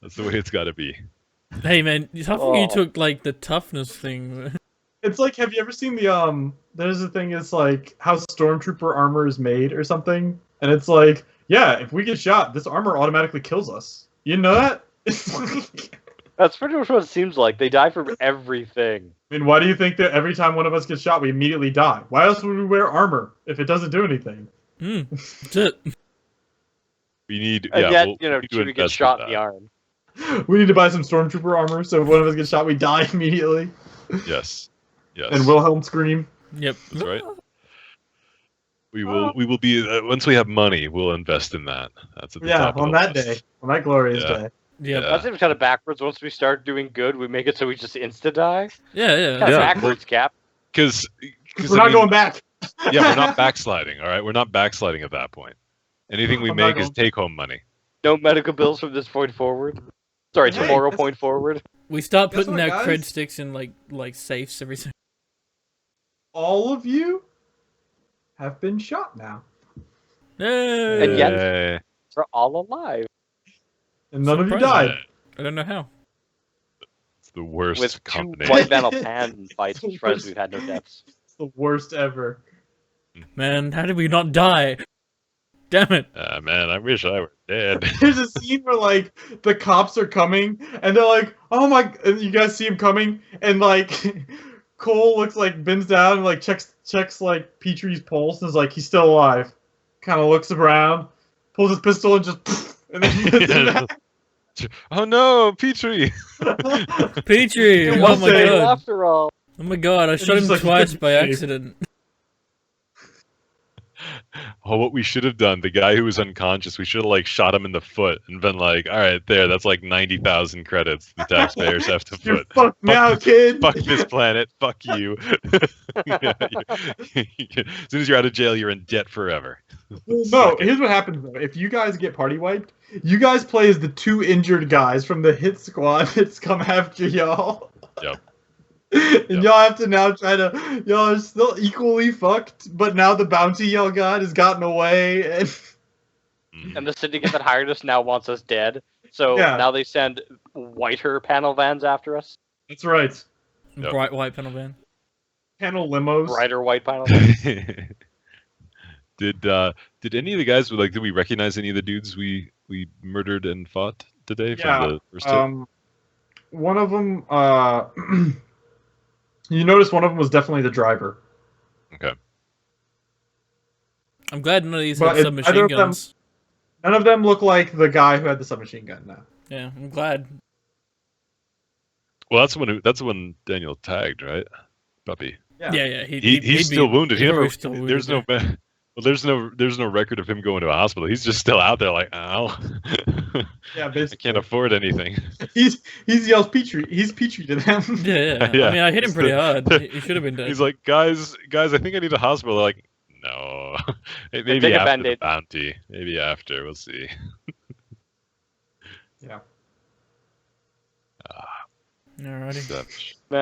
That's the way it's got to be. Hey man, you took like the toughness thing. It's like, have you ever seen the there's a thing, it's like how stormtrooper armor is made or something, and it's like, yeah, if we get shot, this armor automatically kills us. You know that? That's pretty much what it seems like. They die from everything. I mean, why do you think that every time one of us gets shot, we immediately die? Why else would we wear armor if it doesn't do anything? That's it. We need, And yeah, yet, we'll need to Chewie gets invest shot in in the arm. We need to buy some stormtrooper armor, so if one of us gets shot, we die immediately. that. Yes. Yes. And Wilhelm scream. Yep. That's right. We will be once we have money, we'll invest in that. That's at the top on of the that list. day, on that glorious day. Yeah. Yeah. That seems kind of backwards. Once we start doing good, we make it so we just insta-die. Yeah. Kind of Yeah. backwards, Cap. Because We're not going back. Yeah, we're not backsliding. All right, we're not backsliding at that point. Anything we I'm not make is going- take-home money. No medical bills from this point forward. Sorry, Hey, tomorrow that's- point forward. We start Guess putting what, our guys? cred sticks in like safes every time. All of you have been shot now. Hey. And yet- Yay. We're all alive. And none of you Surprising. died. I don't know how. It's the worst With 2 combination. white metal pan fights, I'm surprised we've had no deaths. It's the worst ever. Man, how did we not die? Damn it. Man, I wish I were dead. There's a scene where like the cops are coming and they're like, "Oh my!" And you guys see him coming, and like Cole looks like bends down and like checks like Petri's pulse and is like, he's still alive. Kind of looks around, pulls his pistol and just and then puts it back. Oh no, Petri! Petri! It Oh was my a- god. After all. Oh my god, I shot just him like, twice by save. accident. Oh, what we should have done, the guy who was unconscious, we should have like shot him in the foot and been like, all right, there, that's like 90,000 credits the taxpayers have to You're put. fucked now, kid. Fuck this planet. Fuck you. As soon as you're out of jail, you're in debt forever. No, Suck it. here's what happens though. If you guys get party wiped, you guys play as the 2 injured guys from the hit squad that's come after y'all. Yep. And Yep. y'all have to now try to. Y'all are still equally fucked, but now the bounty y'all got has gotten away, and Mhm. And the syndicate that hired us now wants us dead. So Yeah. now they send whiter panel vans after us. that's right. Yep. Bright white panel van. Panel limos. Brighter white panel vans. Did any of the guys did we recognize any of the dudes we murdered and fought today from Yeah. the first hit? One of them. You notice one of them was definitely the driver. Okay. I'm glad none of these But have either submachine of them- guns. None of them look like the guy who had the submachine gun now. Yeah, I'm glad. Well, that's the one Daniel tagged, right? Puppy. Yeah. Yeah. He's still wounded. He he's never. always still wounded, There's no. Well, there's no record of him going to a hospital. He's just still out there, like, ow. Yeah, I basically. can't afford anything. He's yells Petri. He's Petri to them. Yeah. Yeah. I mean, I hit him pretty hard. He should have been dead. He's like, guys, I think I need a hospital. They're like, no, maybe take a after the Band-Aid. bounty. Maybe after. We'll see. Yeah. Alrighty. Such. Man,